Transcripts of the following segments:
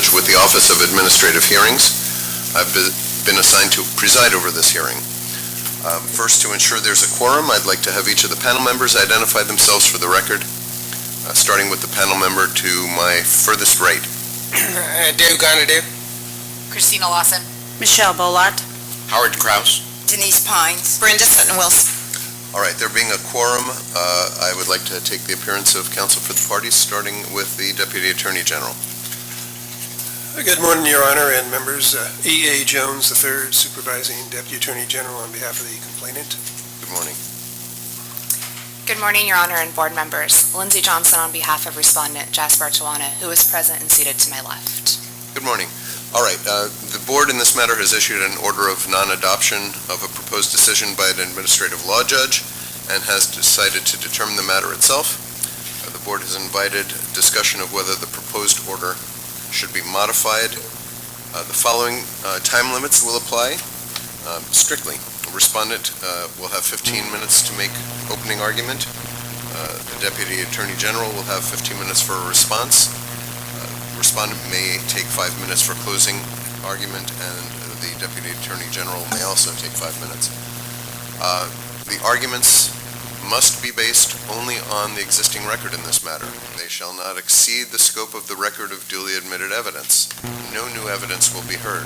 Judge with the Office of Administrative Hearings. I've been assigned to preside over this hearing. First, to ensure there's a quorum, I'd like to have each of the panel members identify themselves for the record, starting with the panel member to my furthest right. Dave Garner. Christina Lawson. Michelle Bolart. Howard Kraus. Denise Pines. Brenda Sutton-Wilson. All right, there being a quorum, I would like to take the appearance of counsel for the parties, starting with the Deputy Attorney General. Good morning, Your Honor and members. E.A. Jones III, Supervising Deputy Attorney General on behalf of the complainant. Good morning. Good morning, Your Honor and board members. Lindsay Johnson on behalf of Respondent Jasper Tawana, who is present and seated to my left. Good morning. All right, the board in this matter has issued an order of non-adoption of a proposed decision by an administrative law judge and has decided to determine the matter itself. The board has invited discussion of whether the proposed order should be modified. The following time limits will apply strictly. The respondent will have 15 minutes to make opening argument. The Deputy Attorney General will have 15 minutes for a response. Respondent may take 5 minutes for closing argument, and the Deputy Attorney General may also take 5 minutes. The arguments must be based only on the existing record in this matter. They shall not exceed the scope of the record of duly admitted evidence. No new evidence will be heard.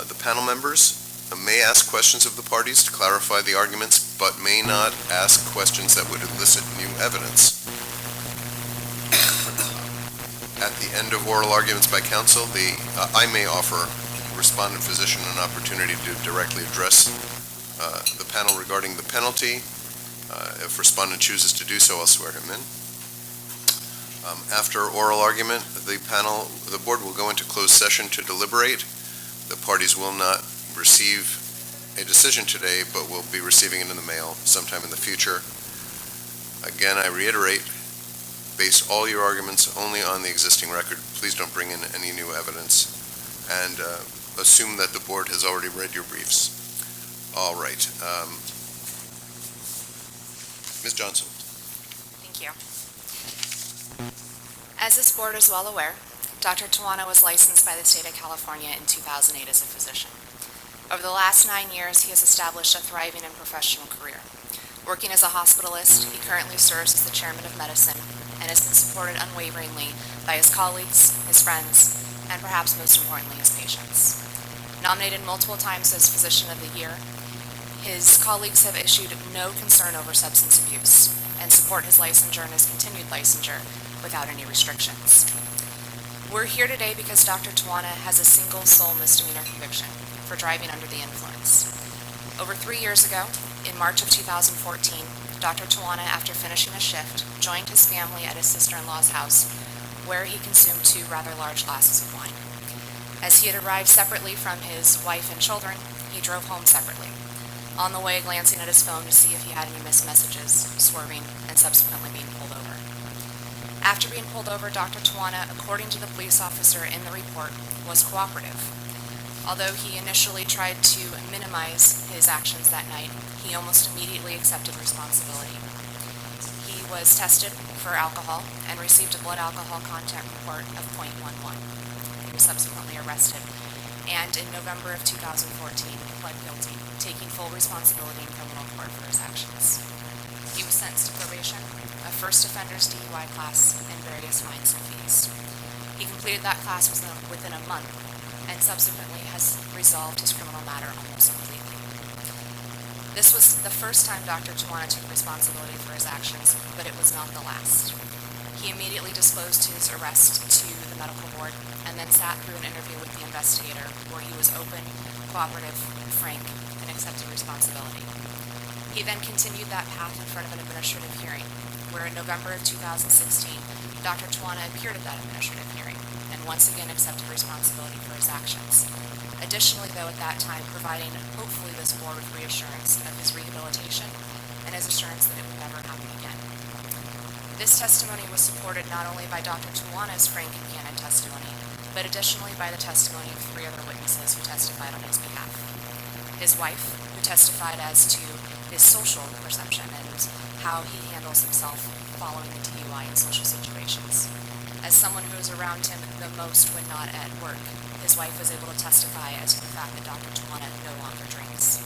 The panel members may ask questions of the parties to clarify the arguments, but may not ask questions that would elicit new evidence. At the end of oral arguments by counsel, I may offer respondent physician an opportunity to directly address the panel regarding the penalty. If respondent chooses to do so, I'll swear him in. After oral argument, the board will go into closed session to deliberate. The parties will not receive a decision today, but will be receiving it in the mail sometime in the future. Again, I reiterate, base all your arguments only on the existing record. Please don't bring in any new evidence, and assume that the board has already read your briefs. All right. Ms. Johnson. Thank you. As this board is well aware, Dr. Tawana was licensed by the state of California in 2008 as a physician. Over the last 9 years, he has established a thriving and professional career. Working as a hospitalist, he currently serves as the chairman of medicine and has been supported unwaveringly by his colleagues, his friends, and perhaps most importantly, his patients. Nominated multiple times as Physician of the Year, his colleagues have issued no concern over substance abuse and support his licensure and his continued licensure without any restrictions. We're here today because Dr. Tawana has a single sole misdemeanor conviction for driving under the influence. Over 3 years ago, in March of 2014, Dr. Tawana, after finishing a shift, joined his family at his sister-in-law's house, where he consumed 2 rather large glasses of wine. As he had arrived separately from his wife and children, he drove home separately, on the way glancing at his phone to see if he had any missed messages, swerving, and subsequently being pulled over. After being pulled over, Dr. Tawana, according to the police officer in the report, was cooperative. Although he initially tried to minimize his actions that night, he almost immediately accepted responsibility. He was tested for alcohol and received a blood alcohol content report of 0.11. He was subsequently arrested, and in November of 2014, pled guilty, taking full responsibility in criminal court for his actions. He was sentenced to probation, a first offender's DUI class, and various fines and fees. He completed that class within a month, and subsequently has resolved his criminal matter almost completely. This was the first time Dr. Tawana took responsibility for his actions, but it was not the last. He immediately disclosed his arrest to the medical board and then sat through an interview with the investigator where he was open, cooperative, frank, and accepted responsibility. He then continued that path in front of an administrative hearing, where in November of 2016, Dr. Tawana appeared at that administrative hearing and once again accepted responsibility for his actions. Additionally, though, at that time, providing hopefully this board with reassurance of his rehabilitation and his assurance that it would never happen again. This testimony was supported not only by Dr. Tawana's frank and candid testimony, but additionally by the testimony of 3 other witnesses who testified on his behalf. His wife, who testified as to his social perception and how he handles himself following the DUI in social situations. as someone who was around him the most when not at work. His wife was able to testify as to the fact that Dr. Tawana no longer drinks.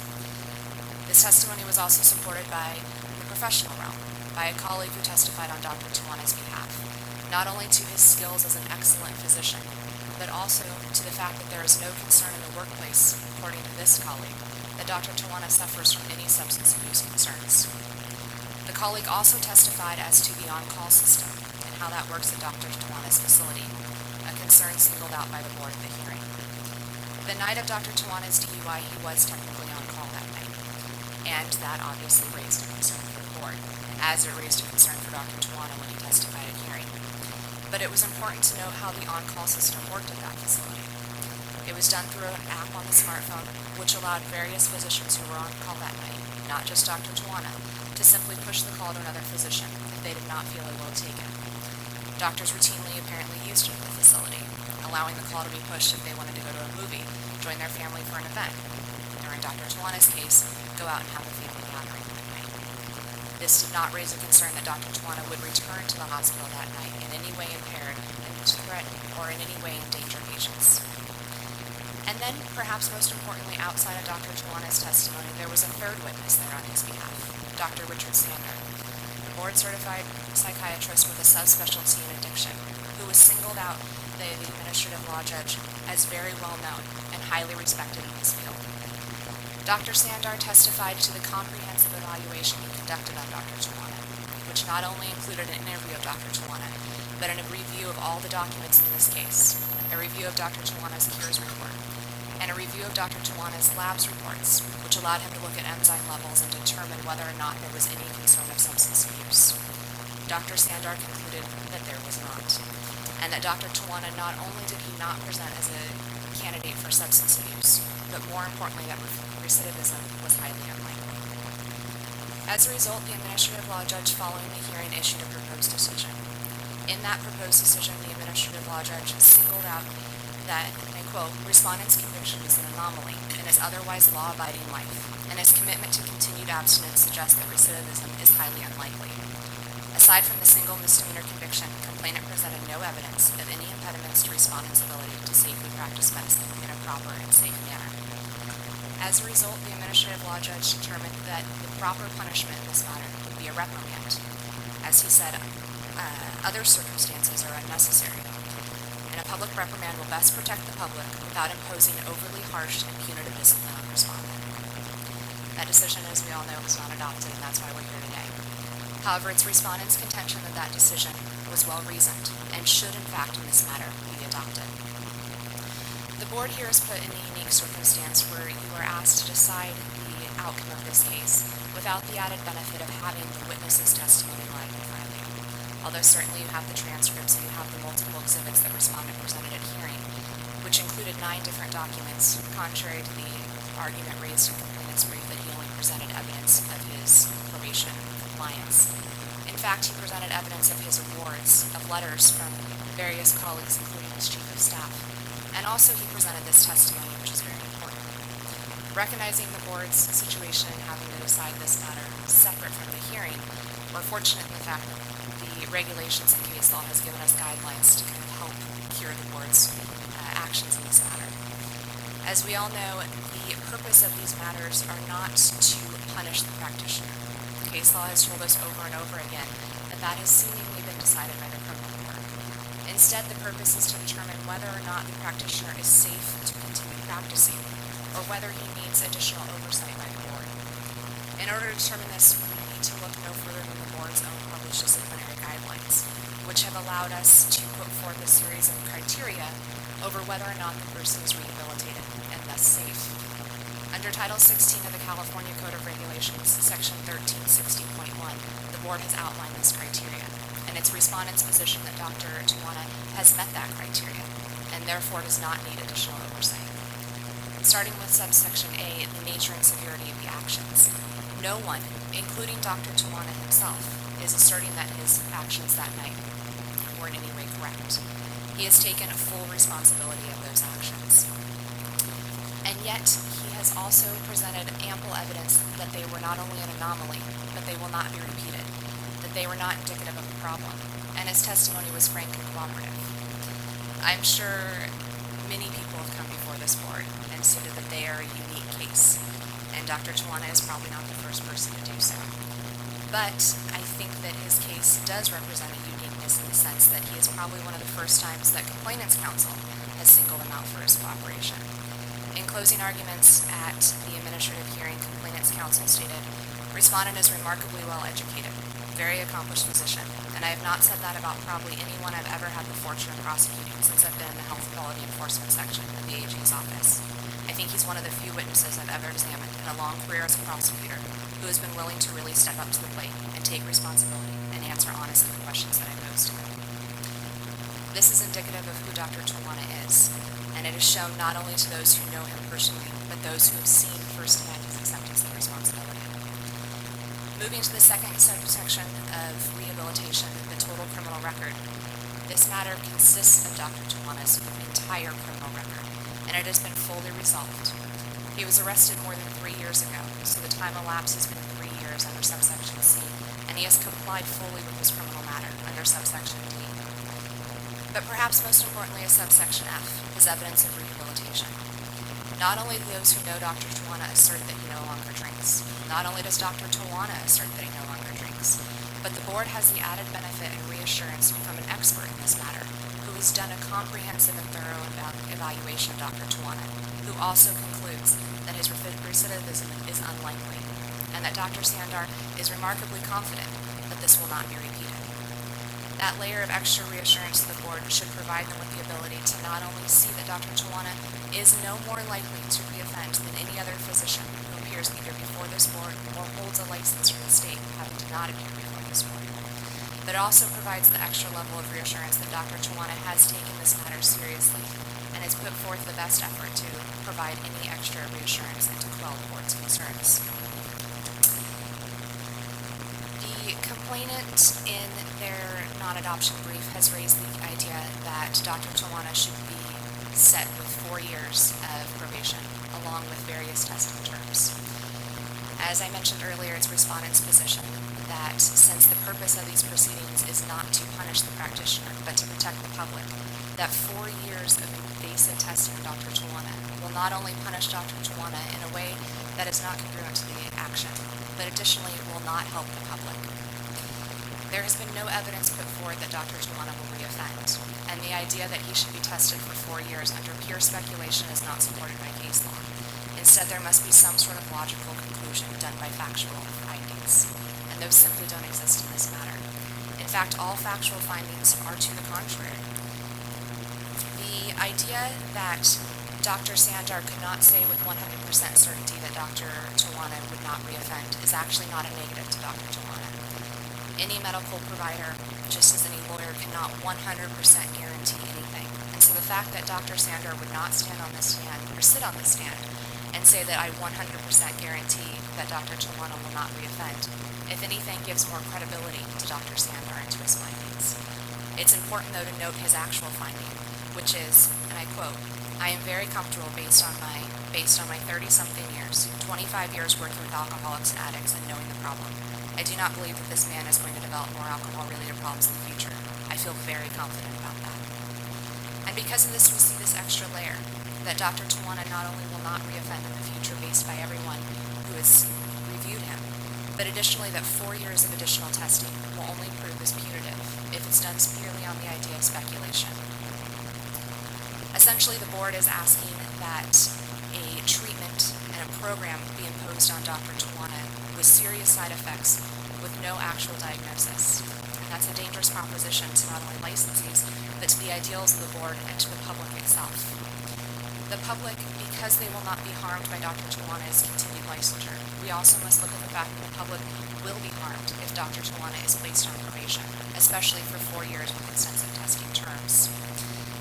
This testimony was also supported by the professional realm, by a colleague who testified on Dr. Tawana's behalf, not only to his skills as an excellent physician, but also to the fact that there is no concern in the workplace, according to this colleague, that Dr. Tawana suffers from any substance abuse concerns. The colleague also testified as to the on-call system and how that works at Dr. Tawana's facility, a concern singled out by the board at the hearing. The night of Dr. Tawana's DUI, he was technically on call that night, and that obviously raised a concern for the board, as it raised a concern for Dr. Tawana when he testified at hearing. But it was important to know how the on-call system worked at that facility. It was done through an app on the smartphone, which allowed various physicians who were on call that night, not just Dr. Tawana, to simply push the call to another physician if they did not feel able to take it. Doctors routinely apparently used it at the facility, allowing the call to be pushed if they wanted to go to a movie, join their family for an event, or in Dr. Tawana's case, go out and have a family gathering that night. This did not raise a concern that Dr. Tawana would return to the hospital that night in any way impaired and to threaten or in any way endanger patients. And then, perhaps most importantly, outside of Dr. Tawana's testimony, there was a third witness there on his behalf, Dr. Richard Sander, a board-certified psychiatrist with a subspecialty in addiction, who was singled out by the administrative law judge as very well known and highly respected in his field. Dr. Sandar testified to the comprehensive evaluation he conducted on Dr. Tawana, which not only included an interview of Dr. Tawana, but a review of all the documents in this case, a review of Dr. Tawana's cures report, and a review of Dr. Tawana's labs reports, which allowed him to look at enzyme levels and determine whether or not there was any concern of substance abuse. Dr. Sandar concluded that there was not, and that Dr. Tawana not only did he not present as a candidate for substance abuse, but more importantly that recidivism was highly unlikely. As a result, the administrative law judge following the hearing issued a proposed decision. In that proposed decision, the administrative law judge singled out that, I quote, respondent's conviction is an anomaly in his otherwise law-abiding life, and his commitment to continued abstinence suggests that recidivism is highly unlikely. Aside from the single misdemeanor conviction, complainant presented no evidence of any impediments to respondent's ability to safely practice medicine in a proper and safe manner. As a result, the administrative law judge determined that the proper punishment in this matter would be a reprimand. As he said, other circumstances are unnecessary, and a public reprimand will best protect the public without imposing overly harsh and punitive discipline on respondent. That decision, as we all know, was not adopted, and that's why we're here today. However, it's respondent's contention that that decision was well-reasoned and should, in fact, in this matter, be adopted. The board here is put in a unique circumstance where you are asked to decide the outcome of this case without the added benefit of having the witness's testimony live in front of you. Although certainly you have the transcripts and you have the multiple exhibits that respondent presented at hearing, which included 9 different documents, contrary to the argument raised in complainant's brief that he only presented evidence of his probation compliance. In fact, he presented evidence of his awards, of letters from various colleagues, including his chief of staff. And also he presented this testimony, which is very important. Recognizing the board's situation and having to decide this matter separate from the hearing, we're fortunate in the fact that the regulations and case law has given us guidelines to kind of help cure the board's actions in this matter. As we all know, the purpose of these matters are not to punish the practitioner. Case law has told us over and over again that that has seemingly been decided by the criminal court. Instead, the purpose is to determine whether or not the practitioner is safe to continue practicing, or whether he needs additional oversight by the board. In order to determine this, we need to look no further than the board's own published disciplinary guidelines, which have allowed us to put forth a series of criteria over whether or not the person is rehabilitated and thus safe. Under Title 16 of the California Code of Regulations, Section 1360.1, the board has outlined this criteria, and it's respondent's position that Dr. Tawana has met that criteria, and therefore does not need additional oversight. Starting with subsection A, the nature and severity of the actions. No one, including Dr. Tawana himself, is asserting that his actions that night were in any way correct. He has taken full responsibility of those actions. And yet, he has also presented ample evidence that they were not only an anomaly, but they will not be repeated, that they were not indicative of a problem, and his testimony was frank and cooperative. I'm sure many people have come before this board and stated that they are a unique case, and Dr. Tawana is probably not the first person to do so. But I think that his case does represent a uniqueness in the sense that he is probably one of the first times that Complainants Counsel has singled him out for his cooperation. In closing arguments at the administrative hearing, Complainants Counsel stated, "Respondent is remarkably well educated, very accomplished physician, and I have not said that about probably anyone I've ever had the fortune of prosecuting since I've been in the Health Quality Enforcement section of the AG's office. I think he's one of the few witnesses I've ever examined in a long career as a prosecutor who has been willing to really step up to the plate and take responsibility and answer honestly the questions that I posed to him." This is indicative of who Dr. Tawana is, and it is shown not only to those who know him personally, but those who have seen firsthand his acceptance of responsibility. Moving to the second subsection of rehabilitation, the total criminal record. This matter consists of Dr. Tawana's entire criminal record, and it has been fully resolved. He was arrested more than 3 years ago, so the time elapsed has been 3 years under subsection C, and he has complied fully with his criminal matter under subsection D. But perhaps most importantly is subsection F, his evidence of rehabilitation. Not only do those who know Dr. Tawana assert that he no longer drinks, not only does Dr. Tawana assert that he no longer drinks, but the board has the added benefit and reassurance from an expert in this matter who has done a comprehensive and thorough evaluation of Dr. Tawana, who also concludes that his recidivism is unlikely, and that Dr. Sandar is remarkably confident that this will not be repeated. That layer of extra reassurance to the board should provide them with the ability to not only see that Dr. Tawana is no more likely to reoffend than any other physician who appears either before this board or holds a license from the state having to not appear before this board, but it also provides the extra level of reassurance that Dr. Tawana has taken this matter seriously and has put forth the best effort to provide any extra reassurance and to quell the board's concerns. The complainant in their non-adoption brief has raised the idea that Dr. Tawana should be set with 4 years of probation, along with various testing terms. As I mentioned earlier, it's respondent's position that since the purpose of these proceedings is not to punish the practitioner, but to protect the public, that 4 years of invasive testing of Dr. Tawana will not only punish Dr. Tawana in a way that is not congruent to the action, but additionally will not help the public. There has been no evidence put forward that Dr. Tawana will reoffend, and the idea that he should be tested for 4 years under pure speculation is not supported by case law. Instead, there must be some sort of logical conclusion done by factual findings, and those simply don't exist in this matter. In fact, all factual findings are to the contrary. The idea that Dr. Sandar could not say with 100% certainty that Dr. Tawana would not reoffend is actually not a negative to Dr. Tawana. Any medical provider, just as any lawyer, cannot 100% guarantee anything. And so the fact that Dr. Sandar would not stand on this stand or sit on the stand and say that I 100% guarantee that Dr. Tawana will not reoffend, if anything, gives more credibility to Dr. Sandar and to his findings. It's important, though, to note his actual finding, which is, and I quote, "I am very comfortable based on my 30-something years, 25 years working with alcoholics and addicts and knowing the problem. I do not believe that this man is going to develop more alcohol-related problems in the future. I feel very confident about that." And because of this, we see this extra layer, that Dr. Tawana not only will not reoffend in the future based by everyone who has reviewed him, but additionally that 4 years of additional testing will only prove as punitive if it's done purely on the idea of speculation. Essentially, the board is asking that a treatment and a program be imposed on Dr. Tawana with serious side effects with no actual diagnosis. And that's a dangerous proposition to not only licensees, but to the ideals of the board and to the public itself. The public, because they will not be harmed by Dr. Tawana's continued licensure, we also must look at the fact that the public will be harmed if Dr. Tawana is placed on probation, especially for 4 years with extensive testing terms.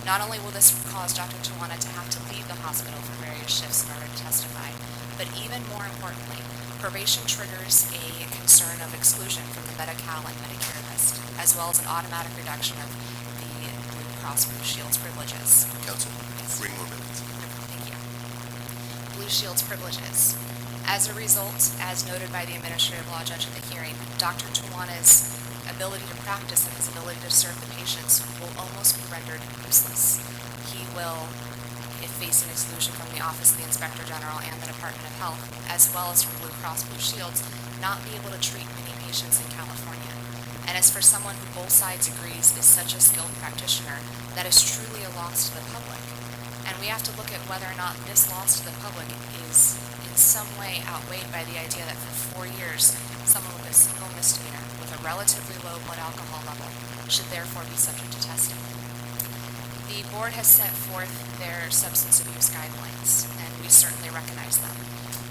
Not only will this cause Dr. Tawana to have to leave the hospital for various shifts in order to testify, but even more importantly, probation triggers a concern of exclusion from the Medi-Cal and Medicare list, as well as an automatic reduction of the Blue Cross Blue Shield's privileges. Counsel, 3 more minutes. Thank you. Blue Shield's privileges. As a result, as noted by the administrative law judge at the hearing, Dr. Tawana's ability to practice and his ability to serve the patients will almost be rendered useless. He will, if facing exclusion from the Office of the Inspector General and the Department of Health, as well as from Blue Cross Blue Shields, not be able to treat many patients in California. And as for someone who both sides agrees is such a skilled practitioner, that is truly a loss to the public. And we have to look at whether or not this loss to the public is in some way outweighed by the idea that for 4 years, someone with a single misdemeanor with a relatively low blood alcohol level should therefore be subject to testing. The board has set forth their substance abuse guidelines, and we certainly recognize them.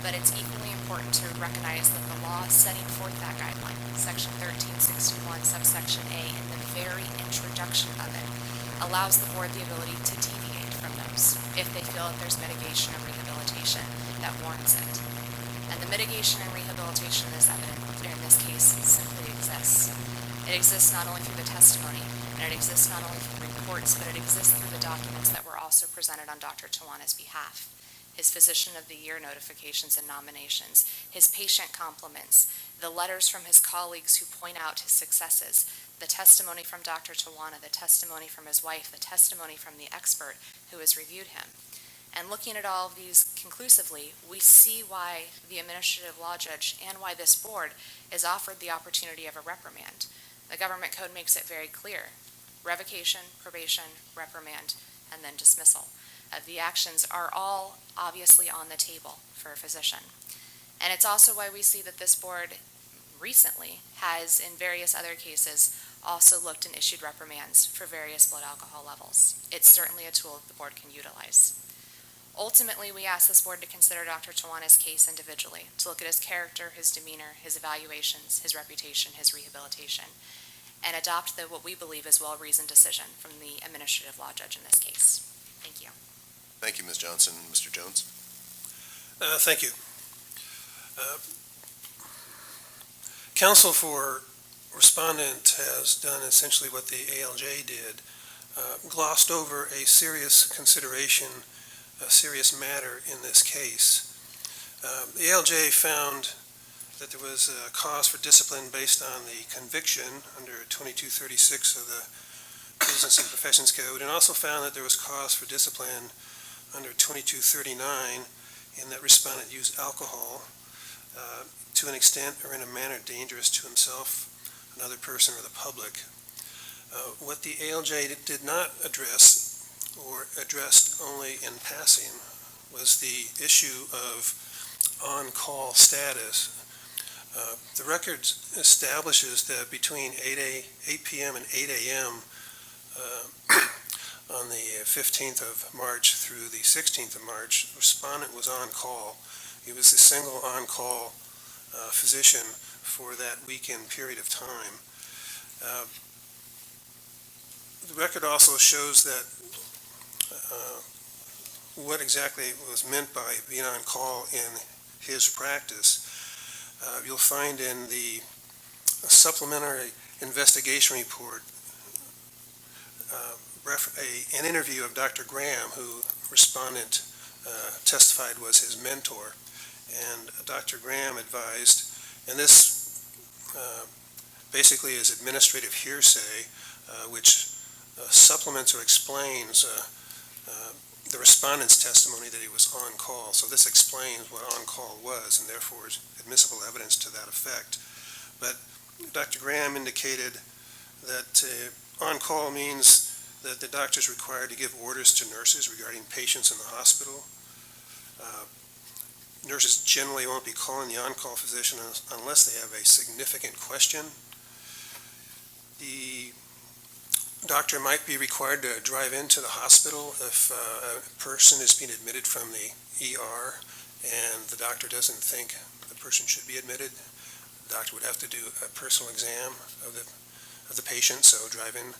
But it's equally important to recognize that the law setting forth that guideline, Section 1361, subsection A, in the very introduction of it, allows the board the ability to deviate from those if they feel that there's mitigation or rehabilitation that warrants it. And the mitigation and rehabilitation is evident in this case simply exists. It exists not only through the testimony, and it exists not only through reports, but it exists through the documents that were also presented on Dr. Tawana's behalf. His Physician of the Year notifications and nominations, his patient compliments, the letters from his colleagues who point out his successes, the testimony from Dr. Tawana, the testimony from his wife, the testimony from the expert who has reviewed him. And looking at all of these conclusively, we see why the administrative law judge and why this board is offered the opportunity of a reprimand. The government code makes it very clear. Revocation, probation, reprimand, and then dismissal. The actions are all obviously on the table for a physician. And it's also why we see that this board recently has, in various other cases, also looked and issued reprimands for various blood alcohol levels. It's certainly a tool that the board can utilize. Ultimately, we ask this board to consider Dr. Tawana's case individually, to look at his character, his demeanor, his evaluations, his reputation, his rehabilitation, and adopt what we believe is well-reasoned decision from the administrative law judge in this case. Thank you. Thank you, Ms. Johnson. Mr. Jones? Thank you. Counsel for respondent has done essentially what the ALJ did, glossed over a serious consideration, a serious matter in this case. The ALJ found that there was a cause for discipline based on the conviction under 2236 of the Business and Professions Code, and also found that there was cause for discipline under 2239 in that respondent used alcohol to an extent or in a manner dangerous to himself, another person, or the public. What the ALJ did not address, or addressed only in passing, was the issue of on-call status. The record establishes that between 8 p.m. and 8 a.m. On the 15th of March through the 16th of March, the respondent was on call. He was a single on-call physician for that weekend period of time. The record also shows that what exactly was meant by being on call in his practice. You'll find in the supplementary investigation report an interview of Dr. Graham, who respondent testified was his mentor. And Dr. Graham advised, and this basically is administrative hearsay, which supplements or explains the respondent's testimony that he was on call. So this explains what on call was, and therefore is admissible evidence to that effect. But Dr. Graham indicated that on call means that the doctor is required to give orders to nurses regarding patients in the hospital. Nurses generally won't be calling the on-call physician unless they have a significant question. The doctor might be required to drive into the hospital if a person is being admitted from the ER and the doctor doesn't think the person should be admitted. The doctor would have to do a personal exam of the patient, so drive in.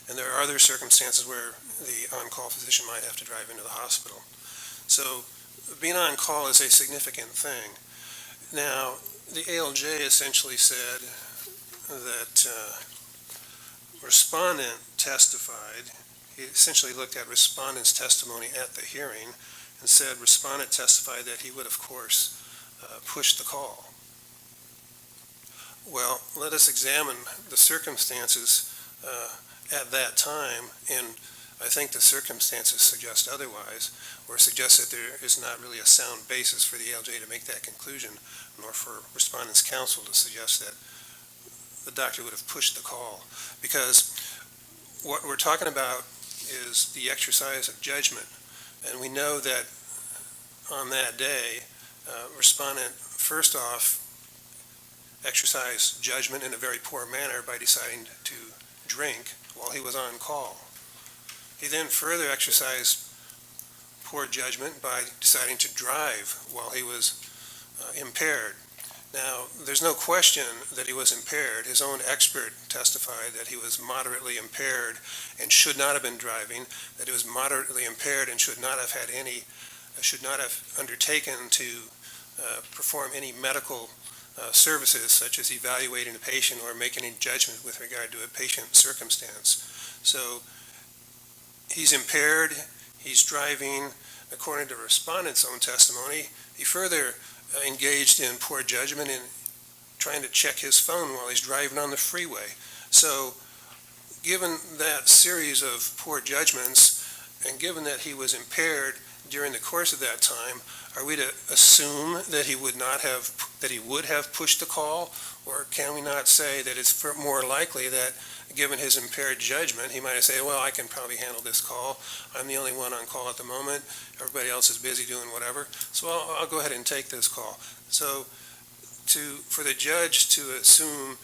And there are other circumstances where the on-call physician might have to drive into the hospital. So being on call is a significant thing. Now, the ALJ essentially said that respondent testified. He essentially looked at respondent's testimony at the hearing and said respondent testified that he would, of course, push the call. Well, let us examine the circumstances at that time, and I think the circumstances suggest otherwise, or suggest that there is not really a sound basis for the ALJ to make that conclusion, nor for Respondent's counsel to suggest that the doctor would have pushed the call. Because what we're talking about is the exercise of judgment, and we know that on that day, Respondent, first off, exercised judgment in a very poor manner by deciding to drink while he was on call. He then further exercised poor judgment by deciding to drive while he was impaired. Now, there's no question that he was impaired. His own expert testified that he was moderately impaired and should not have been driving, that he was moderately impaired and should not have undertaken to perform any medical services, such as evaluating a patient or making any judgment with regard to a patient circumstance. So he's impaired, he's driving. According to Respondent's own testimony, he further engaged in poor judgment in trying to check his phone while he's driving on the freeway. So given that series of poor judgments, and given that he was impaired during the course of that time, are we to assume that he would have pushed the call? Or can we not say that it's more likely that, given his impaired judgment, he might have said, well, I can probably handle this call. I'm the only one on call at the moment. Everybody else is busy doing whatever. So I'll go ahead and take this call. So for the judge to assume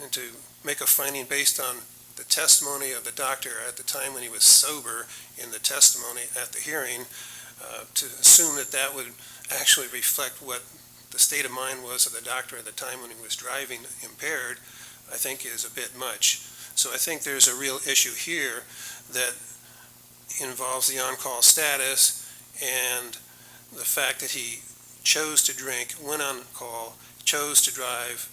and to make a finding based on the testimony of the doctor at the time when he was sober in the testimony at the hearing, to assume that that would actually reflect what the state of mind was of the doctor at the time when he was driving impaired, I think is a bit much. So I think there's a real issue here that involves the on-call status and the fact that he chose to drink, went on call, chose to drive.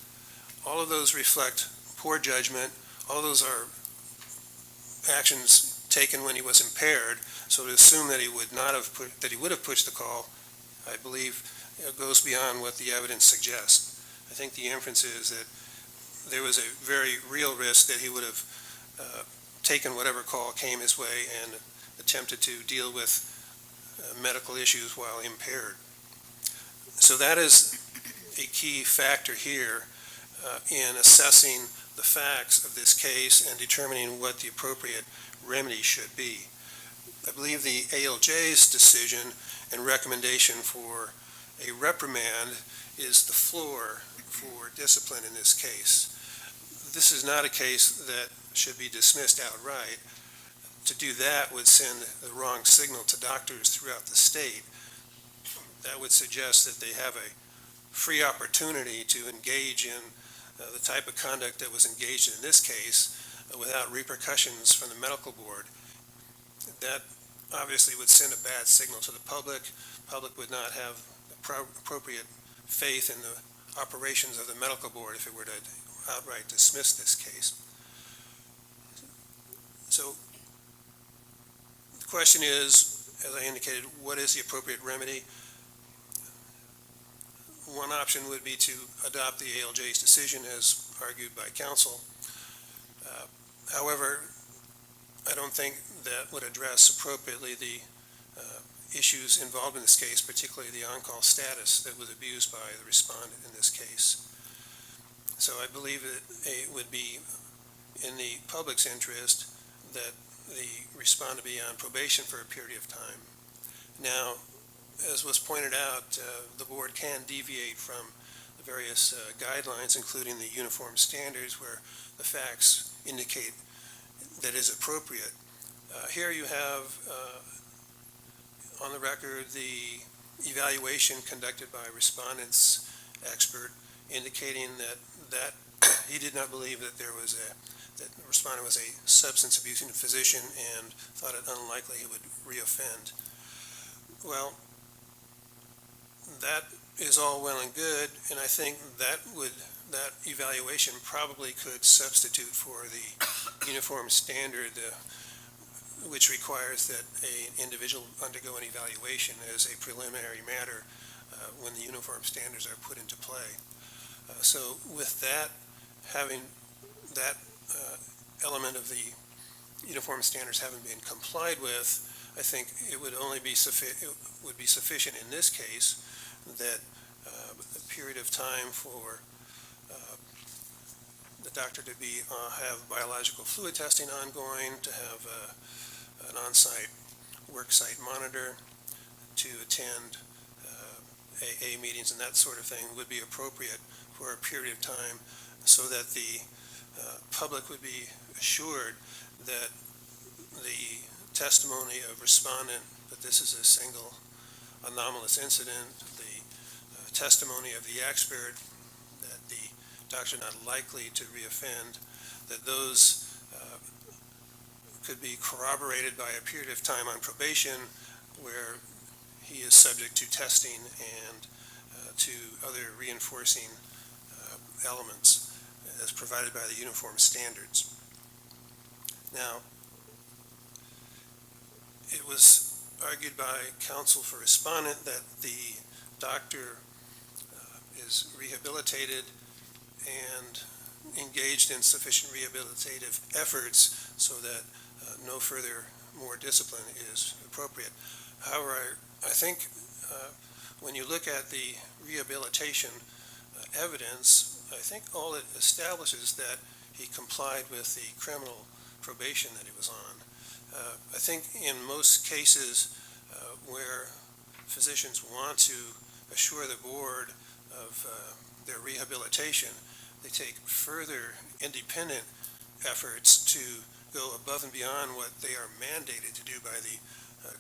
All of those reflect poor judgment. All of those are actions taken when he was impaired. So to assume that he would have pushed the call, I believe, goes beyond what the evidence suggests. I think the inference is that there was a very real risk that he would have taken whatever call came his way and attempted to deal with medical issues while impaired. So that is a key factor here in assessing the facts of this case and determining what the appropriate remedy should be. I believe the ALJ's decision and recommendation for a reprimand is the floor for discipline in this case. This is not a case that should be dismissed outright. To do that would send the wrong signal to doctors throughout the state. That would suggest that they have a free opportunity to engage in the type of conduct that was engaged in this case without repercussions from the medical board. That obviously would send a bad signal to the public. The public would not have appropriate faith in the operations of the medical board if it were to outright dismiss this case. So the question is, as I indicated, what is the appropriate remedy? One option would be to adopt the ALJ's decision as argued by counsel. However, I don't think that would address appropriately the issues involved in this case, particularly the on-call status that was abused by the respondent in this case. So I believe that it would be in the public's interest that the respondent be on probation for a period of time. Now, as was pointed out, the board can deviate from the various guidelines, including the uniform standards where the facts indicate that is appropriate. Here you have on the record the evaluation conducted by respondent's expert indicating that he did not believe that that the respondent was a substance abusing physician and thought it unlikely he would reoffend. Well, that is all well and good, and I think that evaluation probably could substitute for the uniform standard which requires that an individual undergo an evaluation as a preliminary matter when the uniform standards are put into play. So with that, having that element of the uniform standards having been complied with, I think it would only be sufficient in this case that a period of time for the doctor to have biological fluid testing ongoing, to have an on-site work site monitor, to attend AA meetings and that sort of thing would be appropriate for a period of time, so that the public would be assured that the testimony of respondent that this is a single anomalous incident, the testimony of the expert that the doctor not likely to reoffend, that those could be corroborated by a period of time on probation where he is subject to testing and to other reinforcing elements as provided by the uniform standards. Now, it was argued by counsel for respondent that the doctor is rehabilitated and engaged in sufficient rehabilitative efforts so that no further more discipline is appropriate. However, I think when you look at the rehabilitation evidence, I think all it establishes that he complied with the criminal probation that he was on. I think in most cases where physicians want to assure the board of their rehabilitation, they take further independent efforts to go above and beyond what they are mandated to do by the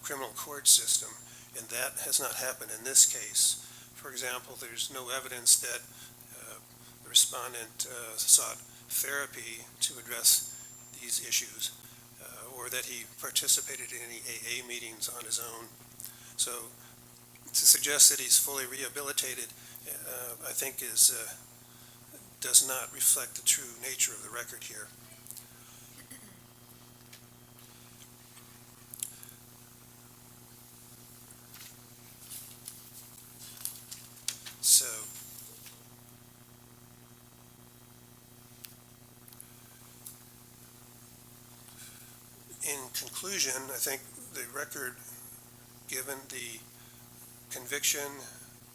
criminal court system, and that has not happened in this case. For example, there's no evidence that the respondent sought therapy to address these issues, or that he participated in any AA meetings on his own. So to suggest that he's fully rehabilitated, I think does not reflect the true nature of the record here. So in conclusion, I think the record, given the conviction,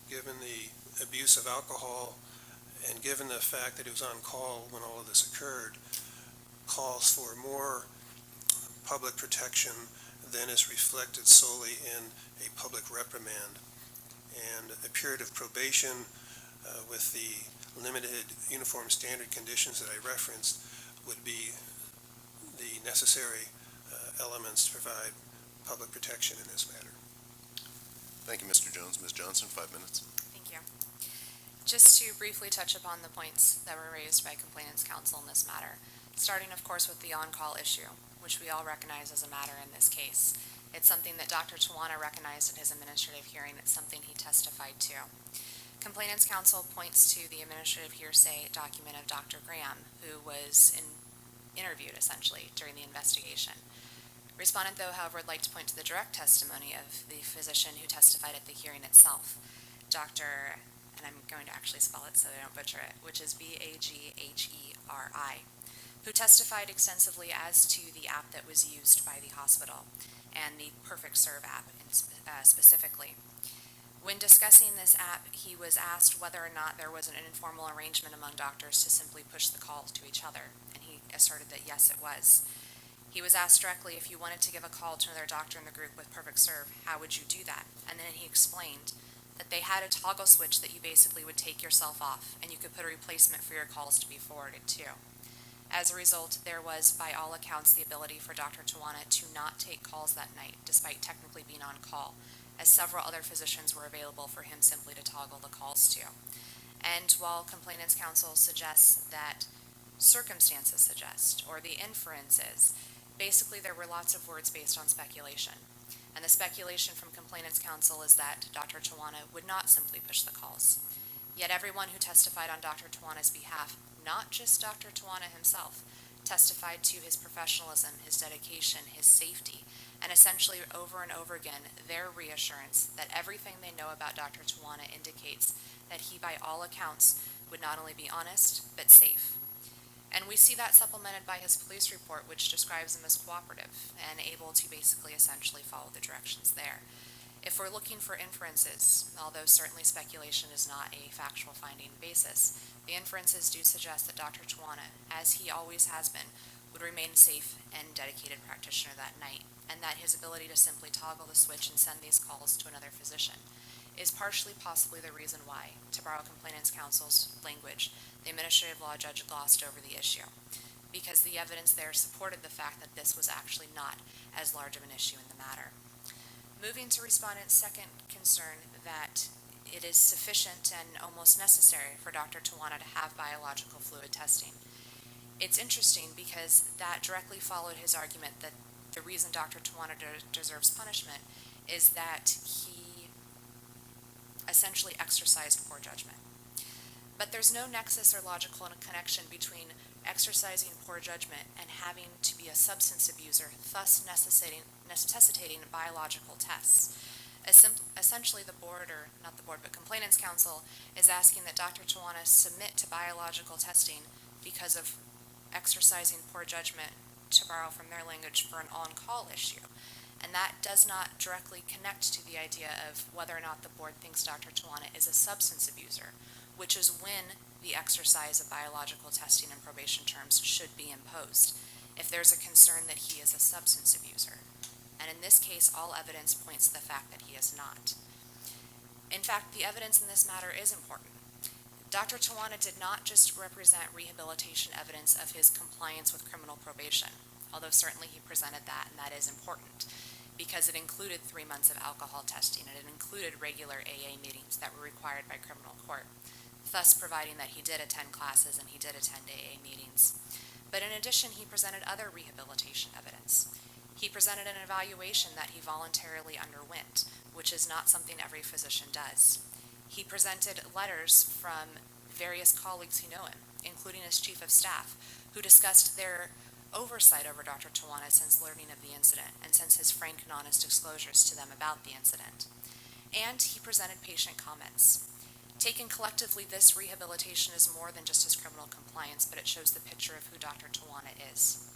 given the abuse of alcohol, and given the fact that he was on call when all of this occurred, calls for more public protection than is reflected solely in a public reprimand. And a period of probation with the limited uniform standard conditions that I referenced would be the necessary elements to provide public protection in this matter. Thank you, Mr. Jones. Ms. Johnson, 5 minutes. Thank you. Just to briefly touch upon the points that were raised by complainants' counsel in this matter, starting, of course, with the on-call issue, which we all recognize as a matter in this case. It's something that Dr. Tawana recognized in his administrative hearing. It's something he testified to. Complainants' counsel points to the administrative hearsay document of Dr. Graham, who was interviewed, essentially, during the investigation. Respondent, though, however, would like to point to the direct testimony of the physician who testified at the hearing itself, Dr., and I'm going to actually spell it so I don't butcher it, which is Bagheri, who testified extensively as to the app that was used by the hospital and the Perfect Serve app specifically. When discussing this app, he was asked whether or not there was an informal arrangement among doctors to simply push the calls to each other, and he asserted that yes, it was. He was asked directly if you wanted to give a call to another doctor in the group with Perfect Serve, how would you do that? And then he explained that they had a toggle switch that you basically would take yourself off, and you could put a replacement for your calls to be forwarded to. As a result, there was, by all accounts, the ability for Dr. Tawana to not take calls that night, despite technically being on call, as several other physicians were available for him simply to toggle the calls to. And while complainants' counsel suggests that circumstances suggest, or the inference is, basically there were lots of words based on speculation. And the speculation from complainants' counsel is that Dr. Tawana would not simply push the calls. Yet everyone who testified on Dr. Tawana's behalf, not just Dr. Tawana himself, testified to his professionalism, his dedication, his safety, and essentially over and over again their reassurance that everything they know about Dr. Tawana indicates that he, by all accounts, would not only be honest, but safe. And we see that supplemented by his police report, which describes him as cooperative and able to basically essentially follow the directions there. If we're looking for inferences, although certainly speculation is not a factual finding basis, the inferences do suggest that Dr. Tawana, as he always has been, would remain safe and dedicated practitioner that night, and that his ability to simply toggle the switch and send these calls to another physician is partially possibly the reason why, to borrow complainant's counsel's language, the administrative law judge glossed over the issue, because the evidence there supported the fact that this was actually not as large of an issue in the matter. Moving to respondent's second concern, that it is sufficient and almost necessary for Dr. Tawana to have biological fluid testing. It's interesting because that directly followed his argument that the reason Dr. Tawana deserves punishment is that he essentially exercised poor judgment. But there's no nexus or logical connection between exercising poor judgment and having to be a substance abuser, thus necessitating biological tests. Essentially, the board, or not the board, but complainant's counsel is asking that Dr. Tawana submit to biological testing because of exercising poor judgment, to borrow from their language, for an on-call issue. And that does not directly connect to the idea of whether or not the board thinks Dr. Tawana is a substance abuser, which is when the exercise of biological testing and probation terms should be imposed, if there's a concern that he is a substance abuser. And in this case, all evidence points to the fact that he is not. In fact, the evidence in this matter is important. Dr. Tawana did not just represent rehabilitation evidence of his compliance with criminal probation, although certainly he presented that, and that is important, because it included 3 months of alcohol testing, and it included regular AA meetings that were required by criminal court, thus providing that he did attend classes and he did attend AA meetings. But in addition, he presented other rehabilitation evidence. He presented an evaluation that he voluntarily underwent, which is not something every physician does. He presented letters from various colleagues who know him, including his chief of staff, who discussed their oversight over Dr. Tawana since learning of the incident and since his frank and honest disclosures to them about the incident. And he presented patient comments. Taken collectively, this rehabilitation is more than just his criminal compliance, but it shows the picture of who Dr. Tawana is.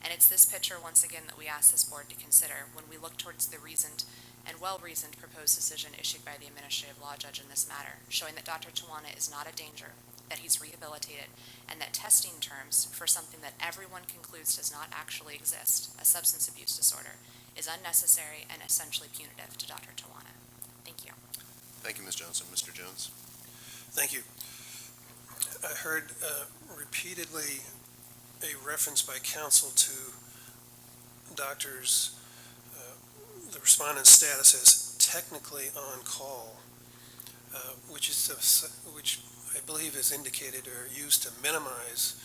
And it's this picture, once again, that we ask this board to consider when we look towards the reasoned and well-reasoned proposed decision issued by the administrative law judge in this matter, showing that Dr. Tawana is not a danger, that he's rehabilitated, and that testing terms for something that everyone concludes does not actually exist, a substance abuse disorder, is unnecessary and essentially punitive to Dr. Tawana. Thank you. Thank you, Ms. Johnson. Mr. Jones? Thank you. I heard repeatedly a reference by counsel to doctors, the respondent's status as technically on call, which I believe is indicated or used to minimize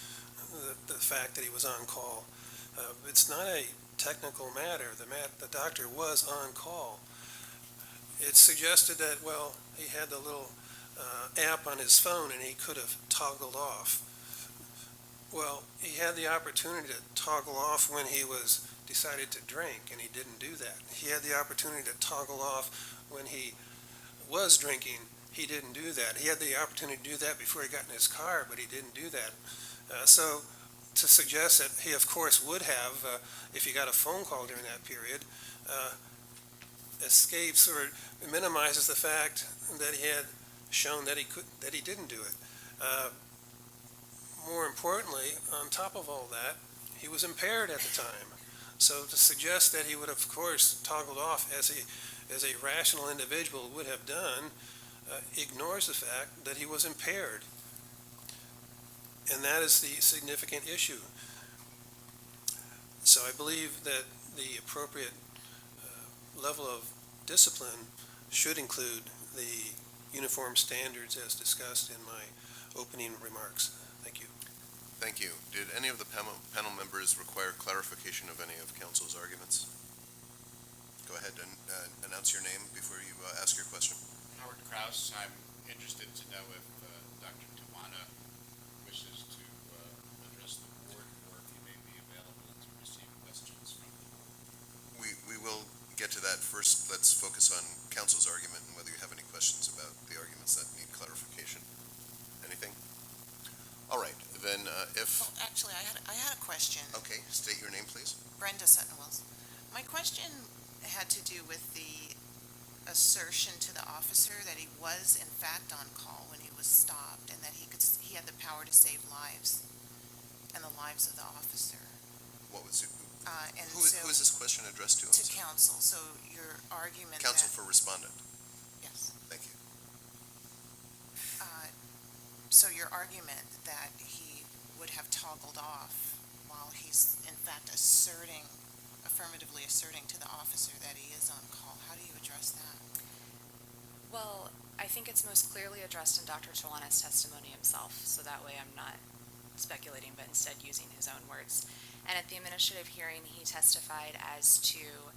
the fact that he was on call. It's not a technical matter. The doctor was on call. It suggested that, well, he had the little app on his phone and he could have toggled off. Well, he had the opportunity to toggle off when he decided to drink, and he didn't do that. He had the opportunity to toggle off when he was drinking. He didn't do that. He had the opportunity to do that before he got in his car, but he didn't do that. So to suggest that he, of course, would have, if he got a phone call during that period, escapes or minimizes the fact that he had shown that he didn't do it. More importantly, on top of all that, he was impaired at the time. So to suggest that he would have, of course, toggled off as a rational individual would have done ignores the fact that he was impaired. And that is the significant issue. So I believe that the appropriate level of discipline should include the uniform standards as discussed in my opening remarks. Thank you. Thank you. Did any of the panel members require clarification of any of counsel's arguments? Go ahead and announce your name before you ask your question. Howard Kraus. I'm interested to know if Dr. Tawana wishes to address the board, or if he may be available to receive questions from the board. We will get to that. First, let's focus on counsel's argument and whether you have any questions about the arguments that need clarification. Anything? if, Well, actually, I had a question. okay, state your name, please. Brenda Sutton Wills. My question had to do with the assertion to the officer that he was in fact on call when he was stopped and that he had the power to save lives and the lives of the officer. What was it? And Who so, is this question addressed to? to counsel. So your argument Counsel that, for respondent. yes. Thank you. So your argument that he would have toggled off while he's in fact affirmatively asserting to the officer that he is on call, how do you address that? Well, I think it's most clearly addressed in Dr. Chawana's testimony himself, so that way I'm not speculating, but instead using his own words. And at the administrative hearing, he testified as to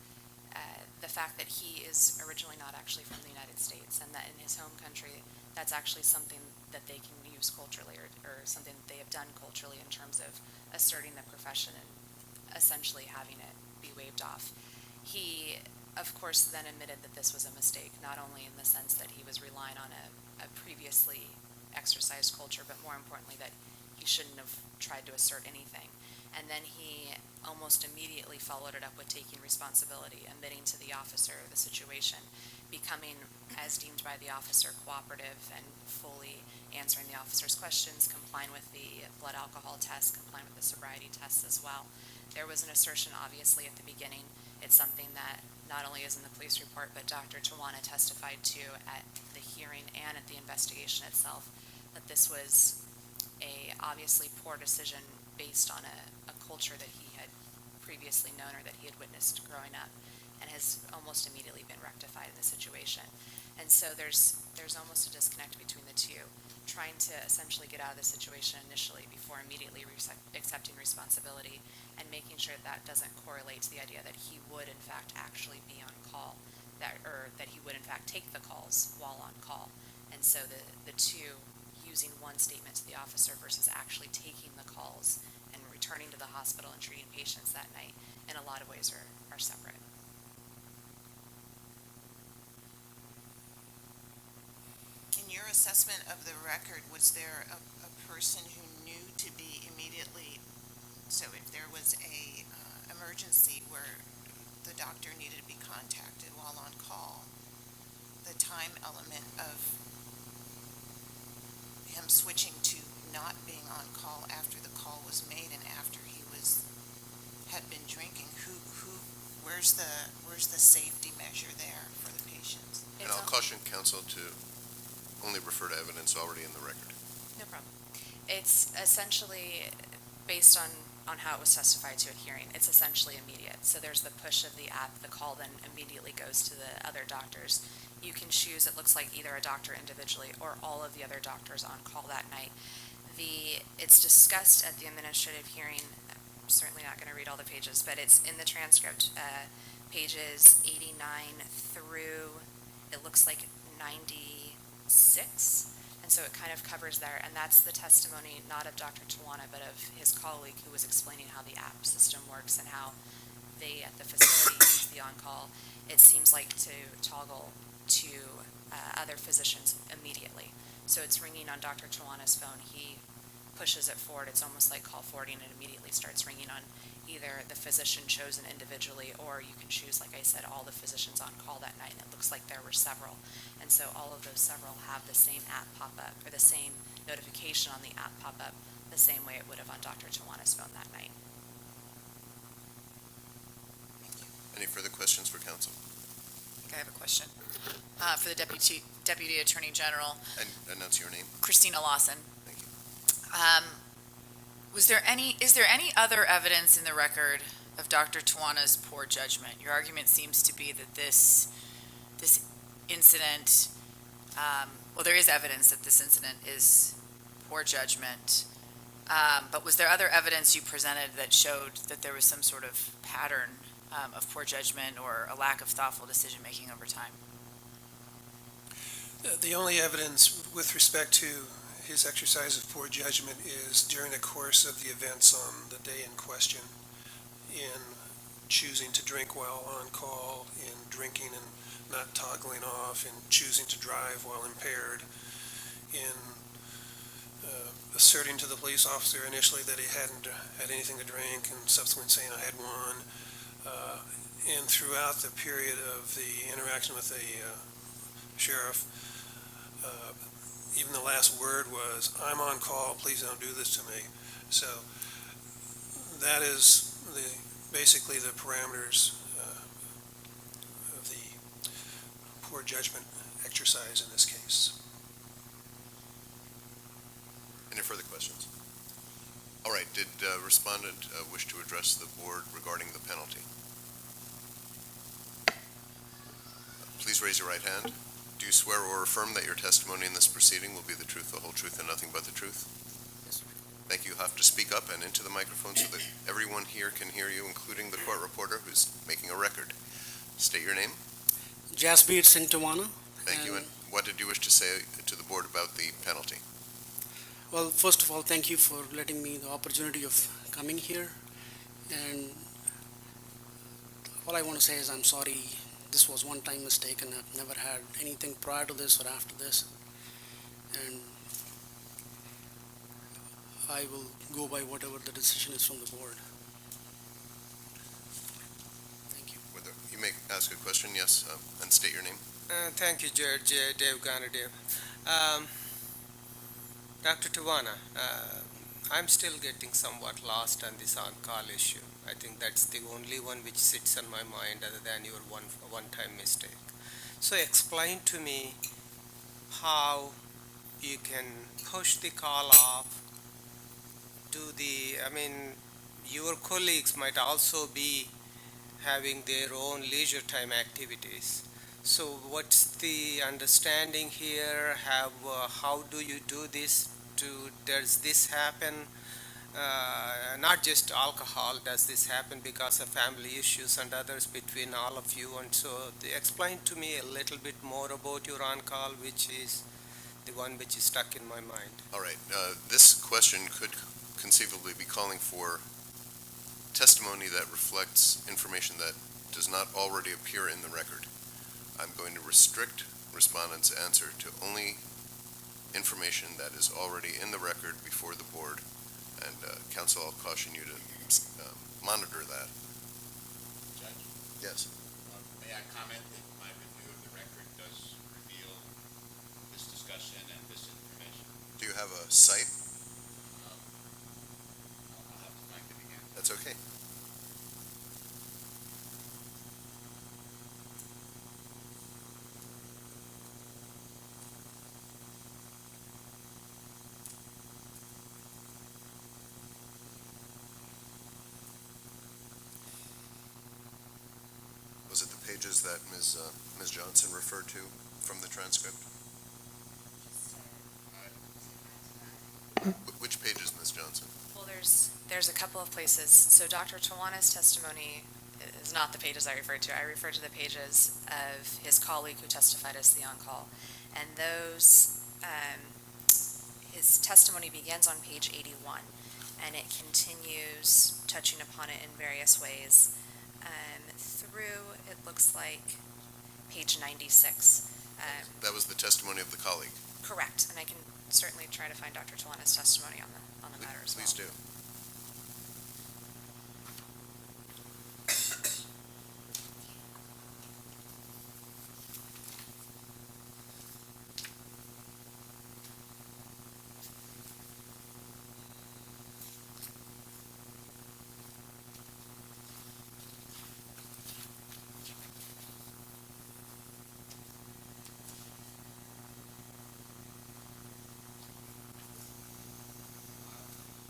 the fact that he is originally not actually from the United States, and that in his home country, that's actually something that they can use culturally, or something that they have done culturally in terms of asserting the profession and essentially having it be waived off. He, of course, then admitted that this was a mistake, not only in the sense that he was relying on a previously exercised culture, but more importantly that he shouldn't have tried to assert anything. And then he almost immediately followed it up with taking responsibility, admitting to the officer the situation, becoming, as deemed by the officer, cooperative and fully answering the officer's questions, complying with the blood alcohol test, complying with the sobriety tests as well. There was an assertion, obviously, at the beginning. It's something that not only is in the police report, but Dr. Chawana testified to at the hearing and at the investigation itself, that this was a obviously poor decision based on a culture that he had previously known or that he had witnessed growing up, and has almost immediately been rectified in the situation. And so there's almost a disconnect between the two, trying to essentially get out of the situation initially before immediately accepting responsibility, and making sure that doesn't correlate to the idea that he would in fact actually be on call, that he would in fact take the calls while on call. And so the two, using one statement to the officer versus actually taking the calls and returning to the hospital and treating patients that night, in a lot of ways are separate. In your assessment of the record, was there a person who knew to be immediately, so if there was a emergency where the doctor needed to be contacted while on call, the time element of him switching to not being on call after the call was made and after he had been drinking, where's the safety measure there for the patients? And I'll caution counsel to only refer to evidence already in the record. No problem. It's essentially based on how it was testified to at hearing. It's essentially immediate. So there's the push of the app. The call then immediately goes to the other doctors. You can choose, it looks like, either a doctor individually or all of the other doctors on call that night. It's discussed at the administrative hearing. I'm certainly not going to read all the pages, but it's in the transcript, pages 89 through, it looks like 96. And so it kind of covers there, and that's the testimony not of Dr. Chawana, but of his colleague who was explaining how the app system works and how they at the facility use the on-call. It seems like to toggle to other physicians immediately. So it's ringing on Dr. Chawana's phone. He pushes it forward. It's almost like call forwarding, and immediately starts ringing on either the physician chosen individually, or you can choose, like I said, all the physicians on call that night, and it looks like there were several. And so all of those several have the same app pop up, or the same notification on the app pop up, the same way it would have on Dr. Chawana's phone that night. Any further questions for counsel? I have a question for the Deputy Attorney General, And announce your name. Christina Lawson. Thank you. Is there any other evidence in the record of Dr. Chawana's poor judgment? Your argument seems to be that this incident, well, there is evidence that this incident is poor judgment, but was there other evidence you presented that showed that there was some sort of pattern of poor judgment or a lack of thoughtful decision-making over time? The only evidence with respect to his exercise of poor judgment is during the course of the events on the day in question, in choosing to drink while on call, in drinking and not toggling off, in choosing to drive while impaired, in asserting to the police officer initially that he hadn't had anything to drink, and subsequently saying I had one. And throughout the period of the interaction with the sheriff, even the last word was, "I'm on call, please don't do this to me." So that is basically the parameters of the poor judgment exercise in this case. Any further questions? All right, did respondent wish to address the board regarding the penalty? Please raise your right hand. Do you swear or affirm that your testimony in this proceeding will be the truth, the whole truth, and nothing but the truth? Yes. Thank you. You'll have to speak up and into the microphone so that everyone here can hear you, including the court reporter who's making a record. State your name. Jasbir Singh Tawana. Thank you. And what did you wish to say to the board about the penalty? Well, first of all, thank you for letting me the opportunity of coming here. And all I want to say is I'm sorry. This was one-time mistake, and I've never had anything prior to this or after this. And I will go by whatever the decision is from the board. Thank you. You may ask a question, yes, and state your name. Thank you, Judge Dave Ganadev. Dr. Tawana, I'm still getting somewhat lost on this on-call issue. I think that's the only one which sits on my mind other than your one-time mistake. So explain to me how you can push the call off your colleagues might also be having their own leisure time activities. So what's the understanding here? How do you do this? Does this happen? Not just alcohol, does this happen because of family issues and others between all of you? And so explain to me a little bit more about your on-call, which is the one which is stuck in my mind. All right. This question could conceivably be calling for testimony that reflects information that does not already appear in the record. I'm going to restrict respondent's answer to only information that is already in the record before the board. And counsel, I'll caution you to monitor that. Judge, Yes. may I comment that my review of the record does reveal this discussion and this information? Do you have a site? I'll have to find it again. That's okay. Was it the pages that Ms. Johnson referred to from the transcript? Which pages, Ms. Johnson? Well, there's a couple of places. So Dr. Tawana's testimony is not the pages I referred to. I referred to the pages of his colleague who testified as the on-call. And those, his testimony begins on page 81, and it continues touching upon it in various ways through, it looks like, page 96. That was the testimony of the colleague. Correct, and I can certainly try to find Dr. Tawana's testimony on the matter as well. Please do.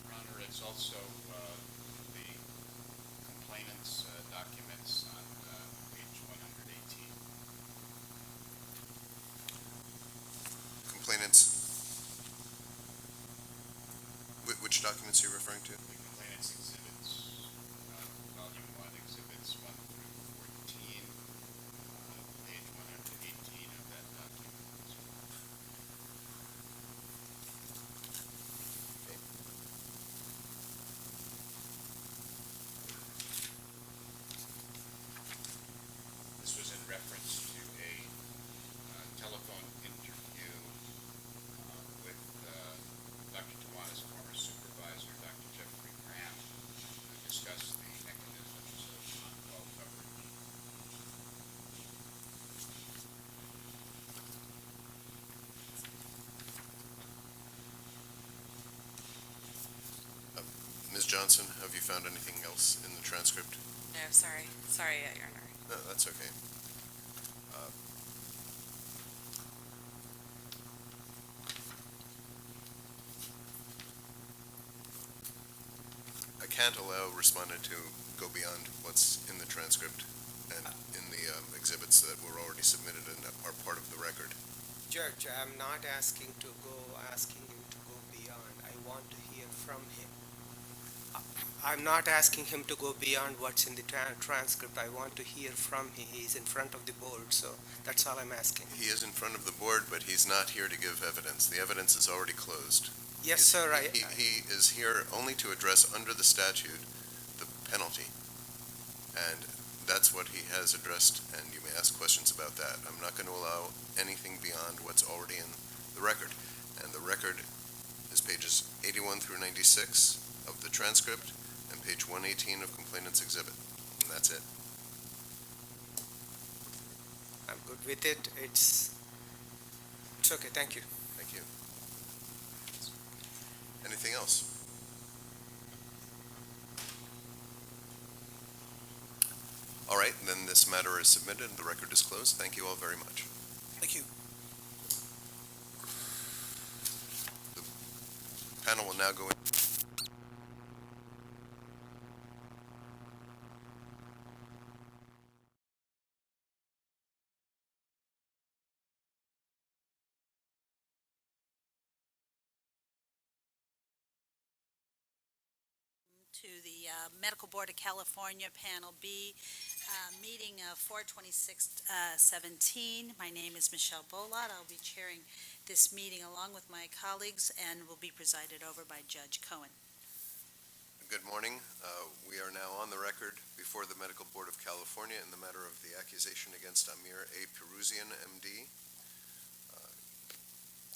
Your Honor, it's also the complainant's documents on page 118. Complainants. Which documents are you referring to? The complainant's exhibits, volume 1, exhibits 1 through 14, page 118 of that document. This was in reference to a telephone interview with Dr. Tawana's former Johnson, have you found anything else in the transcript? No, sorry, Your Honor. No, that's okay. I can't allow respondent to go beyond what's in the transcript and in the exhibits that were already submitted and are part of the record. Judge, I'm not asking him to go beyond. I want to hear from him. I'm not asking him to go beyond what's in the transcript. I want to hear from him. He's in front of the board, so that's all I'm asking. He is in front of the board, but he's not here to give evidence. The evidence is already closed. Yes, sir, He is here only to address under the statute the penalty. And that's what he has addressed, and you may ask questions about that. I'm not going to allow anything beyond what's already in the record. And the record is pages 81 through 96 of the transcript and page 118 of complainant's exhibit. And that's it. I'm good with it. It's okay, thank you. Thank you. Anything else? All right, then this matter is submitted. The record is closed. Thank you all very much. Thank you. The panel will now go in. To the Medical Board of California, Panel B, meeting of 4/26/17. My name is Michelle Bolot. I'll be chairing this meeting along with my colleagues and will be presided over by Judge Cohen. Good morning. We are now on the record before the Medical Board of California in the matter of the accusation against Amir A. Peruzian, MD.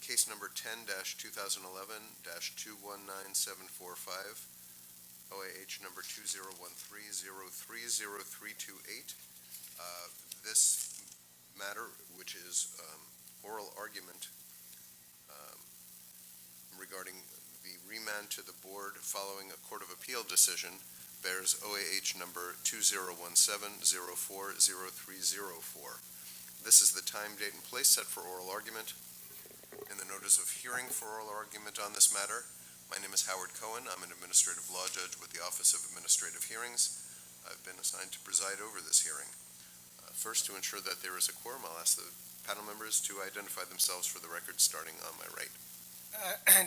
Case number 10-2011-219745. OAH number 2013-030328. This matter, which is oral argument regarding the remand to the board following a Court of Appeal decision, bears OAH number 2017-040304. This is the time, date, and place set for oral argument. In the notice of hearing for oral argument on this matter, my name is Howard Cohen. I'm an administrative law judge with the Office of Administrative Hearings. I've been assigned to preside over this hearing. First, to ensure that there is a quorum, I'll ask the panel members to identify themselves for the record, starting on my right.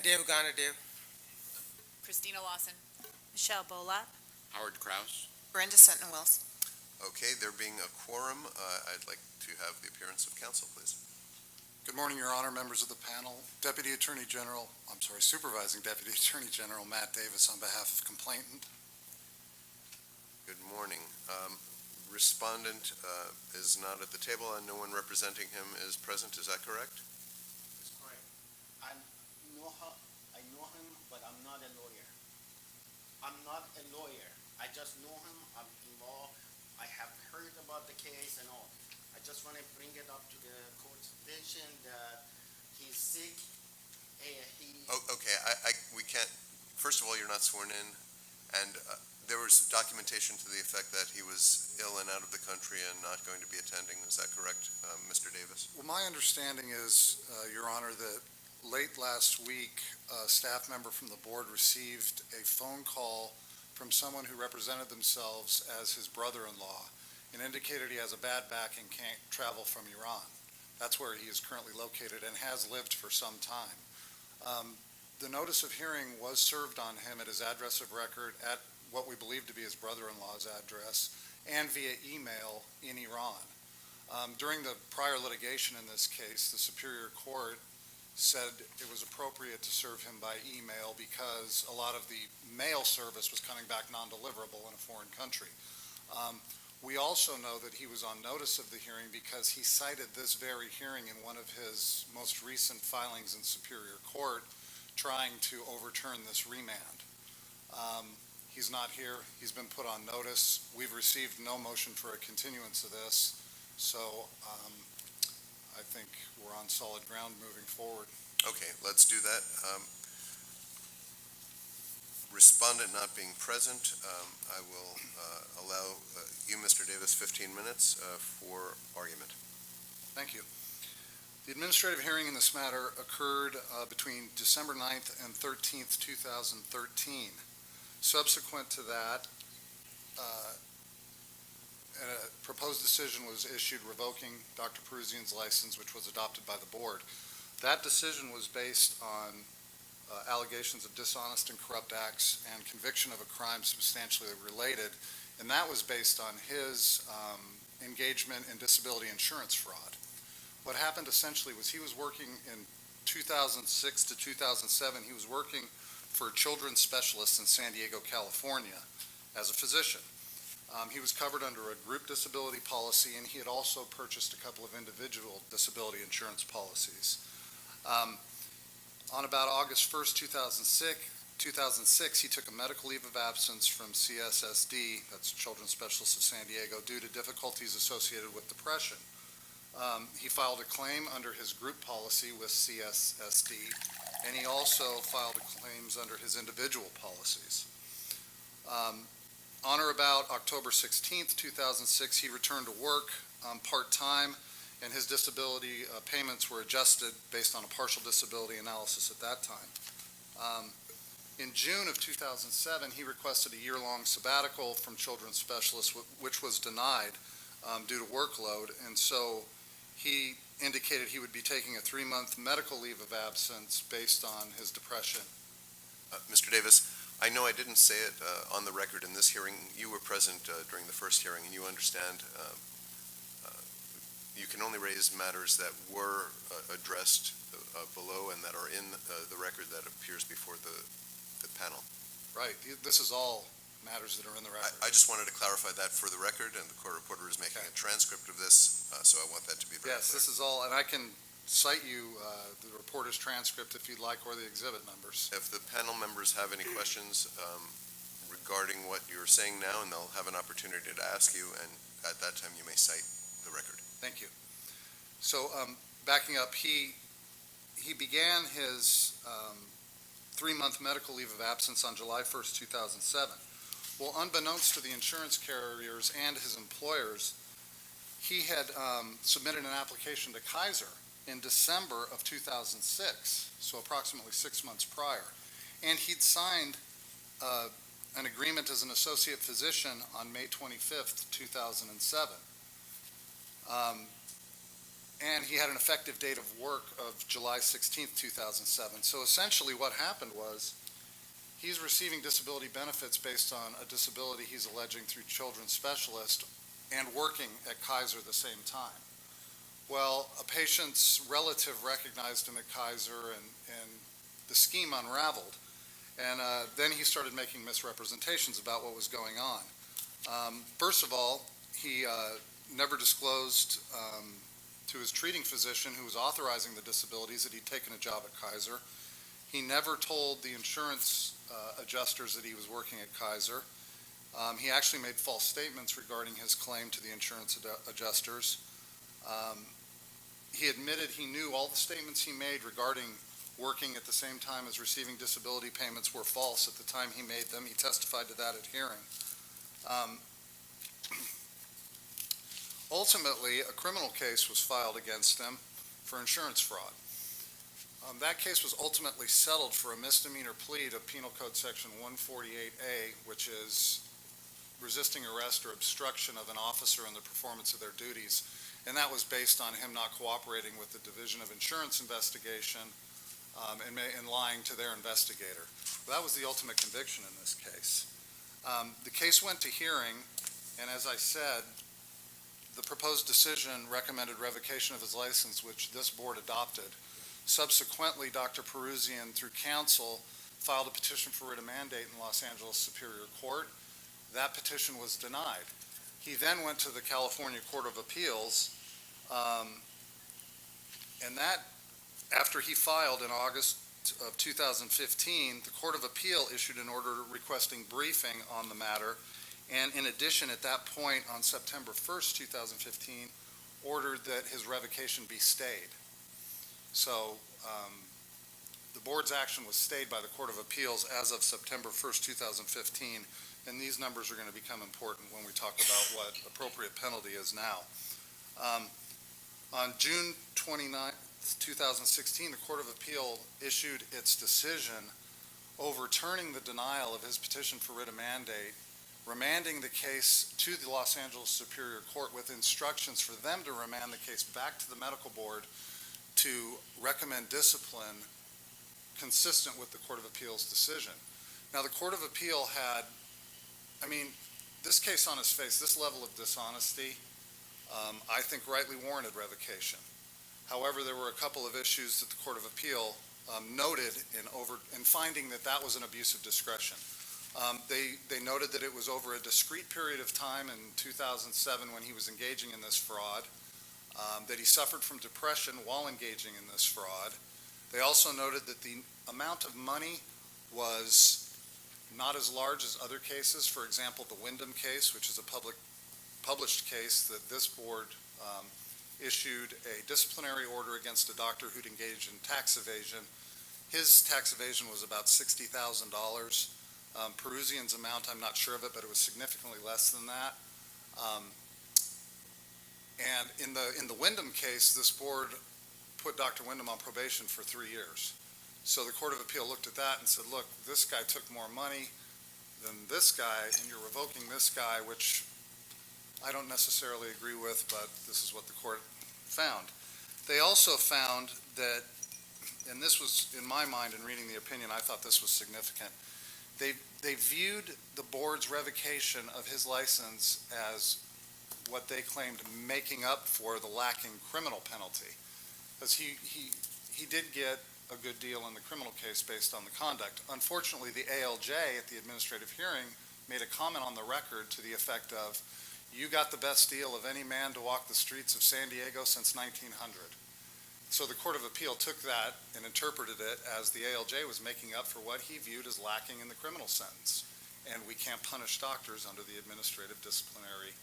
Dave Garner, Dave. Christina Lawson. Michelle Bolot. Howard Kraus. Brenda Sutton Wells. Okay, there being a quorum, I'd like to have the appearance of counsel, please. Good morning, Your Honor, members of the panel. Supervising Deputy Attorney General Matt Davis on behalf of complainant. Good morning. Respondent is not at the table and no one representing him is present. Is that correct? That's correct. I know him, but I'm not a lawyer. I just know him. I'm involved. I have heard about the case and all. I just want to bring it up to the court's attention that he's sick. Okay, we can't, first of all, you're not sworn in, and there was documentation to the effect that he was ill and out of the country and not going to be attending. Is that correct, Mr. Davis? Well, my understanding is, Your Honor, that late last week, a staff member from the board received a phone call from someone who represented themselves as his brother-in-law and indicated he has a bad back and can't travel from Iran. That's where he is currently located and has lived for some time. The notice of hearing was served on him at his address of record at what we believe to be his brother-in-law's address and via email in Iran. During the prior litigation in this case, the Superior Court said it was appropriate to serve him by email because a lot of the mail service was coming back non-deliverable in a foreign country. We also know that he was on notice of the hearing because he cited this very hearing in one of his most recent filings in Superior Court trying to overturn this remand. He's not here. He's been put on notice. We've received no motion for a continuance of this, so I think we're on solid ground moving forward. Okay, let's do that. respondent not being present, I will allow you, Mr. Davis, 15 minutes for argument. Thank you. The administrative hearing in this matter occurred between December 9th and 13th, 2013. Subsequent to that, a proposed decision was issued revoking Dr. Peruzian's license, which was adopted by the board. That decision was based on allegations of dishonest and corrupt acts and conviction of a crime substantially related, and that was based on his engagement in disability insurance fraud. What happened essentially was he was working in 2006 to 2007, he was working for children's specialists in San Diego, California, as a physician. He was covered under a group disability policy, and he had also purchased a couple of individual disability insurance policies. On about August 1st, 2006, he took a medical leave of absence from CSSD, that's Children's Specialists of San Diego, due to difficulties associated with depression. He filed a claim under his group policy with CSSD, and he also filed claims under his individual policies. On or about October 16th, 2006, he returned to work part-time, and his disability payments were adjusted based on a partial disability analysis at that time. In June of 2007, he requested a year-long sabbatical from children's specialists, which was denied due to workload, and so he indicated he would be taking a 3-month medical leave of absence based on his depression. Mr. Davis, I know I didn't say it on the record in this hearing. You were present during the first hearing, and you understand you can only raise matters that were addressed below and that are in the record that appears before the panel. Right. This is all matters that are in the record. I just wanted to clarify that for the record, and the court reporter is making a transcript of this, so I want that to be very Yes, clear. this is all, and I can cite you the reporter's transcript if you'd like, or the exhibit numbers. If the panel members have any questions regarding what you're saying now, and they'll have an opportunity to ask you, and at that time you may cite the record. Thank you. So, backing up, he began his 3-month medical leave of absence on July 1st, 2007. Well, unbeknownst to the insurance carriers and his employers, he had submitted an application to Kaiser in December of 2006, so approximately 6 months prior. And he'd signed an agreement as an associate physician on May 25th, 2007. And he had an effective date of work of July 16th, 2007. So essentially what happened was he's receiving disability benefits based on a disability he's alleging through children's specialist and working at Kaiser at the same time. Well, a patient's relative recognized him at Kaiser, and the scheme unraveled. And then he started making misrepresentations about what was going on. First of all, he never disclosed to his treating physician who was authorizing the disabilities that he'd taken a job at Kaiser. He never told the insurance adjusters that he was working at Kaiser. He actually made false statements regarding his claim to the insurance adjusters. He admitted he knew all the statements he made regarding working at the same time as receiving disability payments were false at the time he made them. He testified to that at hearing. Ultimately, a criminal case was filed against him for insurance fraud. That case was ultimately settled for a misdemeanor plea to Penal Code Section 148A, which is resisting arrest or obstruction of an officer in the performance of their duties. And that was based on him not cooperating with the Division of Insurance investigation and lying to their investigator. That was the ultimate conviction in this case. The case went to hearing, and as I said, the proposed decision recommended revocation of his license, which this board adopted. Subsequently, Dr. Peruzian, through counsel, filed a petition for writ of mandate in Los Angeles Superior Court. That petition was denied. He then went to the California Court of Appeals, and that, after he filed in August of 2015, the Court of Appeal issued an order requesting briefing on the matter, and in addition, at that point, on September 1st, 2015, ordered that his revocation be stayed. So the board's action was stayed by the Court of Appeals as of September 1st, 2015, and these numbers are going to become important when we talk about what appropriate penalty is now. On June 29th, 2016, the Court of Appeal issued its decision overturning the denial of his petition for writ of mandate, remanding the case to the Los Angeles Superior Court with instructions for them to remand the case back to the medical board to recommend discipline consistent with the Court of Appeals decision. Now, the Court of Appeal had, this case on its face, this level of dishonesty, I think rightly warranted revocation. However, there were a couple of issues that the Court of Appeal noted in finding that that was an abuse of discretion. They noted that it was over a discrete period of time in 2007 when he was engaging in this fraud, that he suffered from depression while engaging in this fraud. They also noted that the amount of money was not as large as other cases. For example, the Wyndham case, which is a published case that this board issued a disciplinary order against a doctor who'd engaged in tax evasion. His tax evasion was about $60,000. Perusian's amount, I'm not sure of it, but it was significantly less than that. And in the Wyndham case, this board put Dr. Wyndham on probation for 3 years. So the Court of Appeal looked at that and said, look, this guy took more money than this guy, and you're revoking this guy, which I don't necessarily agree with, but this is what the court found. They also found that, and this was, in my mind, in reading the opinion, I thought this was significant. They viewed the board's revocation of his license as what they claimed making up for the lacking criminal penalty. Because he did get a good deal in the criminal case based on the conduct. Unfortunately, the ALJ at the administrative hearing made a comment on the record to the effect of, you got the best deal of any man to walk the streets of San Diego since 1900. So the Court of Appeal took that and interpreted it as the ALJ was making up for what he viewed as lacking in the criminal sentence. And we can't punish doctors under the administrative disciplinary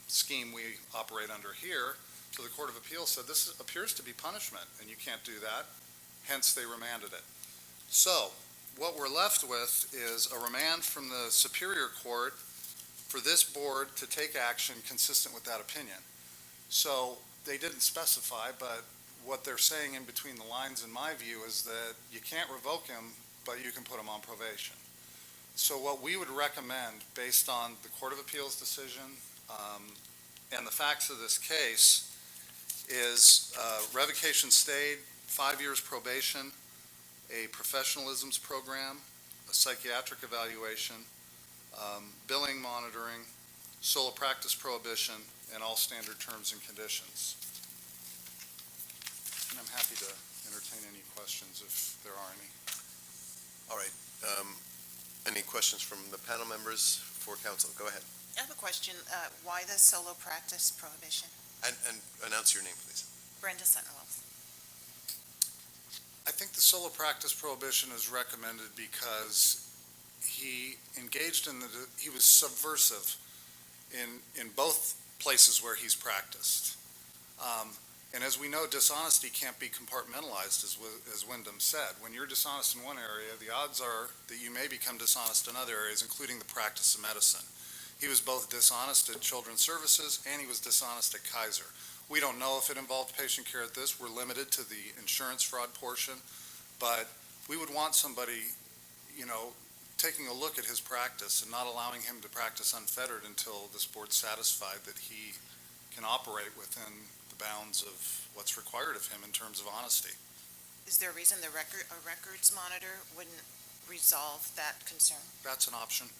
scheme we operate under here. So the Court of Appeal said this appears to be punishment, and you can't do that. Hence, they remanded it. So what we're left with is a remand from the Superior Court for this board to take action consistent with that opinion. So they didn't specify, but what they're saying in between the lines, in my view, is that you can't revoke him, but you can put him on probation. So what we would recommend, based on the Court of Appeals decision and the facts of this case, is revocation stayed, 5 years probation, a professionalisms program, a psychiatric evaluation, billing monitoring, solo practice prohibition, and all standard terms and conditions. And I'm happy to entertain any questions if there are any. All right. Any questions from the panel members for council? Go ahead. I have a question. Why the solo practice prohibition? And announce your name, please. Brenda Sentinel. I think the solo practice prohibition is recommended because he engaged in he was subversive in both places where he's practiced. And as we know, dishonesty can't be compartmentalized, as Wyndham said. When you're dishonest in one area, the odds are that you may become dishonest in other areas, including the practice of medicine. He was both dishonest at Children's Services and he was dishonest at Kaiser. We don't know if it involved patient care at this. We're limited to the insurance fraud portion, but we would want somebody, taking a look at his practice and not allowing him to practice unfettered until this board's satisfied that he can operate within the bounds of what's required of him in terms of honesty. Is there a reason a records monitor wouldn't resolve that concern? That's an option.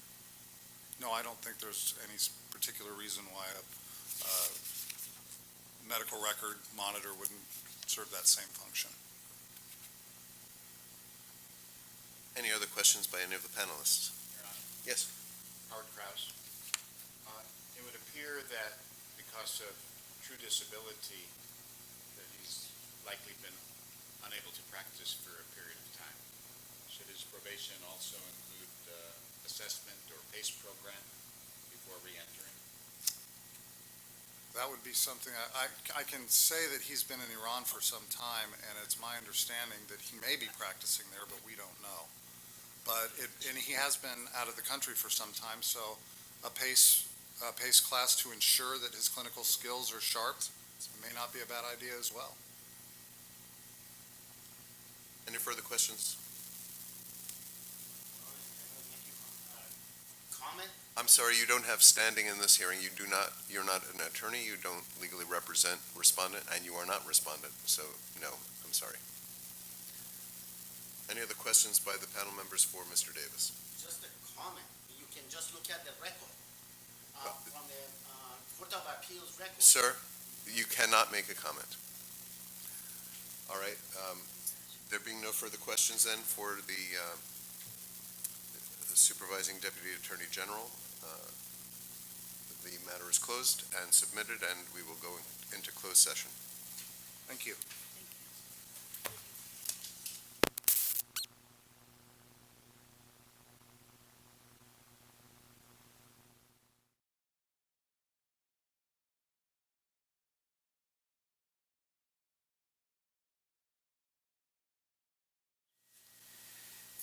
No, I don't think there's any particular reason why a medical record monitor wouldn't serve that same function. Any other questions by any of the panelists? Your Honor. Yes. Howard Krause. It would appear that because of true disability, that he's likely been unable to practice for a period of time. Should his probation also include assessment or PACE program before re-entering? That would be something, I can say that he's been in Iran for some time, and it's my understanding that he may be practicing there, but we don't know. And he has been out of the country for some time, so a PACE class to ensure that his clinical skills are sharp may not be a bad idea as well. Any further questions? Comment? I'm sorry, you don't have standing in this hearing. You're not an attorney, you don't legally represent respondent, and you are not respondent, so no, I'm sorry. Any other questions by the panel members for Mr. Davis? Just a comment. You can just look at the record, from the Court of Appeals record. Sir, you cannot make a comment. All right, there being no further questions then for the Supervising Deputy Attorney General, the matter is closed and submitted, and we will go into closed session. Thank you.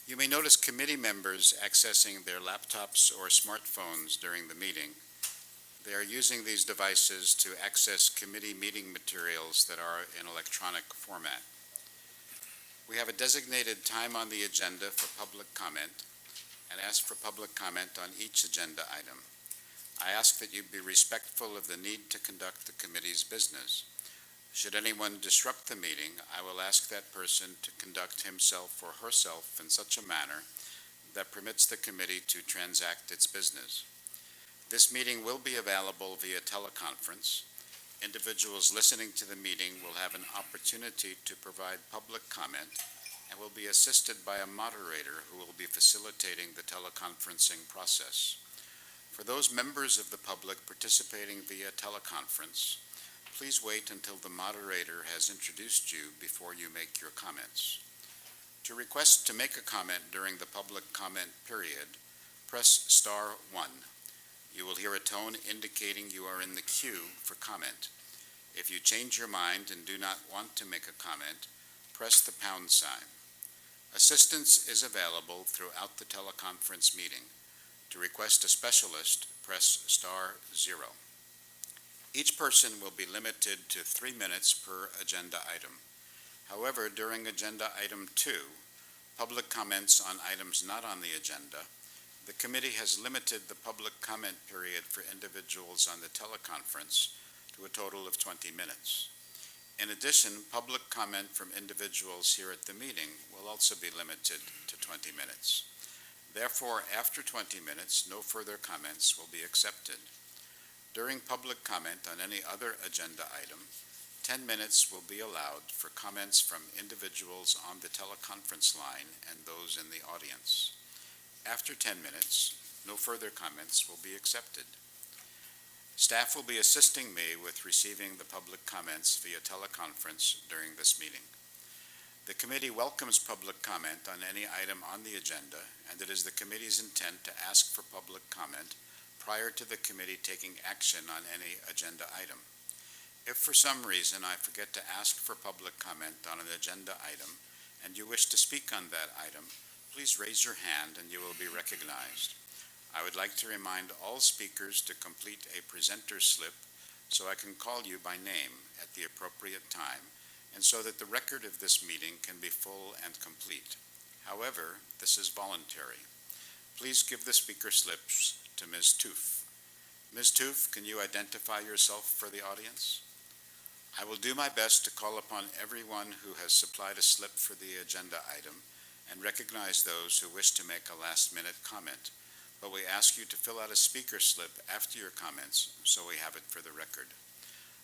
You may notice committee members accessing their laptops or smartphones during the meeting. They are using these devices to access committee meeting materials that are in electronic format. We have a designated time on the agenda for public comment and ask for public comment on each agenda item. I ask that you be respectful of the need to conduct the committee's business. Should anyone disrupt the meeting, I will ask that person to conduct himself or herself in such a manner that permits the committee to transact its business. This meeting will be available via teleconference. Individuals listening to the meeting will have an opportunity to provide public comment and will be assisted by a moderator who will be facilitating the teleconferencing process. For those members of the public participating via teleconference, please wait until the moderator has introduced you before you make your comments. To request to make a comment during the public comment period, press star 1. You will hear a tone indicating you are in the queue for comment. If you change your mind and do not want to make a comment, press the pound sign. Assistance is available throughout the teleconference meeting. To request a specialist, press star 0. Each person will be limited to 3 minutes per agenda item. However, during agenda item 2, public comments on items not on the agenda, the committee has limited the public comment period for individuals on the teleconference to a total of 20 minutes. In addition, public comment from individuals here at the meeting will also be limited to 20 minutes. Therefore, after 20 minutes, no further comments will be accepted. During public comment on any other agenda item, 10 minutes will be allowed for comments from individuals on the teleconference line and those in the audience. After 10 minutes, no further comments will be accepted. Staff will be assisting me with receiving the public comments via teleconference during this meeting. The committee welcomes public comment on any item on the agenda, and it is the committee's intent to ask for public comment prior to the committee taking action on any agenda item. If for some reason I forget to ask for public comment on an agenda item and you wish to speak on that item, please raise your hand and you will be recognized. I would like to remind all speakers to complete a presenter's slip so I can call you by name at the appropriate time and so that the record of this meeting can be full and complete. However, this is voluntary. Please give the speaker slips to Ms. Toof. Ms. Toof, can you identify yourself for the audience? I will do my best to call upon everyone who has supplied a slip for the agenda item and recognize those who wish to make a last-minute comment, but we ask you to fill out a speaker slip after your comments so we have it for the record.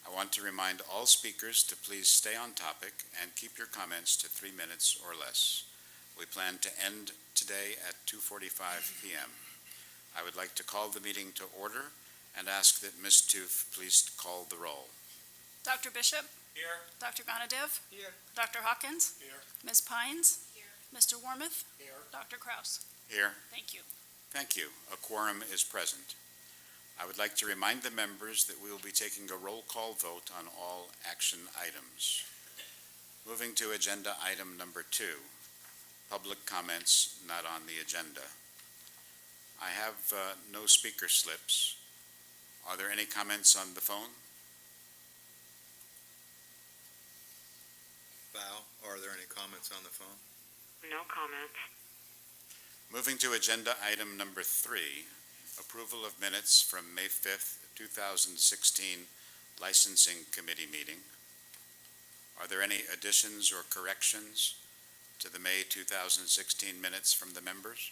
I want to remind all speakers to please stay on topic and keep your comments to 3 minutes or less. We plan to end today at 2:45 p.m. I would like to call the meeting to order and ask that Ms. Toof please call the roll. Dr. Bishop? Here. Dr. Gonadev? Here. Dr. Hawkins? Here. Ms. Pines? Here. Mr. Wormuth? Here. Dr. Kraus? Here. Thank you. Thank you. A quorum is present. I would like to remind the members that we will be taking a roll call vote on all action items. Moving to agenda item number 2, public comments not on the agenda. I have no speaker slips. Are there any comments on the phone? Val, are there any comments on the phone? No comments. Moving to agenda item number 3, approval of minutes from May 5th, 2016 Licensing Committee meeting. Are there any additions or corrections to the May 2016 minutes from the members?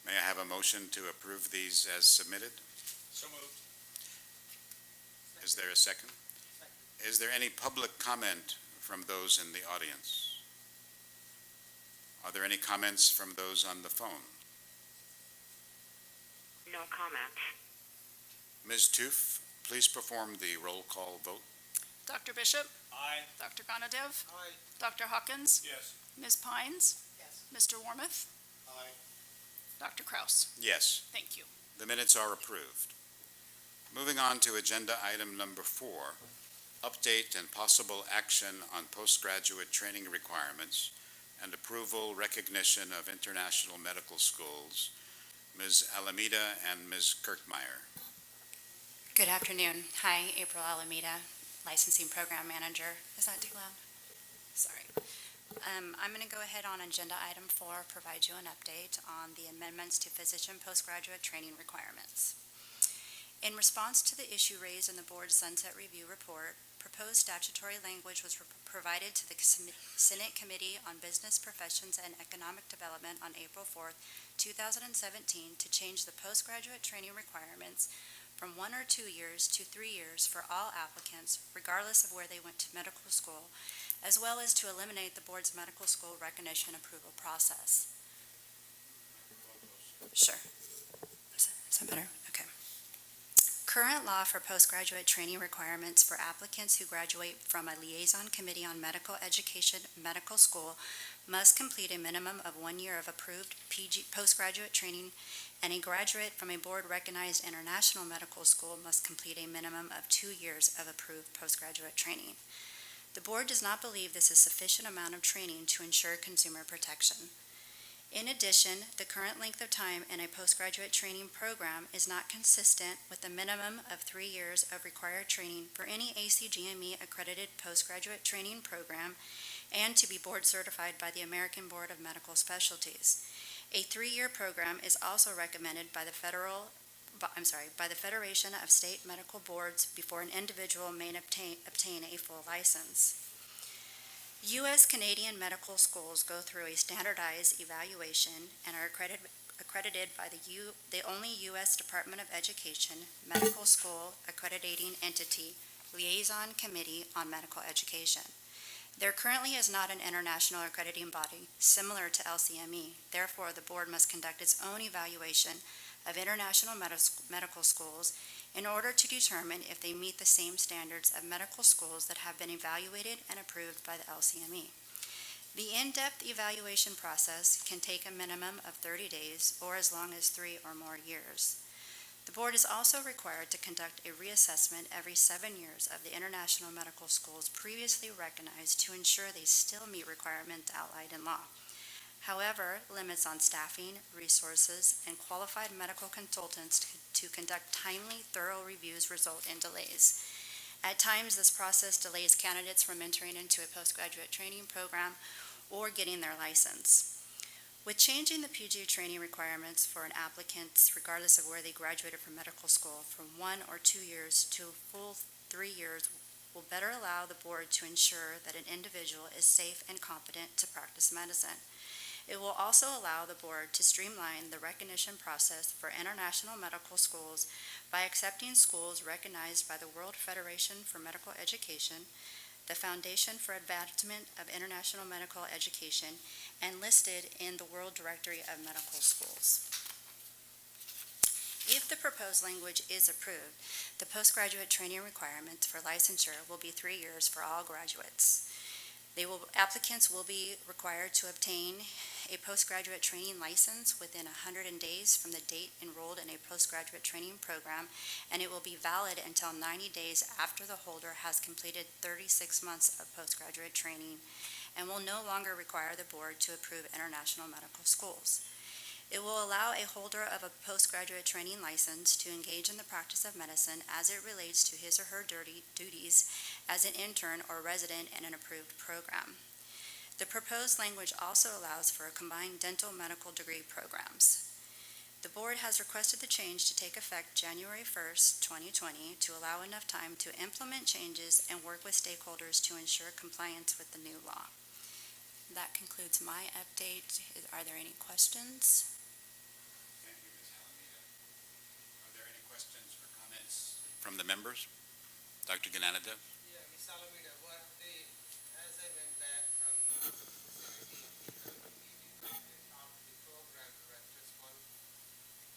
May I have a motion to approve these as submitted? So moved. Is there a second? Is there any public comment from those in the audience? Are there any comments from those on the phone? No comments. Ms. Toof, please perform the roll call vote. Dr. Bishop? Aye. Dr. Gonadev? Aye. Dr. Hawkins? Yes. Ms. Pines? Yes. Mr. Wormuth? Aye. Dr. Kraus? Yes, Thank you. the minutes are approved. Moving on to agenda item number 4, update and possible action on postgraduate training requirements and approval recognition of international medical schools. Ms. Alameda and Ms. Kirkmeyer. Good afternoon. Hi, April Alameda, Licensing Program Manager. Is that too loud? Sorry. I'm going to go ahead on agenda item 4, provide you an update on the amendments to physician postgraduate training requirements. In response to the issue raised in the board's Sunset Review report, proposed statutory language was provided to the Senate Committee on Business, Professions, and Economic Development on April 4th, 2017, to change the postgraduate training requirements from 1 or 2 years to 3 years for all applicants, regardless of where they went to medical school, as well as to eliminate the board's medical school recognition approval process. Sure. Is that better? Okay. Current law for postgraduate training requirements for applicants who graduate from a liaison committee on medical education medical school must complete a minimum of 1 year of approved postgraduate training, and a graduate from a board-recognized international medical school must complete a minimum of 2 years of approved postgraduate training. The board does not believe this is sufficient amount of training to ensure consumer protection. In addition, the current length of time in a postgraduate training program is not consistent with the minimum of 3 years of required training for any ACGME accredited postgraduate training program and to be board certified by the American Board of Medical Specialties. A 3-year program is also recommended by the Federation of State Medical Boards before an individual may obtain a full license. U.S. Canadian medical schools go through a standardized evaluation and are accredited by the only U.S. Department of Education Medical School Accrediting Entity Liaison Committee on Medical Education. There currently is not an international accrediting body similar to LCME. Therefore, the board must conduct its own evaluation of international medical schools in order to determine if they meet the same standards of medical schools that have been evaluated and approved by the LCME. The in-depth evaluation process can take a minimum of 30 days or as long as 3 or more years. The board is also required to conduct a reassessment every 7 years of the international medical schools previously recognized to ensure they still meet requirements outlined in law. However, limits on staffing, resources, and qualified medical consultants to conduct timely, thorough reviews result in delays. At times, this process delays candidates from entering into a postgraduate training program or getting their license. With changing the PG training requirements for an applicant, regardless of where they graduated from medical school, from 1 or 2 years to a full 3 years will better allow the board to ensure that an individual is safe and competent to practice medicine. It will also allow the board to streamline the recognition process for international medical schools by accepting schools recognized by the World Federation for Medical Education, the Foundation for Advancement of International Medical Education, and listed in the World Directory of Medical Schools. If the proposed language is approved, the postgraduate training requirements for licensure will be 3 years for all graduates. Applicants will be required to obtain a postgraduate training license within 100 days from the date enrolled in a postgraduate training program, and it will be valid until 90 days after the holder has completed 36 months of postgraduate training, and will no longer require the board to approve international medical schools. It will allow a holder of a postgraduate training license to engage in the practice of medicine as it relates to his or her duties as an intern or resident in an approved program. The proposed language also allows for combined dental medical degree programs. The board has requested the change to take effect January 1st, 2020, to allow enough time to implement changes and work with stakeholders to ensure compliance with the new law. That concludes my update. Are there any questions? Thank you, Ms. Alameda. Are there any questions or comments from the members? Dr. Gananadeb? Yeah, Ms. Alameda, as I went back from the meeting of the program directors,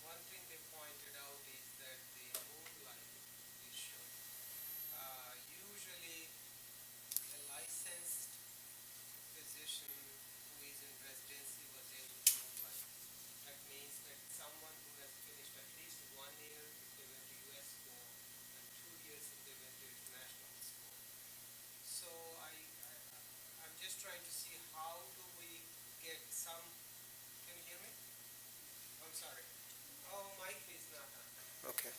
one thing they pointed out is that the moonlight issue. Usually, a licensed physician who is in residency was able to moonlight. That means that someone who has finished at least 1 year if they went to U.S. school and 2 years if they went to international school. So I'm just trying to see how do we get some, can you hear me? I'm sorry. Oh, mic is not on. Okay.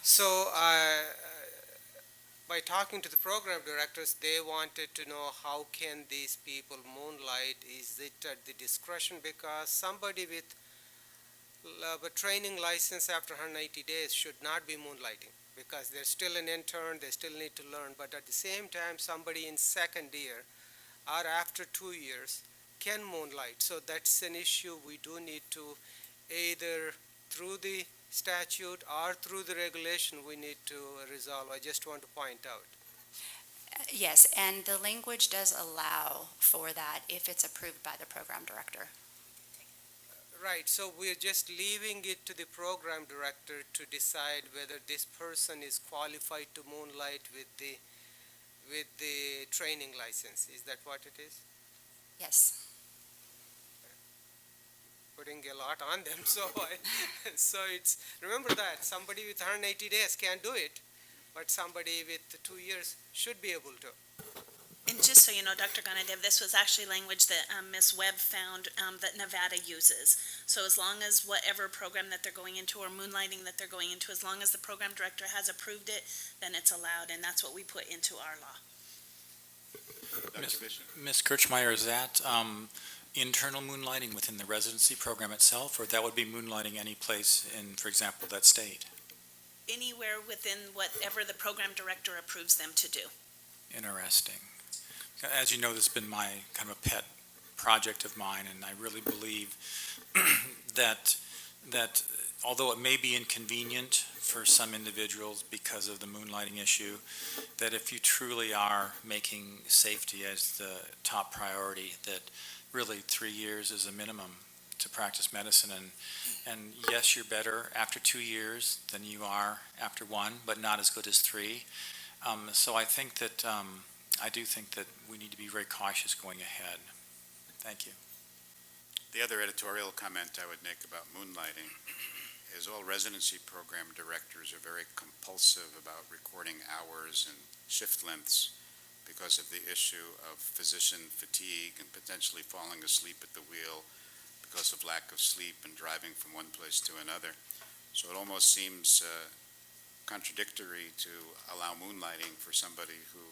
So by talking to the program directors, they wanted to know how can these people moonlight? Is it at the discretion? Because somebody with a training license after 180 days should not be moonlighting because they're still an intern, they still need to learn. But at the same time, somebody in second year or after 2 years can moonlight. So that's an issue we do need to either through the statute or through the regulation we need to resolve. I just want to point out. Yes, and the language does allow for that if it's approved by the program director. Right, so we're just leaving it to the program director to decide whether this person is qualified to moonlight with the training license. Is that what it is? Yes. Putting a lot on them, so it's, remember that, somebody with 180 days can't do it, but somebody with 2 years should be able to. And just so you know, Dr. Gananadeb, this was actually language that Ms. Webb found that Nevada uses. So as long as whatever program that they're going into or moonlighting that they're going into, as long as the program director has approved it, then it's allowed, and that's what we put into our law. Dr. Bishop? Ms. Kirchmeier, is that internal moonlighting within the residency program itself, or that would be moonlighting any place in, for example, that state? Anywhere within whatever the program director approves them to do. Interesting. As you know, this has been my kind of a pet project of mine, and I really believe that although it may be inconvenient for some individuals because of the moonlighting issue, that if you truly are making safety as the top priority, that really 3 years is a minimum to practice medicine. And yes, you're better after 2 years than you are after 1, but not as good as 3. So I think that, I do think that we need to be very cautious going ahead. Thank you. The other editorial comment I would make about moonlighting is all residency program directors are very compulsive about recording hours and shift lengths because of the issue of physician fatigue and potentially falling asleep at the wheel because of lack of sleep and driving from one place to another. So it almost seems contradictory to allow moonlighting for somebody who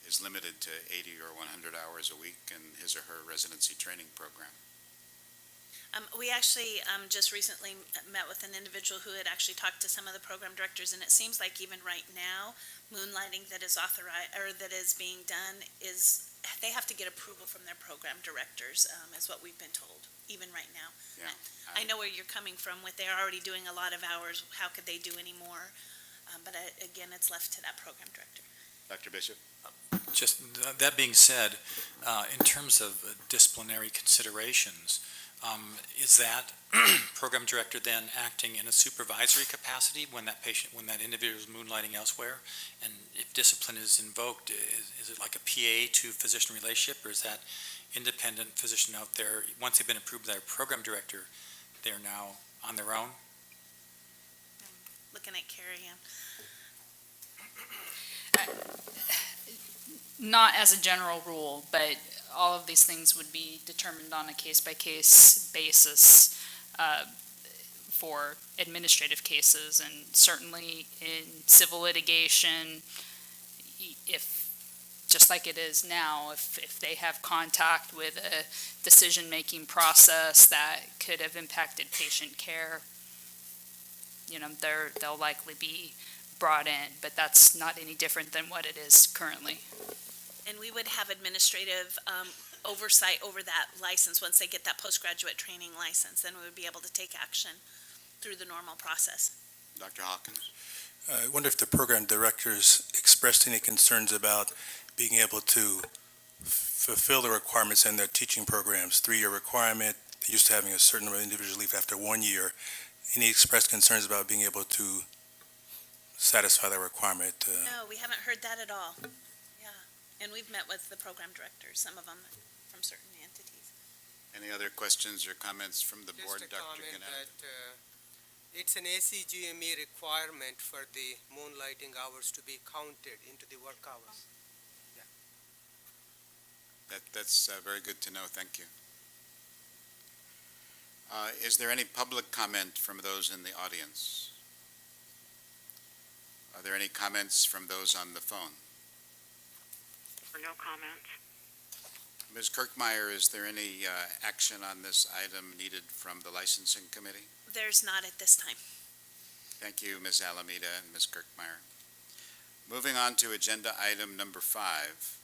is limited to 80 or 100 hours a week in his or her residency training program. We actually just recently met with an individual who had actually talked to some of the program directors, and it seems like even right now, moonlighting that is authorized or that is being done is they have to get approval from their program directors, is what we've been told, even right now. Yeah, I know where you're coming from with they're already doing a lot of hours. How could they do any more? But again, it's left to that program director. Dr. Bishop? Just that being said, in terms of disciplinary considerations, Is that program director then acting in a supervisory capacity when that individual is moonlighting elsewhere? And if discipline is invoked, is it like a PA to physician relationship, or is that independent physician out there, once they've been approved by their program director, they're now on their own? Looking at Carrie Ann. Not as a general rule, but all of these things would be determined on a case-by-case basis for administrative cases, and certainly in civil litigation, if, just like it is now, if they have contact with a decision-making process that could have impacted patient care, they'll likely be brought in, but that's not any different than what it is currently. And we would have administrative oversight over that license. Once they get that postgraduate training license, then we would be able to take action through the normal process. Dr. Hawkins? I wonder if the program directors expressed any concerns about being able to fulfill the requirements in their teaching programs. 3-year requirement, they're used to having a certain number of individuals leave after 1 year. Any expressed concerns about being able to satisfy that requirement? No, we haven't heard that at all. Yeah, and we've met with the program directors, some of them from certain entities. Any other questions or comments from the board, Just a Dr. comment Gannett? that it's an ACGME requirement for the moonlighting hours to be counted into the work hours. That's very good to know, thank you. Is there any public comment from those in the audience? Are there any comments from those on the phone? No comment. Ms. Kirkmeyer, is there any action on this item needed from the licensing committee? There's not at this time. Thank you, Ms. Alameda and Ms. Kirkmeyer. Moving on to agenda item number 5,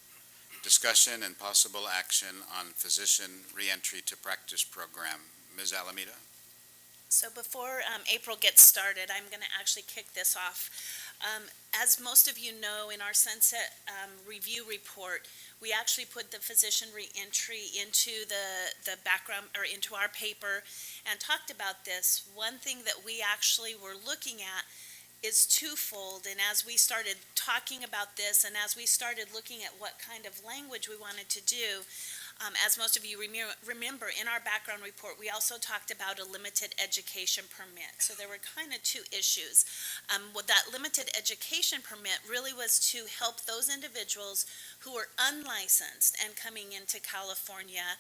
discussion and possible action on physician reentry to practice program. Ms. Alameda? So before April gets started, I'm going to actually kick this off. As most of you know, in our Sunset Review report, we actually put the physician reentry into the background, or into our paper, and talked about this. One thing that we actually were looking at is twofold, and as we started talking about this, and as we started looking at what kind of language we wanted to do, as most of you remember, in our background report, we also talked about a limited education permit. So there were kind of two issues. What that limited education permit really was to help those individuals who were unlicensed and coming into California,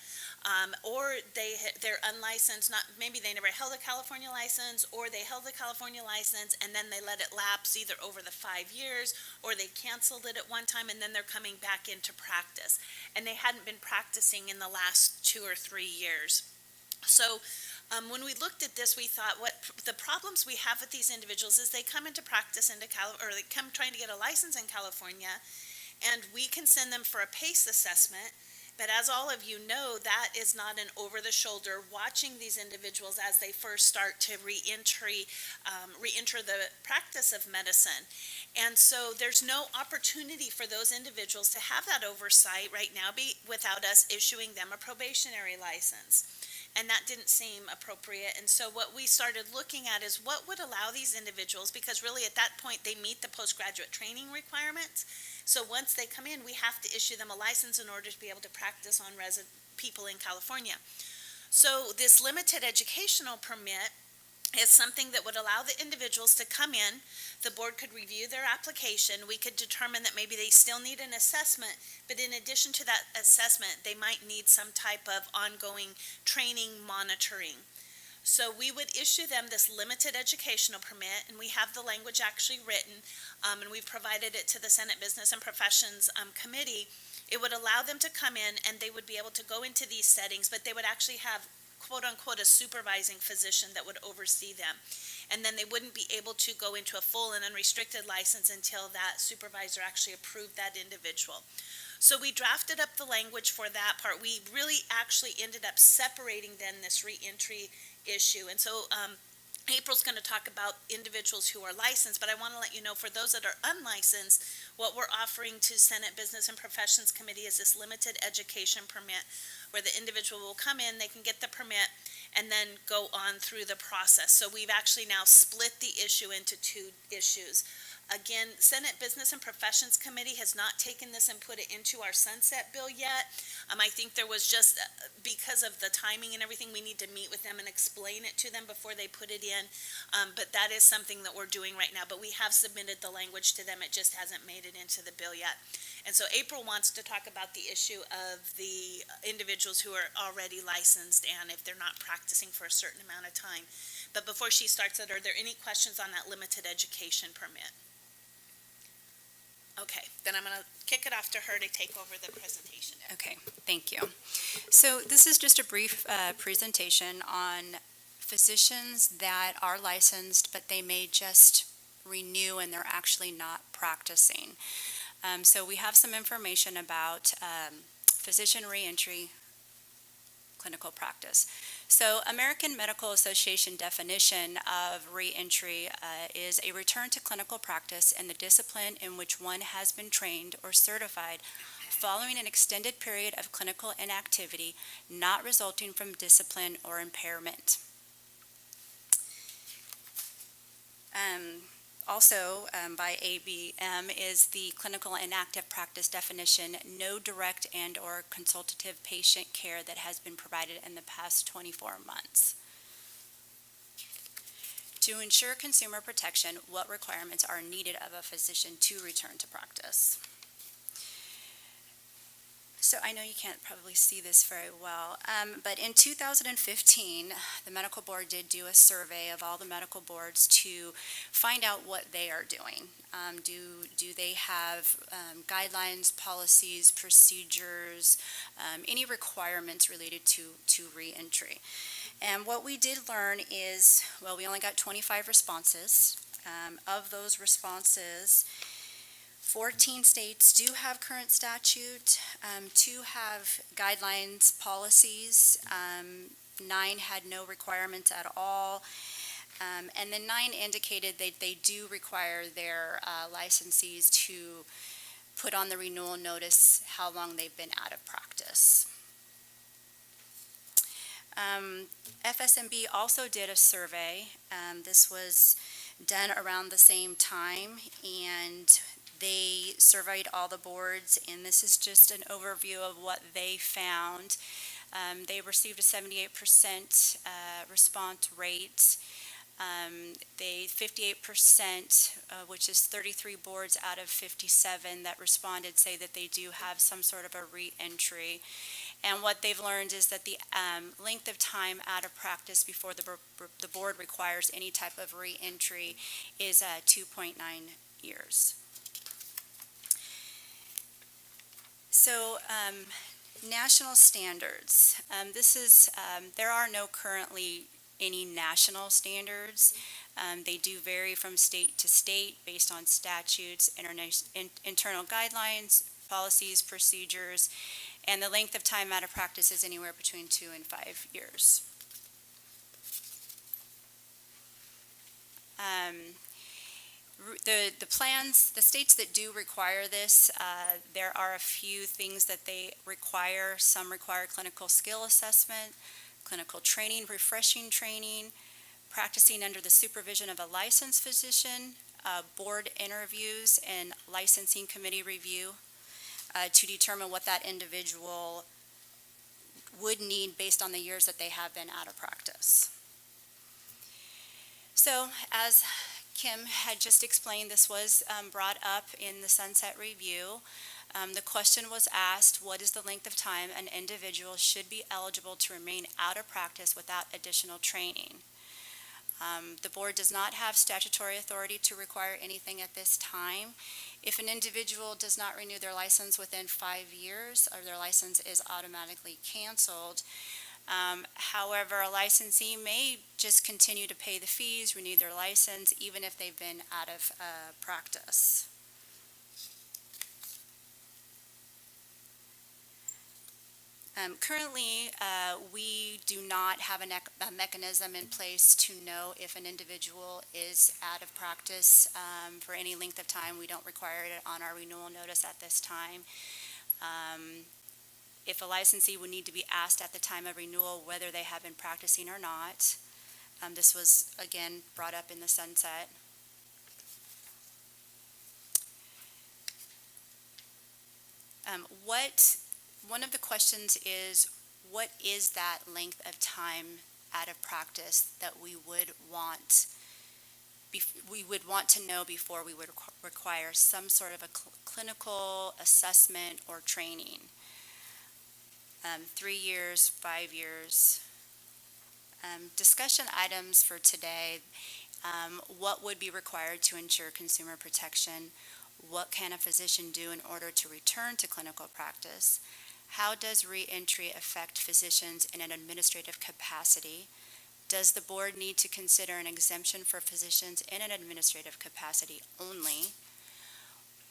or they're unlicensed, maybe they never held a California license, or they held a California license and then they let it lapse either over the 5 years, or they canceled it at one time and then they're coming back into practice. And they hadn't been practicing in the last 2 or 3 years. So when we looked at this, we thought what the problems we have with these individuals is they come into practice or they come trying to get a license in California, and we can send them for a PACE assessment. But as all of you know, that is not an over-the-shoulder watching these individuals as they first start to reenter the practice of medicine. And so there's no opportunity for those individuals to have that oversight right now without us issuing them a probationary license. And that didn't seem appropriate. And so what we started looking at is what would allow these individuals, because really at that point they meet the postgraduate training requirements. So once they come in, we have to issue them a license in order to be able to practice on people in California. So this limited educational permit is something that would allow the individuals to come in. The board could review their application. We could determine that maybe they still need an assessment, but in addition to that assessment, they might need some type of ongoing training monitoring. So we would issue them this limited educational permit, and we have the language actually written, and we've provided it to the Senate Business and Professions Committee. It would allow them to come in, and they would be able to go into these settings, but they would actually have quote-unquote a supervising physician that would oversee them. And then they wouldn't be able to go into a full and unrestricted license until that supervisor actually approved that individual. So we drafted up the language for that part. We really actually ended up separating then this reentry issue. And so April's going to talk about individuals who are licensed, but I want to let you know, for those that are unlicensed, what we're offering to Senate Business and Professions Committee is this limited education permit, where the individual will come in, they can get the permit, and then go on through the process. So we've actually now split the issue into two issues. Again, Senate Business and Professions Committee has not taken this and put it into our sunset bill yet. I think there was just, because of the timing and everything, we need to meet with them and explain it to them before they put it in. But that is something that we're doing right now. But we have submitted the language to them. It just hasn't made it into the bill yet. And so April wants to talk about the issue of the individuals who are already licensed and if they're not practicing for a certain amount of time. But before she starts it, are there any questions on that limited education permit? Okay, then I'm going to kick it off to her to take over the presentation. Okay, thank you. So this is just a brief presentation on physicians that are licensed, but they may just renew and they're actually not practicing. So we have some information about physician reentry clinical practice. So American Medical Association definition of reentry is a return to clinical practice in the discipline in which one has been trained or certified following an extended period of clinical inactivity not resulting from discipline or impairment. Also, by ABM is the clinical inactive practice definition, no direct and or consultative patient care that has been provided in the past 24 months. To ensure consumer protection, what requirements are needed of a physician to return to practice? So I know you can't probably see this very well, but in 2015, the medical board did do a survey of all the medical boards to find out what they are doing. Do they have guidelines, policies, procedures, any requirements related to reentry? And what we did learn is, well, we only got 25 responses. Of those responses, 14 states do have current statute, 2 have guidelines, policies, 9 had no requirements at all, and then 9 indicated that they do require their licensees to put on the renewal notice how long they've been out of practice. FSMB also did a survey. This was done around the same time, and they surveyed all the boards, and this is just an overview of what they found. They received a 78% response rate. 58%, which is 33 boards out of 57 that responded, say that they do have some sort of a re-entry. And what they've learned is that the length of time out of practice before the board requires any type of re-entry is 2.9 years. So, national standards. There are no currently any national standards. They do vary from state to state based on statutes, internal guidelines, policies, procedures, and the length of time out of practice is anywhere between 2 and 5 years. The plans, the states that do require this, there are a few things that they require. Some require clinical skill assessment, clinical training, refreshing training, practicing under the supervision of a licensed physician, board interviews, and licensing committee review to determine what that individual would need based on the years that they have been out of practice. So, as Kim had just explained, this was brought up in the Sunset Review. The question was asked, what is the length of time an individual should be eligible to remain out of practice without additional training? The board does not have statutory authority to require anything at this time. If an individual does not renew their license within 5 years, or their license is automatically canceled. However, a licensee may just continue to pay the fees, renew their license, even if they've been out of practice. Currently, we do not have a mechanism in place to know if an individual is out of practice for any length of time. We don't require it on our renewal notice at this time. If a licensee would need to be asked at the time of renewal whether they have been practicing or not. This was, again, brought up in the sunset. One of the questions is, what is that length of time out of practice that we would want to know before we would require some sort of a clinical assessment or training? 3 years, 5 years. Discussion items for today. What would be required to ensure consumer protection? What can a physician do in order to return to clinical practice? How does re-entry affect physicians in an administrative capacity? Does the board need to consider an exemption for physicians in an administrative capacity only?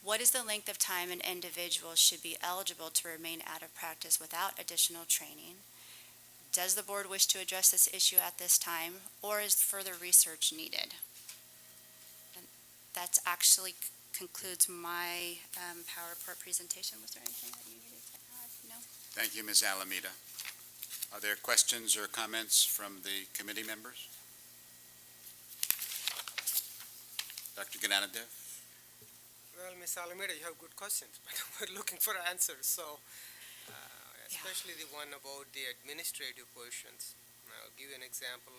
What is the length of time an individual should be eligible to remain out of practice without additional training? Does the board wish to address this issue at this time, or is further research needed? And that actually concludes my PowerPoint presentation. Was there anything that you needed to add? No? Thank you, Ms. Alameda. Are there questions or comments from the committee members? Dr. Gnanadev? Well, Ms. Alameda, you have good questions, but we're looking for answers. So, especially the one about the administrative portions. I'll give you an example.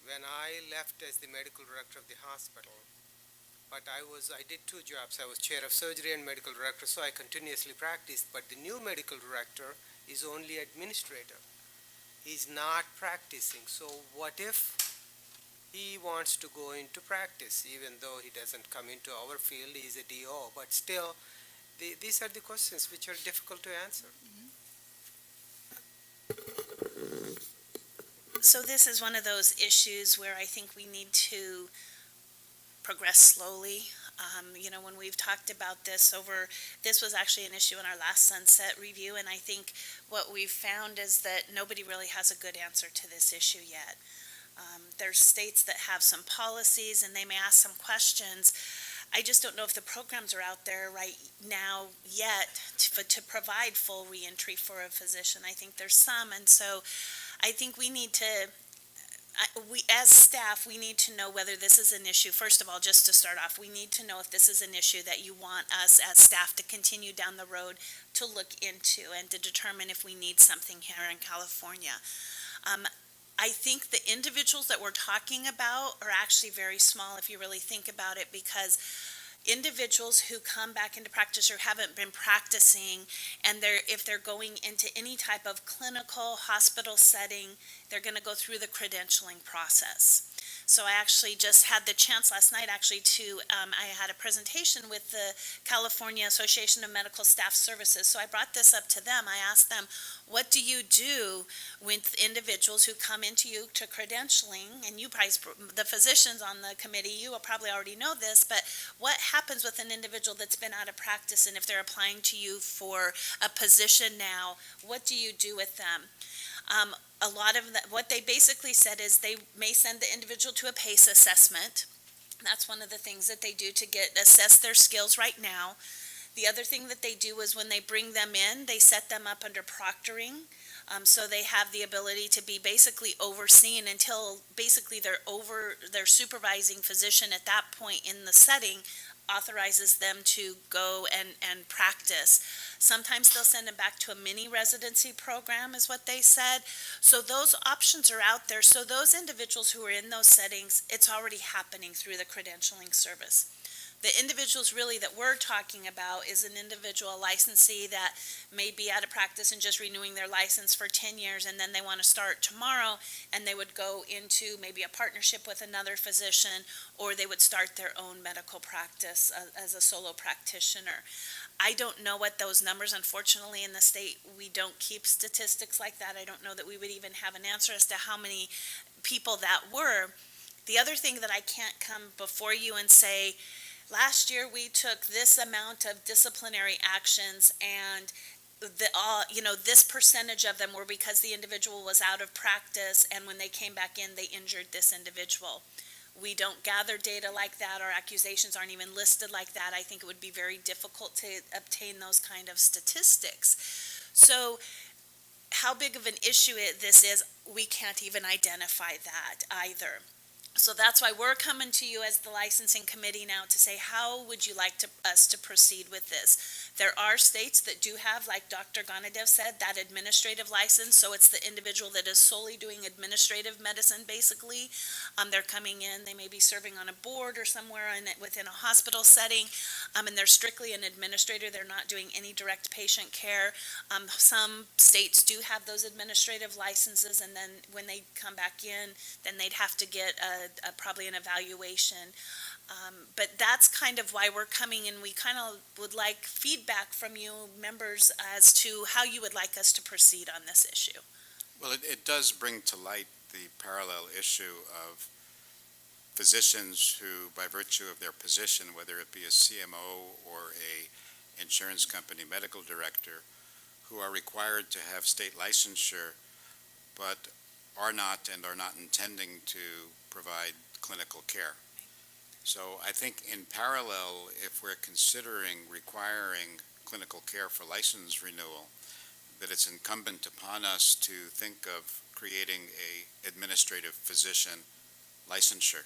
When I left as the medical director of the hospital, but I did 2 jobs. I was chair of surgery and medical director, so I continuously practiced. But the new medical director is only administrator. He's not practicing. So what if he wants to go into practice, even though he doesn't come into our field? He's a DO, but still, these are the questions which are difficult to answer. So this is one of those issues where I think we need to progress slowly. When we've talked about this this was actually an issue in our last sunset review, and I think what we've found is that nobody really has a good answer to this issue yet. There's states that have some policies and they may ask some questions. I just don't know if the programs are out there right now yet to provide full reentry for a physician. I think there's some, and so I think we need to, as staff, we need to know whether this is an issue. First of all, just to start off, we need to know if this is an issue that you want us as staff to continue down the road to look into and to determine if we need something here in California. I think the individuals that we're talking about are actually very small if you really think about it, because individuals who come back into practice or haven't been practicing, and if they're going into any type of clinical hospital setting, they're going to go through the credentialing process. So I actually just had the chance last night I had a presentation with the California Association of Medical Staff Services. So I brought this up to them. I asked them, what do you do with individuals who come into you to credentialing? And you guys, the physicians on the committee, you will probably already know this, but what happens with an individual that's been out of practice, and if they're applying to you for a position now, what do you do with them? A lot of what they basically said is they may send the individual to a PACE assessment. That's one of the things that they do to assess their skills right now. The other thing that they do is when they bring them in, they set them up under proctoring. So they have the ability to be basically overseen until basically their supervising physician at that point in the setting authorizes them to go and practice. Sometimes they'll send them back to a mini residency program is what they said. So those options are out there. So those individuals who are in those settings, it's already happening through the credentialing service. The individuals really that we're talking about is an individual licensee that may be out of practice and just renewing their license for 10 years, and then they want to start tomorrow, and they would go into maybe a partnership with another physician, or they would start their own medical practice as a solo practitioner. I don't know what those numbers, unfortunately, in the state, we don't keep statistics like that. I don't know that we would even have an answer as to how many people that were. The other thing that I can't come before you and say, last year we took this amount of disciplinary actions and this percentage of them were because the individual was out of practice, and when they came back in, they injured this individual. We don't gather data like that. Our accusations aren't even listed like that. I think it would be very difficult to obtain those kind of statistics. So how big of an issue this is, we can't even identify that either. So that's why we're coming to you as the licensing committee now to say, how would you like us to proceed with this? There are states that do have, like Dr. Ganadev said, that administrative license, so it's the individual that is solely doing administrative medicine, basically. They're coming in, they may be serving on a board or somewhere within a hospital setting, and they're strictly an administrator, they're not doing any direct patient care. Some states do have those administrative licenses, and then when they come back in, then they'd have to get probably an evaluation. But that's kind of why we're coming, and we kind of would like feedback from you members as to how you would like us to proceed on this issue. Well, it does bring to light the parallel issue of physicians who, by virtue of their position, whether it be a CMO or a insurance company medical director, who are required to have state licensure, but are not and are not intending to provide clinical care. So I think in parallel, if we're considering requiring clinical care for license renewal, that it's incumbent upon us to think of creating a administrative physician licensure.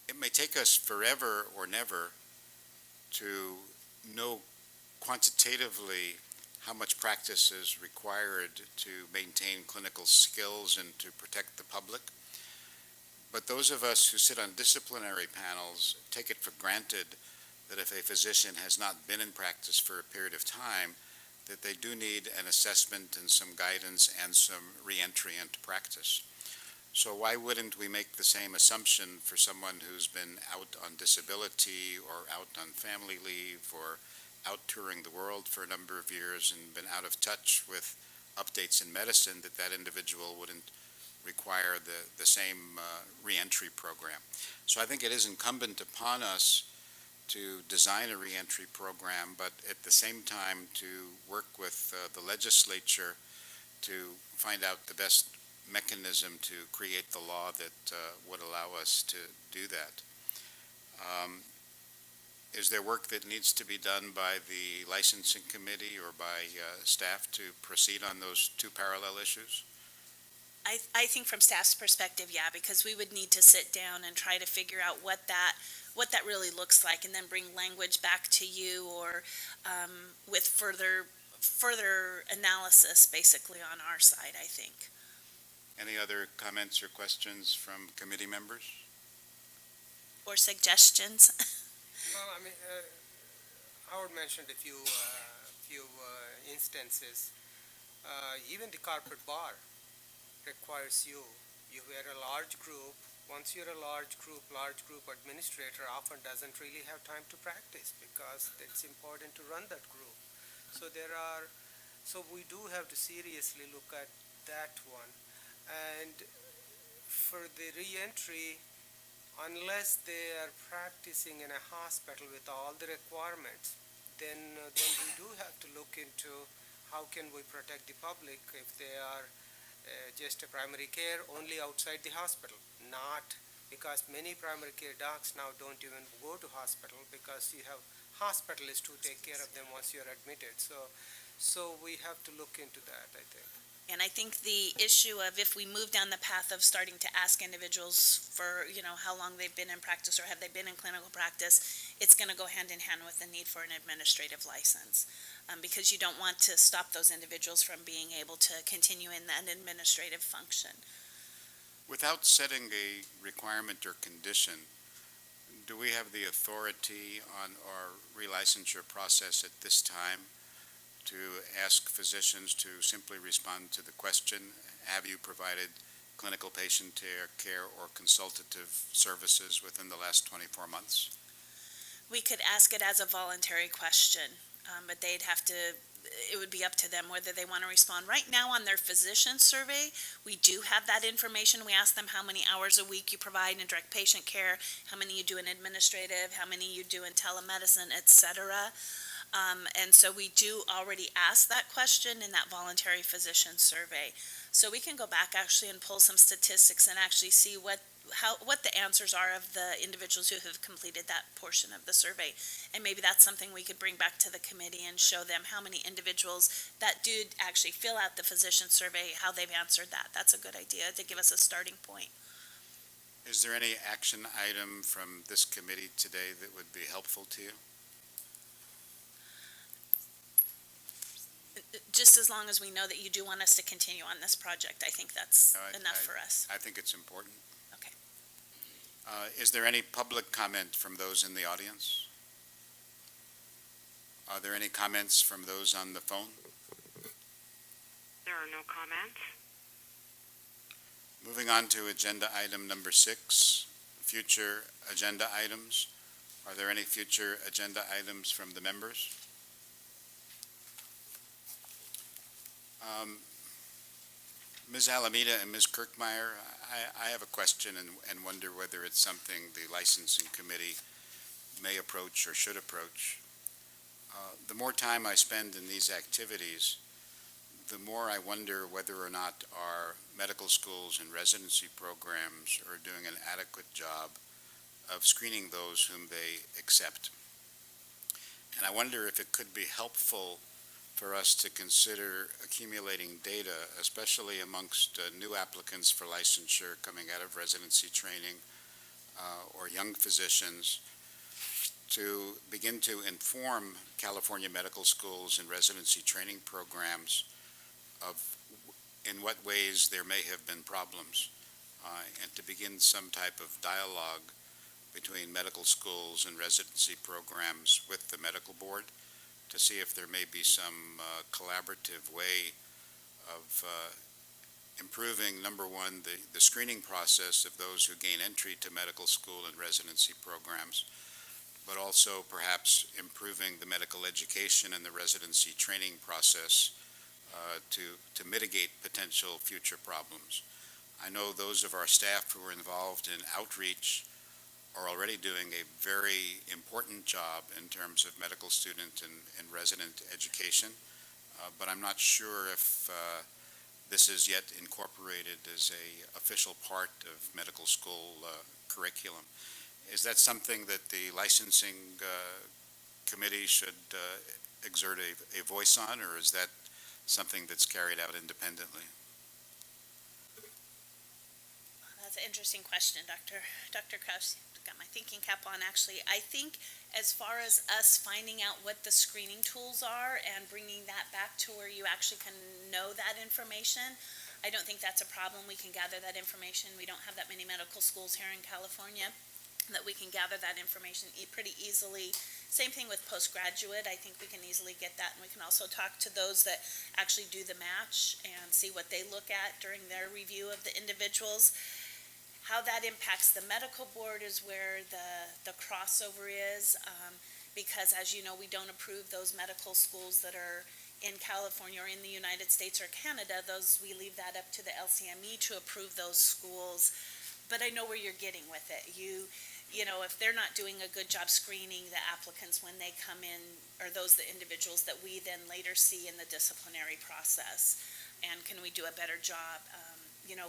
It may take us forever or never to know quantitatively how much practice is required to maintain clinical skills and to protect the public. But those of us who sit on disciplinary panels take it for granted that if a physician has not been in practice for a period of time, that they do need an assessment and some guidance and some reentry into practice. So why wouldn't we make the same assumption for someone who's been out on disability or out on family leave or out touring the world for a number of years and been out of touch with updates in medicine, that that individual wouldn't require the same reentry program. So I think it is incumbent upon us to design a reentry program, but at the same time to work with the legislature to find out the best mechanism to create the law that would allow us to do that. Is there work that needs to be done by the licensing committee or by staff to proceed on those two parallel issues? I think from staff's perspective, yeah, because we would need to sit down and try to figure out what that really looks like, and then bring language back to you or with further analysis basically on our side, I think. Any other comments or questions from committee members? Or suggestions? Well, I mean, Howard mentioned a few instances. Even the corporate bar requires you are a large group. Once you're a large group administrator often doesn't really have time to practice because it's important to run that group. So we do have to seriously look at that one. And for the re-entry, unless they are practicing in a hospital with all the requirements, then we do have to look into how can we protect the public if they are just a primary care only outside the hospital, not because many primary care docs now don't even go to hospital because you have hospitalists who take care of them once you're admitted. So we have to look into that, I think. And I think the issue of if we move down the path of starting to ask individuals for, how long they've been in practice or have they been in clinical practice, it's going to go hand in hand with the need for an administrative license. Because you don't want to stop those individuals from being able to continue in that administrative function. Without setting a requirement or condition, do we have the authority on our relicensure process at this time to ask physicians to simply respond to the question, have you provided clinical patient care or consultative services within the last 24 months? We could ask it as a voluntary question, but it would be up to them whether they want to respond. Right now on their physician survey, we do have that information. We ask them how many hours a week you provide in direct patient care, how many you do in administrative, how many you do in telemedicine, et cetera. And so we do already ask that question in that voluntary physician survey. So we can go back actually and pull some statistics and actually see what the answers are of the individuals who have completed that portion of the survey. And maybe that's something we could bring back to the committee and show them how many individuals that do actually fill out the physician survey, how they've answered that. That's a good idea to give us a starting point. Is there any action item from this committee today that would be helpful to you? Just as long as we know that you do want us to continue on this project, I think that's No, enough for us. I think it's important. Okay. Is there any public comment from those in the audience? Are there any comments from those on the phone? There are no comments. Moving on to agenda item number 6, future agenda items. Are there any future agenda items from the members? Ms. Alameda and Ms. Kirkmeyer, I have a question and wonder whether it's something the licensing committee may approach or should approach. The more time I spend in these activities, the more I wonder whether or not our medical schools and residency programs are doing an adequate job of screening those whom they accept. And I wonder if it could be helpful for us to consider accumulating data, especially amongst new applicants for licensure coming out of residency training or young physicians, to begin to inform California medical schools and residency training programs of in what ways there may have been problems, and to begin some type of dialogue between medical schools and residency programs with the medical board to see if there may be some collaborative way of improving, number one, the screening process of those who gain entry to medical school and residency programs, but also perhaps improving the medical education and the residency training process to mitigate potential future problems. I know those of our staff who are involved in outreach are already doing a very important job in terms of medical student and resident education, but I'm not sure if this is yet incorporated as a official part of medical school curriculum. Is that something that the licensing committee should exert a voice on, or is that something that's carried out independently? That's an interesting question, Dr. Krause. Got my thinking cap on, actually. I think as far as us finding out what the screening tools are and bringing that back to where you actually can know that information, I don't think that's a problem. We can gather that information. We don't have that many medical schools here in California that we can gather that information pretty easily. Same thing with postgraduate. I think we can easily get that, and we can also talk to those that actually do the match and see what they look at during their review of the individuals. How that impacts the medical board is where the crossover is, because as you know, we don't approve those medical schools that are in California or in the United States or Canada. Those, we leave that up to the LCME to approve those schools. But I know where you're getting with it. You know, if they're not doing a good job screening the applicants when they come in, or those the individuals that we then later see in the disciplinary process, and can we do a better job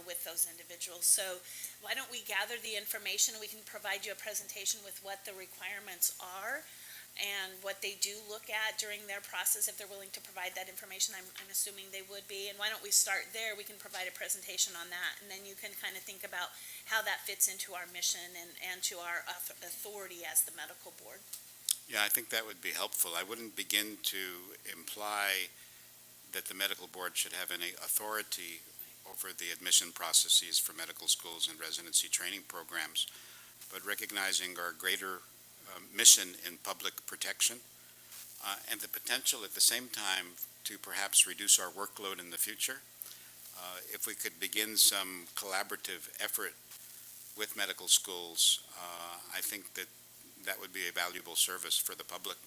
with those individuals. So why don't we gather the information, and we can provide you a presentation with what the requirements are and what they do look at during their process, if they're willing to provide that information. I'm assuming they would be. And why don't we start there? We can provide a presentation on that, and then you can kind of think about how that fits into our mission and to our authority as the medical board. Yeah, I think that would be helpful. I wouldn't begin to imply that the medical board should have any authority over the admission processes for medical schools and residency training programs, but recognizing our greater mission in public protection and the potential at the same time to perhaps reduce our workload in the future. If we could begin some collaborative effort with medical schools, I think that would be a valuable service for the public.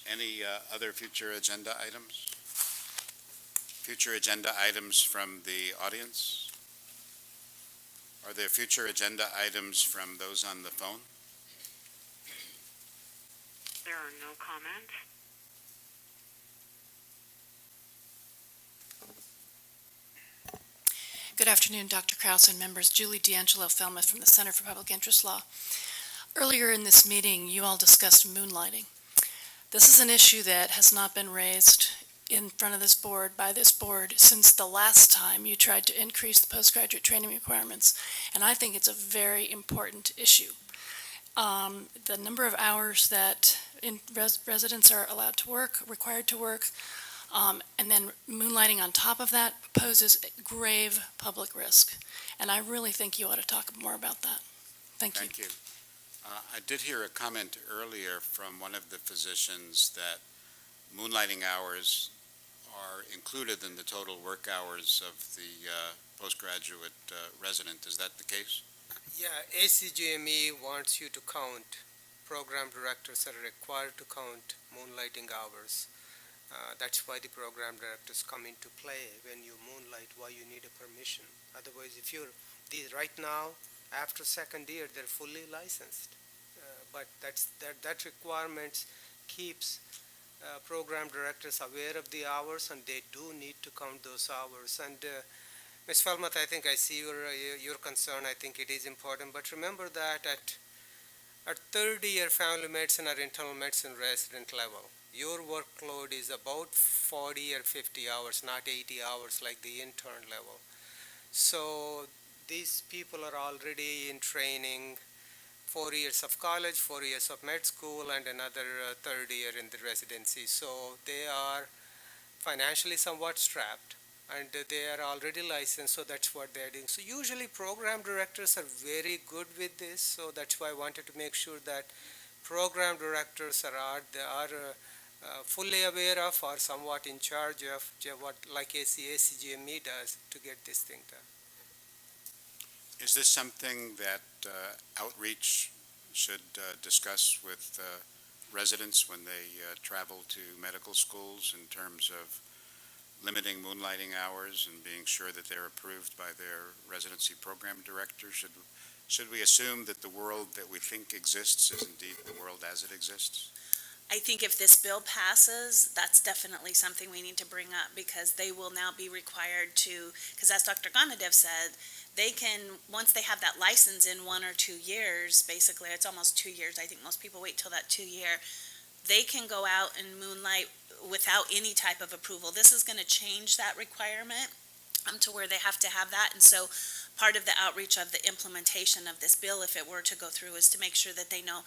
Any other future agenda items? Future agenda items from the audience? Are there future agenda items from those on the phone? There are no comments. Good afternoon, Dr. Kraus and members. Julie D'Angelo Felmuth from the Center for Public Interest Law. Earlier in this meeting, you all discussed moonlighting. This is an issue that has not been raised in front of this board, by this board, since the last time you tried to increase the postgraduate training requirements, and I think it's a very important issue. The number of hours that residents are allowed to work, required to work, and then moonlighting on top of that poses grave public risk. And I really think you ought to talk more about that. Thank you. Thank you. I did hear a comment earlier from one of the physicians that moonlighting hours are included in the total work hours of the postgraduate resident. Is that the case? Yeah, ACGME wants you to count. Program directors are required to count moonlighting hours. That's why the program directors come into play. When you moonlight, why you need a permission. Otherwise, if you're right now, after second year, they're fully licensed. But that requirement keeps program directors aware of the hours, and they do need to count those hours. And Ms. Felmuth, I think I see your concern. I think it is important. But remember that at third-year family medicine or internal medicine resident level, your workload is about 40 or 50 hours, not 80 hours like the intern level. So these people are already in training, 4 years of college, 4 years of med school, and another third year in the residency. So they are financially somewhat strapped, and they are already licensed, so that's what they're doing. So usually program directors are very good with this, so that's why I wanted to make sure that program directors are fully aware of or somewhat in charge of what like ACGME does to get this thing done. Is this something that outreach should discuss with residents when they travel to medical schools in terms of limiting moonlighting hours and being sure that they're approved by their residency program director? Should we assume that the world that we think exists is indeed the world as it exists? I think if this bill passes, that's definitely something we need to bring up, because they will now be required to, because as Dr. Ganadev said, they can, once they have that license in 1 or 2 years, basically, it's almost 2 years, I think most people wait till that 2 year, they can go out and moonlight without any type of approval. This is going to change that requirement to where they have to have that, and so part of the outreach of the implementation of this bill, if it were to go through, is to make sure that they know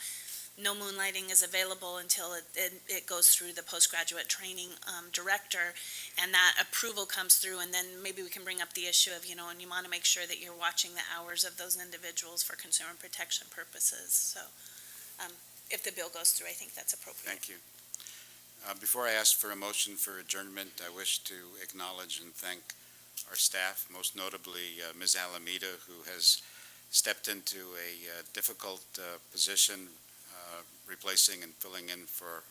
no moonlighting is available until it goes through the postgraduate training director, and that approval comes through, and then maybe we can bring up the issue of, and you want to make sure that you're watching the hours of those individuals for consumer protection purposes. So if the bill goes through, I think that's appropriate. Thank you. Before I ask for a motion for adjournment, I wish to acknowledge and thank our staff, most notably Ms. Alameda, who has stepped into a difficult position, replacing and filling in for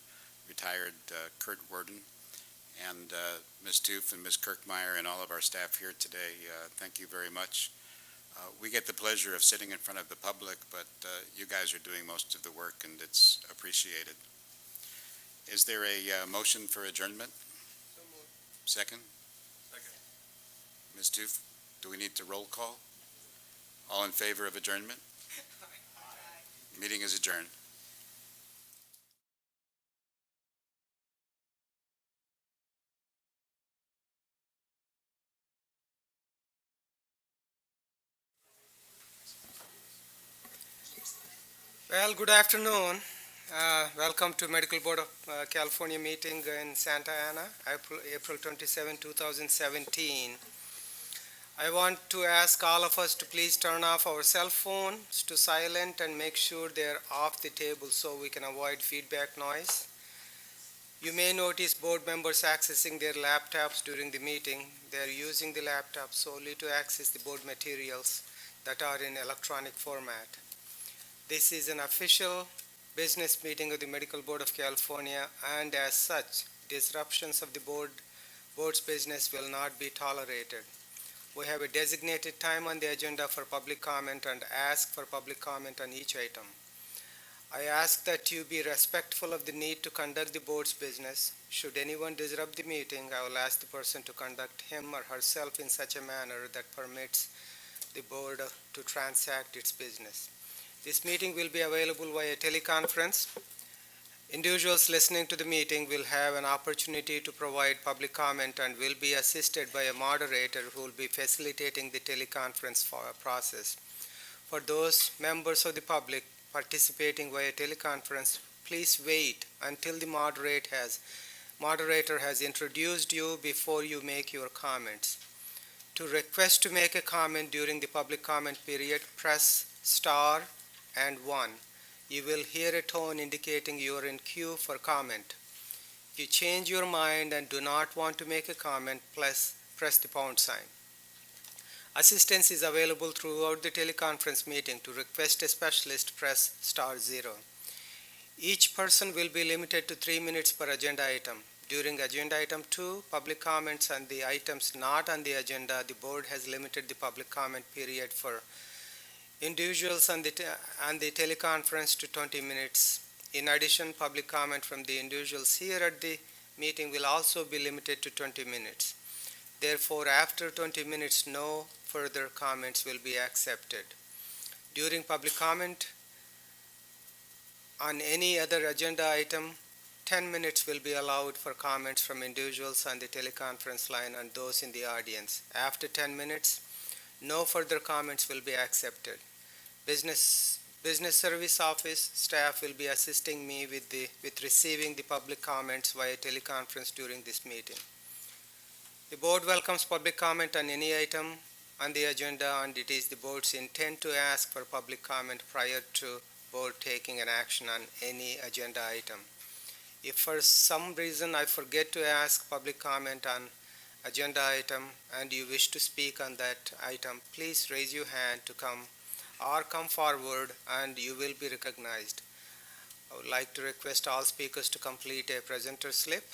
retired Kurt Worden, and Ms. Toof and Ms. Kirkmeyer and all of our staff here today. Thank you very much. We get the pleasure of sitting in front of the public, but you guys are doing most of the work, and it's appreciated. Is there a motion for adjournment? So moved. Second? Second. Ms. Toof, do we need to roll call? All in favor of adjournment? Meeting is adjourned. Well, good afternoon. Welcome to Medical Board of California meeting in Santa Ana, April 27, 2017. I want to ask all of us to please turn off our cell phones to silent and make sure they're off the table so we can avoid feedback noise. You may notice board members accessing their laptops during the meeting. They're using the laptop solely to access the board materials that are in electronic format. This is an official business meeting of the Medical Board of California, and as such, disruptions of the board's business will not be tolerated. We have a designated time on the agenda for public comment and ask for public comment on each item. I ask that you be respectful of the need to conduct the board's business. Should anyone disrupt the meeting, I will ask the person to conduct him or herself in such a manner that permits the board to transact its business. This meeting will be available via teleconference. Individuals listening to the meeting will have an opportunity to provide public comment and will be assisted by a moderator who will be facilitating the teleconference process. For those members of the public participating via teleconference, please wait until the moderator has introduced you before you make your comments. To request to make a comment during the public comment period, press star and 1. You will hear a tone indicating you are in queue for comment. If you change your mind and do not want to make a comment, press the pound sign. Assistance is available throughout the teleconference meeting. To request a specialist, press star 0. Each person will be limited to 3 minutes per agenda item. During agenda item 2, public comments on the items not on the agenda, the board has limited the public comment period for individuals on the teleconference to 20 minutes. In addition, public comment from the individuals here at the meeting will also be limited to 20 minutes. Therefore, after 20 minutes, no further comments will be accepted. During public comment on any other agenda item, 10 minutes will be allowed for comments from individuals on the teleconference line and those in the audience. After 10 minutes, no further comments will be accepted. Business Service Office staff will be assisting me with receiving the public comments via teleconference during this meeting. The board welcomes public comment on any item on the agenda, and it is the board's intent to ask for public comment prior to board taking an action on any agenda item. If for some reason I forget to ask public comment on agenda item and you wish to speak on that item, please raise your hand to come forward and you will be recognized. I would like to request all speakers to complete a presenter slip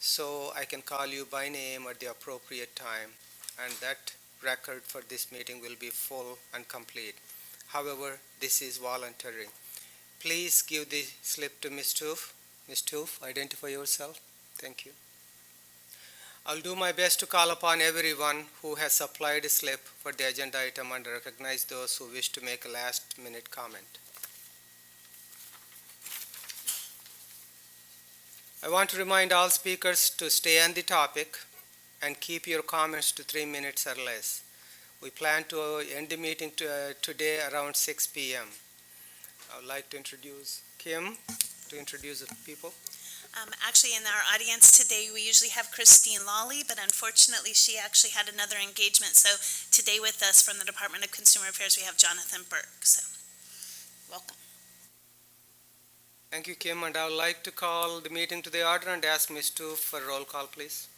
so I can call you by name at the appropriate time, and that record for this meeting will be full and complete. However, this is voluntary. Please give the slip to Ms. Toof. Ms. Toof, identify yourself. Thank you. I'll do my best to call upon everyone who has supplied a slip for the agenda item and recognize those who wish to make a last-minute comment. I want to remind all speakers to stay on the topic and keep your comments to 3 minutes or less. We plan to end the meeting today around 6 p.m. I would like to introduce Kim to introduce the people. Actually, in our audience today, we usually have Christine Lawley, but unfortunately, she actually had another engagement. So today with us from the Department of Consumer Affairs, we have Jonathan Burke. So, welcome. Thank you, Kim, and I would like to call the meeting to the order and ask Ms. Toof for a roll call, please.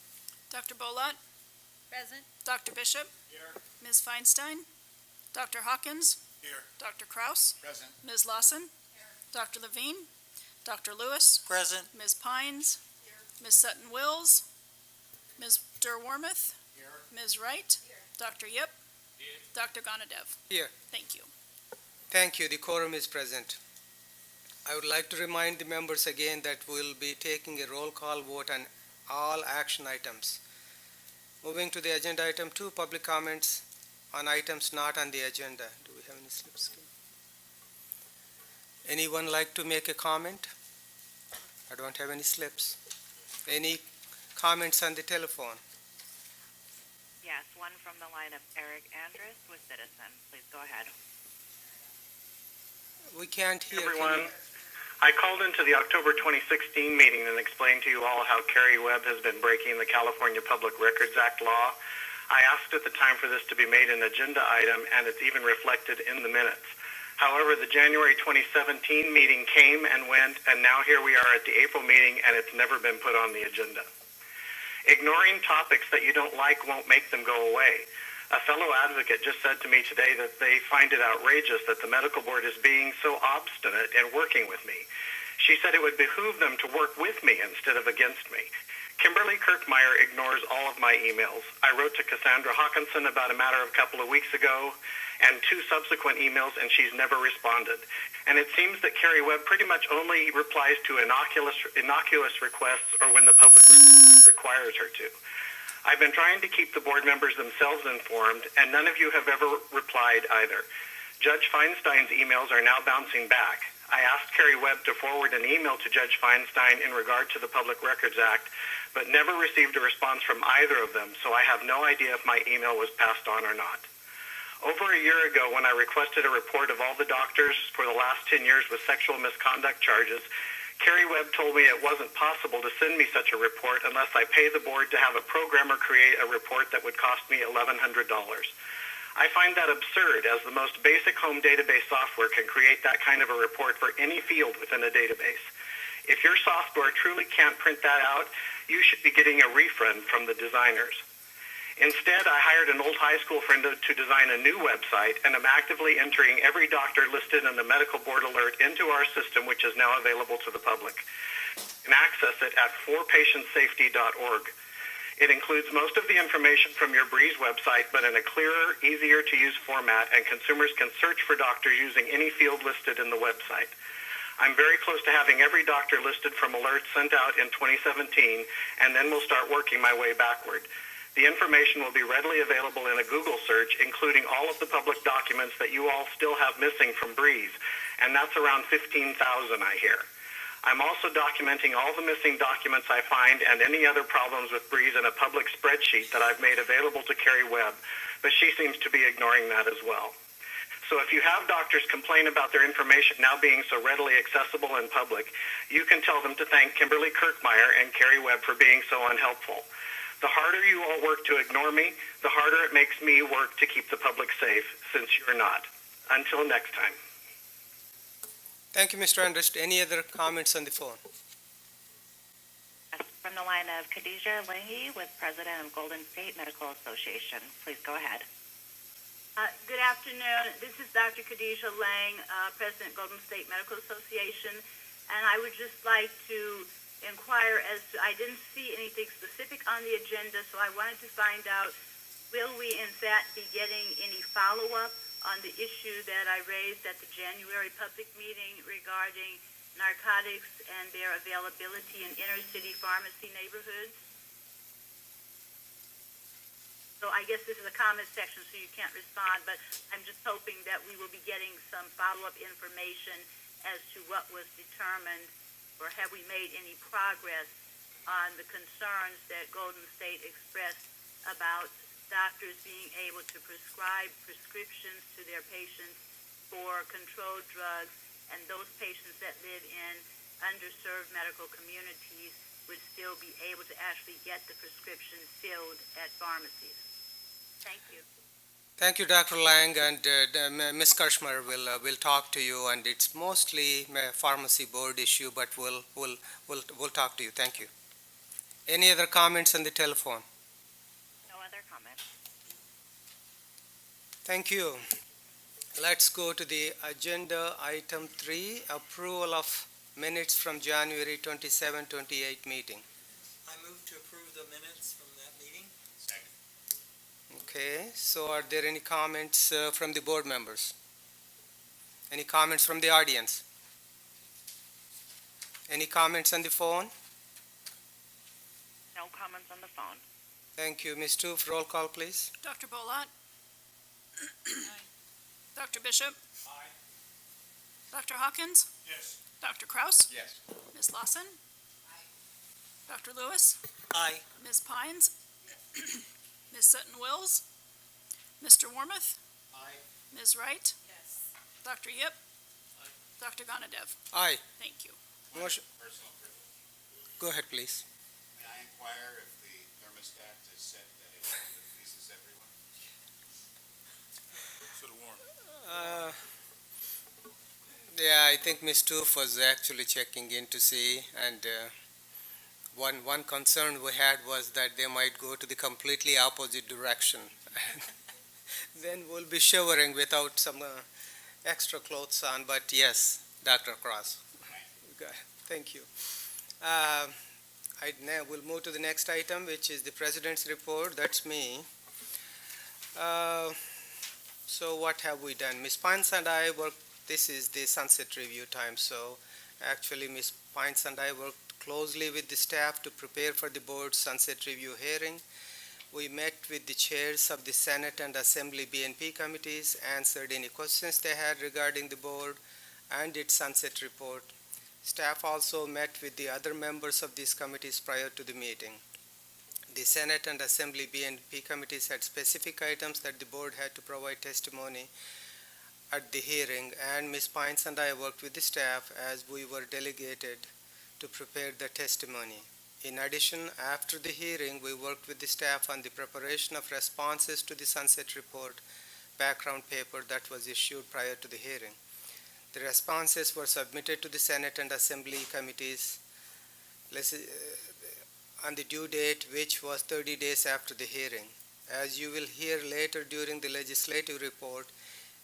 Dr. Bolat? Present. Dr. Bishop? Here. Ms. Feinstein? Dr. Hawkins? Here. Dr. Kraus? Present. Ms. Lawson? Dr. Levine? Dr. Lewis? Present. Ms. Pines? Ms. Sutton-Wills? Ms. Durwormuth? Here. Ms. Wright? Dr. Yip? Dr. Gonadev? Here. Thank you. Thank you. The quorum is present. I would like to remind the members again that we'll be taking a roll call vote on all action items. Moving to the agenda item 2, public comments on items not on the agenda. Do we have any slips? Anyone like to make a comment? I don't have any slips. Any comments on the telephone? Yes, one from the line of Eric Andrus with Citizen. Please go ahead. We can't hear. Everyone, I called into the October 2016 meeting and explained to you all how Carrie Webb has been breaking the California Public Records Act law. I asked at the time for this to be made an agenda item, and it's even reflected in the minutes. However, the January 2017 meeting came and went, and now here we are at the April meeting, and it's never been put on the agenda. Ignoring topics that you don't like won't make them go away. A fellow advocate just said to me today that they find it outrageous that the medical board is being so obstinate in working with me. She said it would behoove them to work with me instead of against me. Kimberly Kirkmeyer ignores all of my emails. I wrote to Cassandra Hawkinson about a matter of a couple of weeks ago and 2 subsequent emails, and she's never responded. And it seems that Carrie Webb pretty much only replies to innocuous requests or when the public requires her to. I've been trying to keep the board members themselves informed, and none of you have ever replied either. Judge Feinstein's emails are now bouncing back. I asked Carrie Webb to forward an email to Judge Feinstein in regard to the Public Records Act, but never received a response from either of them, so I have no idea if my email was passed on or not. Over a year ago, when I requested a report of all the doctors for the last 10 years with sexual misconduct charges, Carrie Webb told me it wasn't possible to send me such a report unless I pay the board to have a programmer create a report that would cost me $1,100. I find that absurd, as the most basic home database software can create that kind of a report for any field within a database. If your software truly can't print that out, you should be getting a refund from the designers. Instead, I hired an old high school friend to design a new website, and am actively entering every doctor listed in the medical board alert into our system, which is now available to the public. You can access it at forpatientsafety.org. It includes most of the information from your Breeze website, but in a clearer, easier-to-use format, and consumers can search for doctors using any field listed in the website. I'm very close to having every doctor listed from alerts sent out in 2017, and then we'll start working my way backward. The information will be readily available in a Google search, including all of the public documents that you all still have missing from Breeze, and that's around 15,000, I hear. I'm also documenting all the missing documents I find and any other problems with Breeze in a public spreadsheet that I've made available to Carrie Webb, but she seems to be ignoring that as well. So if you have doctors complain about their information now being so readily accessible in public, you can tell them to thank Kimberly Kirkmeyer and Carrie Webb for being so unhelpful. The harder you all work to ignore me, the harder it makes me work to keep the public safe, since you're not. Until next time. Thank you, Mr. Andrus. Any other comments on the phone? From the line of Khadijah Leahy with President of Golden State Medical Association. Please go ahead. Good afternoon. This is Dr. Khadijah Lang, President, Golden State Medical Association, and I would just like to inquire as to, I didn't see anything specific on the agenda, so I wanted to find out, will we in fact be getting any follow-up on the issue that I raised at the January public meeting regarding narcotics and their availability in inner-city pharmacy neighborhoods? So I guess this is a comment section, so you can't respond, but I'm just hoping that we will be getting some follow-up information as to what was determined, or have we made any progress on the concerns that Golden State expressed about doctors being able to prescribe prescriptions to their patients for controlled drugs, and those patients that live in underserved medical communities would still be able to actually get the prescription filled at pharmacies. Thank you. Thank you, Dr. Lang, and Ms. Kirshmer will talk to you, and it's mostly a pharmacy board issue, but we'll talk to you. Thank you. Any other comments on the telephone? No other comments. Thank you. Let's go to the agenda item 3, approval of minutes from January 27, 28 meeting. I move to approve the minutes from that meeting. Second. Okay, so are there any comments from the board members? Any comments from the audience? Any comments on the phone? No comments on the phone. Thank you. Ms. Toof, roll call, please. Dr. Bolat? Dr. Bishop? Aye. Dr. Hawkins? Yes. Dr. Kraus? Yes. Ms. Lawson? Dr. Lewis? Aye. Ms. Pines? Ms. Sutton-Wills? Mr. Warmoth? Aye. Ms. Wright? Yes. Dr. Yip? Dr. Gonadev? Aye. Thank you. Motion. Personal privilege. Go ahead, please. May I inquire if the thermostat is set at a level that pleases everyone? Sort of warm. Yeah, I think Ms. Toof was actually checking in to see, and one concern we had was that they might go to the completely opposite direction. Then we'll be shivering without some extra clothes on, but yes, Dr. Cross. Thank you. We'll move to the next item, which is the President's report. That's me. So what have we done? Ms. Pines and I worked, this is the sunset review time, so actually Ms. Pines and I worked closely with the staff to prepare for the board's sunset review hearing. We met with the chairs of the Senate and Assembly BNP committees, answered any questions they had regarding the board and its sunset report. Staff also met with the other members of these committees prior to the meeting. The Senate and Assembly BNP committees had specific items that the board had to provide testimony at the hearing, and Ms. Pines and I worked with the staff as we were delegated to prepare the testimony. In addition, after the hearing, we worked with the staff on the preparation of responses to the sunset report background paper that was issued prior to the hearing. The responses were submitted to the Senate and Assembly committees on the due date, which was 30 days after the hearing. As you will hear later during the legislative report,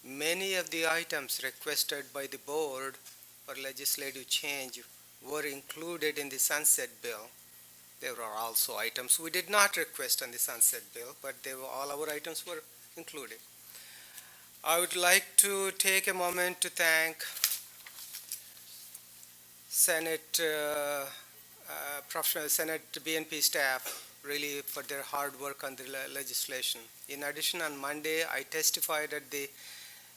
many of the items requested by the board for legislative change were included in the sunset bill. There were also items we did not request on the sunset bill, but all our items were included. I would like to take a moment to thank Senate BNP staff really for their hard work on the legislation. In addition, on Monday, I testified at the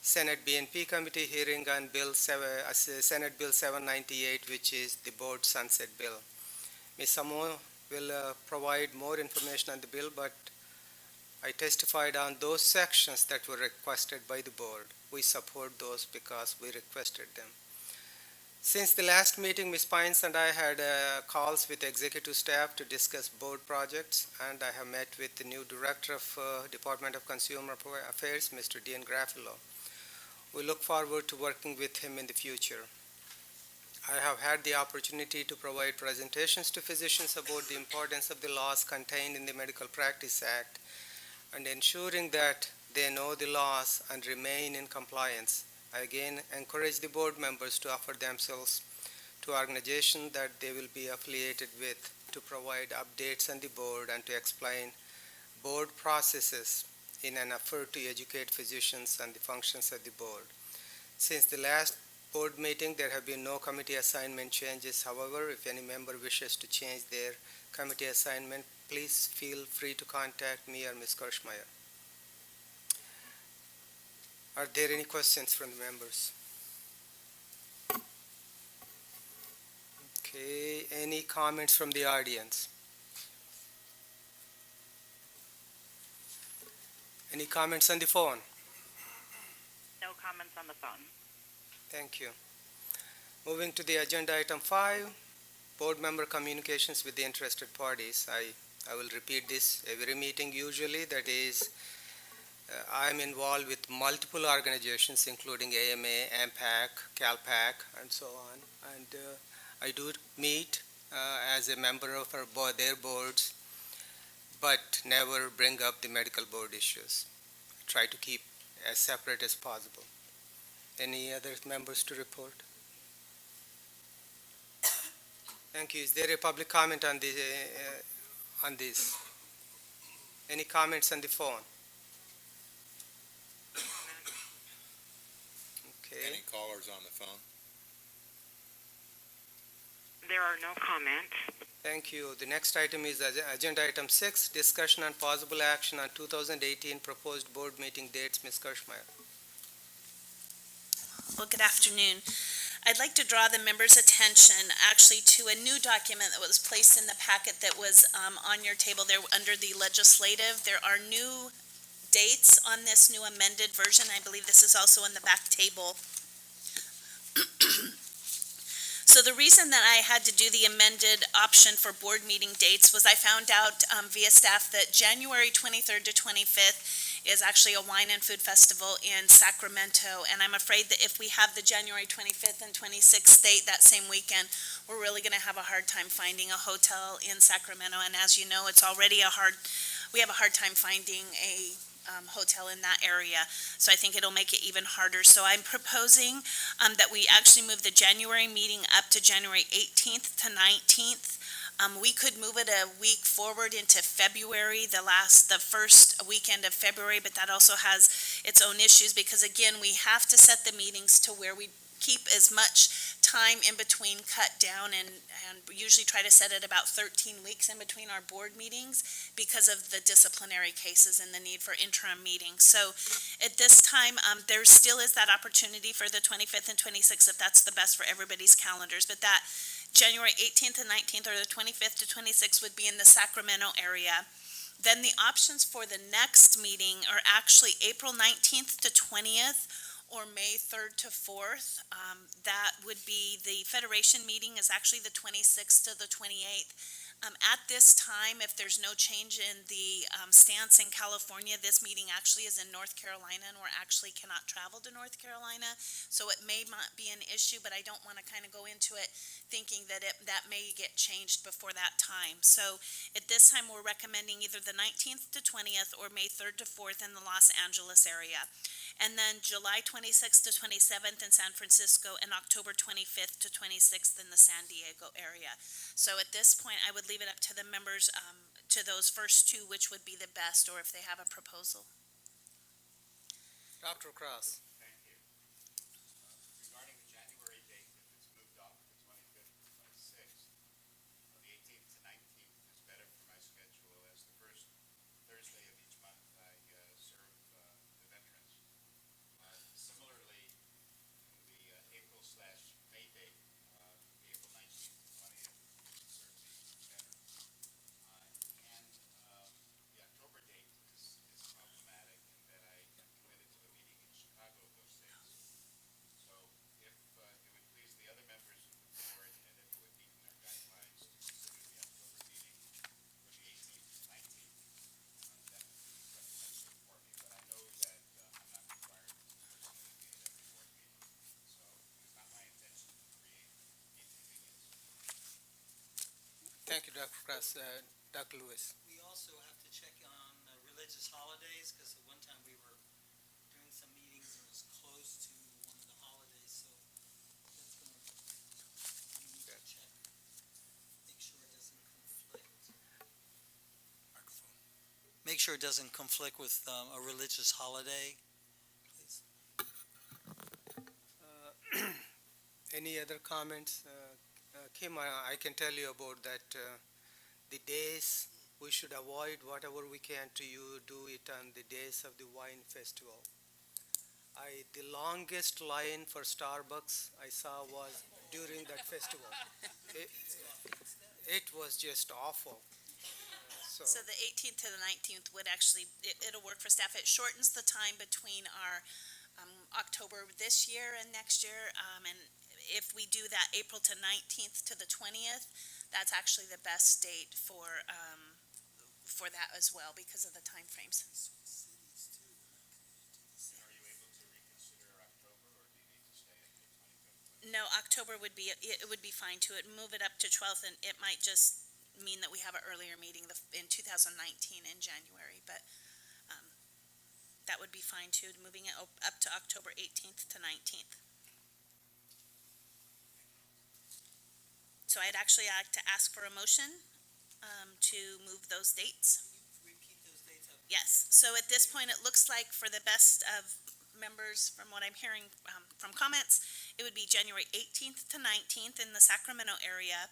Senate BNP committee hearing on Senate Bill 798, which is the board sunset bill. Ms. Samo will provide more information on the bill, but I testified on those sections that were requested by the board. We support those because we requested them. Since the last meeting, Ms. Pines and I had calls with executive staff to discuss board projects, and I have met with the new Director of Department of Consumer Affairs, Mr. Dean Graffalo. We look forward to working with him in the future. I have had the opportunity to provide presentations to physicians about the importance of the laws contained in the Medical Practice Act and ensuring that they know the laws and remain in compliance. I again encourage the board members to offer themselves to organizations that they will be affiliated with to provide updates on the board and to explain board processes in an effort to educate physicians on the functions of the board. Since the last board meeting, there have been no committee assignment changes. However, if any member wishes to change their committee assignment, please feel free to contact me or Ms. Kirschmeyer. Are there any questions from the members? Okay, any comments from the audience? Any comments on the phone? No comments on the phone. Thank you. Moving to the agenda item 5, board member communications with the interested parties. I will repeat this every meeting usually. That is, I am involved with multiple organizations including AMA, AMPAC, CalPAC, and so on. And I do meet as a member of their boards, but never bring up the medical board issues. Try to keep as separate as possible. Any other members to report? Thank you. Is there a public comment on this? Any comments on the phone? Okay. Any callers on the phone? There are no comments. Thank you. The next item is agenda item 6, discussion and possible action on 2018 proposed board meeting dates. Ms. Kirschmeyer. Well, good afternoon. I'd like to draw the members' attention actually to a new document that was placed in the packet that was on your table there under the legislative. There are new dates on this new amended version. I believe this is also in the back table. So the reason that I had to do the amended option for board meeting dates was I found out via staff that January 23rd to 25th is actually a wine and food festival in Sacramento, and I'm afraid that if we have the January 25th and 26th date that same weekend, we're really going to have a hard time finding a hotel in Sacramento, and as you know, we have a hard time finding a hotel in that area, so I think it'll make it even harder. So I'm proposing that we actually move the January meeting up to January 18th to 19th. We could move it a week forward into February, the first weekend of February, but that also has its own issues because again, we have to set the meetings to where we keep as much time in between cut down and usually try to set it about 13 weeks in between our board meetings because of the disciplinary cases and the need for interim meetings. So at this time, there still is that opportunity for the 25th and 26th if that's the best for everybody's calendars, but that January 18th and 19th or the 25th to 26th would be in the Sacramento area. Then the options for the next meeting are actually April 19th to 20th or May 3rd to 4th. That would be, the Federation meeting is actually the 26th to the 28th. At this time, if there's no change in the stance in California, this meeting actually is in North Carolina and we actually cannot travel to North Carolina. So it may not be an issue, but I don't want to kind of go into it thinking that that may get changed before that time. So at this time, we're recommending either the 19th to 20th or May 3rd to 4th in the Los Angeles area. And then July 26th to 27th in San Francisco and October 25th to 26th in the San Diego area. So at this point, I would leave it up to the members, to those first two, which would be the best, or if they have a proposal. Dr. Cross. Thank you. Regarding the January date, if it's moved off the 25th to 26th, the 18th to 19th is better for my schedule as the first Thursday of each month I serve the veterans. Similarly, the April/May date, the April 19th to 20th is certainly better. And the October date is problematic in that I am committed to a meeting in Chicago those days. So if it would please the other members of the board and if it would meet in their guidelines to consider the October meeting for the 18th and 19th, that would be preferential for me. But I know that I'm not required to personally be at every board meeting. So it's not my intention to create inconvenience. Thank you, Dr. Cross. Dr. Lewis. We also have to check on religious holidays, because at one time we were doing some meetings and it was close to one of the holidays, so that's going to, we need to check, make sure it doesn't conflict. Make sure it doesn't conflict with a religious holiday, please. Any other comments? Kim, I can tell you about that. The days we should avoid whatever we can to do it on the days of the wine festival. The longest line for Starbucks I saw was during that festival. It was just awful. So the 18th to the 19th would actually, it'll work for staff. It shortens the time between our October this year and next year. And if we do that April to 19th to the 20th, that's actually the best date for that as well because of the timeframes. Are you able to reconsider October or do you need to stay at the 25th? No, October would be, it would be fine to move it up to 12th, and it might just mean that we have an earlier meeting in 2019 in January, but that would be fine too, moving it up to October 18th to 19th. So I'd actually like to ask for a motion to move those dates. Repeat those dates. Yes, so at this point, it looks like for the best of members, from what I'm hearing from comments, it would be January 18th to 19th in the Sacramento area,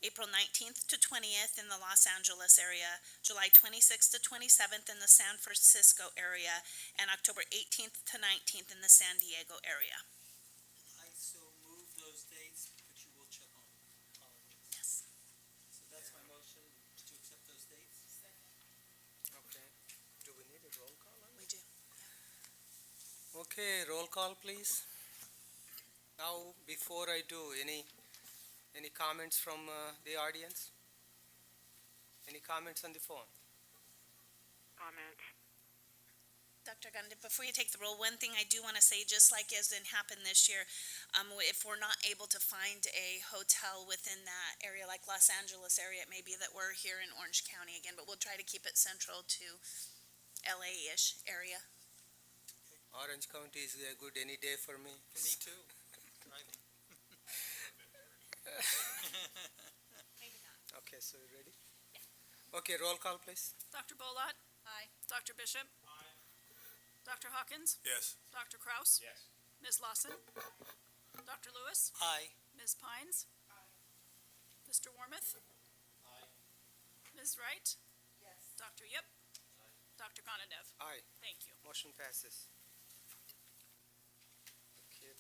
April 19th to 20th in the Los Angeles area, July 26th to 27th in the San Francisco area, and October 18th to 19th in the San Diego area. I so move those dates, but you will check on holidays. Yes. So that's my motion, to accept those dates. Okay. Do we need a roll call on We this? do. Okay, roll call, please. Now, before I do, any comments from the audience? Any comments on the phone? Comment. Dr. Gunda, before you take the roll, one thing I do want to say, just like as it happened this year, if we're not able to find a hotel within that area, like Los Angeles area, it may be that we're here in Orange County again, but we'll try to keep it central to LA-ish area. Orange County is good any day for me. For me too. Driving. Maybe not. Okay, so Okay, roll call, please. Dr. Bolat? Aye. Dr. Bishop? Aye. Dr. Hawkins? Yes. Dr. Kraus? Yes. Ms. Lawson? Dr. Lewis? Aye. Ms. Pines? Mr. Warmouth? Ms. Wright? Yes. Dr. Yip? Dr. Gonadev? Aye. Thank you. Motion passes. Okay,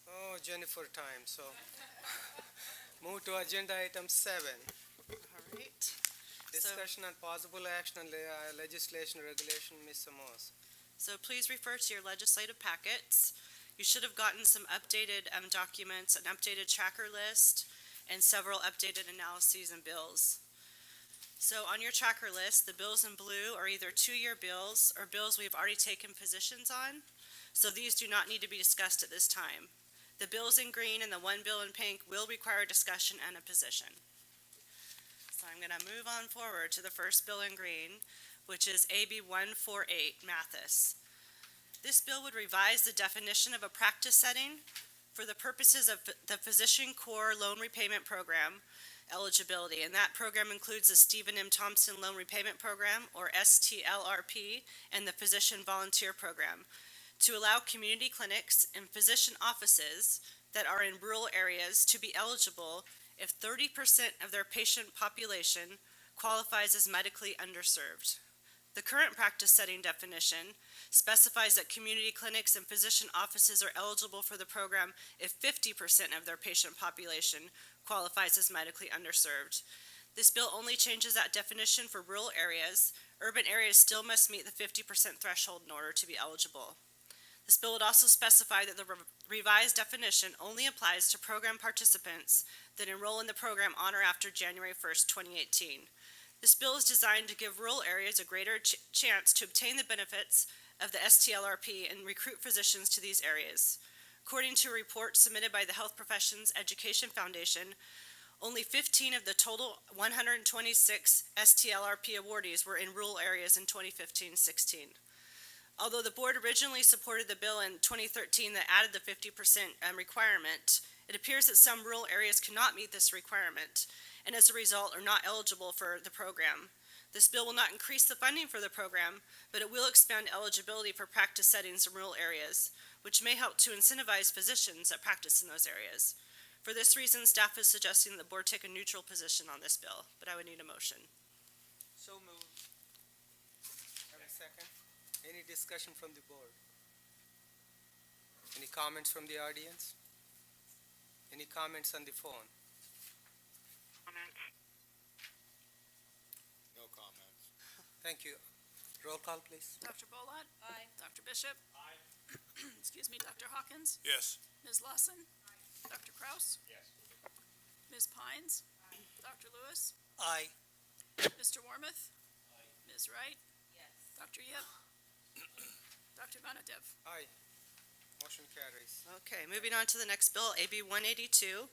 oh, Jennifer time, so. Move to agenda item 7, All right. discussion on possible action on legislation regulation, Ms. Amos. So please refer to your legislative packets. You should have gotten some updated documents, an updated tracker list, and several updated analyses and bills. So on your tracker list, the bills in blue are either two-year bills or bills we've already taken positions on. So these do not need to be discussed at this time. The bills in green and the one bill in pink will require discussion and a position. So I'm going to move on forward to the first bill in green, which is AB 148, Mathis. This bill would revise the definition of a practice setting for the purposes of the Physician Core Loan Repayment Program eligibility, and that program includes the Stephen M. Thompson Loan Repayment Program, or STLRP, and the Physician Volunteer Program, to allow community clinics and physician offices that are in rural areas to be eligible if 30% of their patient population qualifies as medically underserved. The current practice setting definition specifies that community clinics and physician offices are eligible for the program if 50% of their patient population qualifies as medically underserved. This bill only changes that definition for rural areas. Urban areas still must meet the 50% threshold in order to be eligible. This bill would also specify that the revised definition only applies to program participants that enroll in the program on or after January 1st, 2018. This bill is designed to give rural areas a greater chance to obtain the benefits of the STLRP and recruit physicians to these areas. According to a report submitted by the Health Professions Education Foundation, only 15 of the total 126 STLRP awardees were in rural areas in 2015-16. Although the board originally supported the bill in 2013 that added the 50% requirement, it appears that some rural areas cannot meet this requirement and as a result are not eligible for the program. This bill will not increase the funding for the program, but it will expand eligibility for practice settings in rural areas, which may help to incentivize physicians that practice in those areas. For this reason, staff is suggesting that the board take a neutral position on this bill, but I would need a motion. So moved. Have a second? Any discussion from the board? Any comments from the audience? Any comments on the phone? Comments? No comments. Thank you. Roll call, please. Dr. Bolat? Aye. Dr. Bishop? Aye. Excuse me, Dr. Hawkins? Yes. Ms. Lawson? Aye. Dr. Kraus? Yes. Ms. Pines? Aye. Dr. Lewis? Aye. Mr. Warmouth? Aye. Ms. Wright? Yes. Dr. Yip? Dr. Gonadev? Aye. Motion carries. Okay, moving on to the next bill, AB 182.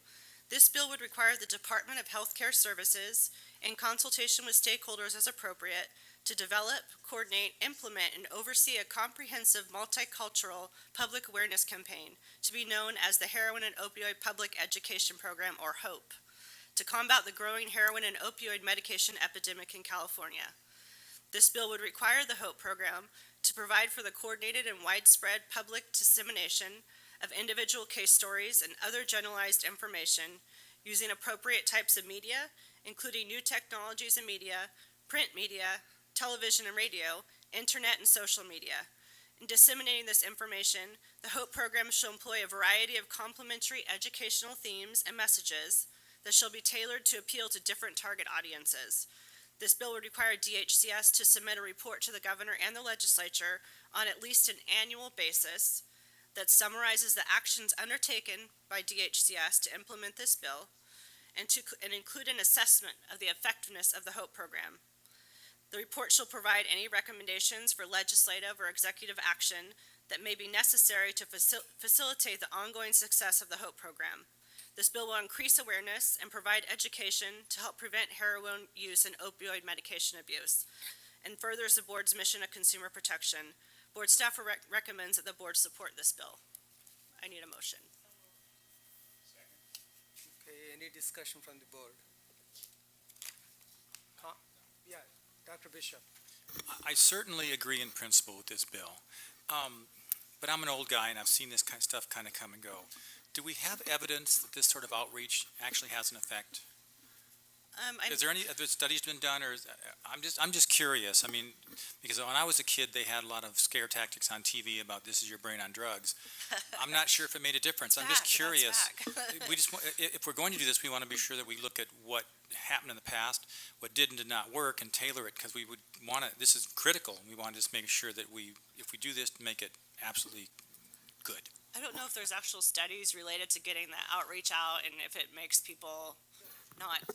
This bill would require the Department of Healthcare Services, in consultation with stakeholders as appropriate, to develop, coordinate, implement, and oversee a comprehensive multicultural public awareness campaign to be known as the Heroin and Opioid Public Education Program, or HOPE, to combat the growing heroin and opioid medication epidemic in California. This bill would require the HOPE program to provide for the coordinated and widespread public dissemination of individual case stories and other generalized information using appropriate types of media, including new technologies and media, print media, television and radio, internet and social media. In disseminating this information, the HOPE program shall employ a variety of complementary educational themes and messages that shall be tailored to appeal to different target audiences. This bill would require DHCS to submit a report to the governor and the legislature on at least an annual basis that summarizes the actions undertaken by DHCS to implement this bill and include an assessment of the effectiveness of the HOPE program. The report shall provide any recommendations for legislative or executive action that may be necessary to facilitate the ongoing success of the HOPE program. This bill will increase awareness and provide education to help prevent heroin use and opioid medication abuse, and furthers the board's mission of consumer protection. Board staff recommends that the board support this bill. I need a motion. Okay, any discussion from the board? Dr. Bishop? I certainly agree in principle with this bill. But I'm an old guy and I've seen this kind of stuff kind of come and go. Do we have evidence that this sort of outreach actually has an effect? Is there any, have the studies been done, or I'm just curious. I mean, because when I was a kid, they had a lot of scare tactics on TV about this is your brain on drugs. I'm not sure if it made a difference. I'm just curious. We just, if we're going to do this, we want to be sure that we look at what happened in the past, what did and did not work, and tailor it, because we would want to, this is critical. We want to just make sure that if we do this, make it absolutely good. I don't know if there's actual studies related to getting the outreach out and if it makes people not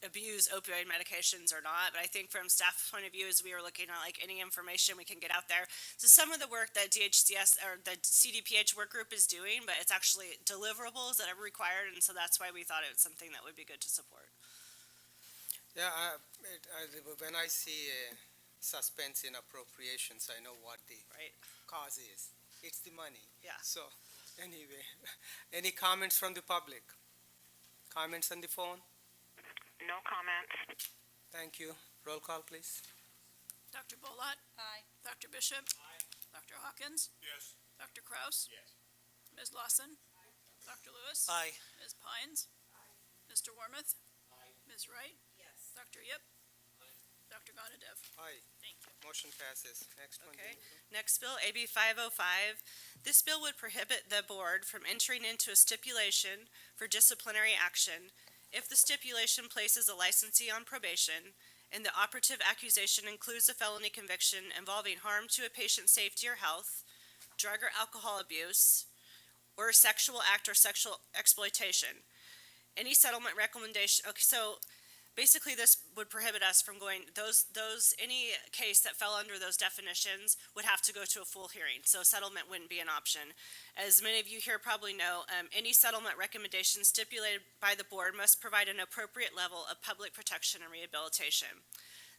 abuse opioid medications or not, but I think from staff's point of view, as we were looking at like any information we can get out there. So some of the work that DHCS or the CDPH work group is doing, but it's actually deliverables that are required, and so that's why we thought it was something that would be good to support. Yeah, when I see suspense in appropriations, I know what the cause is. It's the money. Yeah. So, anyway, any comments from the public? Comments on the phone? No comments. Thank you. Roll call, please. Dr. Bolat? Aye. Dr. Bishop? Aye. Dr. Hawkins? Yes. Dr. Kraus? Yes. Ms. Lawson? Dr. Lewis? Aye. Ms. Pines? Mr. Wormuth? Ms. Wright? Yes. Dr. Yip? Dr. Gonadev? Aye. Thank you. Motion passes. Next one. Okay. Jennifer. Next bill, AB 505. This bill would prohibit the board from entering into a stipulation for disciplinary action if the stipulation places a licensee on probation and the operative accusation includes a felony conviction involving harm to a patient's safety or health, drug or alcohol abuse, or a sexual act or sexual exploitation. Any settlement recommendation, okay, so basically this would prohibit us from going, any case that fell under those definitions would have to go to a full hearing, so settlement wouldn't be an option. As many of you here probably know, any settlement recommendation stipulated by the board must provide an appropriate level of public protection and rehabilitation.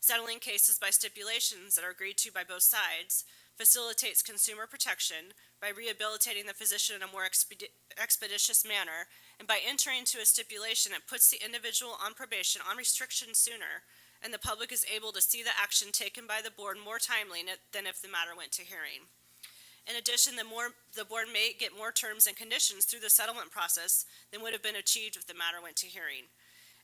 Settling cases by stipulations that are agreed to by both sides facilitates consumer protection by rehabilitating the physician in a more expeditious manner, and by entering into a stipulation, it puts the individual on probation on restriction sooner, and the public is able to see the action taken by the board more timely than if the matter went to hearing. In addition, the board may get more terms and conditions through the settlement process than would have been achieved if the matter went to hearing.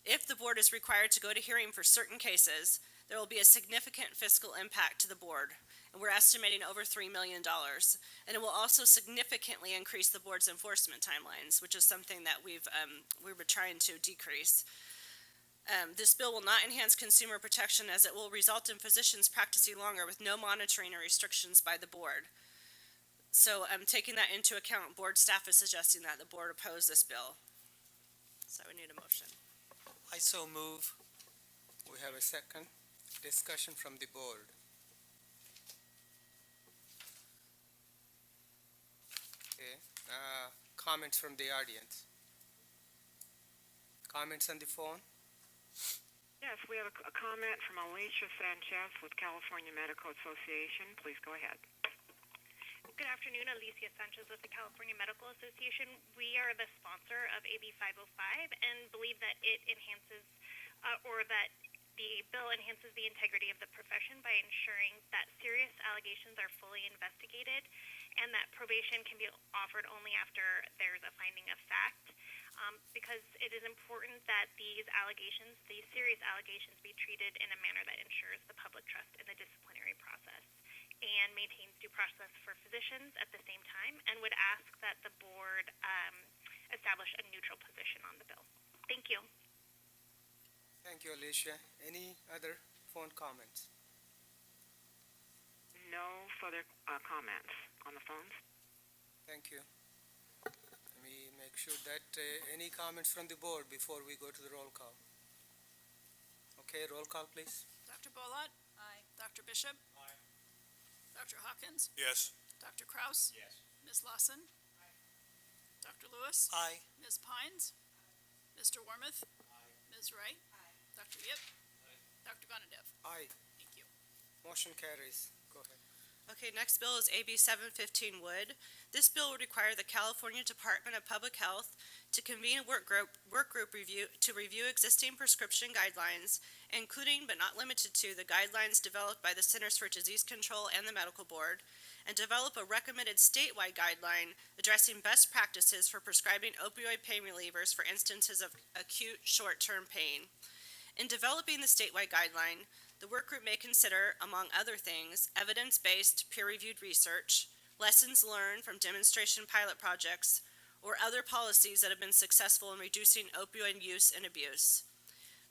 If the board is required to go to hearing for certain cases, there will be a significant fiscal impact to the board, and we're estimating over $3 million. And it will also significantly increase the board's enforcement timelines, which is something that we've been trying to decrease. This bill will not enhance consumer protection, as it will result in physicians practicing longer with no monitoring or restrictions by the board. So taking that into account, board staff is suggesting that the board oppose this bill. So we need a motion. I so move. We have a second. Discussion from the board. Okay. Comments from the audience. Comments on the phone? Yes, we have a comment from Alicia Sanchez with California Medical Association. Please go ahead. Good afternoon, Alicia Sanchez with the California Medical Association. We are the sponsor of AB 505 and believe that it enhances, or that the bill enhances the integrity of the profession by ensuring that serious allegations are fully investigated and that probation can be offered only after there's a finding of fact. Because it is important that these allegations, these serious allegations, be treated in a manner that ensures the public trust in the disciplinary process and maintains due process for physicians at the same time, and would ask that the board establish a neutral position on the bill. Thank you. Thank you, Alicia. Any other phone comments? No further comments on the phones. Thank you. Let me make sure that any comments from the board before we go to the roll call. Okay, roll call, please. Dr. Bolat? Aye. Dr. Bishop? Aye. Dr. Hawkins? Yes. Dr. Kraus? Yes. Ms. Lawson? Dr. Lewis? Aye. Ms. Pines? Mr. Wormuth? Ms. Wright? Dr. Yip? Dr. Gonadev? Aye. Thank you. Motion carries. Go ahead. Okay, next bill is AB 715 Wood. This bill would require the California Department of Public Health to convene a work group review to review existing prescription guidelines, including but not limited to the guidelines developed by the Centers for Disease Control and the Medical Board, and develop a recommended statewide guideline addressing best practices for prescribing opioid pain relievers for instances of acute short-term pain. In developing the statewide guideline, the work group may consider, among other things, evidence-based, peer-reviewed research, lessons learned from demonstration pilot projects, or other policies that have been successful in reducing opioid use and abuse.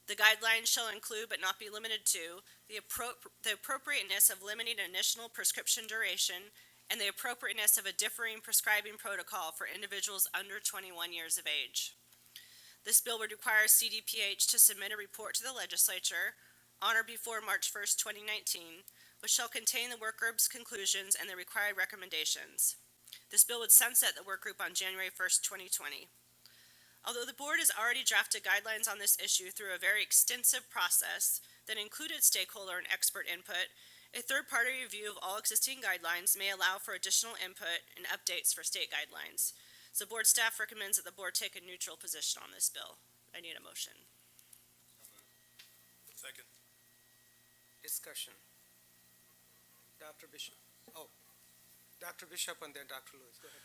The guidelines shall include, but not be limited to, the appropriateness of limiting initial prescription duration and the appropriateness of a differing prescribing protocol for individuals under 21 years of age. This bill would require CDPH to submit a report to the legislature on or before March 1st, 2019, which shall contain the work group's conclusions and the required recommendations. This bill would sunset the work group on January 1st, 2020. Although the board has already drafted guidelines on this issue through a very extensive process that included stakeholder and expert input, a third-party review of all existing guidelines may allow for additional input and updates for state guidelines. So board staff recommends that the board take a neutral position on this bill. I need a motion. Second. Discussion. Dr. Bishop. Oh, Dr. Bishop and then Dr. Lewis. Go ahead,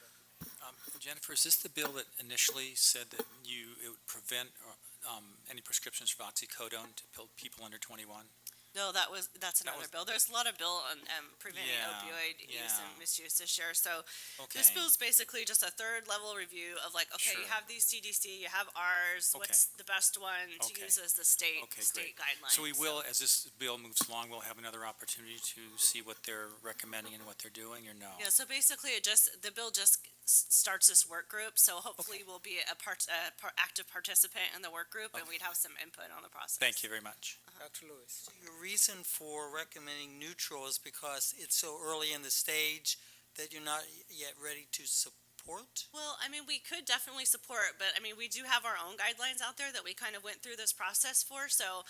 Dr. Jennifer, is this the bill that initially said that it would prevent any prescriptions for oxycodone to people under 21? No, that's another bill. There's a lot of bill on preventing opioid use and misuse this year. So this bill is basically just a third level review of like, okay, you have these CDC, you have ours. What's the best one to use as the state guidelines? So we will, as this bill moves along, we'll have another opportunity to see what they're recommending and what they're doing, or no? Yeah. So basically, the bill just starts this work group. So hopefully, we'll be active participant in the work group, and we'd have some input on the process. Thank you very much. Dr. Lewis. So your reason for recommending neutral is because it's so early in the stage that you're not yet ready to support? Well, I mean, we could definitely support, but I mean, we do have our own guidelines out there that we kind of went through this process for. So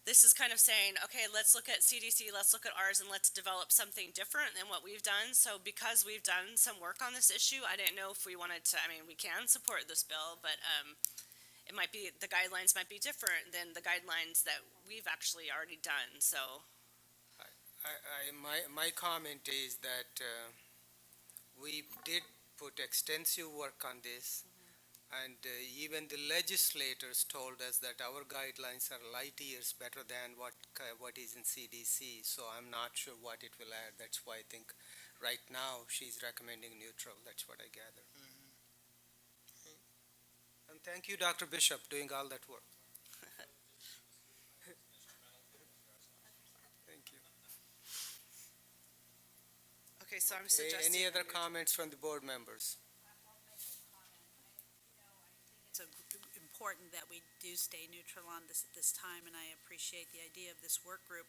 this is kind of saying, okay, let's look at CDC, let's look at ours, and let's develop something different than what we've done. So because we've done some work on this issue, I didn't know if we wanted to, I mean, we can support this bill, but it might be, the guidelines might be different than the guidelines that we've actually already done, so. My comment is that we did put extensive work on this, and even the legislators told us that our guidelines are light years better than what is in CDC, so I'm not sure what it will add. That's why I think right now she's recommending neutral. That's what I gather. And thank you, Dr. Bishop, doing all that work. Thank you. Okay, so I'm suggesting. Any other comments from the board members? It's important that we do stay neutral on this at this time, and I appreciate the idea of this work group,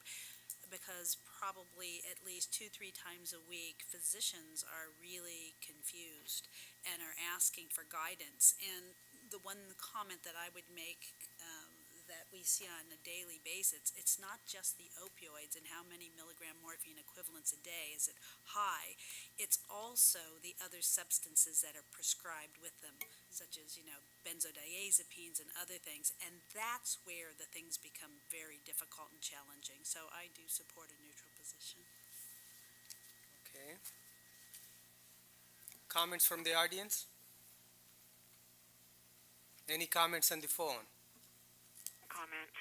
because probably at least 2-3 times a week, physicians are really confused and are asking for guidance. And the one comment that I would make that we see on a daily basis, it's not just the opioids and how many milligram morphine equivalents a day, is it high? It's also the other substances that are prescribed with them, such as, benzodiazepines and other things. And that's where the things become very difficult and challenging. So I do support a neutral position. Okay. Comments from the audience? Any comments on the phone? Comment.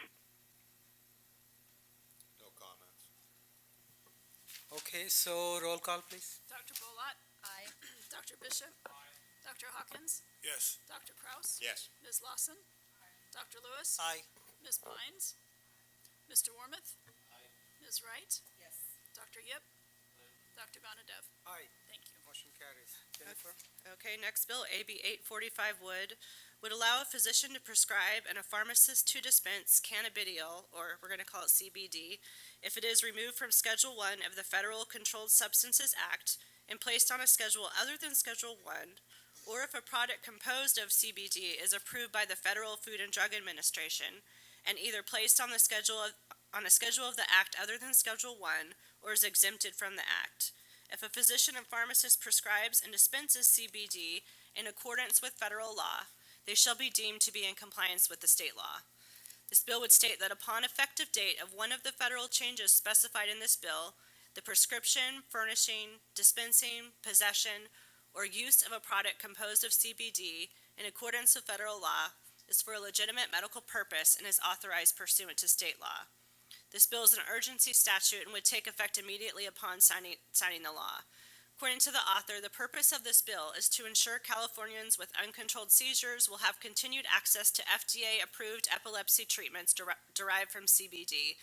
No comments. Okay, so roll call, please. Dr. Bolat? Aye. Dr. Bishop? Aye. Dr. Hawkins? Yes. Dr. Kraus? Yes. Ms. Lawson? Dr. Lewis? Aye. Ms. Pines? Mr. Wormuth? Aye. Ms. Wright? Yes. Dr. Yip? Dr. Bonadev? Aye. Thank you. Motion carries. Jennifer? Okay, next bill, AB 845 would allow a physician to prescribe and a pharmacist to dispense cannabidiol, or we're going to call it CBD, if it is removed from Schedule 1 of the Federal Controlled Substances Act and placed on a schedule other than Schedule 1, or if a product composed of CBD is approved by the Federal Food and Drug Administration and either placed on a schedule of the Act other than Schedule 1 or is exempted from the Act. If a physician and pharmacist prescribes and dispenses CBD in accordance with federal law, they shall be deemed to be in compliance with the state law. This bill would state that upon effective date of one of the federal changes specified in this bill, the prescription, furnishing, dispensing, possession, or use of a product composed of CBD in accordance with federal law is for a legitimate medical purpose and is authorized pursuant to state law. This bill is an urgency statute and would take effect immediately upon signing the law. According to the author, the purpose of this bill is to ensure Californians with uncontrolled seizures will have continued access to FDA-approved epilepsy treatments derived from CBD.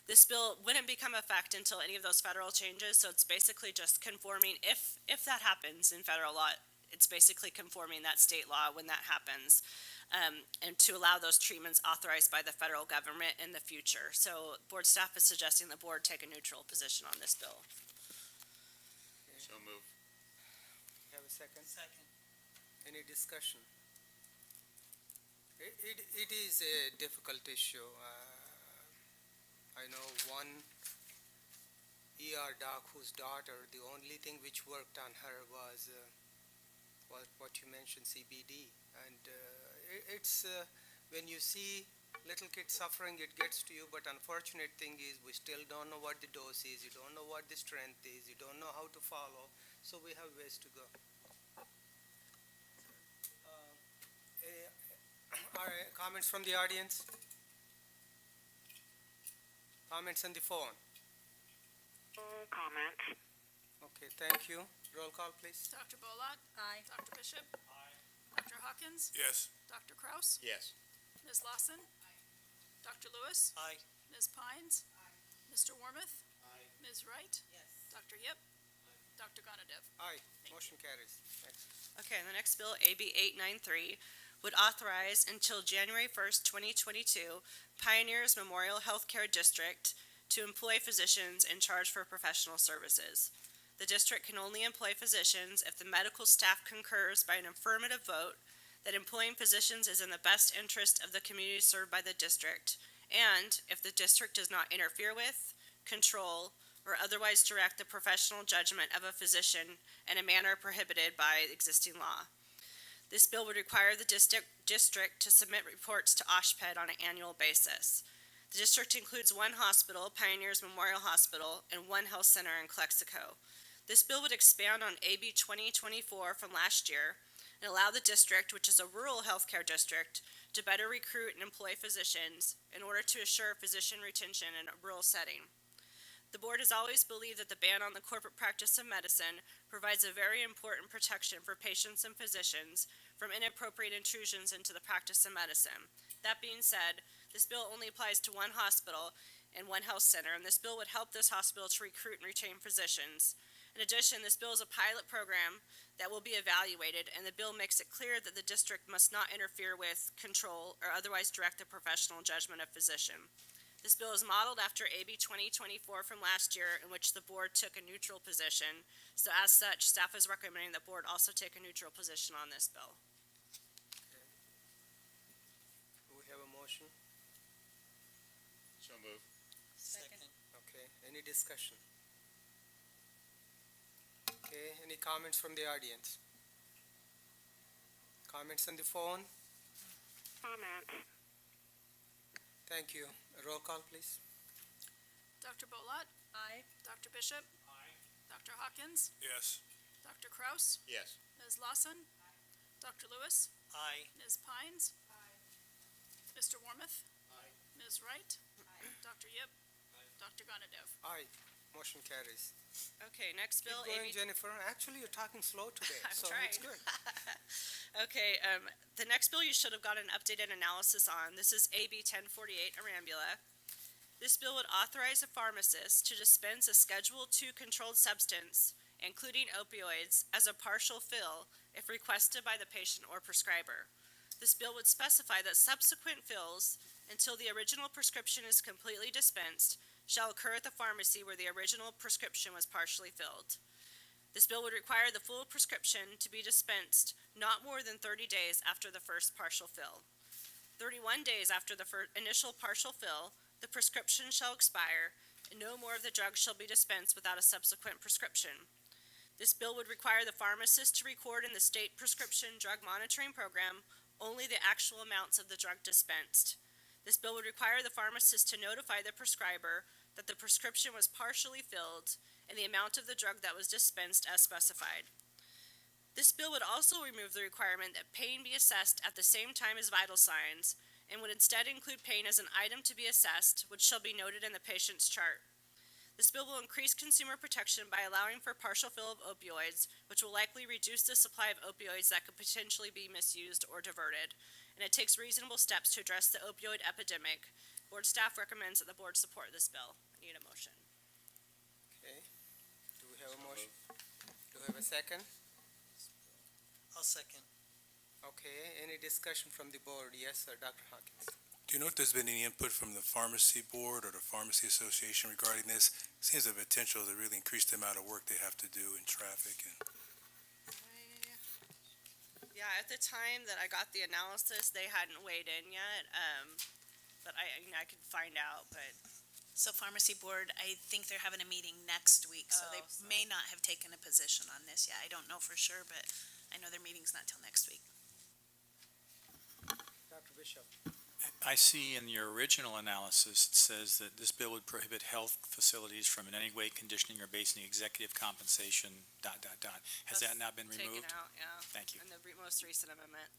This bill wouldn't become effect until any of those federal changes, so it's basically just conforming, if that happens in federal law, it's basically conforming that state law when that happens, and to allow those treatments authorized by the federal government in the future. So board staff is suggesting the board take a neutral position on this bill. So move. Have a second? Second. Any discussion? It is a difficult issue. I know one ER doc whose daughter, the only thing which worked on her was what you mentioned, CBD. And it's when you see little kids suffering, it gets to you. But unfortunate thing is we still don't know what the dose is. You don't know what the strength is. You don't know how to follow. So we have ways to go. All right, comments from the audience? Comments on the phone? No comments. Okay, thank you. Roll call, please. Dr. Bolot? Aye. Dr. Bishop? Aye. Dr. Hawkins? Yes. Dr. Kraus? Yes. Ms. Lawson? Dr. Lewis? Aye. Ms. Pines? Mr. Wormuth? Aye. Ms. Wright? Yes. Dr. Yip? Dr. Gonadev? Aye, motion carries. Next. Okay, the next bill, AB 893, would authorize until January 1st, 2022, Pioneers Memorial Healthcare District to employ physicians in charge for professional services. The district can only employ physicians if the medical staff concurs by an affirmative vote that employing physicians is in the best interest of the community served by the district, and if the district does not interfere with, control, or otherwise direct the professional judgment of a physician in a manner prohibited by existing law. This bill would require the district to submit reports to OSHPD on an annual basis. The district includes one hospital, Pioneers Memorial Hospital, and one health center in Calexico. This bill would expand on AB 2024 from last year and allow the district, which is a rural healthcare district, to better recruit and employ physicians in order to assure physician retention in a rural setting. The board has always believed that the ban on the corporate practice of medicine provides a very important protection for patients and physicians from inappropriate intrusions into the practice of medicine. That being said, this bill only applies to one hospital and one health center, and this bill would help this hospital to recruit and retain physicians. In addition, this bill is a pilot program that will be evaluated, and the bill makes it clear that the district must not interfere with, control, or otherwise direct the professional judgment of physician. This bill is modeled after AB 2024 from last year, in which the board took a neutral position. So as such, staff is recommending the board also take a neutral position on this bill. Do we have a motion? So move. Second. Okay, any discussion? Okay, any comments from the audience? Comments on the phone? Comments. Thank you. Roll call, please. Dr. Bolot? Aye. Dr. Bishop? Aye. Dr. Hawkins? Yes. Dr. Kraus? Yes. Ms. Lawson? Dr. Lewis? Aye. Ms. Pines? Mr. Wormuth? Aye. Ms. Wright? Dr. Yip? Dr. Gonadev? Aye, motion carries. Okay, next bill, Keep going, AB Jennifer. Actually, you're talking slow today, I'm so trying. it's good. Okay, the next bill you should have got an updated analysis on. This is AB 1048 Arambula. This bill would authorize a pharmacist to dispense a Schedule II controlled substance, including opioids, as a partial fill if requested by the patient or prescriber. This bill would specify that subsequent fills, until the original prescription is completely dispensed, shall occur at the pharmacy where the original prescription was partially filled. This bill would require the full prescription to be dispensed not more than 30 days after the first partial fill. 31 days after the initial partial fill, the prescription shall expire, and no more of the drug shall be dispensed without a subsequent prescription. This bill would require the pharmacist to record in the state prescription drug monitoring program only the actual amounts of the drug dispensed. This bill would require the pharmacist to notify the prescriber that the prescription was partially filled and the amount of the drug that was dispensed as specified. This bill would also remove the requirement that pain be assessed at the same time as vital signs and would instead include pain as an item to be assessed, which shall be noted in the patient's chart. This bill will increase consumer protection by allowing for partial fill of opioids, which will likely reduce the supply of opioids that could potentially be misused or diverted. And it takes reasonable steps to address the opioid epidemic. Board staff recommends that the board support this bill. I need a motion. Okay. Do we have a motion? Do we have a second? I'll second. Okay, any discussion from the board? Yes, sir, Dr. Hawkins. Do you know if there's been any input from the pharmacy board or the pharmacy association regarding this? Seems a potential to really increase the amount of work they have to do in traffic and. Yeah, at the time that I got the analysis, they hadn't weighed in yet, but I could find out, but. So pharmacy board, I think they're having a meeting next week, so they may not have taken a position on this yet. I don't know for sure, but I know their meeting's not till next week. Dr. Bishop. I see in your original analysis, it says that this bill would prohibit health facilities from in any way conditioning or basing executive compensation, ... Has that not been removed? Taken out, yeah. Thank you. In the most recent amendment.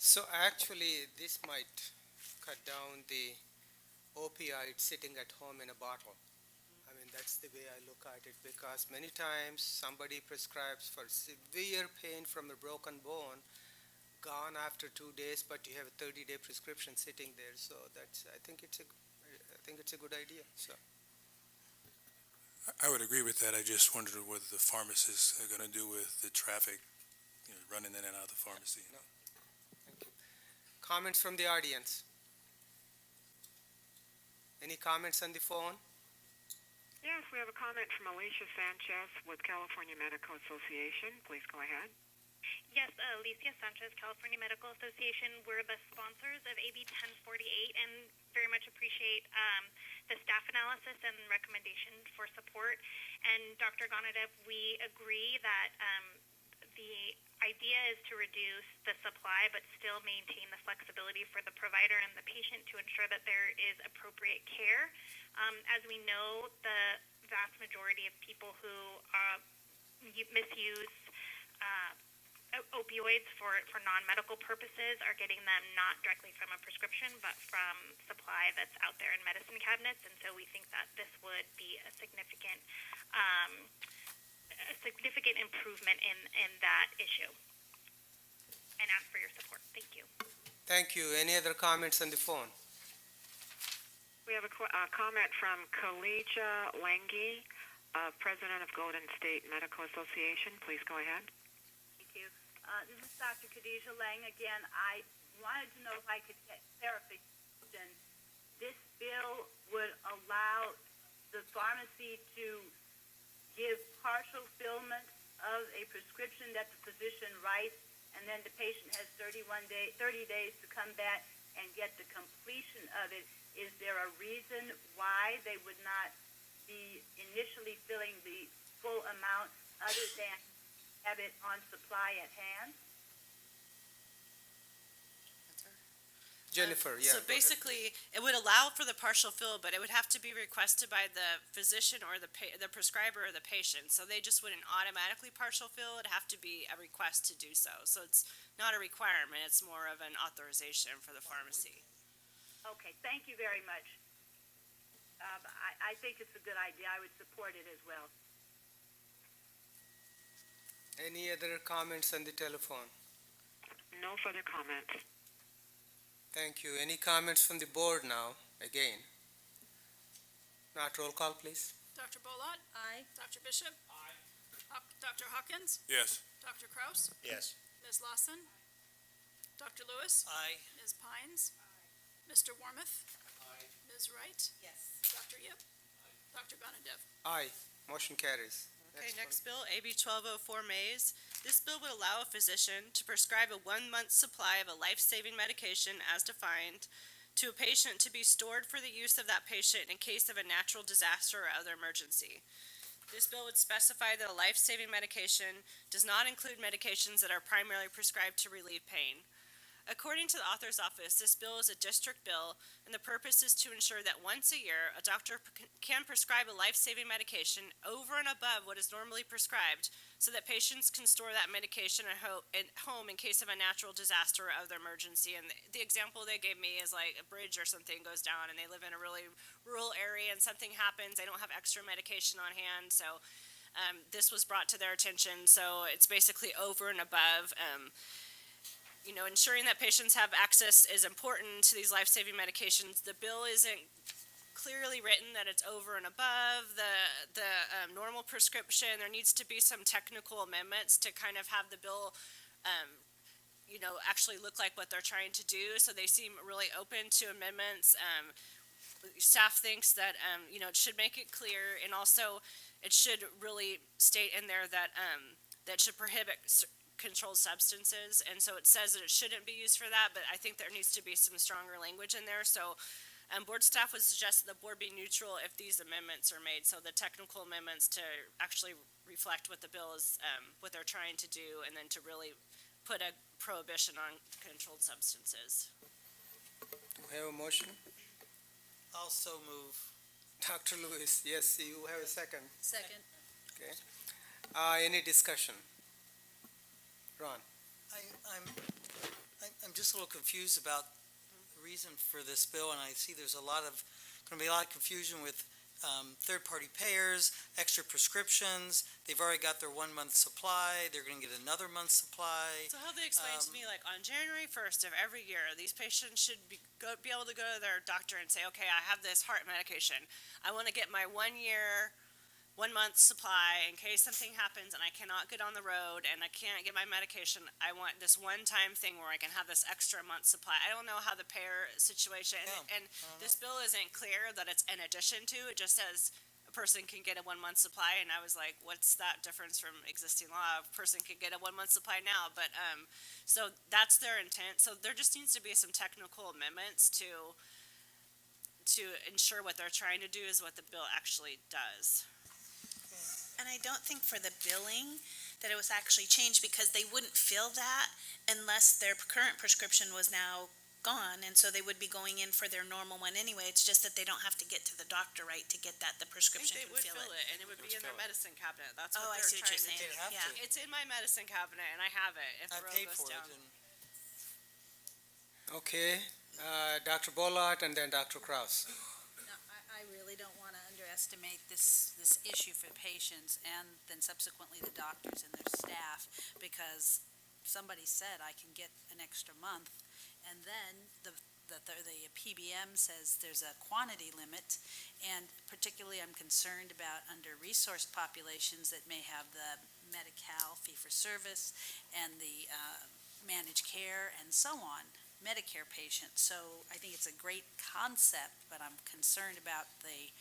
So actually, this might cut down the opioid sitting at home in a bottle. I mean, that's the way I look at it, because many times somebody prescribes for severe pain from a broken bone, gone after 2 days, but you have a 30-day prescription sitting there. So I think it's a good idea. So I would agree with that. I just wondered what the pharmacists are going to do with the traffic, running in and out of the pharmacy. No. Thank you. Comments from the audience? Any comments on the phone? Yes, we have a comment from Alicia Sanchez with California Medical Association. Please go ahead. Yes, Alicia Sanchez, California Medical Association. We're the sponsors of AB 1048 and very much appreciate the staff analysis and recommendation for support. And Dr. Gonadev, we agree that the idea is to reduce the supply but still maintain the flexibility for the provider and the patient to ensure that there is appropriate care. As we know, the vast majority of people who misuse opioids for non-medical purposes are getting them not directly from a prescription but from supply that's out there in medicine cabinets, and so we think that this would be a significant improvement in that issue, and ask for your support. Thank you. Thank you. Any other comments on the phone? We have a comment from Khadija Langi, President of Golden State Medical Association. Please go ahead. Thank you. This is Dr. Khadija Lang again. I wanted to know if I could get clarification. This bill would allow the pharmacy to give partial fulfillment of a prescription that the physician writes, and then the patient has 30 days to come back and get the completion of it. Is there a reason why they would not be initially filling the full amount other than have it on supply at hand? Jennifer, yeah. So basically, it would allow for the partial fill, but it would have to be requested by the physician or the prescriber or the patient. So they just wouldn't automatically partial fill. It'd have to be a request to do so. So it's not a requirement. It's more of an authorization for the pharmacy. Okay, thank you very much. I think it's a good idea. I would support it as well. Any other comments on the telephone? No further comments. Thank you. Any comments from the board now? Again. Not roll call, please. Dr. Bolot? Aye. Dr. Bishop? Aye. Dr. Hawkins? Yes. Dr. Kraus? Yes. Ms. Lawson? Dr. Lewis? Aye. Ms. Pines? Mr. Warmoth? Aye. Ms. Wright? Yes. Dr. Yip? Dr. Gonadev? Aye. Motion carries. Okay, next bill, AB 1204 Mays. This bill would allow a physician to prescribe a 1-month supply of a life-saving medication as defined to a patient to be stored for the use of that patient in case of a natural disaster or other emergency. This bill would specify that a life-saving medication does not include medications that are primarily prescribed to relieve pain. According to the author's office, this bill is a district bill, and the purpose is to ensure that once a year, a doctor can prescribe a life-saving medication over and above what is normally prescribed, so that patients can store that medication at home in case of a natural disaster or other emergency. And the example they gave me is like a bridge or something goes down, and they live in a really rural area, and something happens, they don't have extra medication on hand, so this was brought to their attention. So it's basically over and above. Ensuring that patients have access is important to these life-saving medications. The bill isn't clearly written that it's over and above the normal prescription. There needs to be some technical amendments to kind of have the bill, actually look like what they're trying to do. So they seem really open to amendments. Staff thinks that, it should make it clear, and also it should really state in there that, that should prohibit controlled substances, and so it says that it shouldn't be used for that, but I think there needs to be some stronger language in there. So board staff would suggest that the board be neutral if these amendments are made, so the technical amendments to actually reflect what the bill is, what they're trying to do, and then to really put a prohibition on controlled substances. Do we have a motion? Also move. Dr. Lewis, yes, you have a second. Second. Okay. Any discussion? Ron? I'm just a little confused about the reason for this bill, and I see there's going to be a lot of confusion with third-party payers, extra prescriptions. They've already got their 1 month supply. They're going to get another month's supply. So how they explained to me, like on January 1st of every year, these patients should be able to go to their doctor and say, okay, I have this heart medication. I want to get my 1 month supply in case something happens and I cannot get on the road and I can't get my medication. I want this one-time thing where I can have this extra month supply. I don't know how the payer situation, and this bill isn't clear that it's in addition to, it just says a person can get a 1 month supply, and I was like, what's that difference from existing law? A person can get a 1 month supply now, but, so that's their intent. So there just needs to be some technical amendments to ensure what they're trying to do is what the bill actually does. And I don't think for the billing that it was actually changed, because they wouldn't fill that unless their current prescription was now gone, and so they would be going in for their normal one anyway. It's just that they don't have to get to the doctor, right, to get that, the prescription I can think they would fill fill it, and it would be in their medicine cabinet. That's Oh, what I they're see what trying you're to saying. do. Have Yeah. to. It's in my medicine cabinet, and I have it if the I road paid goes for down. it, and Okay, Dr. Bollard and then Dr. Kraus. No, I really don't want to underestimate this issue for patients and then subsequently the doctors and their staff, because somebody said I can get an extra month, and then the PBM says there's a quantity limit, and particularly I'm concerned about under-resourced populations that may have the Medi-Cal fee-for-service and the managed care and so on, Medicare patients. So I think it's a great concept, but I'm concerned about the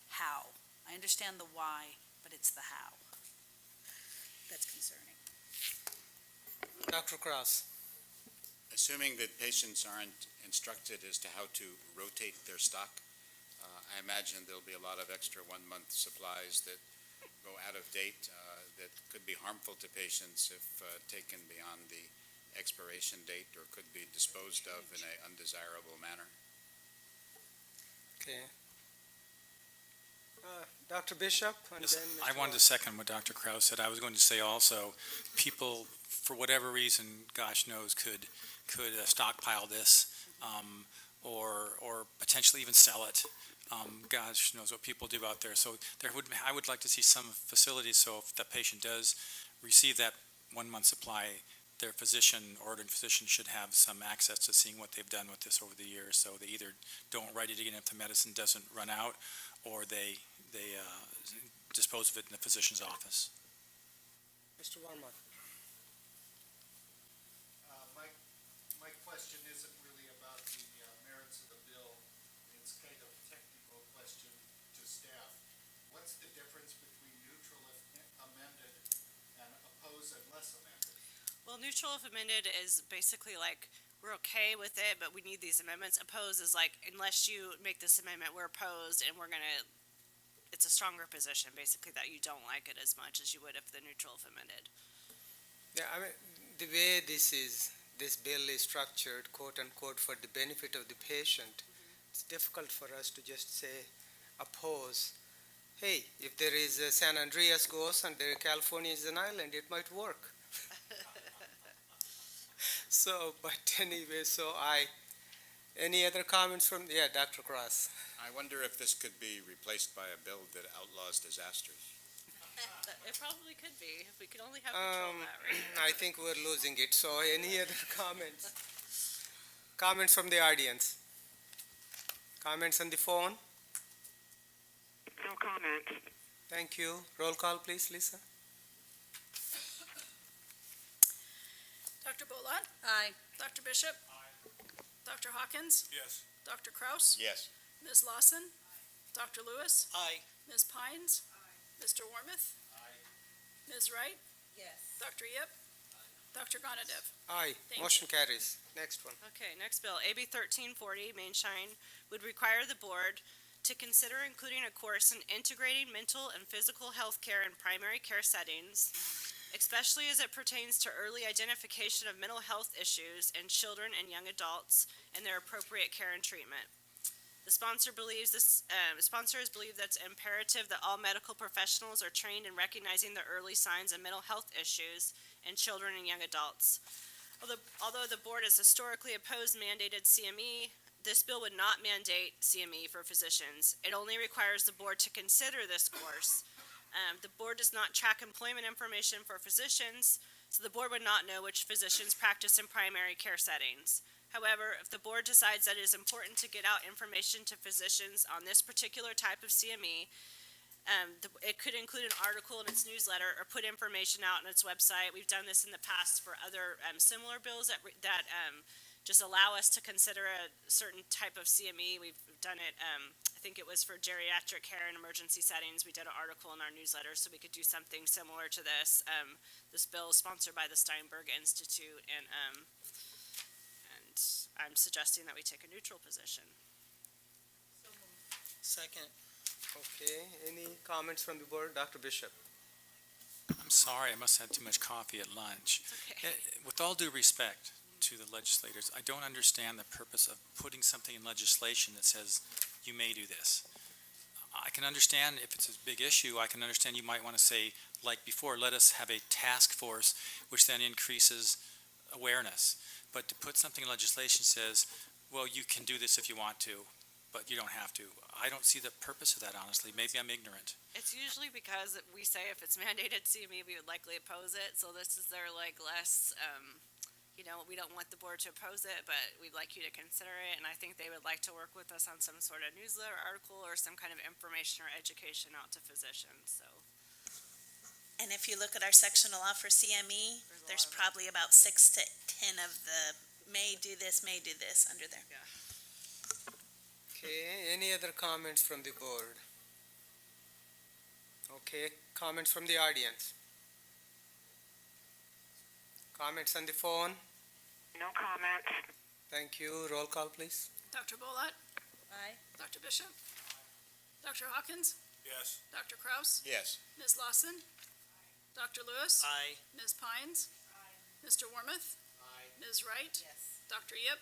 how. I understand the why, but it's the how that's concerning. Dr. Kraus? Assuming that patients aren't instructed as to how to rotate their stock, I imagine there'll be a lot of extra 1 month supplies that go out of date that could be harmful to patients if taken beyond the expiration date, or could be disposed of in an undesirable manner. Okay. Dr. Bishop, and Yes, then I Mr. wanted to second what Dr. Kraus said. I was going to say also, people, for whatever reason, gosh knows, could stockpile this, or potentially even sell it. Gosh knows what people do out there. So I would like to see some facilities, so if the patient does receive that 1 month supply, their ordering physician should have some access to seeing what they've done with this over the years. So they either don't write it again if the medicine doesn't run out, or they dispose of it in the physician's office. Mr. Varma. My question isn't really about the merits of the bill. It's kind of a technical question to staff. What's the difference between neutral if amended and oppose unless amended? Well, neutral if amended is basically like, we're okay with it, but we need these amendments. Oppose is like, unless you make this amendment, we're opposed, and we're gonna it's a stronger position, basically, that you don't like it as much as you would if the neutral if amended. Yeah, I mean, the way this bill is structured, quote unquote, for the benefit of the patient, it's difficult for us to just say, oppose. Hey, if there is a San Andreas goes and there California is an island, it might work. So, but anyway, any other comments from, yeah, Dr. Cross? I wonder if this could be replaced by a bill that outlaws disasters. It probably could be, if we could only have control of that, right? I think we're losing it, so any other comments? Comments from the audience? Comments on the phone? No comment. Thank you. Roll call, please, Lisa. Dr. Bolat? Aye. Dr. Bishop? Dr. Hawkins? Yes. Dr. Kraus? Yes. Ms. Lawson? Dr. Lewis? Aye. Ms. Pines? Mr. Warmouth? Ms. Wright? Yes. Dr. Yip? Dr. Gonadev? Aye. Thank Motion carries. Next one. Okay, next bill, AB 1340, Mainshine, would require the board to consider including a course in integrating mental and physical health care in primary care settings, especially as it pertains to early identification of mental health issues in children and young adults and their appropriate care and treatment. The sponsor believes sponsor has believed that it's imperative that all medical professionals are trained in recognizing the early signs of mental health issues in children and young adults. Although the board has historically opposed mandated CME, this bill would not mandate CME for physicians. It only requires the board to consider this course. The board does not track employment information for physicians, so the board would not know which physicians practice in primary care settings. However, if the board decides that it is important to get out information to physicians on this particular type of CME, it could include an article in its newsletter or put information out on its website. We've done this in the past for other similar bills that just allow us to consider a certain type of CME. We've done it, I think it was for geriatric care in emergency settings. We did an article in our newsletter, so we could do something similar to this. This bill is sponsored by the Steinberg Institute, and I'm suggesting that we take a neutral position. Second. Okay, any comments from the board? Dr. Bishop? I'm sorry, I must have had too much coffee at lunch. Okay. With all due respect to the legislators, I don't understand the purpose of putting something in legislation that says you may do this. I can understand if it's a big issue, I can understand you might want to say, like before, let us have a task force, which then increases awareness. But to put something in legislation says, well, you can do this if you want to, but you don't have to. I don't see the purpose of that, honestly. Maybe I'm ignorant. It's usually because we say if it's mandated CME, we would likely oppose it. So this is their less, we don't want the board to oppose it, but we'd like you to consider it. And I think they would like to work with us on some sort of newsletter article or some kind of information or education out to physicians, so. And if you look at our sectional law for CME, there's probably about 6 to 10 of the may do this under there. Okay, any other comments from the board? Okay, comments from the audience? Comments on the phone? No comment. Thank you. Roll call, please. Dr. Bolat? Aye. Dr. Bishop? Dr. Hawkins? Yes. Dr. Kraus? Yes. Ms. Lawson? Dr. Lewis? Aye. Ms. Pines? Mr. Warmouth? Ms. Wright? Yes. Dr. Yip?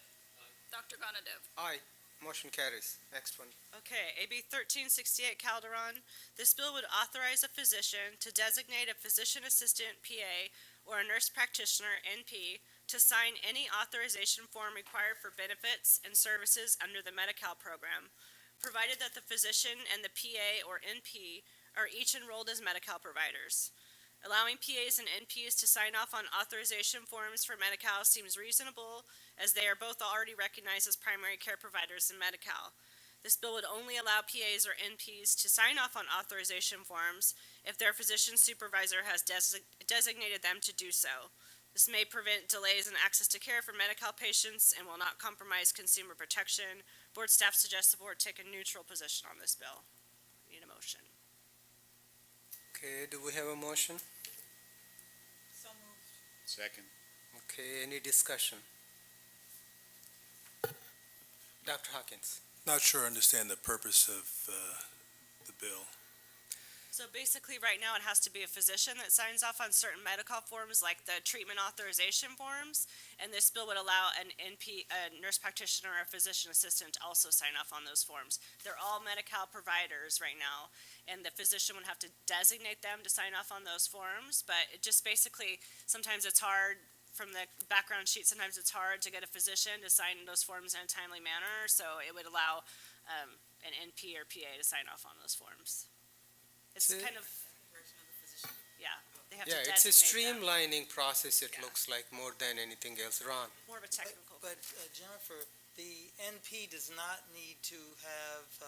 Dr. Gonadev? Aye. Motion carries. Next one. Okay, AB 1368 Calderon. This bill would authorize a physician to designate a physician assistant, PA, or a nurse practitioner, NP, to sign any authorization form required for benefits and services under the Medi-Cal program, provided that the physician and the PA or NP are each enrolled as Medi-Cal providers. Allowing PAs and NPs to sign off on authorization forms for Medi-Cal seems reasonable, as they are both already recognized as primary care providers in Medi-Cal. This bill would only allow PAs or NPs to sign off on authorization forms if their physician supervisor has designated them to do so. This may prevent delays in access to care for Medi-Cal patients and will not compromise consumer protection. Board staff suggests the board take a neutral position on this bill. Need a motion. Okay, do we have a motion? So moved. Second. Okay, any discussion? Dr. Hawkins? Not sure I understand the purpose of the bill. So basically, right now, it has to be a physician that signs off on certain medical forms, like the treatment authorization forms. And this bill would allow a nurse practitioner or a physician assistant to also sign off on those forms. They're all Medi-Cal providers right now, and the physician would have to designate them to sign off on those forms. But it just basically, sometimes it's hard from the background sheet, sometimes it's hard to get a physician to sign those forms in a timely manner. So it would allow an NP or PA to sign off on those forms. It's So- kind of, yeah, they have to Yeah, it's a designate them. streamlining process, it Yeah. looks like, more than anything else. Ron? More of a technical. But Jennifer, the NP does not need to have,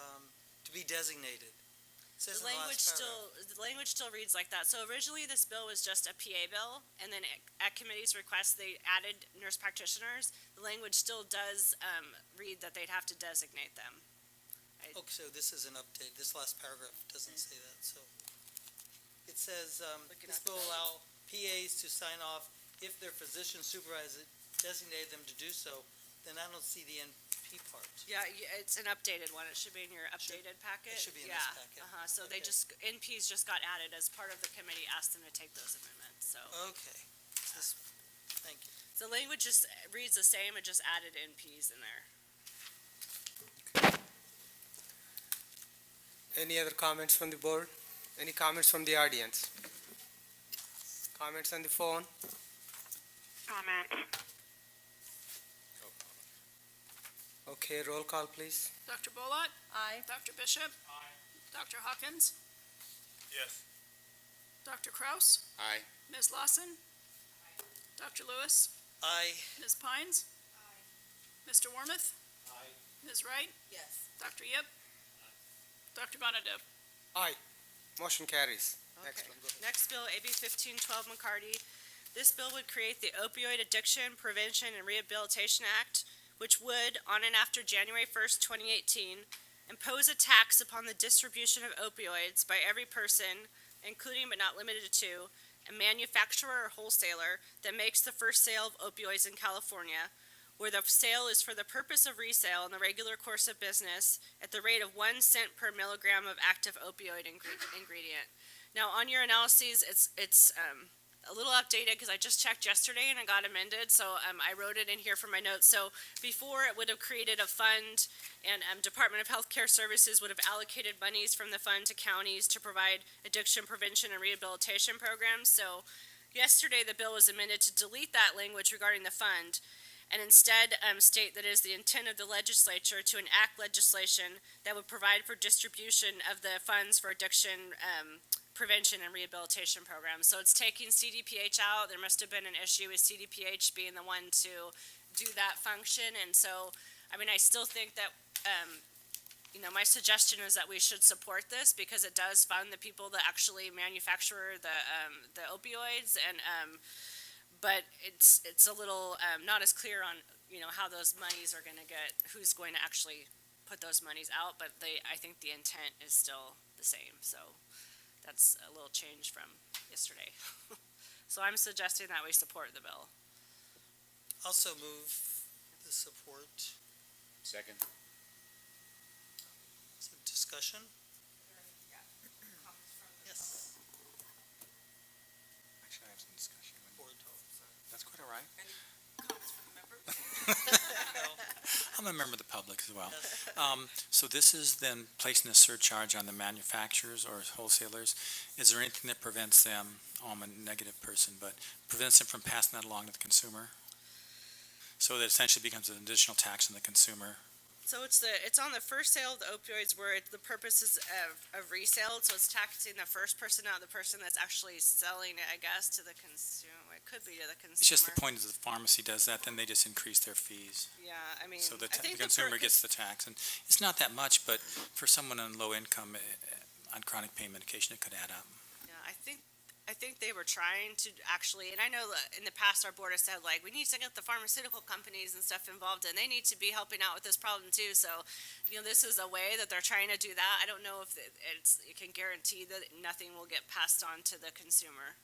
to be designated. It says The in the language last paragraph. the language still reads like that. So originally, this bill was just a PA bill, and then at committee's request, they added nurse practitioners. The language still does read that they'd have to designate them. Okay, so this is an update. This last paragraph doesn't say that, so. It says, this will allow PAs to sign off if their physician supervisor designated them to do so. Then I don't see the NP part. Yeah, it's an updated one. It should be in your updated packet. It should be in Yeah, this packet. So they Okay. NPs just got added as part of the committee, asked them to take those amendments, so. Okay, thank you. The language just reads the same, it just added NPs in there. Any other comments from the board? Any comments from the audience? Comments on the phone? Comment. Okay, roll call, please. Dr. Bullock? Aye. Dr. Bishop? Aye. Dr. Hawkins? Yes. Dr. Kraus? Aye. Ms. Lawson? Dr. Lewis? Aye. Ms. Pines? Mr. Wormuth? Aye. Ms. Wright? Yes. Dr. Yip? Dr. Bonadip? Aye. Motion carries. Next Okay. one, go ahead. Next bill, AB 1512 McCarty. This bill would create the Opioid Addiction Prevention and Rehabilitation Act, which would, on and after January 1st, 2018, impose a tax upon the distribution of opioids by every person, including but not limited to a manufacturer or wholesaler that makes the first sale of opioids in California, where the sale is for the purpose of resale in the regular course of business at the rate of 1 cent per milligram of active opioid ingredient. Now, on your analyses, it's a little updated because I just checked yesterday and it got amended, so I wrote it in here for my notes. So before, it would have created a fund, and Department of Healthcare Services would have allocated monies from the fund to counties to provide addiction prevention and rehabilitation programs. So yesterday, the bill was amended to delete that language regarding the fund, and instead state that it is the intent of the legislature to enact legislation that would provide for distribution of the funds for addiction prevention and rehabilitation programs. So it's taking CDPH out. There must have been an issue with CDPH being the one to do that function, and so, I mean, I still think that, my suggestion is that we should support this because it does fund the people that actually manufacture the opioids, and but it's a little not as clear on how those monies are going to get, who's going to actually put those monies out. But I think the intent is still the same. So that's a little change from yesterday. So I'm suggesting that we support the bill. Also move the support. Second? Some discussion? Yes. Actually, I have some discussion. Board. That's quite all right. Comments from the members? I'm a member of the public as well. Yes. So this is then placing a surcharge on the manufacturers or wholesalers. Is there anything that prevents them, I'm a negative person, but prevents them from passing that along to the consumer? So that essentially becomes an additional tax on the consumer. So it's on the first sale of the opioids where the purpose is of resale. So it's taxing the first person, not the person that's actually selling it, I guess, to the consumer. It could be to the consumer. It's just the point is the pharmacy does that, then they just increase their fees. Yeah, I mean, So the I think consumer gets the tax, and it's not that much, but for someone on low income, on chronic pain medication, it could add up. Yeah, I think they were trying to actually, and I know that in the past our board has said, like, we need to get the pharmaceutical companies and stuff involved, and they need to be helping out with this problem too. So, this is a way that they're trying to do that. I don't know if it can guarantee that nothing will get passed on to the consumer.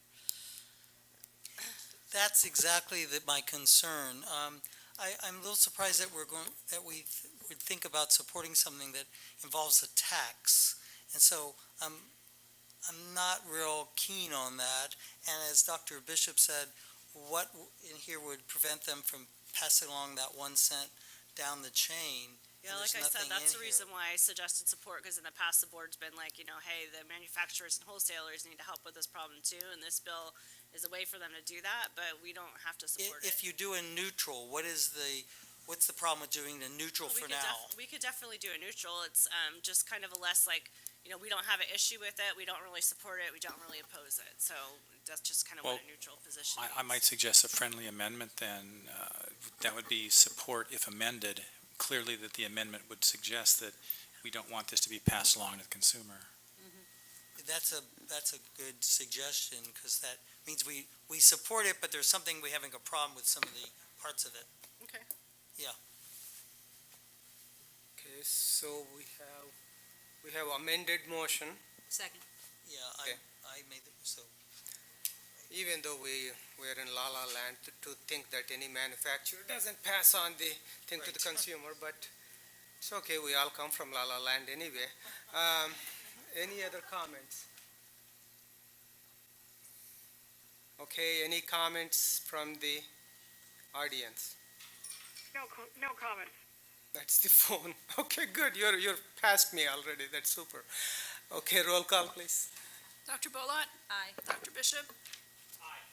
That's exactly my concern. I'm a little surprised that we would think about supporting something that involves a tax. And so I'm not real keen on that. And as Dr. Bishop said, what in here would prevent them from passing along that 1 cent down the chain? Yeah, And like there's I said, nothing that's in the here. reason why I suggested support, because in the past, the board's been like, hey, the manufacturers and wholesalers need to help with this problem too, and this bill is a way for them to do that, but we don't have to support it. If you do a neutral, what's the problem with doing the neutral for now? We could definitely do a neutral. It's just kind of a less like, we don't have an issue with it, we don't really support it, we don't really oppose it. So that's just kind of what a neutral position I means. might suggest a friendly amendment then. That would be support if amended. Clearly that the amendment would suggest that we don't want this to be passed along to the consumer. That's a good suggestion, because that means we support it, but there's something, we having a problem with some of the parts of it. Okay. Yeah. Okay, so we have amended motion. Second. Yeah, Okay. I made it, so. Even though we're in la la land to think that any manufacturer doesn't pass on the thing to the consumer, but it's okay, we all come from la la land anyway. Any other comments? Okay, any comments from the audience? No comments. That's the phone. Okay, good, you're past me already, that's super. Okay, roll call, please. Dr. Bolat? Aye. Dr. Bishop? Aye.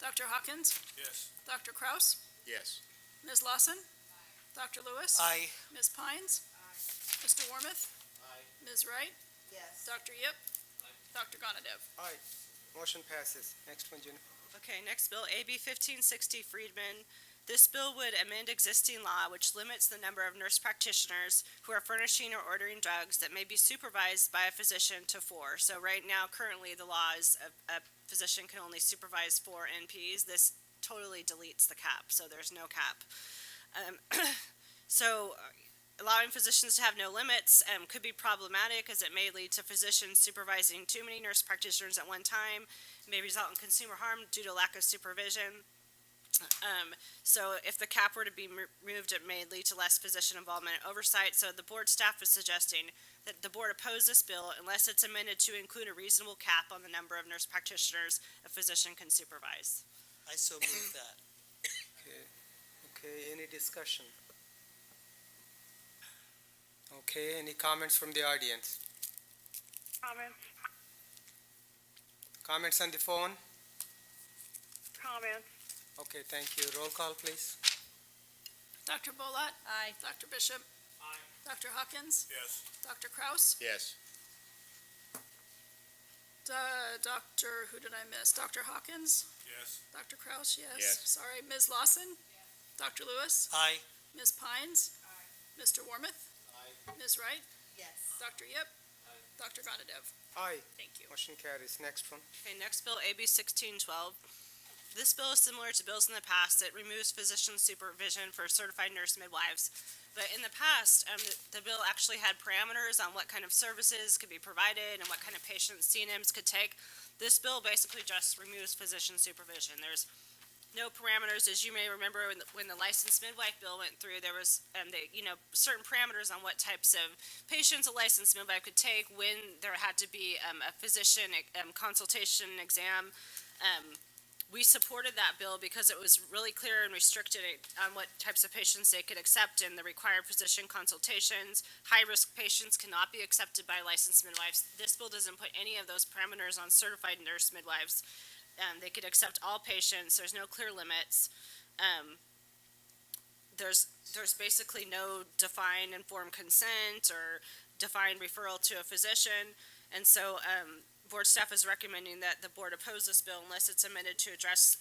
Dr. Hawkins? Yes. Dr. Kraus? Yes. Ms. Lawson? Dr. Lewis? Aye. Ms. Pines? Mr. Warmoth? Aye. Ms. Wright? Yes. Dr. Yip? Dr. Gonadev? Aye. Motion passes. Next one, Jennifer. Okay, next bill, AB 1560 Friedman. This bill would amend existing law which limits the number of nurse practitioners who are furnishing or ordering drugs that may be supervised by a physician to 4. So right now, currently, the law is a physician can only supervise 4 NPs. This totally deletes the cap, so there's no cap. So allowing physicians to have no limits could be problematic, as it may lead to physicians supervising too many nurse practitioners at one time, may result in consumer harm due to lack of supervision. So if the cap were to be removed, it may lead to less physician involvement and oversight. So the board staff is suggesting that the board oppose this bill unless it's amended to include a reasonable cap on the number of nurse practitioners a physician can supervise. I so move that. Okay, any discussion? Okay, any comments from the audience? Comments? Comments on the phone? Comments? Okay, thank you. Roll call, please. Dr. Bolat? Aye. Dr. Bishop? Aye. Dr. Hawkins? Yes. Dr. Kraus? Yes. Dr., who did I miss? Dr. Hawkins? Yes. Dr. Kraus, yes. Yes. Sorry, Ms. Lawson? Dr. Lewis? Aye. Ms. Pines? Mr. Warmoth? Aye. Ms. Wright? Yes. Dr. Yip? Dr. Gonadev? Aye. Thank you. Motion carries. Next one. Okay, next bill, AB 1612. This bill is similar to bills in the past. It removes physician supervision for certified nurse midwives. But in the past, the bill actually had parameters on what kind of services could be provided and what kind of patients CNMs could take. This bill basically just removes physician supervision. There's no parameters, as you may remember when the licensed midwife bill went through. There was, certain parameters on what types of patients a licensed midwife could take, when there had to be a physician consultation exam. We supported that bill because it was really clear and restricted on what types of patients they could accept in the required physician consultations. High-risk patients cannot be accepted by licensed midwives. This bill doesn't put any of those parameters on certified nurse midwives. They could accept all patients. There's no clear limits. There's basically no defined informed consent or defined referral to a physician. And so, board staff is recommending that the board oppose this bill unless it's amended to address,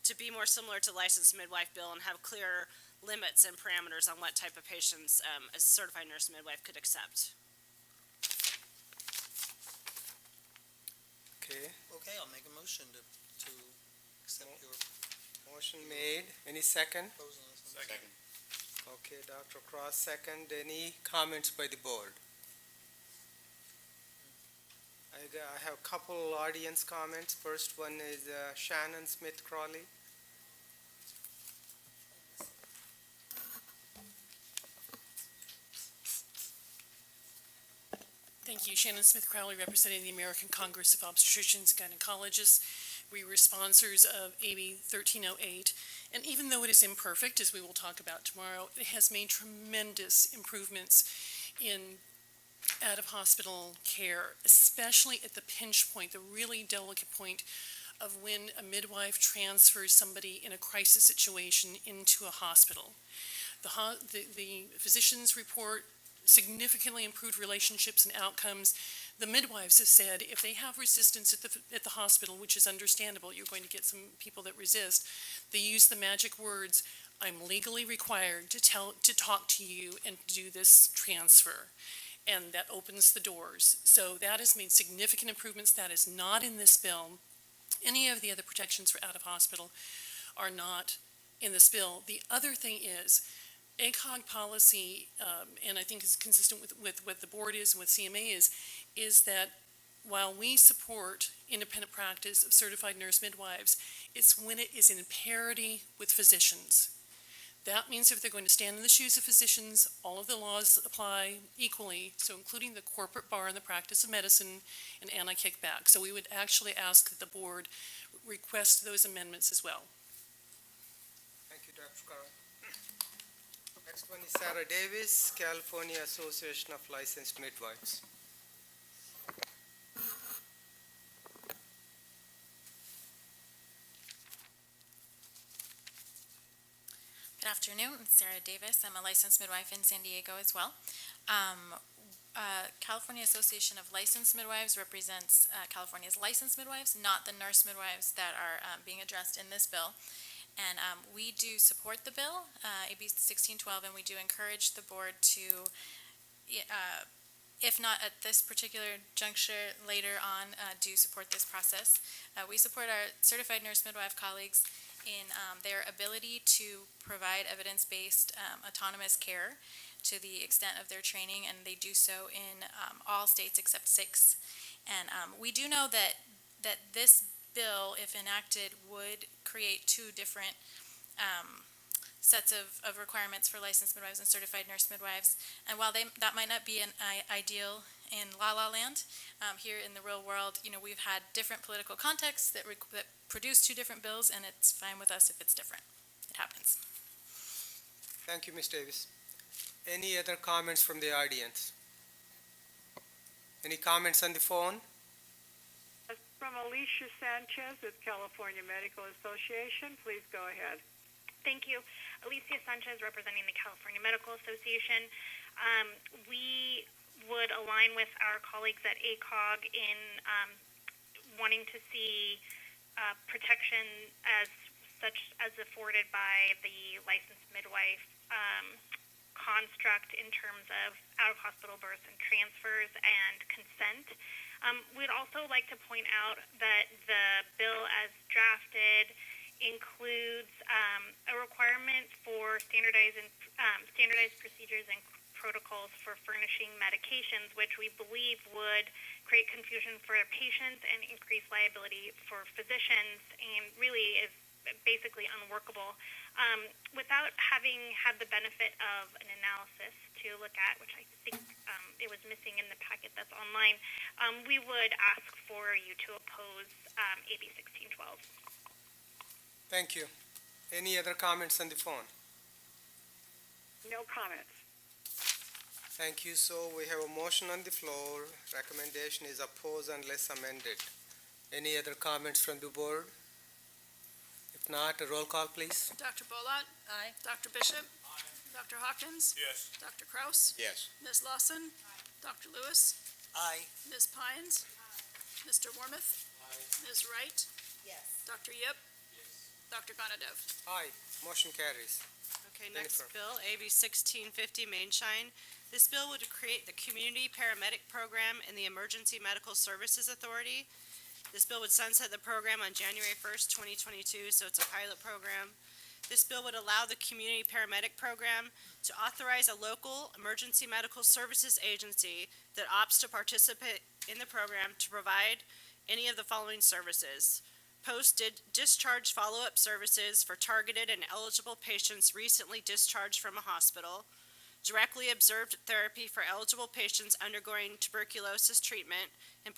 to be more similar to licensed midwife bill and have clear limits and parameters on what type of patients a certified nurse midwife could accept. Okay, Okay, I'll make a motion to accept your motion made. Any second? proposal. Second. Okay, Dr. Cross, second. Any comments by the board? I have a couple audience comments. First one is Shannon Smith Crawley. Thank you. Shannon Smith Crowley, representing the American Congress of Obstetricians and Gynecologists. We were sponsors of AB 1308, and even though it is imperfect, as we will talk about tomorrow, it has made tremendous improvements in out-of-hospital care, especially at the pinch point, the really delicate point of when a midwife transfers somebody in a crisis situation into a hospital. The physicians report significantly improved relationships and outcomes. The midwives have said if they have resistance at the hospital, which is understandable, you're going to get some people that resist, they use the magic words, "I'm legally required to talk to you and do this transfer." And that opens the doors. So that has made significant improvements. That is not in this bill. Any of the other protections for out-of-hospital are not in this bill. The other thing is, ACOG policy, and I think is consistent with what the board is and what CMA is that while we support independent practice of certified nurse midwives, it's when it is in parity with physicians. That means if they're going to stand in the shoes of physicians, all of the laws apply equally, so including the corporate bar and the practice of medicine and anti-kickback. So we would actually ask that the board request those amendments as well. Thank you, Dr. Carroll. Next one is Sarah Davis, California Association of Licensed Midwives. Good afternoon, I'm Sarah Davis. I'm a licensed midwife in San Diego as well. California Association of Licensed Midwives represents California's licensed midwives, not the nurse midwives that are being addressed in this bill. And we do support the bill, AB 1612, and we do encourage the board to, if not at this particular juncture, later on, do support this process. We support our certified nurse midwife colleagues in their ability to provide evidence-based autonomous care to the extent of their training, and they do so in all states except 6. And we do know that this bill, if enacted, would create 2 different sets of requirements for licensed midwives and certified nurse midwives. And while that might not be an ideal in La La Land, here in the real world, we've had different political contexts that produce 2 different bills, and it's fine with us if it's different. It happens. Thank you, Ms. Davis. Any other comments from the audience? Any comments on the phone? From Alicia Sanchez with California Medical Association, please go ahead. Thank you. Alicia Sanchez, representing the California Medical Association. We would align with our colleagues at ACOG in wanting to see protection as such as afforded by the licensed midwife construct in terms of out-of-hospital births and transfers and consent. We'd also like to point out that the bill as drafted includes a requirement for standardized procedures and protocols for furnishing medications, which we believe would create confusion for patients and increase liability for physicians, and really is basically unworkable. Without having had the benefit of an analysis to look at, which I think it was missing in the packet that's online, we would ask for you to oppose AB 1612. Thank you. Any other comments on the phone? No comments. Thank you. So we have a motion on the floor. Recommendation is oppose unless amended. Any other comments from the board? If not, a roll call, please. Dr. Bolat? Aye. Dr. Bishop? Aye. Dr. Hawkins? Yes. Dr. Kraus? Yes. Ms. Lawson? Dr. Lewis? Aye. Ms. Pines? Mr. Wormuth? Ms. Wright? Yes. Dr. Yip? Dr. Gonadev? Aye. Motion carries. Okay, next Jennifer. bill, AB 1650, Mainshine. This bill would create the Community Paramedic Program in the Emergency Medical Services Authority. This bill would sunset the program on January 1st, 2022, so it's a pilot program. This bill would allow the Community Paramedic Program to authorize a local emergency medical services agency that opts to participate in the program to provide any of the following services: post-discharge follow-up services for targeted and eligible patients recently discharged from a hospital, directly observed therapy for eligible patients undergoing tuberculosis treatment in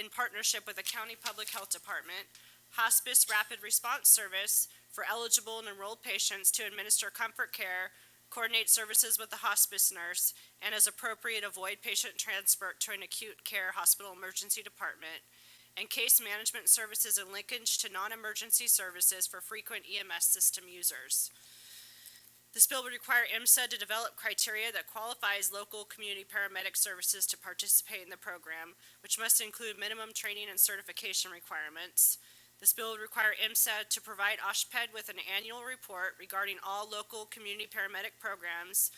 partnership with the County Public Health Department, hospice rapid response service for eligible and enrolled patients to administer comfort care, coordinate services with the hospice nurse, and as appropriate, avoid patient transport to an acute care hospital emergency department, and case management services and linkage to non-emergency services for frequent EMS system users. This bill would require IMSA to develop criteria that qualifies local community paramedic services to participate in the program, which must include minimum training and certification requirements. This bill would require IMSA to provide OSHPD with an annual report regarding all local community paramedic programs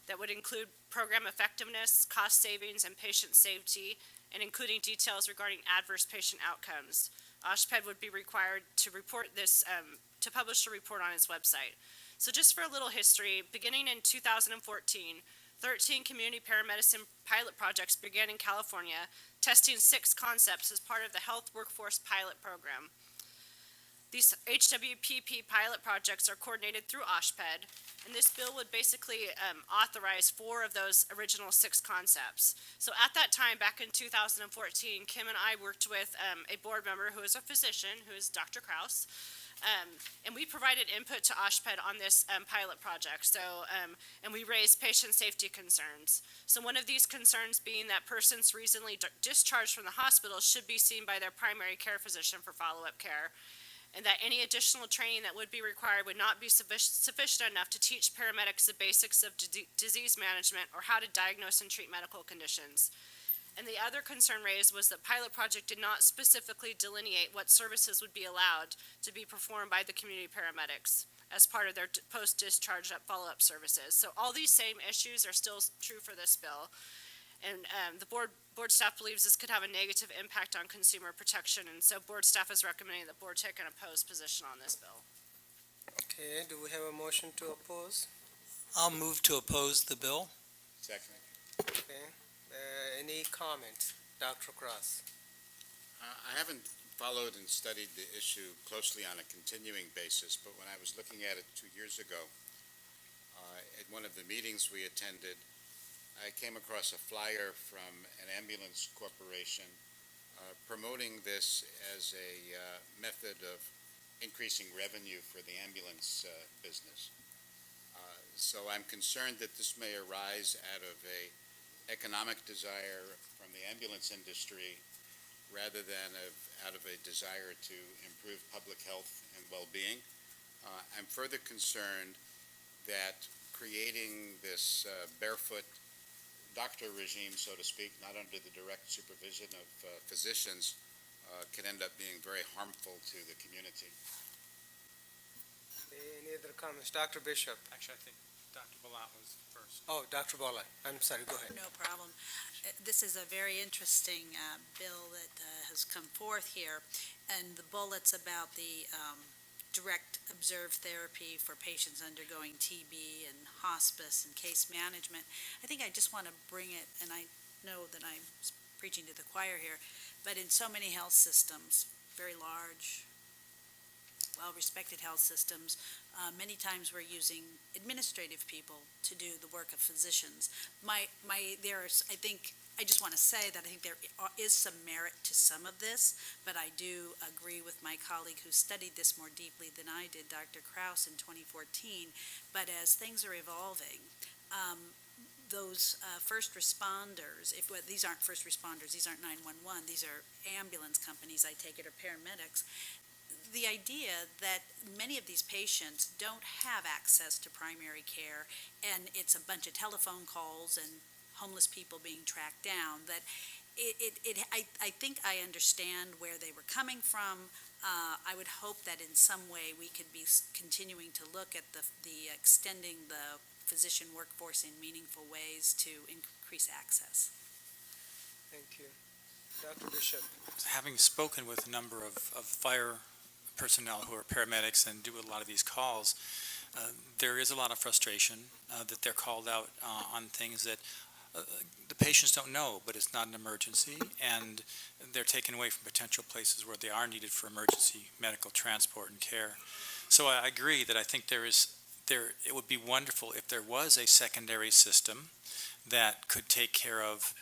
that would include program effectiveness, cost savings, and patient safety, and including details regarding adverse patient outcomes. OSHPD would be required to report this, to publish a report on its website. So just for a little history, beginning in 2014, 13 community paramedicine pilot projects began in California, testing 6 concepts as part of the Health Workforce Pilot Program. These HWPP pilot projects are coordinated through OSHPD, and this bill would basically authorize 4 of those original 6 concepts. So at that time, back in 2014, Kim and I worked with a board member who is a physician, who is Dr. Kraus, and we provided input to OSHPD on this pilot project. So, and we raised patient safety concerns. So one of these concerns being that persons recently discharged from the hospital should be seen by their primary care physician for follow-up care, and that any additional training that would be required would not be sufficient enough to teach paramedics the basics of disease management or how to diagnose and treat medical conditions. And the other concern raised was that pilot project did not specifically delineate what services would be allowed to be performed by the community paramedics as part of their post-discharge follow-up services. So all these same issues are still true for this bill. And the board staff believes this could have a negative impact on consumer protection, and so board staff is recommending that board take an opposed position on this bill. Okay, do we have a motion to oppose? I'll move to oppose the bill. Second. Okay, any comment? Dr. Cross? I haven't followed and studied the issue closely on a continuing basis, but when I was looking at it 2 years ago, at one of the meetings we attended, I came across a flyer from an ambulance corporation promoting this as a method of increasing revenue for the ambulance business. So I'm concerned that this may arise out of a economic desire from the ambulance industry rather than out of a desire to improve public health and well-being. I'm further concerned that creating this barefoot doctor regime, so to speak, not under the direct supervision of physicians, can end up being very harmful to the community. Any other comments? Dr. Bishop? Actually, I think Dr. Balat was first. Oh, Dr. Balat, I'm sorry, go ahead. No problem. This is a very interesting bill that has come forth here, and the bullets about the direct observed therapy for patients undergoing TB and hospice and case management. I think I just want to bring it, and I know that I'm preaching to the choir here, but in so many health systems, very large, well-respected health systems, many times we're using administrative people to do the work of physicians. I just want to say that I think there is some merit to some of this, but I do agree with my colleague who studied this more deeply than I did, Dr. Kraus, in 2014. But as things are evolving, those first responders, these aren't first responders, these aren't 911, these are ambulance companies, I take it, or paramedics. The idea that many of these patients don't have access to primary care, and it's a bunch of telephone calls and homeless people being tracked down, that I think I understand where they were coming from. I would hope that in some way we could be continuing to look at the extending the physician workforce in meaningful ways to increase access. Thank you. Dr. Bishop? Having spoken with a number of fire personnel who are paramedics and do a lot of these calls, there is a lot of frustration that they're called out on things that the patients don't know, but it's not an emergency, and they're taken away from potential places where they are needed for emergency medical transport and care. So I agree that I think there is it would be wonderful if there was a secondary system that could take care of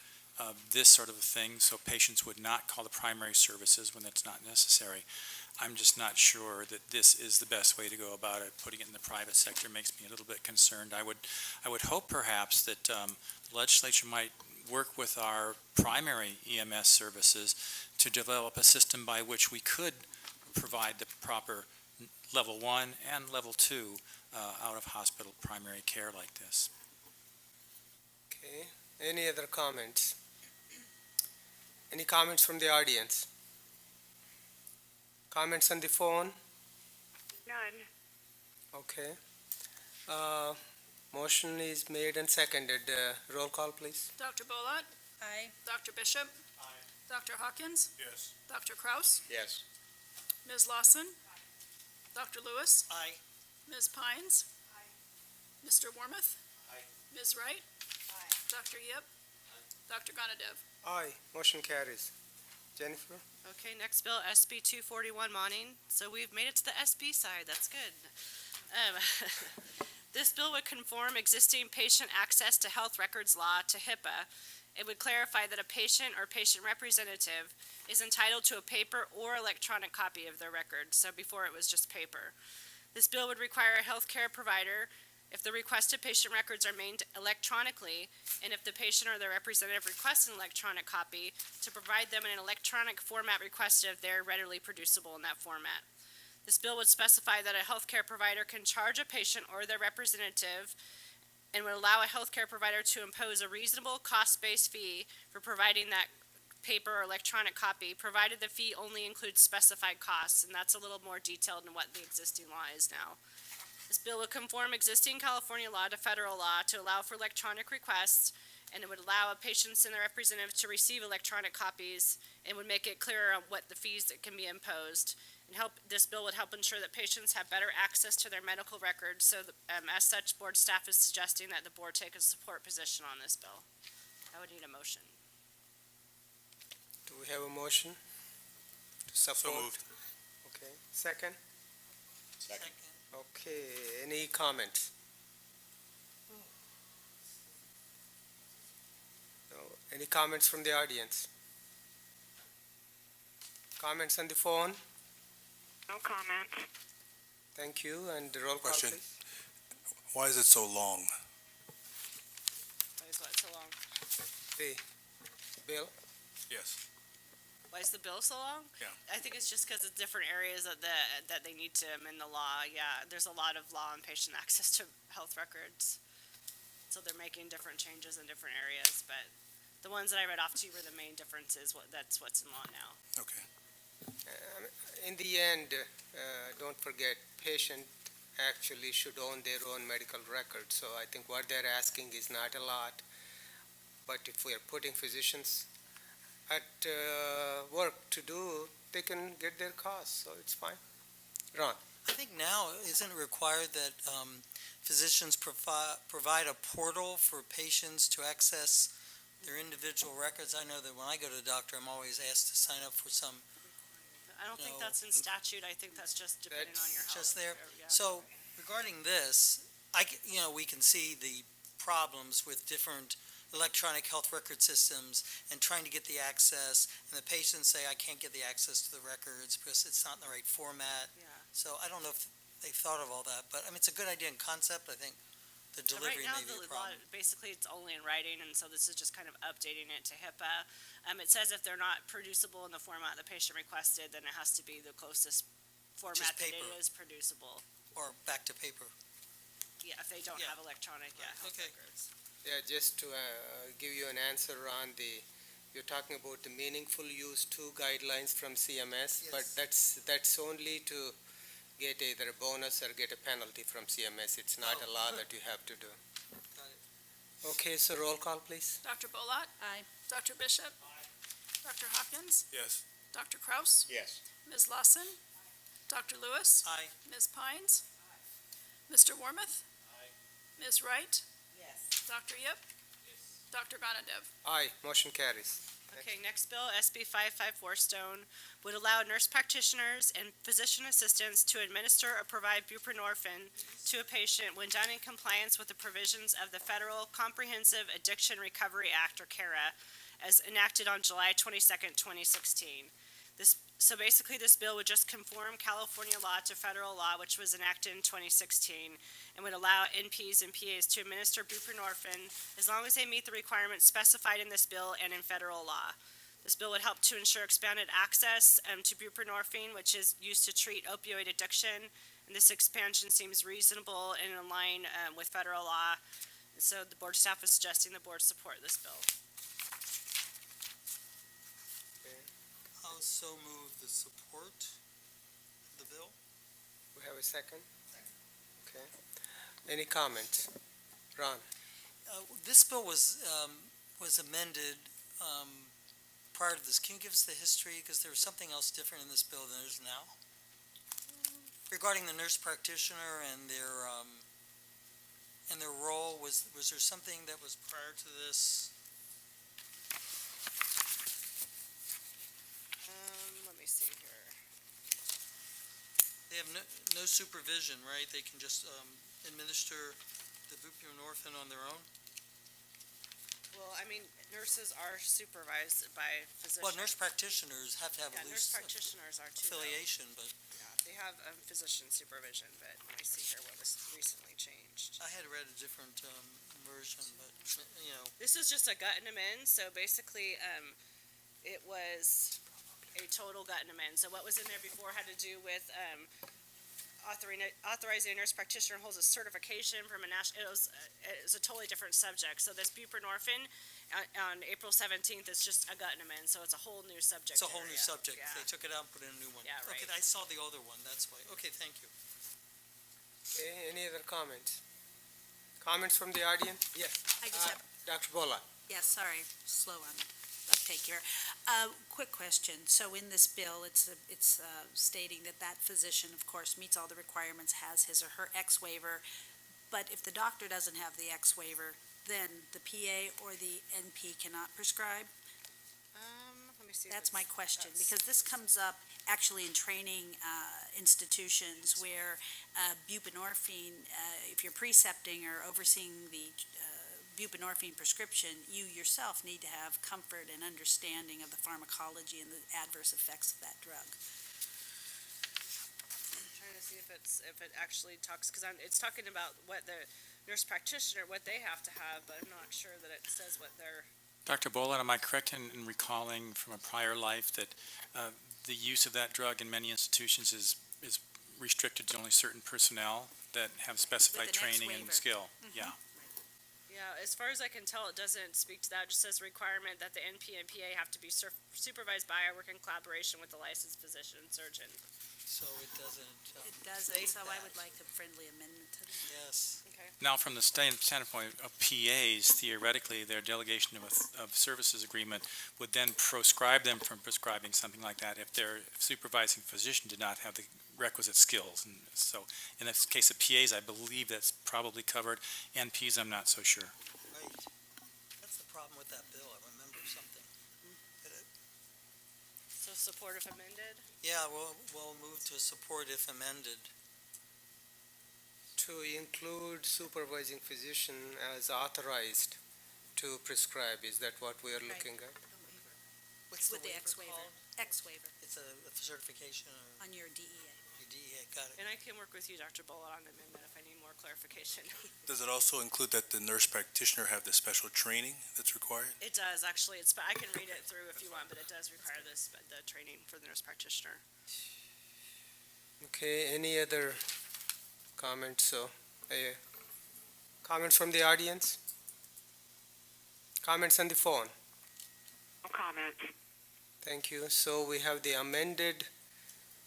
this sort of a thing, so patients would not call the primary services when that's not necessary. I'm just not sure that this is the best way to go about it. Putting it in the private sector makes me a little bit concerned. I would hope perhaps that the legislature might work with our primary EMS services to develop a system by which we could provide the proper level 1 and level 2 out-of-hospital primary care like this. Okay, any other comments? Any comments from the audience? Comments on the phone? None. Okay. Motion is made and seconded. Roll call, please. Dr. Bolat? Aye. Dr. Bishop? Aye. Dr. Hawkins? Yes. Dr. Kraus? Yes. Ms. Lawson? Dr. Lewis? Aye. Ms. Pines? Mr. Wormuth? Aye. Ms. Wright? Dr. Yip? Dr. Gonadev? Aye, motion carries. Jennifer? Okay, next bill, SB 241 Monning. So we've made it to the SB side, that's good. This bill would conform existing patient access to health records law to HIPAA. It would clarify that a patient or patient representative is entitled to a paper or electronic copy of their records. So before it was just paper. This bill would require a healthcare provider, if the requested patient records are made electronically, and if the patient or their representative requests an electronic copy, to provide them in an electronic format requested if they're readily producible in that format. This bill would specify that a healthcare provider can charge a patient or their representative and would allow a healthcare provider to impose a reasonable cost-based fee for providing that paper or electronic copy, provided the fee only includes specified costs, and that's a little more detailed than what the existing law is now. This bill would conform existing California law to federal law to allow for electronic requests, and it would allow patients and their representatives to receive electronic copies, and would make it clearer on what the fees that can be imposed. And this bill would help ensure that patients have better access to their medical records. So, as such, board staff is suggesting that the board take a support position on this bill. I would need a motion. Do we have a motion? To support? So moved. Okay, second? Second. Okay, any comments? No, any comments from the audience? Comments on the phone? No comment. Thank you, and the roll call, Question. please. Why is it so long? Why is what so long? The bill? Yes. Why is the bill so long? Yeah. I think it's just because it's different areas that they need to amend the law. Yeah, there's a lot of law on patient access to health records. So they're making different changes in different areas, but the ones that I read off to you were the main differences. That's what's in law now. Okay. In the end, don't forget, patient actually should own their own medical record. So I think what they're asking is not a lot. But if we are putting physicians at work to do, they can get their costs, so it's fine. Ron? I think now, isn't it required that physicians provide a portal for patients to access their individual records? I know that when I go to the doctor, I'm always asked to sign up for some. I don't think that's in statute. I think that's just depending on your health. Just there. Yeah. So regarding this, we can see the problems with different electronic health record systems and trying to get the access, and the patients say, I can't get the access to the records because it's not in the right format. Yeah. So I don't know if they've thought of all that, but I mean, it's a good idea in concept. I think the So delivery right now, may be a the law, problem. basically, it's only in writing, and so this is just kind of updating it to HIPAA. It says if they're not producible in the format the patient requested, then it has to be the closest format that it paper. is producible. Or back to paper. Yeah, if they don't Yeah. have electronic, health Okay. records. Yeah, just to give you an answer on you're talking about the meaningful use 2 guidelines from CMS, but that's only to get either a bonus or get a penalty from CMS. It's not a law that you have to do. Got it. Okay, so roll call, please. Dr. Bolat? Aye. Dr. Bishop? Dr. Hawkins? Yes. Dr. Kraus? Yes. Ms. Lawson? Dr. Lewis? Aye. Ms. Pines? Mr. Wormuth? Ms. Wright? Yes. Dr. Yip? Dr. Gonadev? Aye, motion carries. Okay, next bill, SB 554 Stone, would allow nurse practitioners and physician assistants to administer or provide buprenorphine to a patient when done in compliance with the provisions of the Federal Comprehensive Addiction Recovery Act, or CARA, as enacted on July 22nd, 2016. So basically, this bill would just conform California law to federal law, which was enacted in 2016, and would allow NPs and PAs to administer buprenorphine as long as they meet the requirements specified in this bill and in federal law. This bill would help to ensure expanded access to buprenorphine, which is used to treat opioid addiction, and this expansion seems reasonable and in line with federal law. And so the board staff is suggesting the board support this bill. I'll so move the support of the bill. We have a second? Okay. Any comments? Ron? This bill was amended prior to this. Can you give us the history? Because there was something else different in this bill than there is now. Regarding the nurse practitioner and their role, was there something that was prior to this? Let me see here. They have no supervision, right? They can just administer the buprenorphine on their own? Well, I mean, nurses are supervised by physicians. Well, nurse practitioners have to have at nurse least practitioners are too, though. affiliation, but Yeah, they have physician supervision, but let me see here what was recently changed. I had read a different version, but, you know. This is just a gut and amend, so basically, it was a total gut and amend. So what was in there before had to do with, authorizing a nurse practitioner holds a certification from a national, it was a totally different subject. So this buprenorphine, on April 17th, is just a gut and amend, so it's a whole new subject It's a whole new area. subject. Yeah. They took it out and put in a new one. Yeah, right. Okay, I saw the other one, that's why. Okay, thank you. Okay, any other comments? Comments from the audience? Yes. I just have, Dr. Bola? yeah, sorry, slow on uptake here. Quick question. So in this bill, it's stating that that physician, of course, meets all the requirements, has his or her X waiver, but if the doctor doesn't have the X waiver, then the PA or the NP cannot prescribe? Let me see. if That's my it's- question, that's- because this comes up actually in training institutions where buprenorphine, if you're precepting or overseeing the buprenorphine prescription, you yourself need to have comfort and understanding of the pharmacology and the adverse effects of that drug. I'm trying to see if it actually talks, because it's talking about what the nurse practitioner, what they have to have, but I'm not sure that it says what they're. Dr. Boland, am I correct in recalling from a prior life that the use of that drug in many institutions is restricted to only certain personnel that have specified With an X training and waiver. skill? Yeah. Yeah, as far as I can tell, it doesn't speak to that. It just says requirement that the NP and PA have to be supervised by or work in collaboration with the licensed physician and surgeon. So it doesn't. It doesn't, state so I that. would like a friendly amendment to that. Yes. Okay. Now, from the standpoint of PAs, theoretically, their delegation of services agreement would then proscribe them from prescribing something like that if their supervising physician did not have the requisite skills. And so, in the case of PAs, I believe that's probably covered. NPs, I'm not so sure. Right. That's the problem with that bill. I remember something. So support if amended? Yeah, we'll move to support if amended. To include supervising physician as authorized to prescribe, is that what we are looking at? What's the With the waiver X waiver. called? X waiver It's a certification or on your DEA. your DEA, got it. And I can work with you, Dr. Bullitt, on the amendment if I need more clarification. Does it also include that the nurse practitioner have the special training that's required? It does, actually. I can read it through if you want, but it does require the training for the nurse practitioner. Okay, any other comments? So, comments from the audience? Comments on the phone? No comment. Thank you. So we have the amended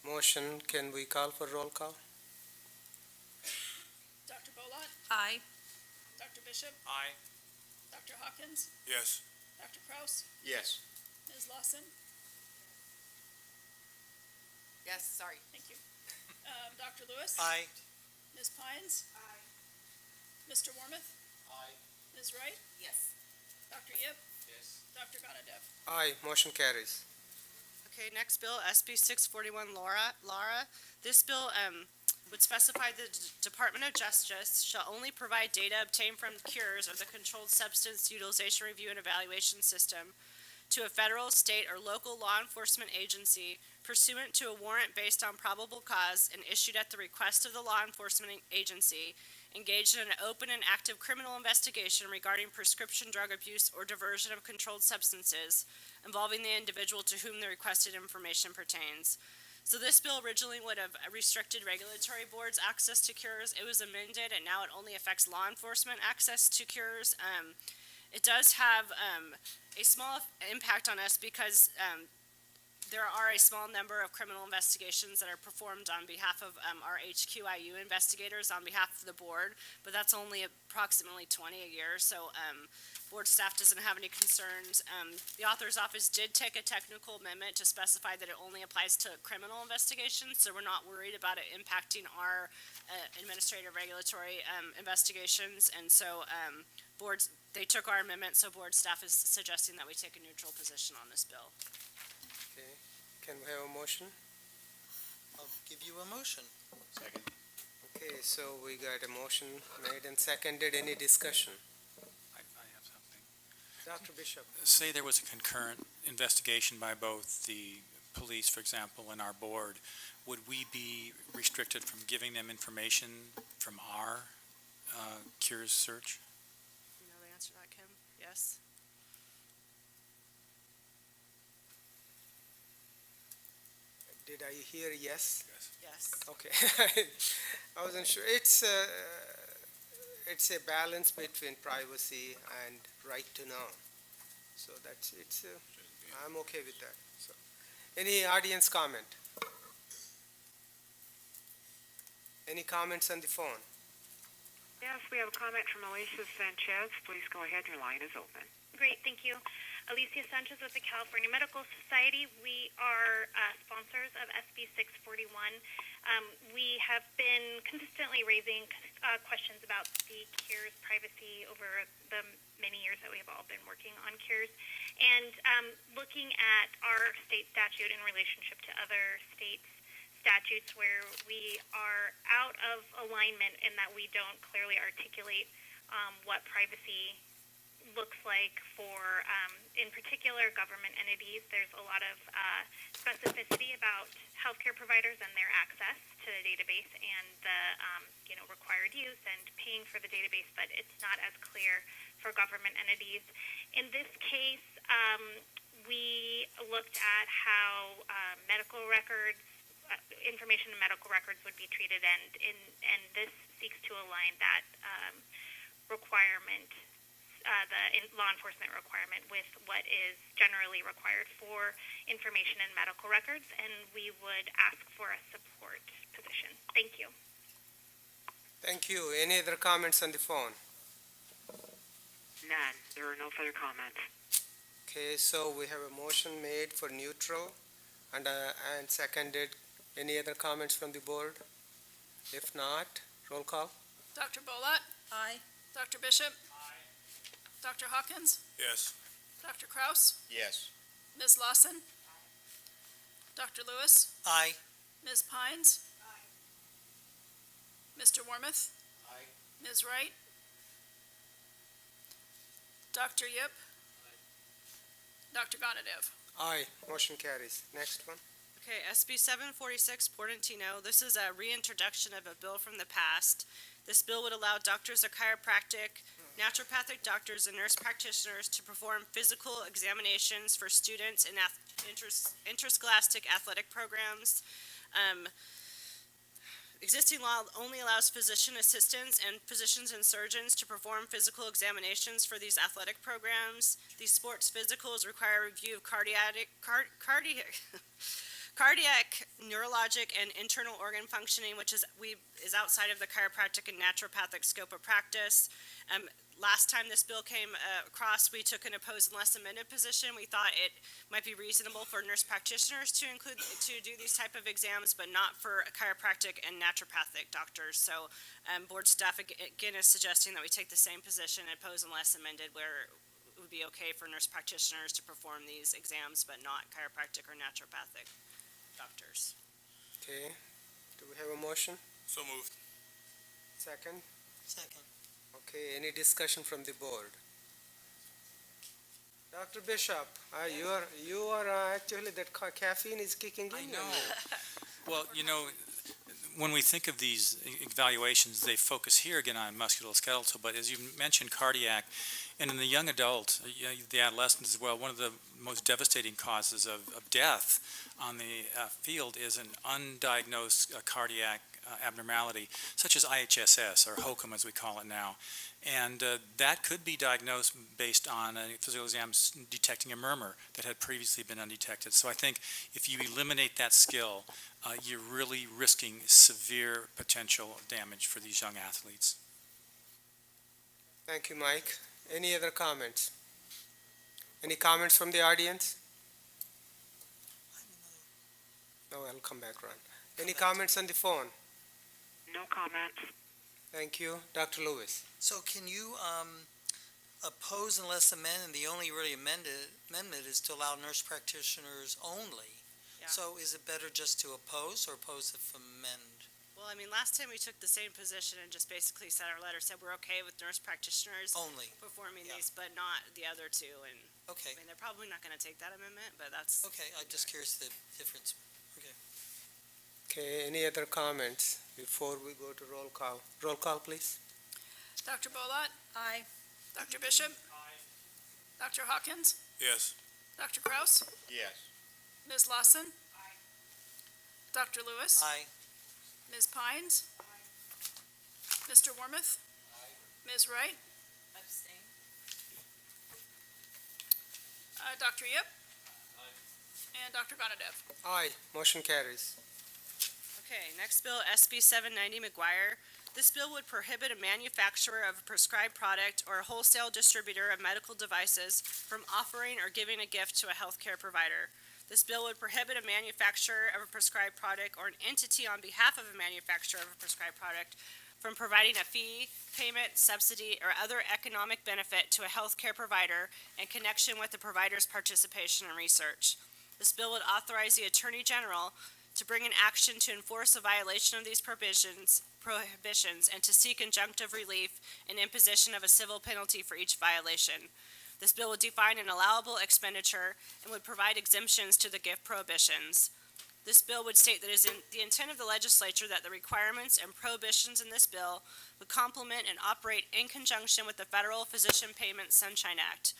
motion. Can we call for roll call? Dr. Bolat? Aye. Dr. Bishop? Aye. Dr. Hawkins? Yes. Dr. Kraus? Yes. Ms. Lawson? Yes, sorry. Thank you. Dr. Lewis? Aye. Ms. Pines? Aye. Mr. Wormuth? Aye. Ms. Wright? Yes. Dr. Yip? Dr. Gonadev? Aye, motion carries. Okay, next bill, SB 641 Lara. This bill would specify the Department of Justice shall only provide data obtained from cures or the Controlled Substance Utilization Review and Evaluation System to a federal, state, or local law enforcement agency pursuant to a warrant based on probable cause and issued at the request of the law enforcement agency engaged in an open and active criminal investigation regarding prescription drug abuse or diversion of controlled substances involving the individual to whom the requested information pertains. So this bill originally would have restricted regulatory boards' access to cures. It was amended, and now it only affects law enforcement access to cures. It does have a small impact on us because there are a small number of criminal investigations that are performed on behalf of our HQIU investigators on behalf of the board, but that's only approximately 20 a year, so board staff doesn't have any concerns. The author's office did take a technical amendment to specify that it only applies to criminal investigations, so we're not worried about it impacting our administrative regulatory investigations, and so they took our amendment, so board staff is suggesting that we take a neutral position on this bill. Okay, can we have a motion? I'll give you a motion. Second. Okay, so we got a motion made and seconded. Any discussion? I have something. Dr. Bishop? Say there was a concurrent investigation by both the police, for example, and our board. Would we be restricted from giving them information from our cures search? You know the answer to that, Kim? Yes? Did I hear yes? Yes. Okay. I wasn't sure. It's a balance between privacy and right to know. So I'm okay with that. So, any audience comment? Any comments on the phone? Yes, we have a comment from Alicia Sanchez. Please go ahead, your line is open. Great, thank you. Alicia Sanchez with the California Medical Society. We are sponsors of SB 641. We have been consistently raising questions about the cures privacy over the many years that we have all been working on cures. And looking at our state statute in relationship to other states' statutes where we are out of alignment in that we don't clearly articulate what privacy looks like for, in particular, government entities. There's a lot of specificity about healthcare providers and their access to the database and the required use and paying for the database, but it's not as clear for government entities. In this case, we looked at how medical records, information in medical records would be treated, and this seeks to align that requirement, the law enforcement requirement, with what is generally required for information in medical records, and we would ask for a support position. Thank you. Thank you. Any other comments on the phone? None. There are no further comments. Okay, so we have a motion made for neutral and seconded. Any other comments from the board? If not, roll call. Dr. Bolat? Aye. Dr. Bishop? Aye. Dr. Hawkins? Yes. Dr. Kraus? Yes. Ms. Lawson? Dr. Lewis? Aye. Ms. Pines? Mr. Wormuth? Aye. Ms. Wright? Dr. Yip? Dr. Gonadev? Aye, motion carries. Next one. Okay, SB 746, Portantino. This is a reintroduction of a bill from the past. This bill would allow doctors of chiropractic, naturopathic doctors, and nurse practitioners to perform physical examinations for students in interscholastic athletic programs. Existing law only allows physician assistants and physicians and surgeons to perform physical examinations for these athletic programs. These sports physicals require review of cardiac, neurologic, and internal organ functioning, which is outside of the chiropractic and naturopathic scope of practice. Last time this bill came across, we took an opposed unless amended position. We thought it might be reasonable for nurse practitioners to do these type of exams, but not for chiropractic and naturopathic doctors. So board staff again is suggesting that we take the same position, oppose unless amended, where it would be okay for nurse practitioners to perform these exams, but not chiropractic or naturopathic doctors. Okay, do we have a motion? So moved. Second? Second. Okay, any discussion from the board? Dr. Bishop, you are actually, that caffeine is kicking in. I know. Well, when we think of these evaluations, they focus here again on musculoskeletal, but as you mentioned, cardiac, and in the young adult, the adolescent as well, one of the most devastating causes of death on the field is an undiagnosed cardiac abnormality, such as IHSS, or HOCM as we call it now. And that could be diagnosed based on a physical exam detecting a murmur that had previously been undetected. So I think if you eliminate that skill, you're really risking severe potential damage for these young athletes. Thank you, Mike. Any other comments? Any comments from the audience? No, I'll come back, Ron. Any comments on the phone? No comments. Thank you. Dr. Lewis? So can you oppose unless amended, and the only really amendment is to allow nurse practitioners only? Yeah. So is it better just to oppose or oppose if amend? Well, I mean, last time we took the same position and just basically said our letter, said we're okay with nurse practitioners Only. performing Yeah. these, but not the other two, and, Okay, I mean, they're probably not gonna take that amendment, but that's. okay, I'm just curious the difference. Okay, any other comments before we go to roll call? Roll call, please. Dr. Bolat? Aye. Dr. Bishop? Aye. Dr. Hawkins? Yes. Dr. Kraus? Yes. Ms. Lawson? Aye. Dr. Lewis? Aye. Ms. Pines? Aye. Mr. Wormuth? Aye. Ms. Wright? Abstain. Dr. Yip? Aye. And Dr. Gonadev? Aye, motion carries. Okay, next bill, SB 790 McGuire. This bill would prohibit a manufacturer of a prescribed product or a wholesale distributor of medical devices from offering or giving a gift to a healthcare provider. This bill would prohibit a manufacturer of a prescribed product or an entity on behalf of a manufacturer of a prescribed product from providing a fee, payment, subsidy, or other economic benefit to a healthcare provider in connection with the provider's participation in research. This bill would authorize the Attorney General to bring an action to enforce a violation of these prohibitions, and to seek injunctive relief and imposition of a civil penalty for each violation. This bill would define an allowable expenditure and would provide exemptions to the gift prohibitions. This bill would state that it is the intent of the legislature that the requirements and prohibitions in this bill would complement and operate in conjunction with the Federal Physician Payment Sunshine Act.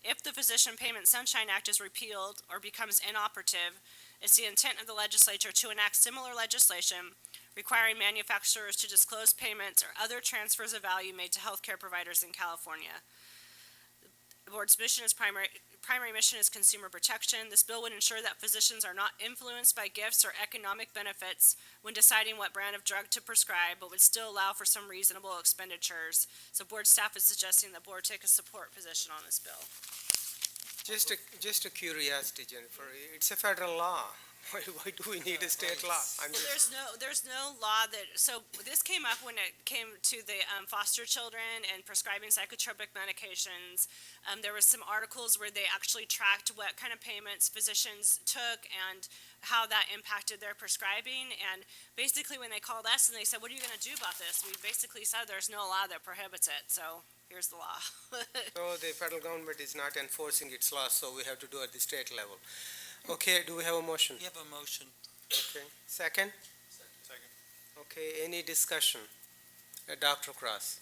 If the Physician Payment Sunshine Act is repealed or becomes inoperative, it's the intent of the legislature to enact similar legislation requiring manufacturers to disclose payments or other transfers of value made to healthcare providers in California. The board's mission is primary mission is consumer protection. This bill would ensure that physicians are not influenced by gifts or economic benefits when deciding what brand of drug to prescribe, but would still allow for some reasonable expenditures. So board staff is suggesting the board take a support position on this bill. Just a curiosity, Jennifer. It's a federal law. Why do we need a state law? Well, there's no law that, so this came up when it came to the foster children and prescribing psychotropic medications. There was some articles where they actually tracked what kind of payments physicians took and how that impacted their prescribing. And basically when they called us and they said, what are you gonna do about this? We basically said there's no law that prohibits it, so here's the law. So the federal government is not enforcing its law, so we have to do it at the state level. Okay, do we have a motion? You have a motion. Okay, second? Second. Okay, any discussion? Dr. Cross?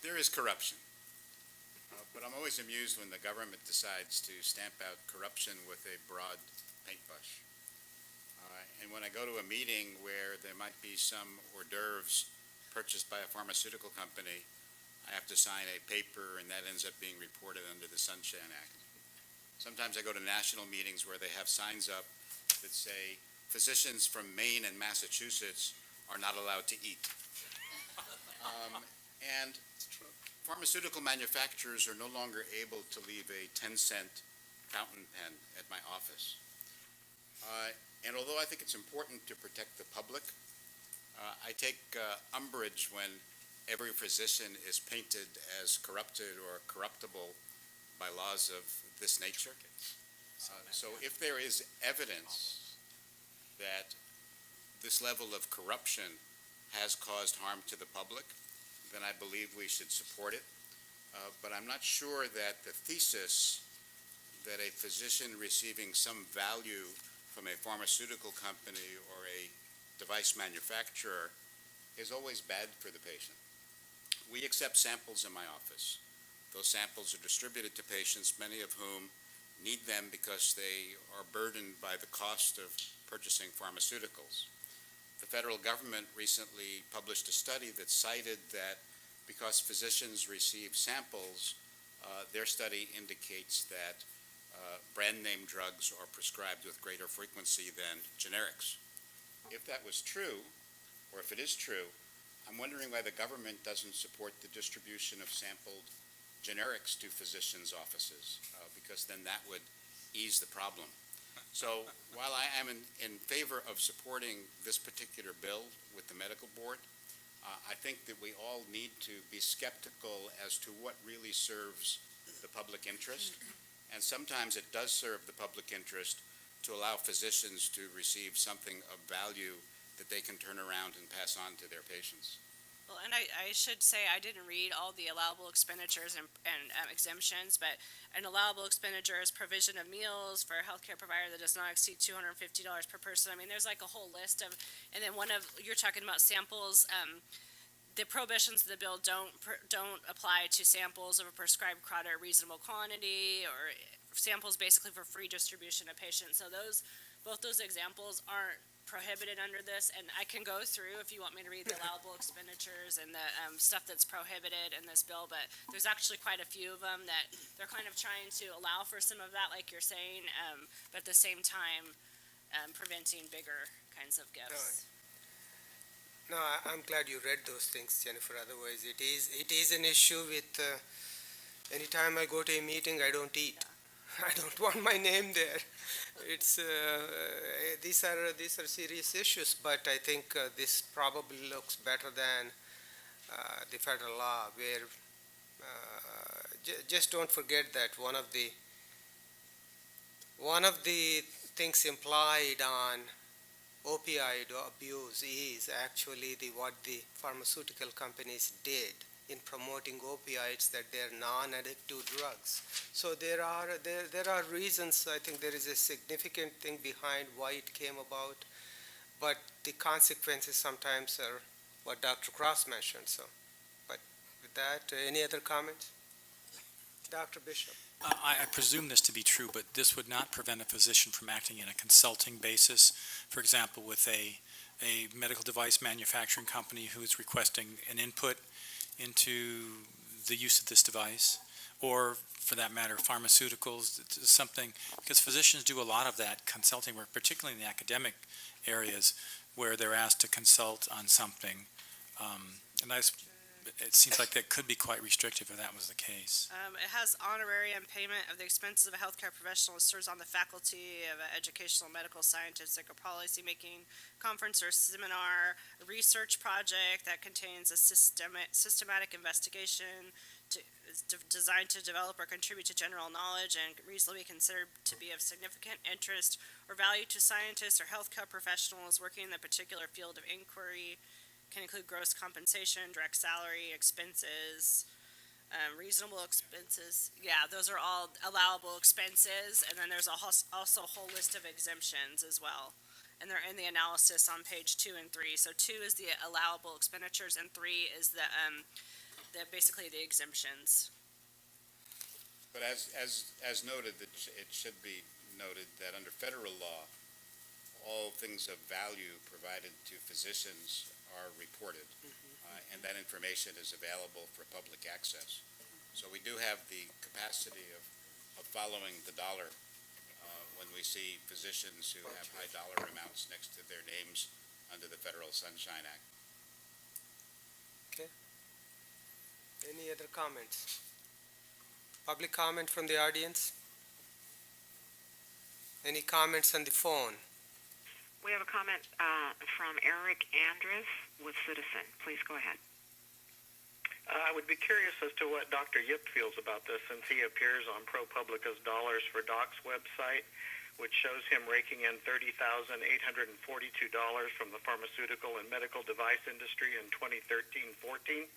There is corruption, but I'm always amused when the government decides to stamp out corruption with a broad paintbrush. And when I go to a meeting where there might be some hors d'oeuvres purchased by a pharmaceutical company, I have to sign a paper, and that ends up being reported under the Sunshine Act. Sometimes I go to national meetings where they have signs up that say, physicians from Maine and Massachusetts are not allowed to eat. And pharmaceutical manufacturers are no longer able to leave a 10-cent fountain pen at my office. And although I think it's important to protect the public, I take umbrage when every physician is painted as corrupted or corruptible by laws of this nature. So if there is evidence that this level of corruption has caused harm to the public, then I believe we should support it. But I'm not sure that the thesis that a physician receiving some value from a pharmaceutical company or a device manufacturer is always bad for the patient. We accept samples in my office. Those samples are distributed to patients, many of whom need them because they are burdened by the cost of purchasing pharmaceuticals. The federal government recently published a study that cited that because physicians receive samples, their study indicates that brand name drugs are prescribed with greater frequency than generics. If that was true, or if it is true, I'm wondering why the government doesn't support the distribution of sampled generics to physicians' offices, because then that would ease the problem. So while I am in favor of supporting this particular bill with the medical board, I think that we all need to be skeptical as to what really serves the public interest. And sometimes it does serve the public interest to allow physicians to receive something of value that they can turn around and pass on to their patients. Well, and I should say, I didn't read all the allowable expenditures and exemptions, but an allowable expenditure is provision of meals for a healthcare provider that does not exceed $250 per person. I mean, there's like a whole list of, and then you're talking about samples, the prohibitions of the bill don't apply to samples of a prescribed product at reasonable quantity, or samples basically for free distribution to patients. So both those examples aren't prohibited under this, and I can go through if you want me to read the allowable expenditures and the stuff that's prohibited in this bill, but there's actually quite a few of them that they're kind of trying to allow for some of that, like you're saying, but at the same time preventing bigger kinds of gifts. No, I'm glad you read those things, Jennifer. Otherwise, it is an issue with anytime I go to a meeting, I don't eat. Yeah. I don't want my name there. It's these are serious issues, but I think this probably looks better than the federal law, where just don't forget that one of the things implied on opioid abuse is actually what the pharmaceutical companies did in promoting opioids, that they're non-addictive drugs. So there are reasons. I think there is a significant thing behind why it came about, but the consequences sometimes are what Dr. Cross mentioned. So, but with that, any other comments? Dr. Bishop. I presume this to be true, but this would not prevent a physician from acting in a consulting basis. For example, with a medical device manufacturing company who is requesting an input into the use of this device, or for that matter, pharmaceuticals, something, because physicians do a lot of that consulting work, particularly in the academic areas where they're asked to consult on something. And it seems like that could be quite restrictive if that was the case. It has honorarium payment of the expenses of a healthcare professional who serves on the faculty of an educational, medical, scientific, or policy-making conference or seminar, a research project that contains a systematic investigation designed to develop or contribute to general knowledge and reasonably considered to be of significant interest or value to scientists or healthcare professionals working in the particular field of inquiry. Can include gross compensation, direct salary, expenses, reasonable expenses. Yeah, those are all allowable expenses. And then there's also a whole list of exemptions as well. And they're in the analysis on page 2 and 3. So 2 is the allowable expenditures, and 3 is the basically the exemptions. But as noted, it should be noted that under federal law, all things of value provided to physicians are reported, and that information is available for public access. So we do have the capacity of following the dollar when we see physicians who have high dollar amounts next to their names under the Federal Sunshine Act. Okay. Any other comments? Public comment from the audience? Any comments on the phone? We have a comment from Eric Andrus with Citizen. Please go ahead. would be curious as to what Dr. Yip feels about this, since he appears on ProPublica's Dollars for Docs website, which shows him raking in $30,842 from the pharmaceutical and medical device industry in 2013-14.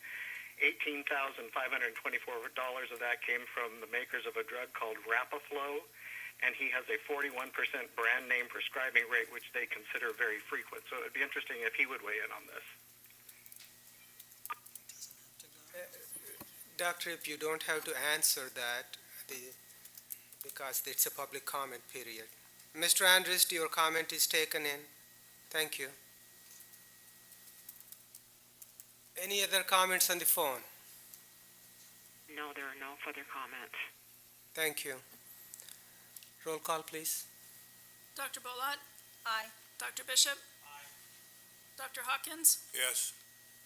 $18,524 of that came from the makers of a drug called Rapaflo, and he has a 41% brand name prescribing rate, which they consider very frequent. So it would be interesting if he would weigh in on this. Doctor, if you don't have to answer that, because it's a public comment period. Mr. Andrist, your comment is taken in. Thank you. Any other comments on the phone? No, there are no further comments. Thank you. Roll call, please. Dr. Bolat? Aye. Dr. Bishop? Aye. Dr. Hawkins? Yes.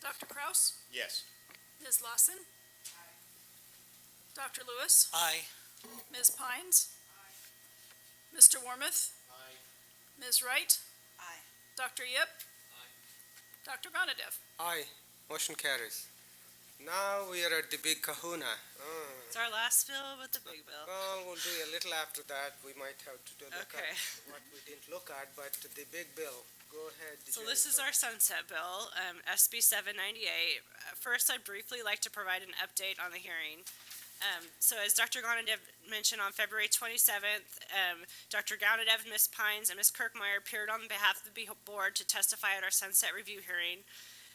Dr. Kraus? Yes. Ms. Lawson? Aye. Dr. Lewis? Aye. Ms. Pines? Aye. Mr. Warmoth? Aye. Ms. Wright? Aye. Dr. Yip? Aye. Dr. Gonadev? Aye. Motion carries. Now we are at the big kahuna. It's our last bill with the big bill. Well, we'll do a little after that. We might have to look Okay. at what we didn't look at, but the big bill. Go ahead. So this is Jennifer. our sunset bill, SB 798. First, I'd briefly like to provide an update on the hearing. So as Dr. Gonadev mentioned on February 27th, Dr. Gonadev, Ms. Pines, and Ms. Kirkmeyer appeared on behalf of the board to testify at our sunset review hearing.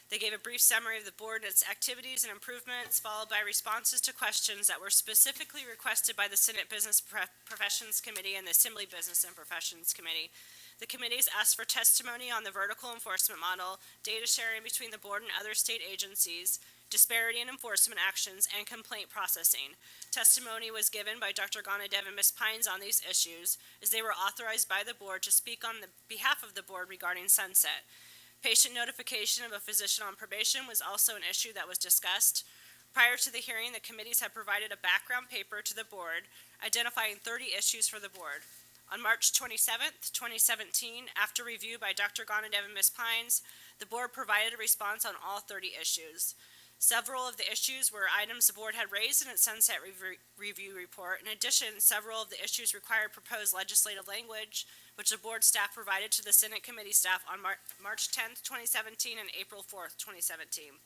They gave a brief summary of the board and its activities and improvements, followed by responses to questions that were specifically requested by the Senate Business Professions Committee and the Assembly Business and Professions Committee. The committees asked for testimony on the vertical enforcement model, data sharing between the board and other state agencies, disparity in enforcement actions, and complaint processing. Testimony was given by Dr. Gonadev and Ms. Pines on these issues, as they were authorized by the board to speak on the behalf of the board regarding sunset. Patient notification of a physician on probation was also an issue that was discussed. Prior to the hearing, the committees had provided a background paper to the board identifying 30 issues for the board. On March 27th, 2017, after review by Dr. Gonadev and Ms. Pines, the board provided a response on all 30 issues. Several of the issues were items the board had raised in its sunset review report. In addition, several of the issues required proposed legislative language, which the board staff provided to the Senate committee staff on March 10th, 2017 and April 4th, 2017.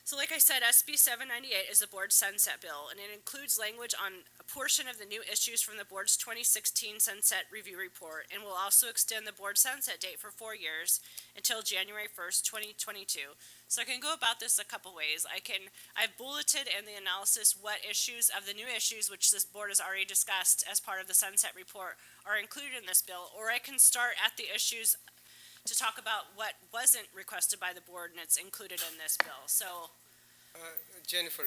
So like I said, SB 798 is the board's sunset bill, and it includes language on a portion of the new issues from the board's 2016 sunset review report, and will also extend the board's sunset date for 4 years until January 1st, 2022. So I can go about this a couple ways. I've bulleted in the analysis what issues of the new issues, which this board has already discussed as part of the sunset report, are included in this bill, or I can start at the issues to talk about what wasn't requested by the board and it's included in this bill. So, Jennifer,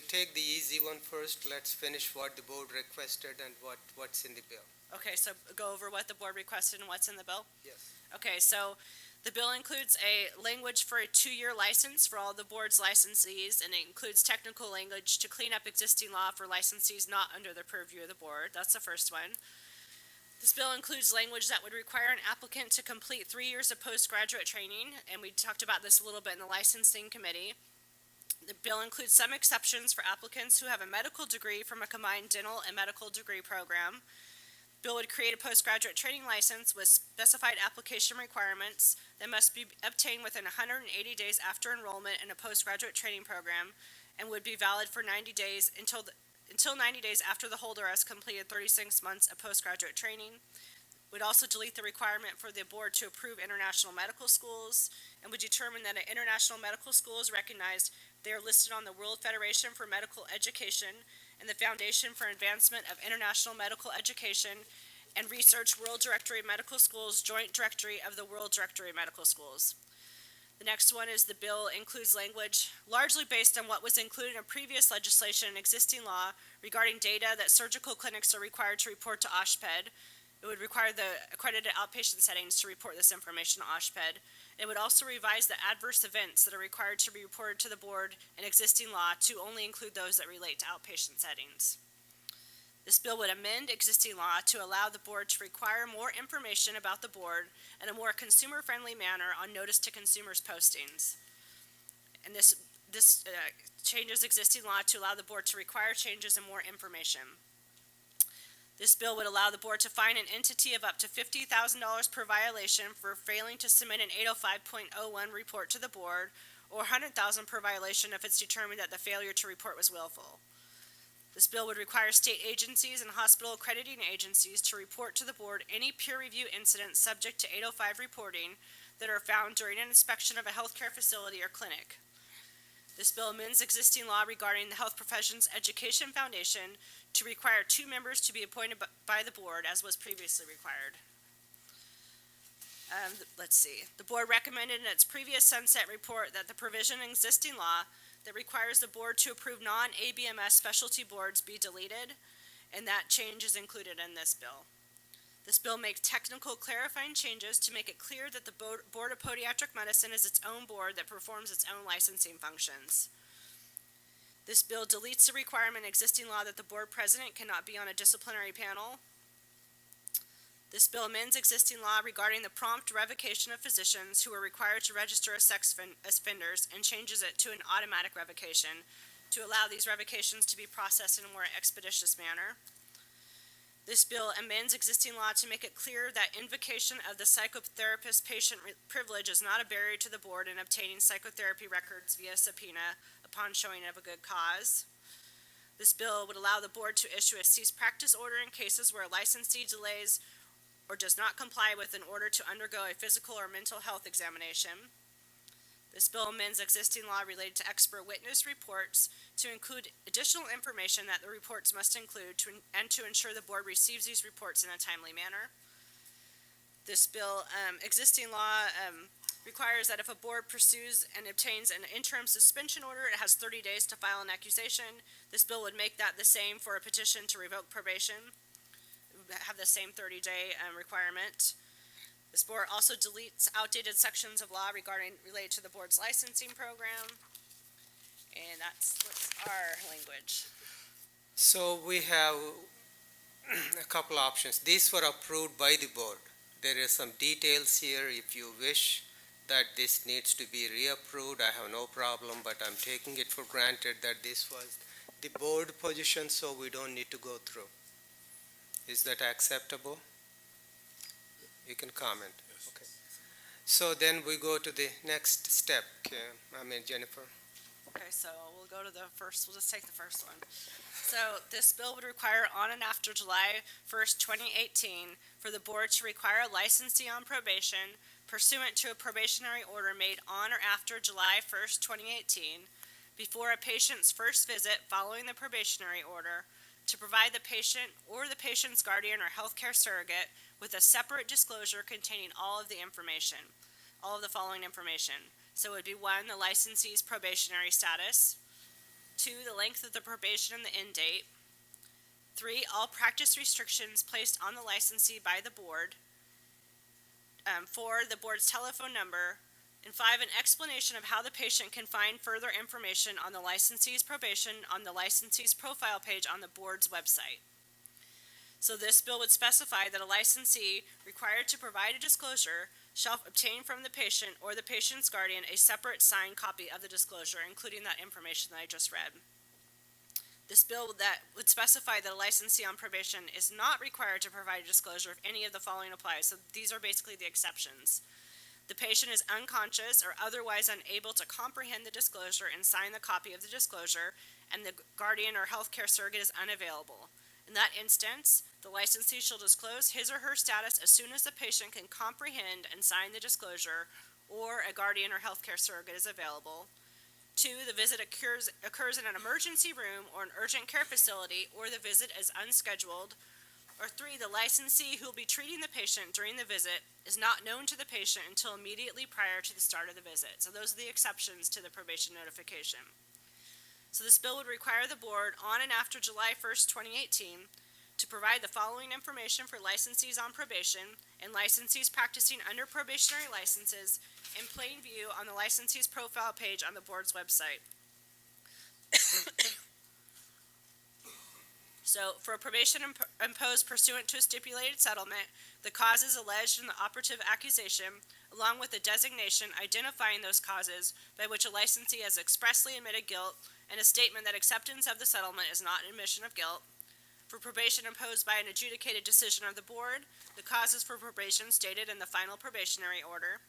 take the easy one first. Let's finish what the board requested and what's in the bill. okay, so go over what the board requested and what's in the bill? Yes. Okay, so the bill includes a language for a 2-year license for all the board's licensees, and it includes technical language to clean up existing law for licensees not under the purview of the board. That's the first one. This bill includes language that would require an applicant to complete 3 years of postgraduate training, and we talked about this a little bit in the licensing committee. The bill includes some exceptions for applicants who have a medical degree from a combined dental and medical degree program. Bill would create a postgraduate training license with specified application requirements that must be obtained within 180 days after enrollment in a postgraduate training program, and would be valid for 90 days until 90 days after the holder has completed 36 months of postgraduate training. Would also delete the requirement for the board to approve international medical schools, and would determine that an international medical school is recognized. They are listed on the World Federation for Medical Education and the Foundation for Advancement of International Medical Education and Research World Directory of Medical Schools, Joint Directory of the World Directory of Medical Schools. The next one is the bill includes language largely based on what was included in previous legislation and existing law regarding data that surgical clinics are required to report to OSHPD. It would require the accredited outpatient settings to report this information to OSHPD. It would also revise the adverse events that are required to be reported to the board in existing law to only include those that relate to outpatient settings. This bill would amend existing law to allow the board to require more information about the board in a more consumer-friendly manner on notice to consumers postings. And this this changes existing law to allow the board to require changes and more information. This bill would allow the board to fine an entity of up to $50,000 per violation for failing to submit an 805.01 report to the board, or $100,000 per violation if it's determined that the failure to report was willful. This bill would require state agencies and hospital accrediting agencies to report to the board any peer review incidents subject to 805 reporting that are found during an inspection of a healthcare facility or clinic. This bill amends existing law regarding the Health Professions Education Foundation to require 2 members to be appointed by the board, as was previously required. Let's see. The board recommended in its previous sunset report that the provision in existing law that requires the board to approve non-ABMS specialty boards be deleted, and that change is included in this bill. This bill makes technical clarifying changes to make it clear that the Board of Podiatric Medicine is its own board that performs its own licensing functions. This bill deletes the requirement in existing law that the board president cannot be on a disciplinary panel. This bill amends existing law regarding the prompt revocation of physicians who are required to register as sex offenders and changes it to an automatic revocation to allow these revocations to be processed in a more expeditious manner. This bill amends existing law to make it clear that invocation of the psychotherapist patient privilege is not a barrier to the board in obtaining psychotherapy records via subpoena upon showing of a good cause. This bill would allow the board to issue a cease practice order in cases where a licensee delays or does not comply with an order to undergo a physical or mental health examination. This bill amends existing law related to expert witness reports to include additional information that the reports must include and to ensure the board receives these reports in a timely manner. This bill, existing law requires that if a board pursues and obtains an interim suspension order, it has 30 days to file an accusation. This bill would make that the same for a petition to revoke probation. It would have the same 30-day requirement. This board also deletes outdated sections of law related to the board's licensing program. And that's what's our language. So we have a couple options. These were approved by the board. There are some details here. If you wish that this needs to be reapproved, I have no problem, but I'm taking it for granted that this was the board position, so we don't need to go through. Is that acceptable? You can comment. Yes. Okay. So then we go to the next step. Jennifer. Okay, so we'll just take the first one. So this bill would require on and after July 1st, 2018, for the board to require a licensee on probation pursuant to a probationary order made on or after July 1st, 2018, before a patient's first visit following the probationary order, to provide the patient or the patient's guardian or healthcare surrogate with a separate disclosure containing all of the following information. So it would be 1, the licensee's probationary status, 2, the length of the probation and the end date, 3, all practice restrictions placed on the licensee by the board, 4, the board's telephone number, and 5, an explanation of how the patient can find further information on the licensee's probation on the licensee's profile page on the board's website. So this bill would specify that a licensee required to provide a disclosure shall obtain from the patient or the patient's guardian a separate signed copy of the disclosure, including that information that I just read. This bill that would specify that a licensee on probation is not required to provide a disclosure if any of the following applies. So these are basically the exceptions. The patient is unconscious or otherwise unable to comprehend the disclosure and sign the copy of the disclosure, and the guardian or healthcare surrogate is unavailable. In that instance, the licensee shall disclose his or her status as soon as the patient can comprehend and sign the disclosure, or a guardian or healthcare surrogate is available. 2, the visit occurs in an emergency room or an urgent care facility, or the visit is unscheduled. Or 3, the licensee who will be treating the patient during the visit is not known to the patient until immediately prior to the start of the visit. So those are the exceptions to the probation notification. So this bill would require the board on and after July 1st, 2018, to provide the following information for licensees on probation and licensees practicing under probationary licenses in plain view on the licensee's profile page on the board's website. So, for a probation imposed pursuant to a stipulated settlement, the causes alleged in the operative accusation along with a designation identifying those causes by which a licensee has expressly admitted guilt, and a statement that acceptance of the settlement is not an admission of guilt. For probation imposed by an adjudicated decision of the board, the causes for probation stated in the final probationary order.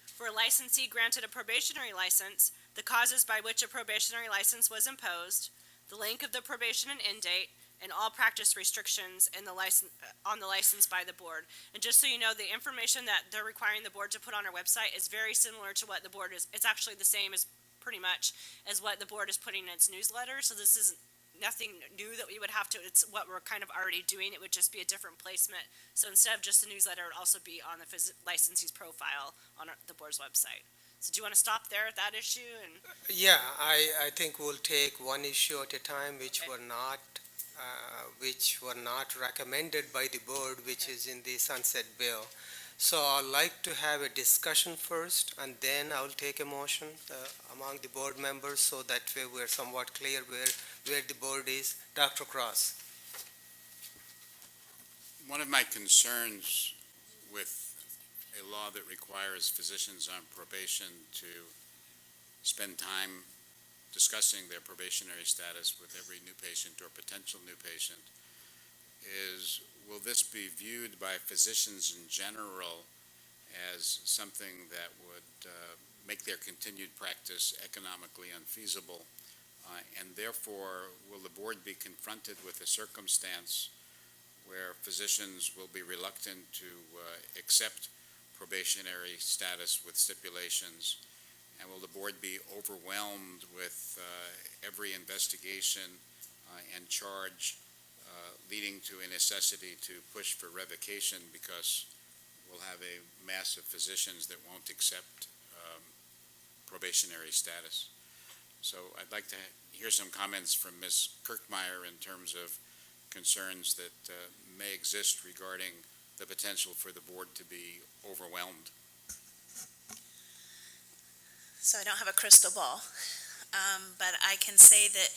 For a licensee granted a probationary license, the causes by which a probationary license was imposed, the length of the probation and end date, and all practice restrictions in the license, on the license by the board. And just so you know, the information that they're requiring the board to put on our website is very similar to what the board is, it's actually the same as, pretty much, as what the board is putting in its newsletter, so this isn't nothing new that we would have to, it's what we're kind of already doing, it would just be a different placement. So instead of just the newsletter, it would also be on the licensee's profile on the board's website. So do you want to stop there at that issue? And Yeah, I think we'll take one issue at a time, which were not recommended by the board, which is in the sunset bill. So I'd like to have a discussion first, and then I'll take a motion among the board members, so that way we're somewhat clear where the board is. Dr. Cross. One of my concerns with a law that requires physicians on probation to spend time discussing their probationary status with every new patient or potential new patient is, will this be viewed by physicians in general as something that would make their continued practice economically unfeasible? And therefore, will the board be confronted with a circumstance where physicians will be reluctant to accept probationary status with stipulations? And will the board be overwhelmed with every investigation and charge leading to a necessity to push for revocation, because we'll have a mass of physicians that won't accept probationary status? So I'd like to hear some comments from Ms. Kirkmeyer in terms of concerns that may exist regarding the potential for the board to be overwhelmed. So I don't have a crystal ball, but I can say that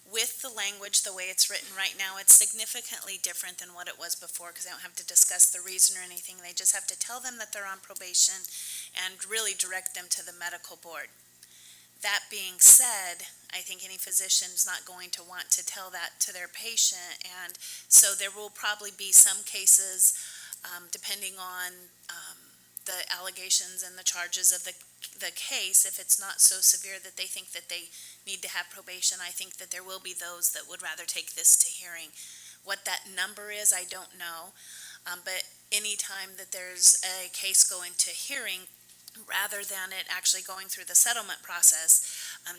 with the language, the way it's written right now, it's significantly different than what it was before, because they don't have to discuss the reason or anything. They just have to tell them that they're on probation and really direct them to the medical board. That being said, I think any physician is not going to want to tell that to their patient, and so there will probably be some cases, depending on the allegations and the charges of the case, if it's not so severe that they think that they need to have probation, I think that there will be those that would rather take this to hearing. What that number is, I don't know, but any time that there's a case going to hearing, rather than it actually going through the settlement process,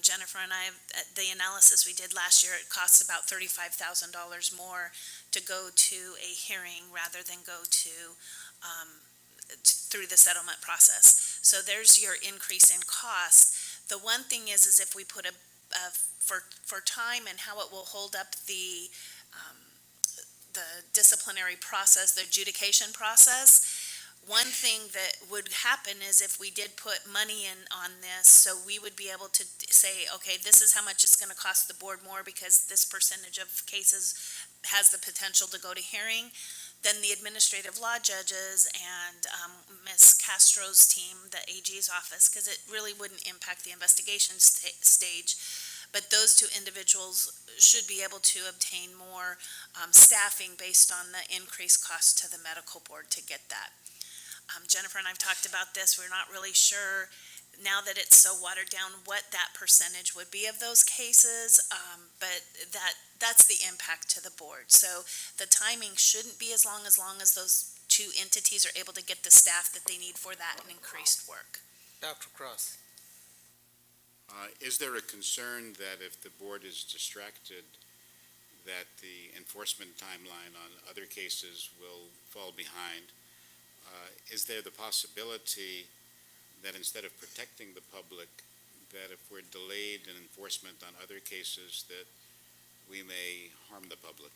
Jennifer and I, the analysis we did last year, it costs about $35,000 more to go to a hearing rather than go to through the settlement process. So there's your increase in cost. The one thing is if we put for time and how it will hold up the disciplinary process, the adjudication process. One thing that would happen is if we did put money in on this, so we would be able to say, okay, this is how much it's going to cost the board more because this percentage of cases has the potential to go to hearing. Then the administrative law judges and Ms. Castro's team, the AG's office, because it really wouldn't impact the investigation stage, but those two individuals should be able to obtain more staffing based on the increased cost to the medical board to get that. Jennifer and I've talked about this. We're not really sure now that it's so watered down what that percentage would be of those cases, but that's the impact to the board. So the timing shouldn't be as long as those two entities are able to get the staff that they need for that and increased work. Dr. Cross. Is there a concern that if the board is distracted, that the enforcement timeline on other cases will fall behind? Is there the possibility that instead of protecting the public, that if we're delayed in enforcement on other cases, that we may harm the public?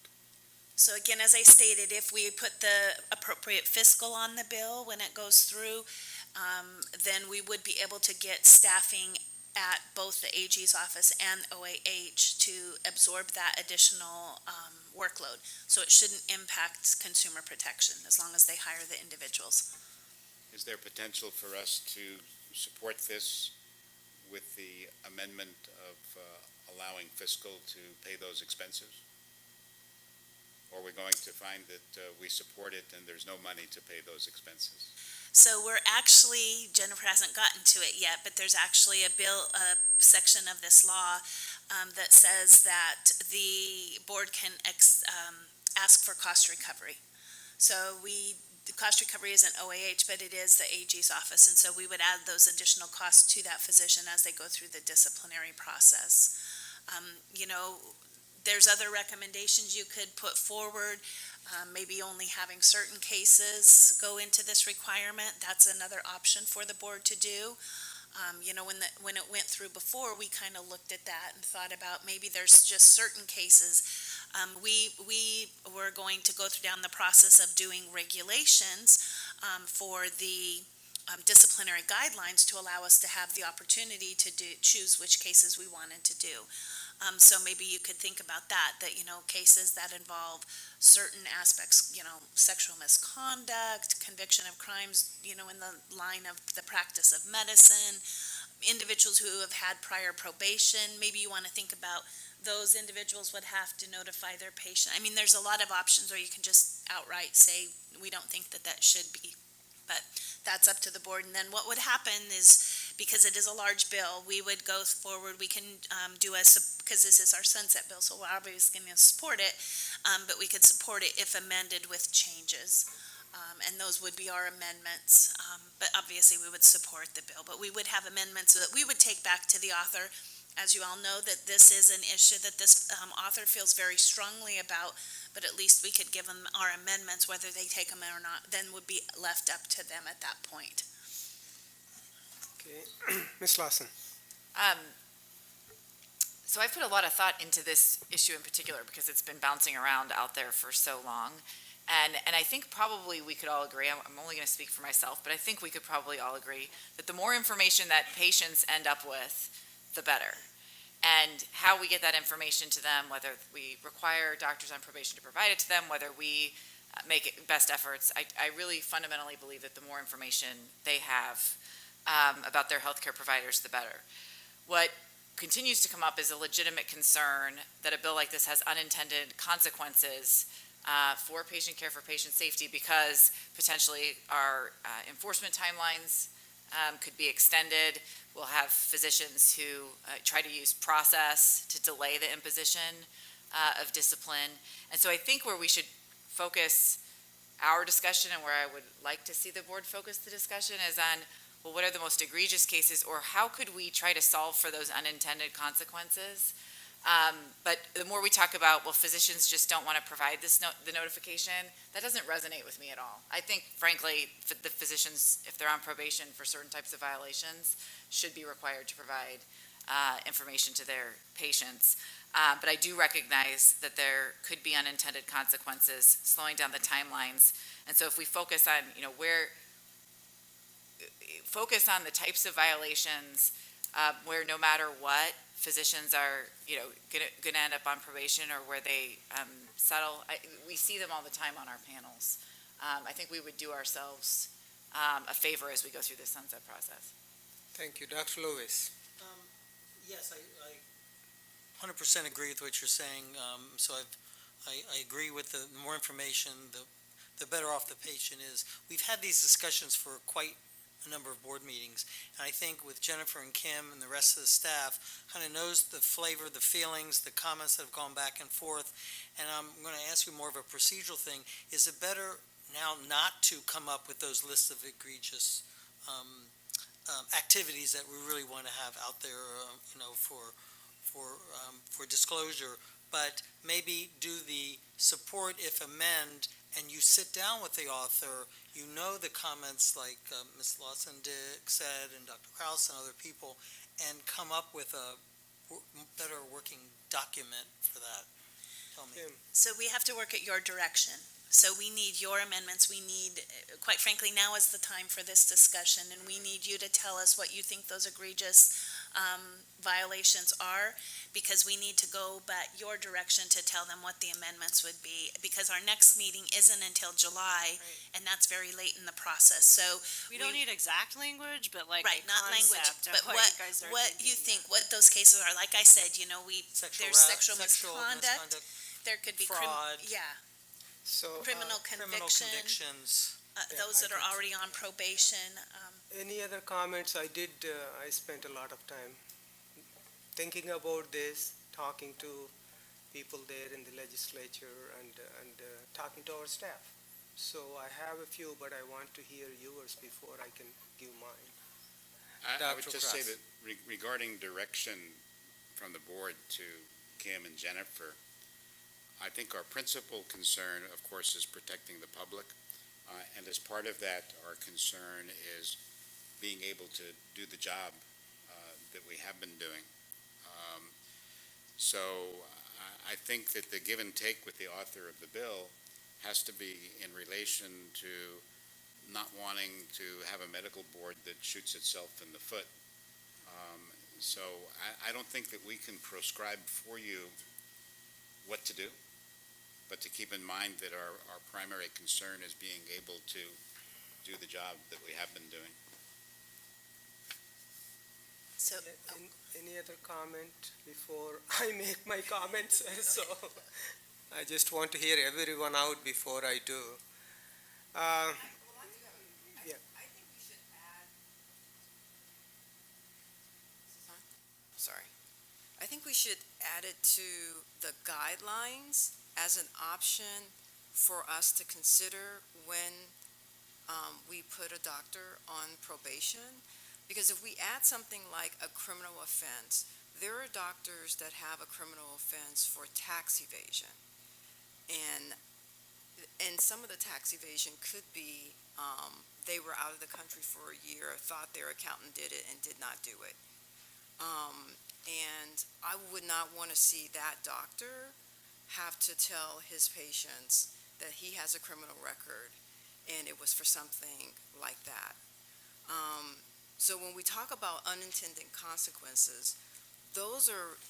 So again, as I stated, if we put the appropriate fiscal on the bill when it goes through, then we would be able to get staffing at both the AG's office and OAH to absorb that additional workload. So it shouldn't impact consumer protection as long as they hire the individuals. is there potential for us to support this with the amendment of allowing fiscal to pay those expenses? Or are we going to find that we support it and there's no money to pay those expenses? So we're actually, Jennifer hasn't gotten to it yet, but there's actually a section of this law that says that the board can ask for cost recovery. So the cost recovery isn't OAH, but it is the AG's office, and so we would add those additional costs to that physician as they go through the disciplinary process. There's other recommendations you could put forward, maybe only having certain cases go into this requirement. That's another option for the board to do. When it went through before, we kind of looked at that and thought about maybe there's just certain cases. We were going to go down the process of doing regulations for the disciplinary guidelines to allow us to have the opportunity to choose which cases we wanted to do. So maybe you could think about that, cases that involve certain aspects, sexual misconduct, conviction of crimes, in the line of the practice of medicine, individuals who have had prior probation. Maybe you want to think about those individuals would have to notify their patient. I mean, there's a lot of options, or you can just outright say, we don't think that should be. But that's up to the board. And then what would happen is, because it is a large bill, we would go forward, we can because this is our sunset bill, so we're obviously going to support it, but we could support it if amended with changes. And those would be our amendments. But obviously, we would support the bill. But we would have amendments that we would take back to the author. As you all know, that this is an issue that this author feels very strongly about, but at least we could give them our amendments, whether they take them or not, then would be left up to them at that point. Okay, Ms. Lawson. So I've put a lot of thought into this issue in particular because it's been bouncing around out there for so long. And I think probably we could all agree, I'm only going to speak for myself, but I think we could probably all agree that the more information that patients end up with, the better. And how we get that information to them, whether we require doctors on probation to provide it to them, whether we make best efforts, I really fundamentally believe that the more information they have about their healthcare providers, the better. What continues to come up is a legitimate concern that a bill like this has unintended consequences for patient care, for patient safety, because potentially our enforcement timelines could be extended. We'll have physicians who try to use process to delay the imposition of discipline. And so I think where we should focus our discussion and where I would like to see the board focus the discussion is on, well, what are the most egregious cases, or how could we try to solve for those unintended consequences? But the more we talk about, well, physicians just don't want to provide the notification, that doesn't resonate with me at all. I think, frankly, the physicians, if they're on probation for certain types of violations, should be required to provide information to their patients. But I do recognize that there could be unintended consequences, slowing down the timelines. And so if we focus on, focus on the types of violations where no matter what, physicians are, going to end up on probation, or where they settle. We see them all the time on our panels. I think we would do ourselves a favor as we go through this sunset process. Thank you. Dr. Lewis. Yes, I 100% agree with what you're saying. So I agree with the more information, the better off the patient is. We've had these discussions for quite a number of board meetings, and I think with Jennifer and Kim and the rest of the staff kind of knows the flavor, the feelings, the comments that have gone back and forth. And I'm going to ask you more of a procedural thing. Is it better now not to come up with those lists of egregious activities that we really want to have out there, for disclosure, but maybe do the support if amend, and you sit down with the author, the comments like Ms. Lawson said, and Dr. Krause and other people, and come up with a better working document for that? Tell me. So we have to work at your direction. So we need your amendments. We need, quite frankly, now is the time for this discussion, and we need you to tell us what you think those egregious violations are, because we need to go back your direction to tell them what the amendments would be, because our next meeting isn't until July, and that's very late in the process, so. We don't need exact language, but like Right, a not language, concept of but what what, you guys are what you thinking. think, what those cases are, like I said, there's sexual misconduct, misconduct, there could be fraud, So, criminal criminal conviction, convictions. those that are already on probation, any other comments? I spent a lot of time thinking about this, talking to people there in the legislature and talking to our staff. So I have a few, but I want to hear yours before I can give mine. I would Dr. just say Cross. that regarding direction from the board to Kim and Jennifer, I think our principal concern, of course, is protecting the public. And as part of that, our concern is being able to do the job that we have been doing. So I think that the give and take with the author of the bill has to be in relation to not wanting to have a medical board that shoots itself in the foot. So I don't think that we can prescribe for you what to do, but to keep in mind that our primary concern is being able to do the job that we have been doing. so. Any other comment before I make my comments? So I just want to hear everyone out before I do. Sorry. I think we should add it to the guidelines as an option for us to consider when we put a doctor on probation. Because if we add something like a criminal offense, there are doctors that have a criminal offense for tax evasion. And some of the tax evasion could be they were out of the country for a year, thought their accountant did it and did not do it. And I would not want to see that doctor have to tell his patients that he has a criminal record and it was for something like that. So when we talk about unintended consequences, those are,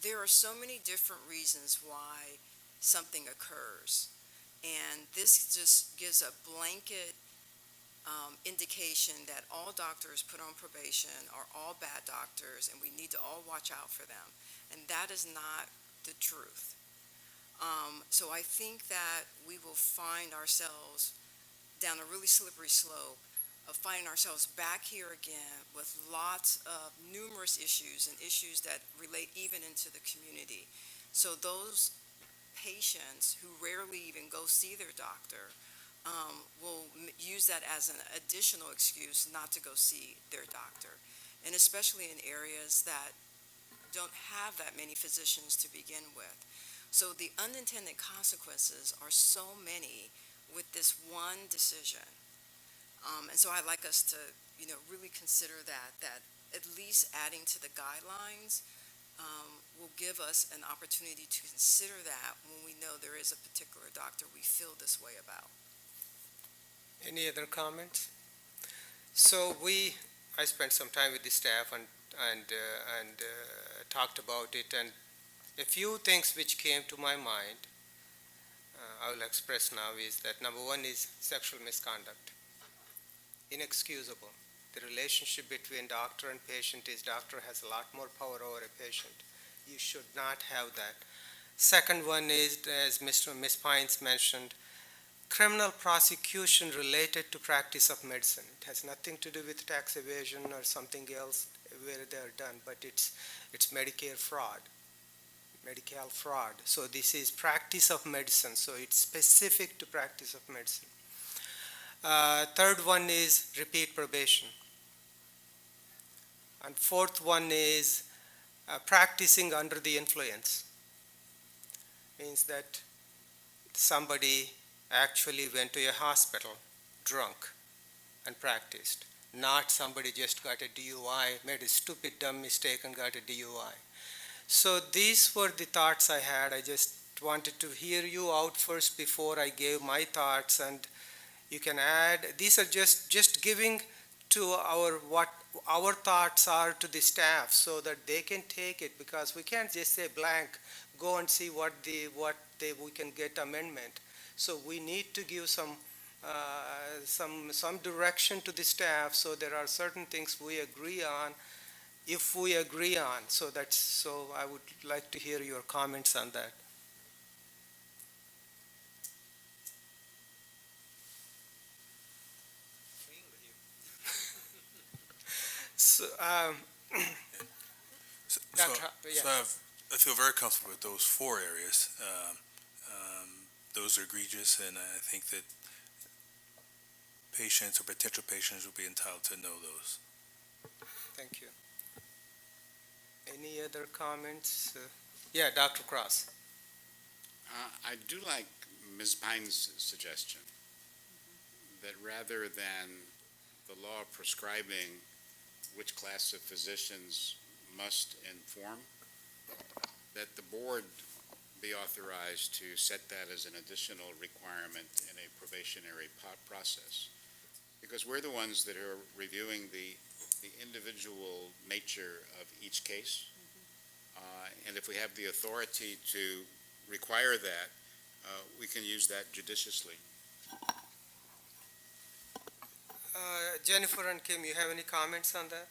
there are so many different reasons why something occurs. And this just gives a blanket indication that all doctors put on probation are all bad doctors and we need to all watch out for them. And that is not the truth. So I think that we will find ourselves down a really slippery slope of finding ourselves back here again with lots of numerous issues and issues that relate even into the community. So those patients who rarely even go see their doctor will use that as an additional excuse not to go see their doctor. And especially in areas that don't have that many physicians to begin with. So the unintended consequences are so many with this one decision. And so I'd like us to, really consider that at least adding to the guidelines will give us an opportunity to consider that when we know there is a particular doctor we feel this way about. Any other comments? So I spent some time with the staff and talked about it, and a few things which came to my mind, I will express now, is that number one is sexual misconduct. Inexcusable. The relationship between doctor and patient is doctor has a lot more power over a patient. You should not have that. Second one is, as Ms. Pines mentioned, criminal prosecution related to practice of medicine. It has nothing to do with tax evasion or something else where they are done, but it's Medicare fraud, Medi-Cal fraud. So this is practice of medicine, so it's specific to practice of medicine. Third one is repeat probation. And fourth one is practicing under the influence. Means that somebody actually went to a hospital drunk and practiced, not somebody just got a DUI, made a stupid dumb mistake and got a DUI. So these were the thoughts I had. I just wanted to hear you out first before I gave my thoughts, and you can add. These are just giving to our our thoughts are to the staff so that they can take it, because we can't just say blank, go and see we can get amendment. So we need to give some direction to the staff, so there are certain things we agree on, if we agree on. So I would like to hear your comments on that. So, Dr. yeah. So I feel very comfortable with those four areas. Those are egregious, and I think that patients or potential patients will be entitled to know those. Thank you. Any other comments? Yeah, Dr. Cross. I do like Ms. Pine's suggestion that rather than the law prescribing which class of physicians must inform, that the board be authorized to set that as an additional requirement in a probationary process. Because we're the ones that are reviewing the individual nature of each case. And if we have the authority to require that, we can use that judiciously. Jennifer and Kim, you have any comments on that?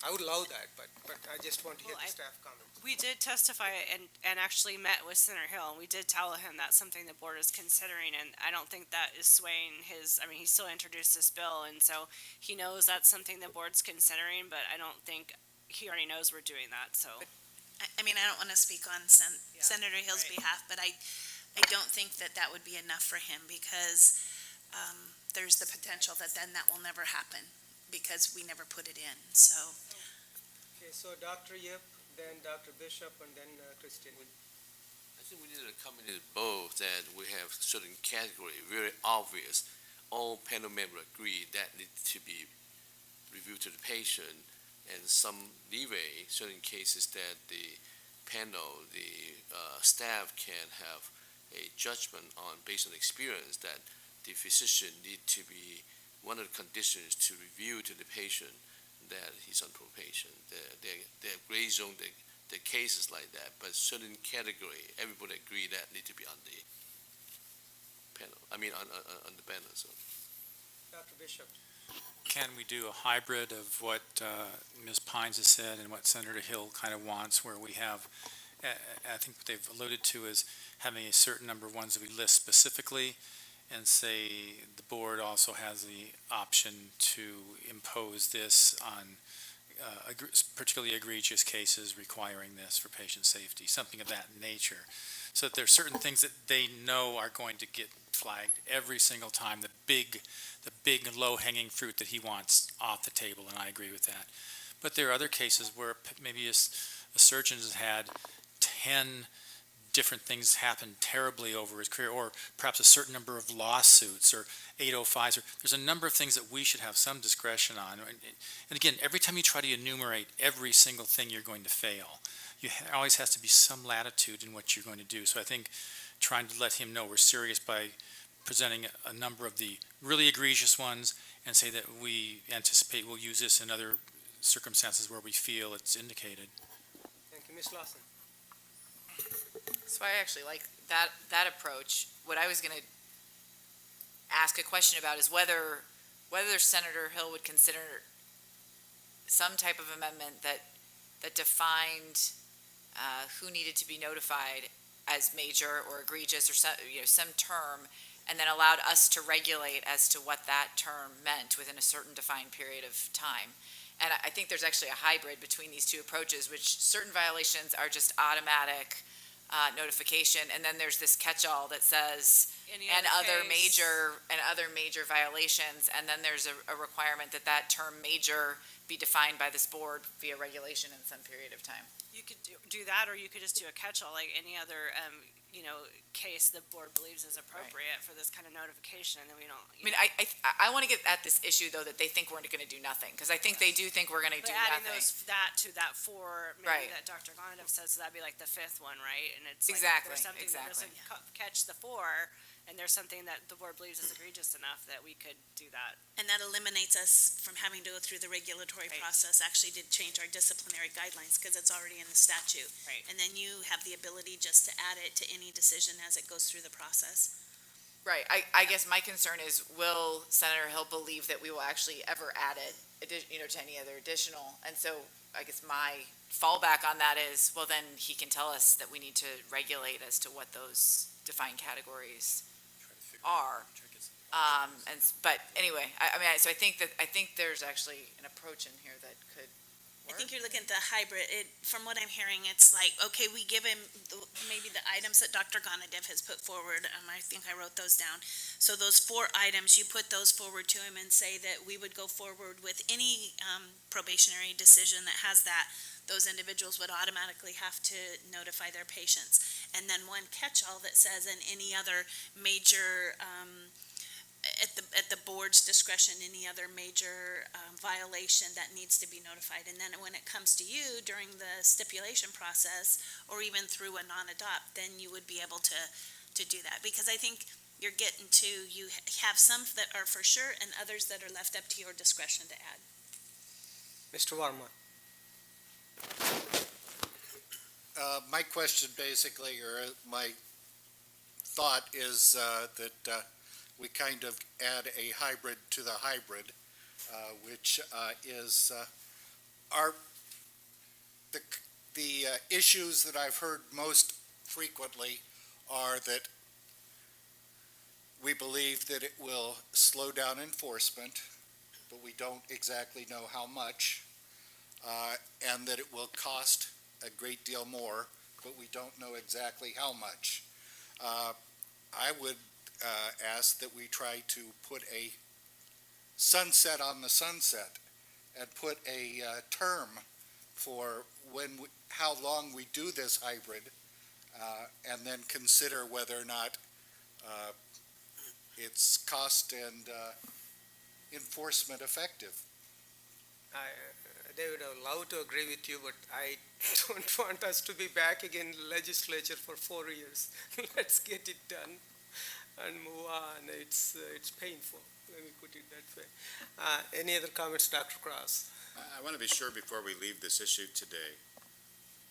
I would love that, but I just want to hear the staff comments. We did testify and actually met with Senator Hill, and we did tell him that's something the board is considering, and I don't think that is swaying he still introduced this bill, and so he knows that's something the board's considering, but I don't think, he already knows we're doing that, so. I mean, I don't want to speak on Senator Hill's behalf, but I don't think that would be enough for him, because there's the potential that then that will never happen, because we never put it in, so. Okay, so Dr. Yip, then Dr. Bishop, and then Christine. I think we need to accommodate both, that we have certain category, very obvious. All panel members agree that needs to be reviewed to the patient, and some leeway, certain cases that the panel, the staff can have a judgment on based on experience that the physician need to be one of the conditions to review to the patient that he's on probation. There are gray zone, the cases like that, but certain category, everybody agree that need to be on the panel, on the panel, so. Dr. Bishop. Can we do a hybrid of what Ms. Pines has said and what Senator Hill kind of wants, where we have, I think what they've alluded to is having a certain number of ones that we list specifically, and say the board also has the option to impose this on particularly egregious cases requiring this for patient safety, something of that nature. So that there are certain things that they know are going to get flagged every single time, the big low-hanging fruit that he wants off the table, and I agree with that. But there are other cases where maybe a surgeon has had 10 different things happen terribly over his career, or perhaps a certain number of lawsuits or 805s, or there's a number of things that we should have some discretion on. And again, every time you try to enumerate every single thing, you're going to fail. There always has to be some latitude in what you're going to do. So I think trying to let him know we're serious by presenting a number of the really egregious ones and say that we anticipate we'll use this in other circumstances where we feel it's indicated. Thank you. Ms. Lawson. So I actually like that approach. What I was going to ask a question about is whether Senator Hill would consider some type of amendment that defined who needed to be notified as major or egregious or some term, and then allowed us to regulate as to what that term meant within a certain defined period of time. And I think there's actually a hybrid between these two approaches, which certain violations are just automatic notification, and then there's this catch-all that says other major violations, and then there's a requirement that term major be defined by this board via regulation in some period of time. You could do that, or you could just do a catch-all like any other case the board believes is appropriate for this kind of notification, and then we don't. I want to get at this issue though that they think we're going to do nothing, because I think they do think we're going to do adding nothing. that to that four, maybe that Dr. Gondov said, so that'd be like the fifth one, right? And it's Exactly, like, there's something exactly. that doesn't catch the four, and there's something that the board believes is egregious enough that we could do that. And that eliminates us from having to go through the regulatory Right. process, actually to change our disciplinary guidelines, because it's already in the statute. Right. And then you have the ability just to add it to any decision as it goes through the process. Right, I guess my concern is, will Senator Hill believe that we will actually ever add it, to any other additional? And so I guess my fallback on that is, well, then he can tell us that we need to regulate as to what those defined categories are. But anyway, so I think there's actually an approach in here that could I think you're looking at the hybrid. From what I'm hearing, it's like, okay, we give him maybe the items that Dr. Gonadev has put forward. I think I wrote those down. So those 4 items, you put those forward to him and say that we would go forward with any probationary decision that has that. Those individuals would automatically have to notify their patients. And then one catch-all that says in any other major at the board's discretion, any other major violation that needs to be notified. And then when it comes to you during the stipulation process, or even through a non-adopt, then you would be able to do that. Because I think you're getting to, you have some that are for sure and others that are left up to your discretion to add. Mr. Varma. My question basically, or my thought is that we kind of add a hybrid to the hybrid, which is the issues that I've heard most frequently are that we believe that it will slow down enforcement, but we don't exactly know how much, and that it will cost a great deal more, but we don't know exactly how much. I would ask that we try to put a sunset on the sunset and put a term for how long we do this hybrid, and then consider whether or not it's cost and enforcement effective. David, I would love to agree with you, but I don't want us to be back again in the legislature for 4 years. Let's get it done and move on. It's painful, let me put it that way. Any other comments, Dr. Cross? I want to be sure before we leave this issue today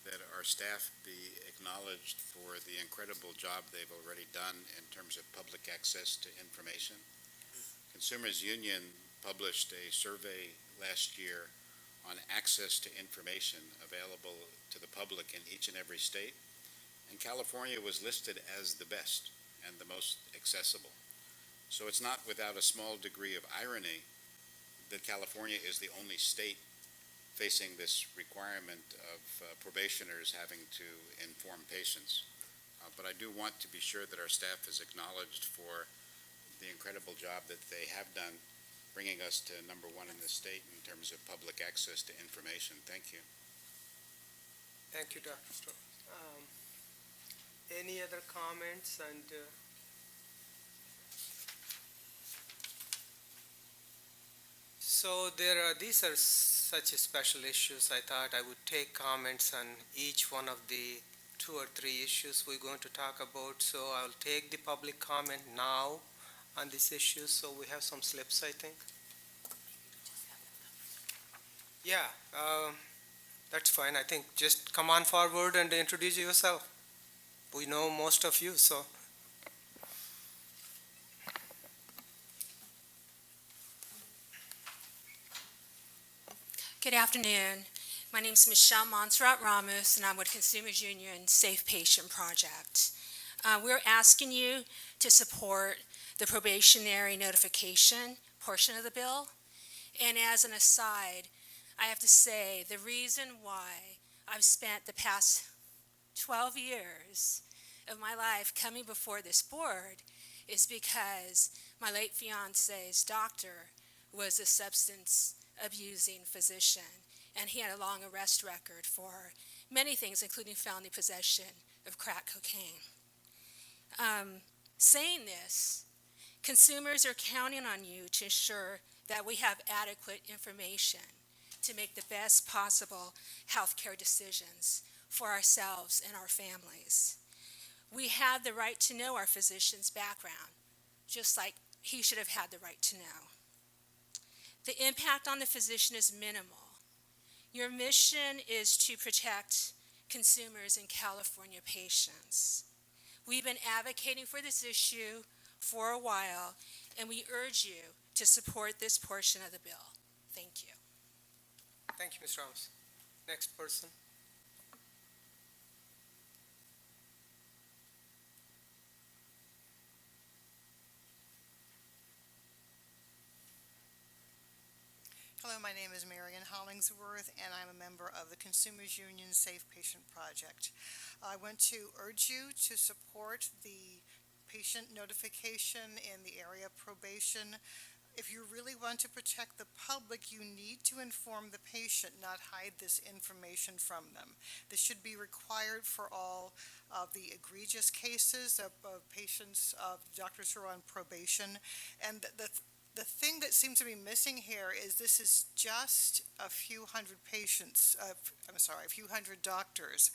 that our staff be acknowledged for the incredible job they've already done in terms of public access to information. Consumers Union published a survey last year on access to information available to the public in each and every state, and California was listed as the best and the most accessible. So it's not without a small degree of irony that California is the only state facing this requirement of probationers having to inform patients. But I do want to be sure that our staff is acknowledged for the incredible job that they have done, bringing us to number 1 in the state in terms of public access to information. Thank you. Thank you, Dr. Storr. Any other comments? And so these are such special issues. I thought I would take comments on each one of the 2 or 3 issues we're going to talk about. So I'll take the public comment now on this issue. So we have some slips, I think. Yeah, that's fine. I think just come on forward and introduce yourself. We know most of you, so. Good afternoon. My name is Michelle Montserrat Ramos, and I'm with Consumers Union Safe Patient Project. We're asking you to support the probationary notification portion of the bill. And as an aside, I have to say the reason why I've spent the past 12 years of my life coming before this board is because my late fiance's doctor was a substance abusing physician, and he had a long arrest record for many things, including felony possession of crack cocaine. Saying this, consumers are counting on you to ensure that we have adequate information to make the best possible healthcare decisions for ourselves and our families. We have the right to know our physician's background, just like he should have had the right to know. The impact on the physician is minimal. Your mission is to protect consumers and California patients. We've been advocating for this issue for a while, and we urge you to support this portion of the bill. Thank you. Thank you, Ms. Ramos. Next person. Hello, my name is Marion Hollingsworth, and I'm a member of the Consumers Union Safe Patient Project. I want to urge you to support the patient notification in the area of probation. If you really want to protect the public, you need to inform the patient, not hide this information from them. This should be required for all of the egregious cases of patients, of doctors who are on probation. And the thing that seems to be missing here is this is just a few hundred patients, a few hundred doctors.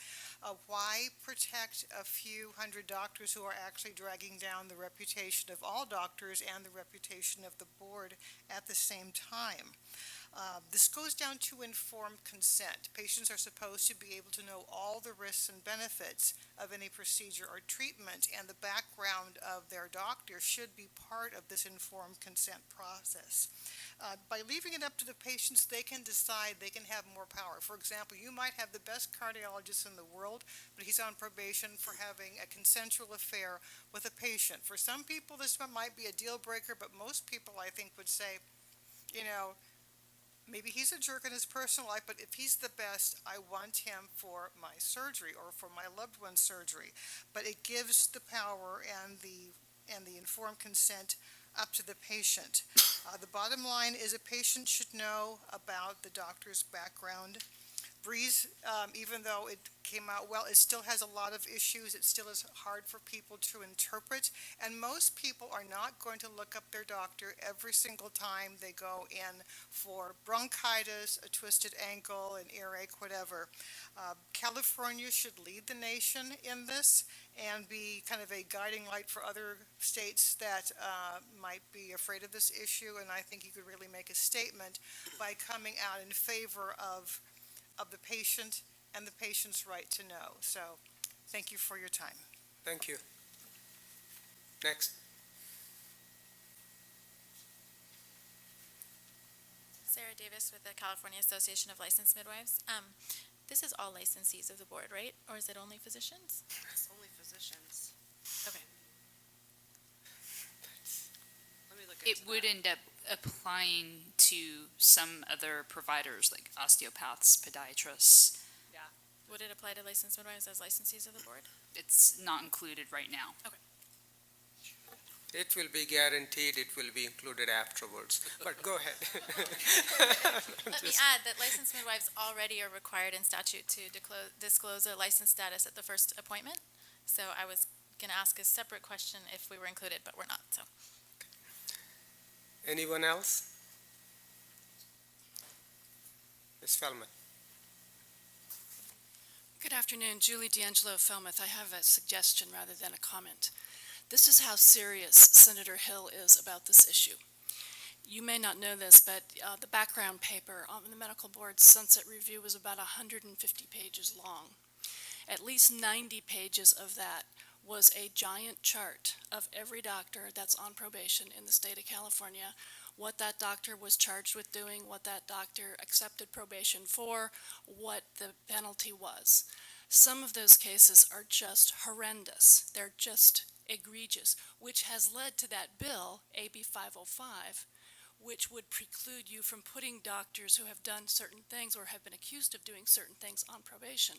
Why protect a few hundred doctors who are actually dragging down the reputation of all doctors and the reputation of the board at the same time? This goes down to informed consent. Patients are supposed to be able to know all the risks and benefits of any procedure or treatment, and the background of their doctor should be part of this informed consent process. By leaving it up to the patients, they can decide, they can have more power. For example, you might have the best cardiologist in the world, but he's on probation for having a consensual affair with a patient. For some people, this might be a deal breaker, but most people, I think, would say, maybe he's a jerk in his personal life, but if he's the best, I want him for my surgery or for my loved one's surgery. But it gives the power and the informed consent up to the patient. The bottom line is a patient should know about the doctor's background. Breeze, even though it came out well, it still has a lot of issues. It still is hard for people to interpret. And most people are not going to look up their doctor every single time they go in for bronchitis, a twisted ankle, an earache, whatever. California should lead the nation in this and be kind of a guiding light for other states that might be afraid of this issue. And I think you could really make a statement by coming out in favor of the patient and the patient's right to know. So, thank you for your time. Thank you. Next. Sarah Davis with the California Association of Licensed Midwives. This is all licensees of the board, right? Or is it only physicians? It's only physicians. Okay. Let me look It into would that. end up applying to some other providers like osteopaths, podiatrists. Would it apply to licensed midwives as licensees of the board? It's not included right now. It will be guaranteed, it will be included afterwards. But go ahead. Let me add that licensed midwives already are required in statute to disclose a license status at the first appointment. So I was going to ask a separate question if we were included, but we're not, so. Anyone else? Ms. Feldman. Good afternoon, Julie D'Angelo of Falmouth. I have a suggestion rather than a comment. This is how serious Senator Hill is about this issue. You may not know this, but the background paper on the medical board's sunset review was about 150 pages long. At least 90 pages of that was a giant chart of every doctor that's on probation in the state of California, what that doctor was charged with doing, what that doctor accepted probation for, what the penalty was. Some of those cases are just horrendous. They're just egregious, which has led to that bill, AB 505, which would preclude you from putting doctors who have done certain things or have been accused of doing certain things on probation.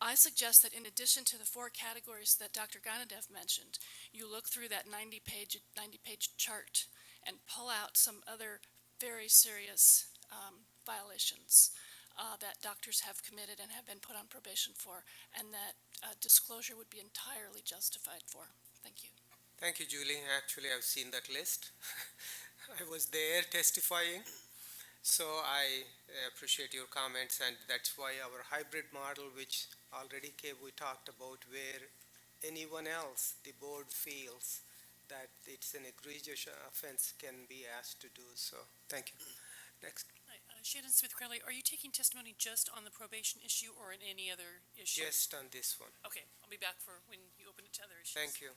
I suggest that in addition to the 4 categories that Dr. Ganadev mentioned, you look through that 90-page chart and pull out some other very serious violations that doctors have committed and have been put on probation for, and that disclosure would be entirely justified for. Thank you. Thank you, Julie. Actually, I've seen that list. I was there testifying, So I appreciate your comments, and that's why our hybrid model, which already we talked about, where anyone else, the board feels that it's an egregious offense, can be asked to do so. Thank you. Next. Hi, Shannon Smith Crowley, are you taking testimony just on the probation issue or in any other issue? Just on this one. Okay, I'll be back for when you open it to other issues. Thank you.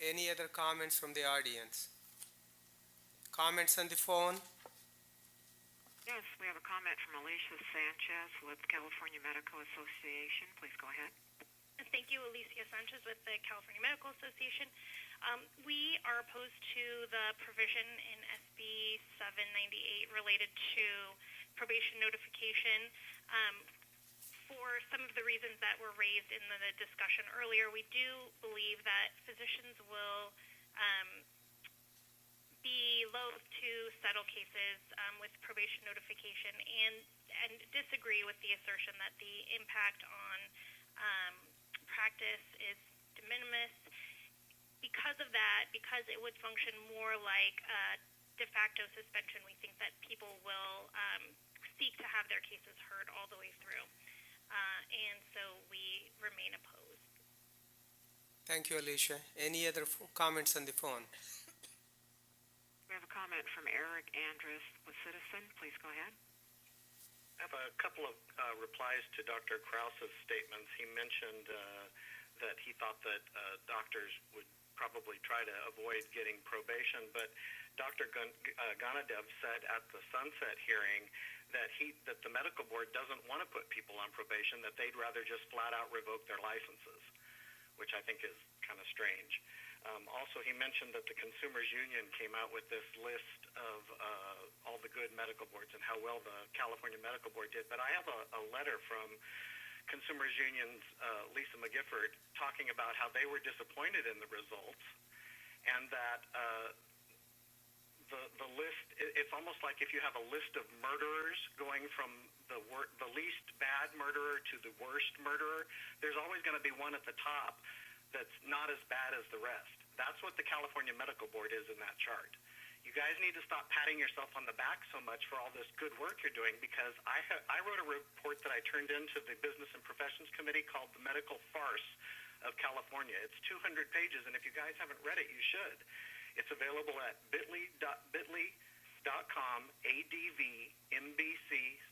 Any other comments from the audience? Comments on the phone? Yes, we have a comment from Alicia Sanchez with California Medical Association. Please go ahead. Thank you, Alicia Sanchez with the California Medical Association. We are opposed to the provision in SB 798 related to probation notification. For some of the reasons that were raised in the discussion earlier, we do believe that physicians will be loath to settle cases with probation notification and disagree with the assertion that the impact on practice is de minimis. Because of that, because it would function more like a de facto suspension, we think that people will seek to have their cases heard all the way through. And so we remain opposed. Thank you, Alicia. Any other comments on the phone? We have a comment from Eric Andrus with Citizen. Please go ahead. I have a couple of replies to Dr. Krause's statements. He mentioned that he thought that doctors would probably try to avoid getting probation, but Dr. Ganadev said at the Sunset hearing that the medical board doesn't want to put people on probation, that they'd rather just flat out revoke their licenses, which I think is kind of strange. Also, he mentioned that the Consumers Union came out with this list of all the good medical boards and how well the California Medical Board did. But I have a letter from Consumers Union's Lisa McGifford talking about how they were disappointed in the results, and that the list, it's almost like if you have a list of murderers going from the least bad murderer to the worst murderer, there's always going to be one at the top that's not as bad as the rest. That's what the California Medical Board is in that chart. You guys need to stop patting yourself on the back so much for all this good work you're doing, because I wrote a report that I turned into the Business and Professions Committee called The Medical Farce of California. It's 200 pages, and if you guys haven't read it, you should. It's available at bit.ly.com ADV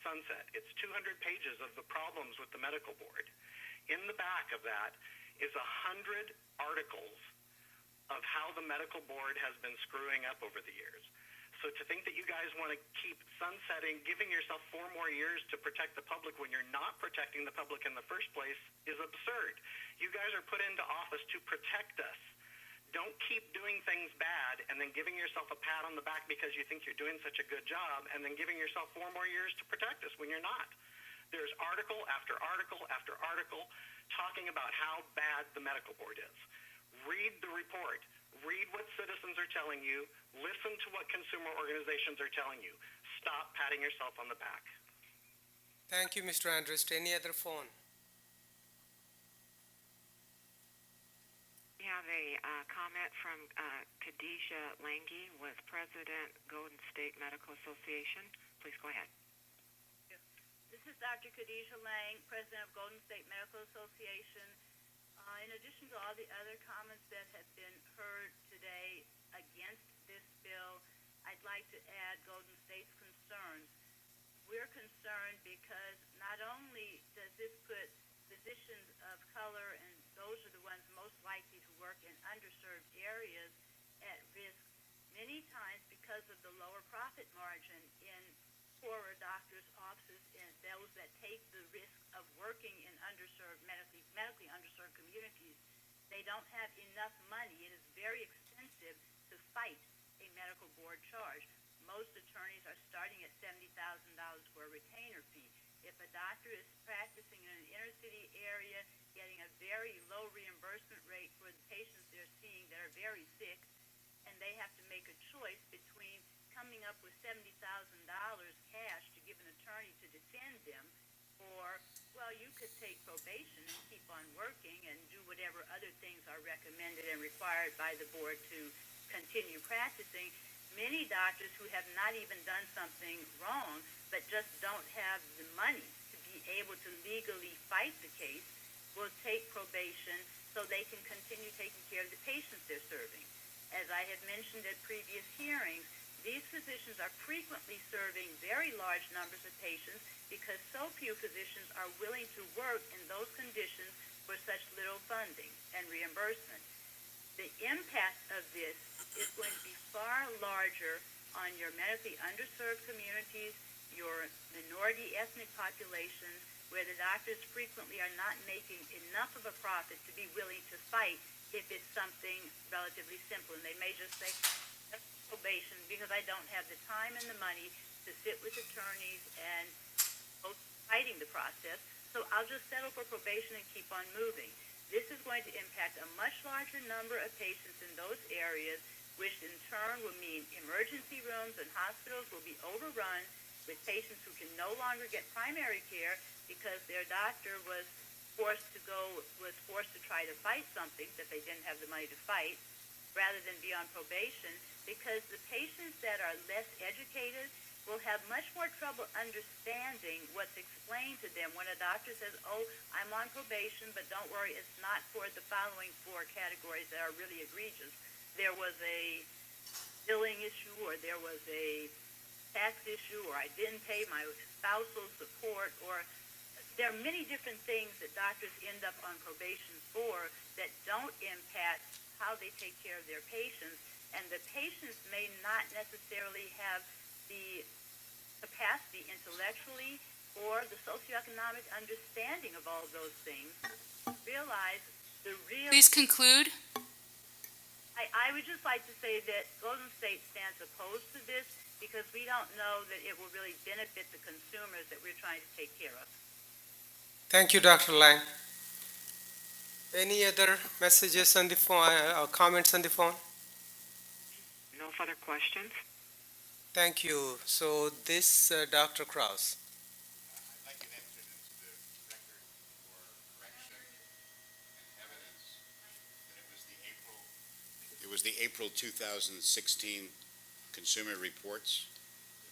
Sunset. It's 200 pages of the problems with the medical board. In the back of that is 100 articles of how the medical board has been screwing up over the years. So to think that you guys want to keep sunsetting, giving yourself 4 more years to protect the public when you're not protecting the public in the first place is absurd. You guys are put into office to protect us. Don't keep doing things bad and then giving yourself a pat on the back because you think you're doing such a good job and then giving yourself 4 more years to protect us when you're not. There's article after article after article talking about how bad the medical board is. Read the report. Read what citizens are telling you. Listen to what consumer organizations are telling you. Stop patting yourself on the back. Thank you, Mr. Andrus. Any other phone? We have a comment from Khadijah Langi with President Golden State Medical Association. Please go ahead. This is Dr. Khadijah Lang, President of Golden State Medical Association. In addition to all the other comments that have been heard today against this bill, I'd like to add Golden State's concerns. We're concerned because not only does this put physicians of color, and those are the ones most likely to work in underserved areas, at risk many times because of the lower profit margin in poorer doctors' offices and those that take the risk of working in underserved, medically underserved communities. They don't have enough money. It is very expensive to fight a medical board charge. Most attorneys are starting at $70,000 for a retainer fee. If a doctor is practicing in an inner city area, getting a very low reimbursement rate for the patients they're seeing that are very sick, and they have to make a choice between coming up with $70,000 cash to give an attorney to defend them, or, well, you could take probation and keep on working and do whatever other things are recommended and required by the board to continue practicing, many doctors who have not even done something wrong, but just don't have the money to be able to legally fight the case, will take probation so they can continue taking care of the patients they're serving. As I have mentioned at previous hearings, these physicians are frequently serving very large numbers of patients because so few physicians are willing to work in those conditions for such little funding and reimbursement. The impact of this is going to be far larger on your medically underserved communities, your minority ethnic populations, where the doctors frequently are not making enough of a profit to be willing to fight if it's something relatively simple. And they may just say, probation, because I don't have the time and the money to sit with attorneys and go fighting the process, so I'll just settle for probation and keep on moving. This is going to impact a much larger number of patients in those areas, which in turn will mean emergency rooms and hospitals will be overrun with patients who can no longer get primary care because their doctor was forced to try to fight something that they didn't have the money to fight, rather than be on probation, because the patients that are less educated will have much more trouble understanding what's explained to them when a doctor says, oh, I'm on probation, but don't worry, it's not for the following 4 categories that are really egregious. There was a billing issue, or there was a tax issue, or I didn't pay my spousal support, or there are many different things that doctors end up on probation for that don't impact how they take care of their patients, and the patients may not necessarily have the capacity intellectually or the socioeconomic understanding of all of those things. Realize the real... Please conclude. I would just like to say that Golden State stands opposed to this because we don't know that it will really benefit the consumers that we're trying to take care of. Thank you, Dr. Lang. Any other messages on the phone or comments on the phone? No further questions. Thank you. So this, Dr. Kraus. I'd like it entered into the record for correction and evidence that it was the April 2016 Consumer Reports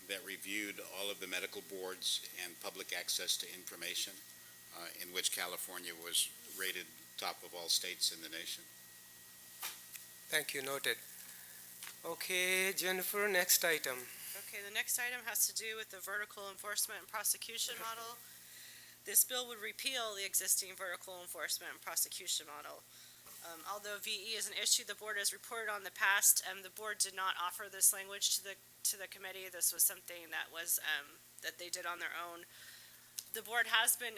that reviewed all of the medical boards and public access to information, in which California was rated top of all states in the nation. Thank you, noted. Okay, Jennifer, next item. Okay, the next item has to do with the vertical enforcement and prosecution model. This bill would repeal the existing vertical enforcement and prosecution model. Although VE is an issue the board has reported on in the past, the board did not offer this language to the committee. This was something that was that they did on their own. The board has been,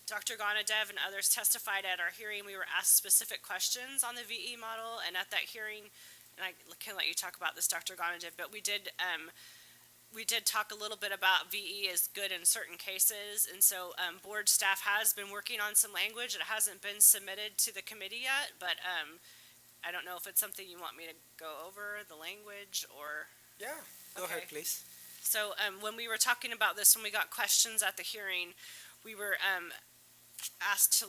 Dr. Ganadev and others testified at our hearing. We were asked specific questions on the VE model, and at that hearing, and I can let you talk about this, Dr. Ganadev, but we did talk a little bit about VE is good in certain cases, and so board staff has been working on some language. It hasn't been submitted to the committee yet, but I don't know if it's something you want me to go over, the language, or... Yeah, go ahead, please. So when we were talking about this, when we got questions at the hearing, we were asked to,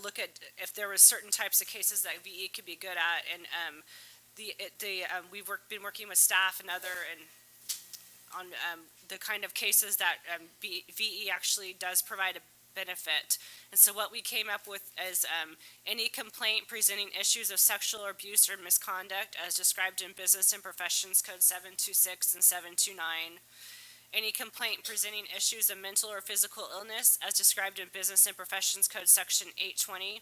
look at if there was certain types of cases that VE could be good at, and we've been working with staff and on the kind of cases that VE actually does provide a benefit. And so what we came up with is any complaint presenting issues of sexual abuse or misconduct as described in Business and Professions Code 726 and 729. Any complaint presenting issues of mental or physical illness as described in Business and Professions Code Section 820.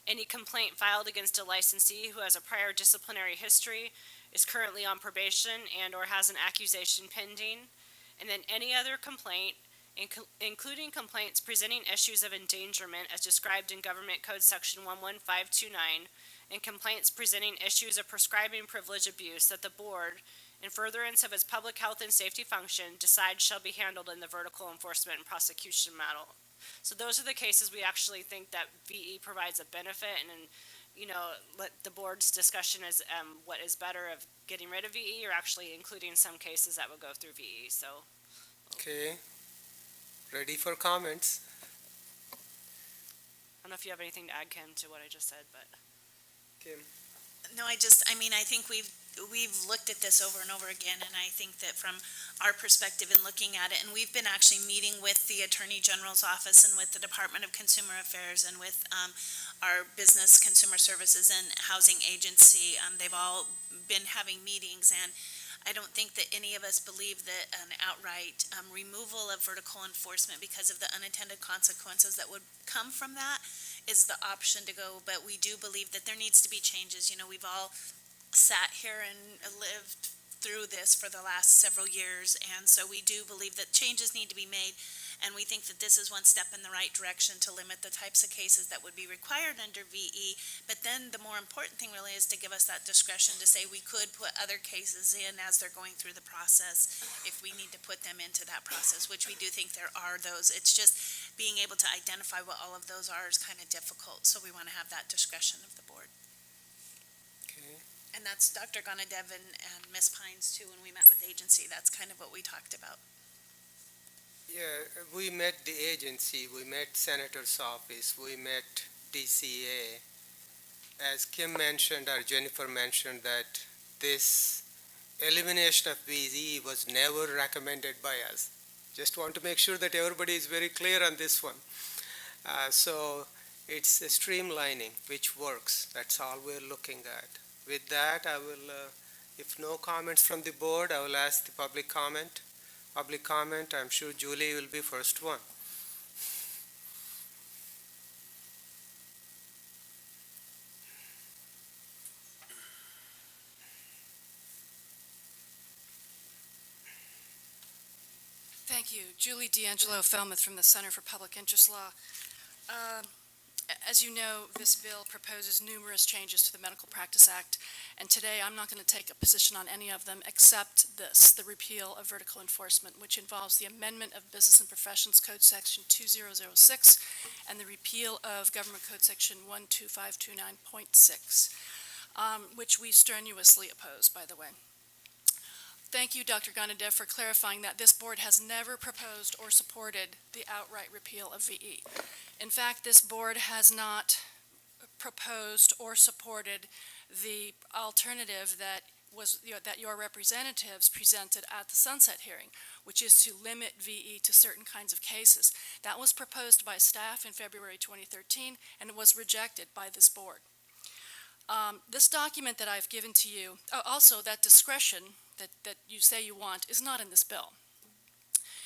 Any complaint filed against a licensee who has a prior disciplinary history, is currently on probation, and or has an accusation pending. And then any other complaint, including complaints presenting issues of endangerment as described in Government Code Section 11529, and complaints presenting issues of prescribing privilege abuse that the board, in furtherance of its public health and safety function, decides shall be handled in the vertical enforcement and prosecution model. So those are the cases we actually think that VE provides a benefit, and let the board's discussion is what is better of getting rid of VE or actually including some cases that would go through VE. So. Okay. Ready for comments? I don't know if you have anything to add, Kim, to what I just said, but. Kim. No, I think we've we've looked at this over and over again, and I think that from our perspective in looking at it, and we've been actually meeting with the Attorney General's office and with the Department of Consumer Affairs and with our Business Consumer Services and Housing Agency. They've all been having meetings, and I don't think that any of us believe that an outright removal of vertical enforcement because of the unintended consequences that would come from that is the option to go, but we do believe that there needs to be changes. You know, we've all sat here and lived through this for the last several years, and so we do believe that changes need to be made, and we think that this is one step in the right direction to limit the types of cases that would be required under VE. But then the more important thing really is to give us that discretion to say we could put other cases in as they're going through the process if we need to put them into that process, which we do think there are those. It's just being able to identify what all of those are is kind of difficult, so we want to have that discretion of the board. Okay. And that's Dr. Gonadev and Ms. Pines too, when we met with agency, that's kind of what we talked about. Yeah, we met the agency, we met Senator's office, we met DCA. As Kim mentioned, or Jennifer mentioned, that this elimination of VE was never recommended by us. Just want to make sure that everybody is very clear on this one. So it's a streamlining which works. That's all we're looking at. With that, I will, if no comments from the board, I will ask the public comment. Public comment, I'm sure Julie will be first one. Thank you. Julie D'Angelo Felmuth from the Center for Public Interest Law. As you know, this bill proposes numerous changes to the Medical Practice Act, and today I'm not going to take a position on any of them except this, the repeal of vertical enforcement, which involves the amendment of Business and Professions Code Section 2006 and the repeal of Government Code Section 12529.6, which we strenuously oppose, by the way. Thank you, Dr. Gonadev, for clarifying that this board has never proposed or supported the outright repeal of VE. In fact, this board has not proposed or supported the alternative that that your representatives presented at the sunset hearing, which is to limit VE to certain kinds of cases. That was proposed by staff in February 2013, and it was rejected by this board. This document that I've given to you, also that discretion that you say you want, is not in this bill.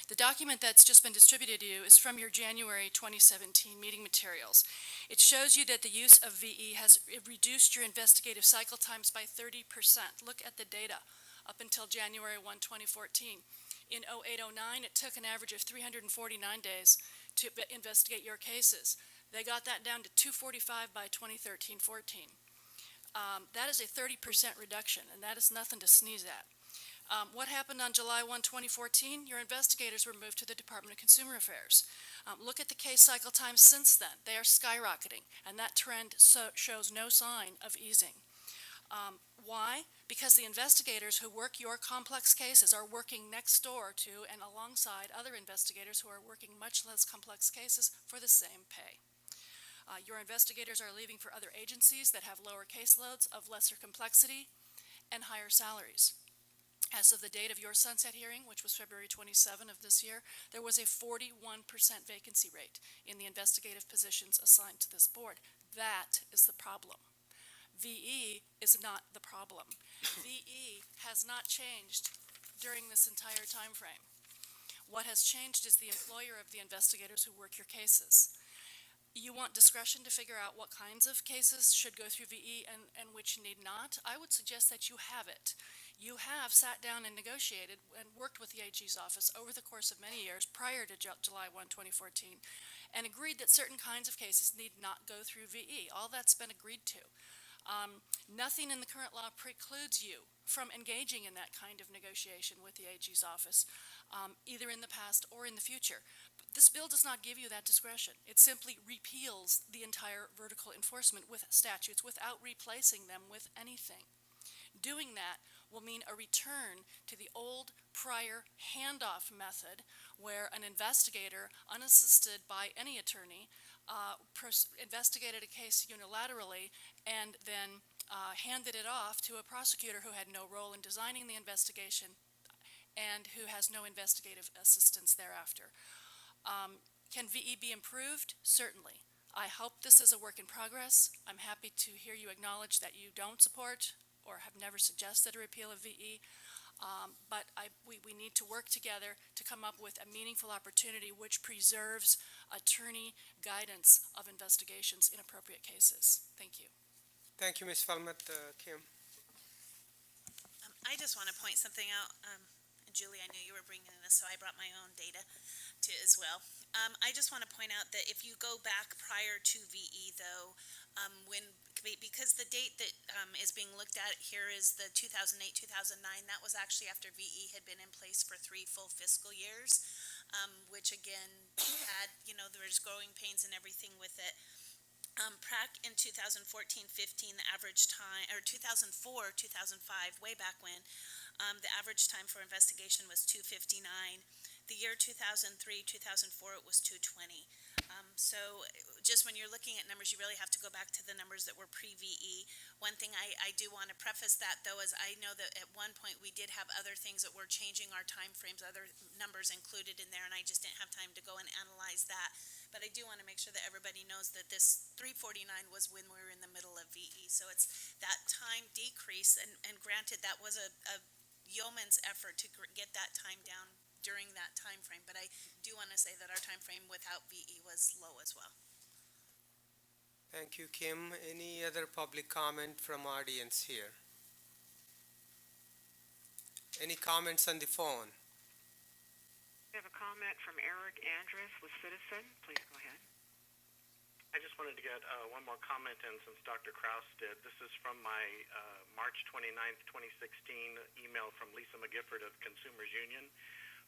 The document that's just been distributed to you is from your January 2017 meeting materials. It shows you that the use of VE has reduced your investigative cycle times by 30%. Look at the data up until January 1, 2014. In 0809, it took an average of 349 days to investigate your cases. They got that down to 245 by 2013-14. That is a 30% reduction, and that is nothing to sneeze at. What happened on July 1, 2014? Your investigators were moved to the Department of Consumer Affairs. Look at the case cycle times since then. They are skyrocketing, and that trend shows no sign of easing. Why? Because the investigators who work your complex cases are working next door to and alongside other investigators who are working much less complex cases for the same pay. Your investigators are leaving for other agencies that have lower caseloads of lesser complexity and higher salaries. As of the date of your sunset hearing, which was February 27 of this year, there was a 41% vacancy rate in the investigative positions assigned to this board. That is the problem. VE is not the problem. VE has not changed during this entire time frame. What has changed is the employer of the investigators who work your cases. You want discretion to figure out what kinds of cases should go through VE and which need not. I would suggest that you have it. You have sat down and negotiated and worked with the AG's office over the course of many years prior to July 1, 2014, and agreed that certain kinds of cases need not go through VE. All that's been agreed to. Nothing in the current law precludes you from engaging in that kind of negotiation with the AG's office, either in the past or in the future. But this bill does not give you that discretion. It simply repeals the entire vertical enforcement with statutes without replacing them with anything. Doing that will mean a return to the old prior handoff method where an investigator, unassisted by any attorney, investigated a case unilaterally and then handed it off to a prosecutor who had no role in designing the investigation and who has no investigative assistance thereafter. Can VE be improved? Certainly. I hope this is a work in progress. I'm happy to hear you acknowledge that you don't support or have never suggested a repeal of VE. But we need to work together to come up with a meaningful opportunity which preserves attorney guidance of investigations in appropriate cases. Thank you. Thank you, Ms. Falmouth. Kim? I just want to point something out. Julie, I knew you were bringing this, so I brought my own data to as well. I just want to point out that if you go back prior to VE, though, because the date that is being looked at here is the 2008-2009, that was actually after VE had been in place for 3 full fiscal years, which again had, there was growing pains and everything with it. Prac in 2014-15, the average time, or 2004-2005, way back when, the average time for investigation was 259. The year 2003-2004, it was 220. So just when you're looking at numbers, you really have to go back to the numbers that were pre-VE. One thing I do want to preface that, though, is I know that at one point we did have other things that were changing our timeframes, other numbers included in there, and I just didn't have time to go and analyze that. But I do want to make sure that everybody knows that this 349 was when we were in the middle of VE. So it's that time decrease, and granted, that was a yeoman's effort to get that time down during that time frame, but I do want to say that our time frame without VE was low as well. Thank you, Kim. Any other public comment from audience here? Any comments on the phone? We have a comment from Eric Andrus with Citizen. Please go ahead. I just wanted to get one more comment in since Dr. Kraus did. This is from my March 29th, 2016 email from Lisa McGifford of Consumers Union.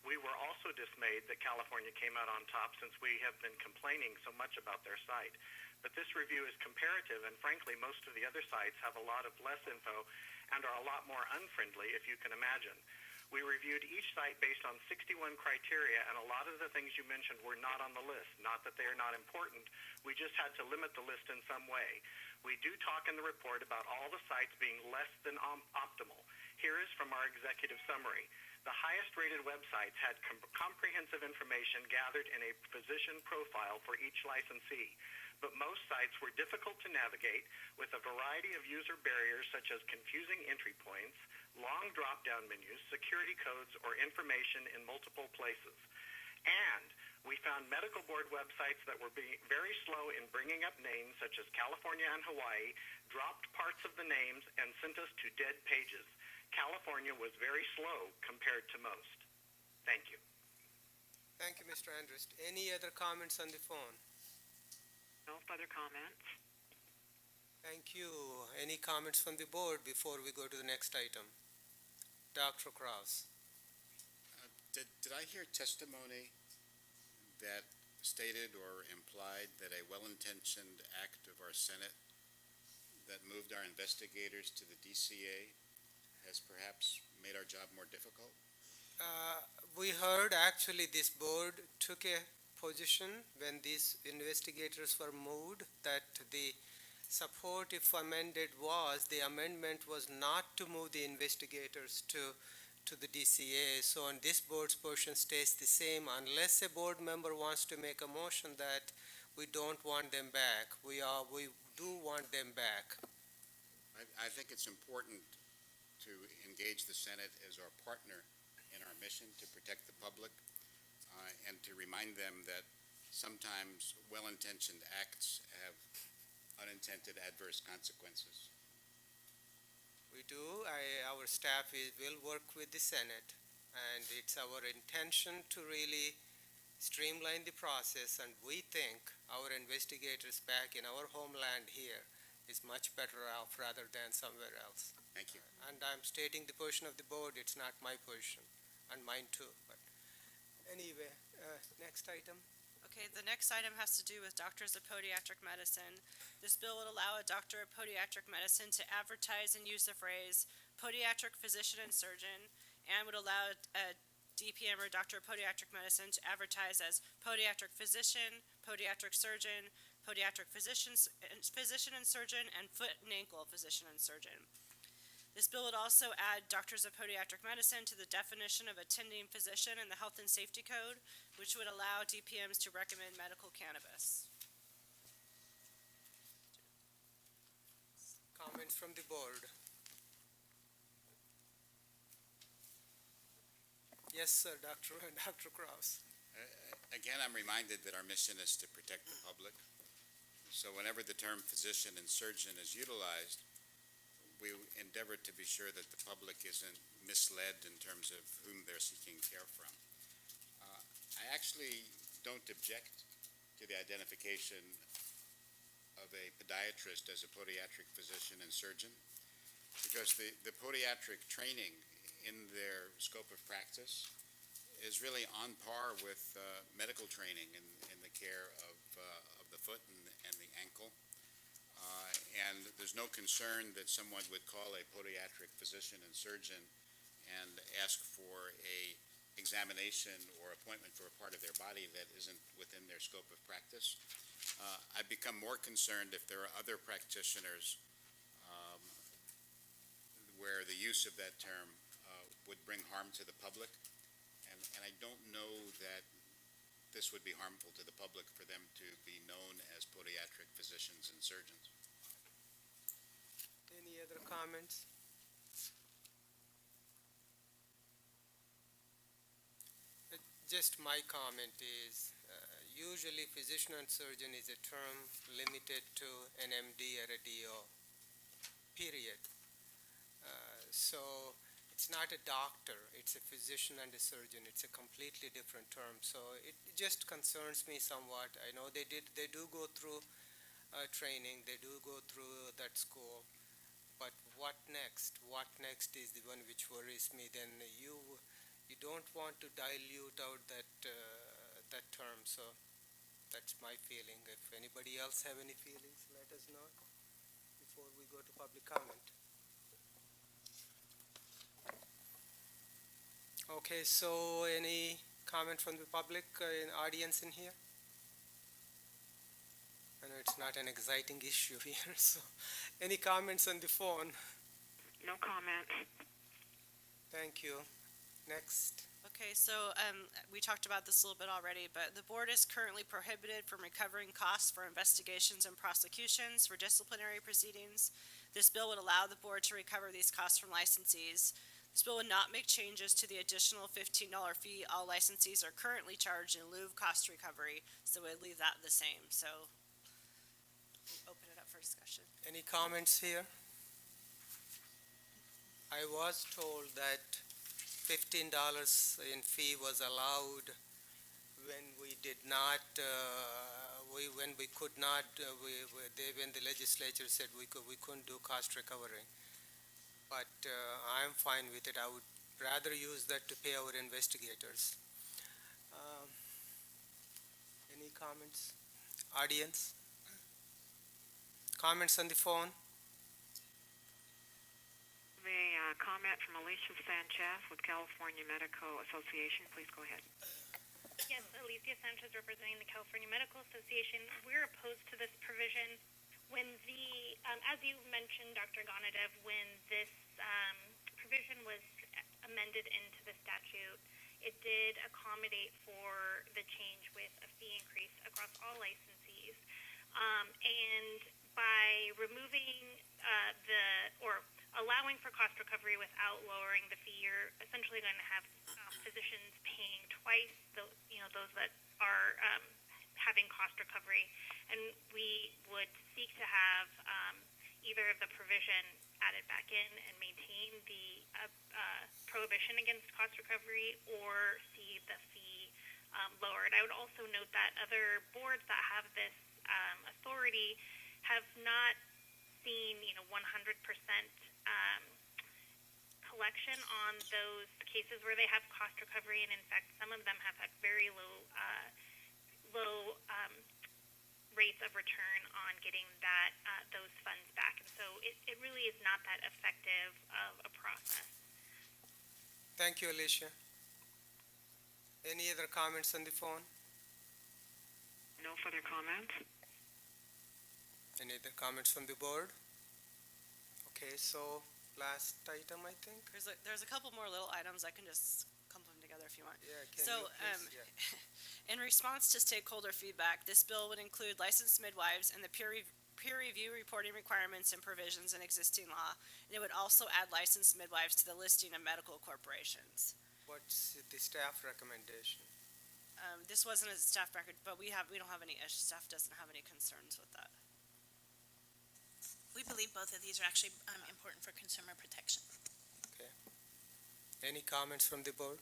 We were also dismayed that California came out on top since we have been complaining so much about their site. But this review is comparative, and frankly, most of the other sites have a lot of less info and are a lot more unfriendly, if you can imagine. We reviewed each site based on 61 criteria, and a lot of the things you mentioned were not on the list. Not that they are not important, we just had to limit the list in some way. We do talk in the report about all the sites being less than optimal. Here is from our executive summary. The highest rated websites had comprehensive information gathered in a physician profile for each licensee, but most sites were difficult to navigate with a variety of user barriers such as confusing entry points, long drop-down menus, security codes, or information in multiple places. And we found medical board websites that were very slow in bringing up names such as California and Hawaii, dropped parts of the names, and sent us to dead pages. California was very slow compared to most. Thank you. Thank you, Mr. Andrus. Any other comments on the phone? No further comments. Thank you. Any comments from the board before we go to the next item? Dr. Kraus. Did I hear testimony that stated or implied that a well-intentioned act of our Senate that moved our investigators to the DCA has perhaps made our job more difficult? We heard actually this board took a position when these investigators were moved that the support, if amended, the amendment was not to move the investigators to the DCA. So on this board's portion stays the same unless a board member wants to make a motion that we don't want them back. We do want them back. I think it's important to engage the Senate as our partner in our mission to protect the public and to remind them that sometimes well-intentioned acts have unintended adverse consequences. We do. Our staff will work with the Senate, and it's our intention to really streamline the process, and we think our investigators back in our homeland here is much better off rather than somewhere else. Thank you. And I'm stating the position of the board. It's not my position, and mine too. But anyway, next item. Okay, the next item has to do with doctors of podiatric medicine. This bill would allow a doctor of podiatric medicine to advertise and use the phrase podiatric physician and surgeon, and would allow a DPM or doctor of podiatric medicine to advertise as podiatric physician, podiatric surgeon, podiatric physician and surgeon, and foot and ankle physician and surgeon. This bill would also add doctors of podiatric medicine to the definition of attending physician in the Health and Safety Code, which would allow DPMs to recommend medical cannabis. Comments from the board? Yes, sir, Dr. Kraus. Again, I'm reminded that our mission is to protect the public. So whenever the term physician and surgeon is utilized, we endeavor to be sure that the public isn't misled in terms of whom they're seeking care from. I actually don't object to the identification of a podiatrist as a podiatric physician and surgeon, because the podiatric training in their scope of practice is really on par with medical training in the care of the foot and the ankle. And there's no concern that someone would call a podiatric physician and surgeon and ask for a examination or appointment for a part of their body that isn't within their scope of practice. I've become more concerned if there are other practitioners where the use of that term would bring harm to the public. And I don't know that this would be harmful to the public for them to be known as podiatric physicians and surgeons. Any other comments? Just my comment is, usually physician and surgeon is a term limited to an MD or a DO, period. So it's not a doctor, it's a physician and a surgeon. It's a completely different term. So it just concerns me somewhat. I know they do go through training, they do go through that school, but what next? What next is the one which worries me. Then you don't want to dilute out that term. So that's my feeling. If anybody else have any feelings, let us know before we go to public comment. Okay, so any comment from the public in audience in here? I know it's not an exciting issue here, so any comments on the phone? No comment. Thank you. Next. Okay, so we talked about this a little bit already, but the board is currently prohibited from recovering costs for investigations and prosecutions for disciplinary proceedings. This bill would allow the board to recover these costs from licensees. This bill would not make changes to the additional $15 fee all licensees are currently charged in lieu of cost recovery, so we'd leave that the same. So open it up for discussion. Any comments here? I was told that $15 in fee was allowed when we did not, when we could not, when the legislature said we couldn't do cost recovery. But I'm fine with it. I would rather use that to pay our investigators. Any comments? Audience? Comments on the phone? A comment from Alicia Sanchez with California Medical Association. Please go ahead. Yes, Alicia Sanchez representing the California Medical Association. We're opposed to this provision. When the, as you mentioned, Dr. Gonadev, when this provision was amended into the statute, it did accommodate for the change with a fee increase across all licensees. And by removing or allowing for cost recovery without lowering the fee, you're essentially going to have physicians paying twice those that are having cost recovery, and we would seek to have either of the provision added back in and maintain the prohibition against cost recovery, or see the fee lowered. I would also note that other boards that have this authority have not seen 100% collection on those cases where they have cost recovery, and in fact some of them have had very low rates of return on getting those funds back, and so it really is not that effective of a process. Thank you, Alicia. Any other comments on the phone? No further comments. Any other comments from the board? Okay, so last item, I think? There's a couple more little items. I can just clump them together if you want. Yeah, can So, you please? Yeah. in response to stakeholder feedback, this bill would include licensed midwives and the peer review reporting requirements and provisions in existing law. And it would also add licensed midwives to the listing of medical corporations. What's the staff recommendation? This wasn't a staff record, but we don't have any, staff doesn't have any concerns with that. We believe both of these are actually important for consumer protection. Any comments from the board?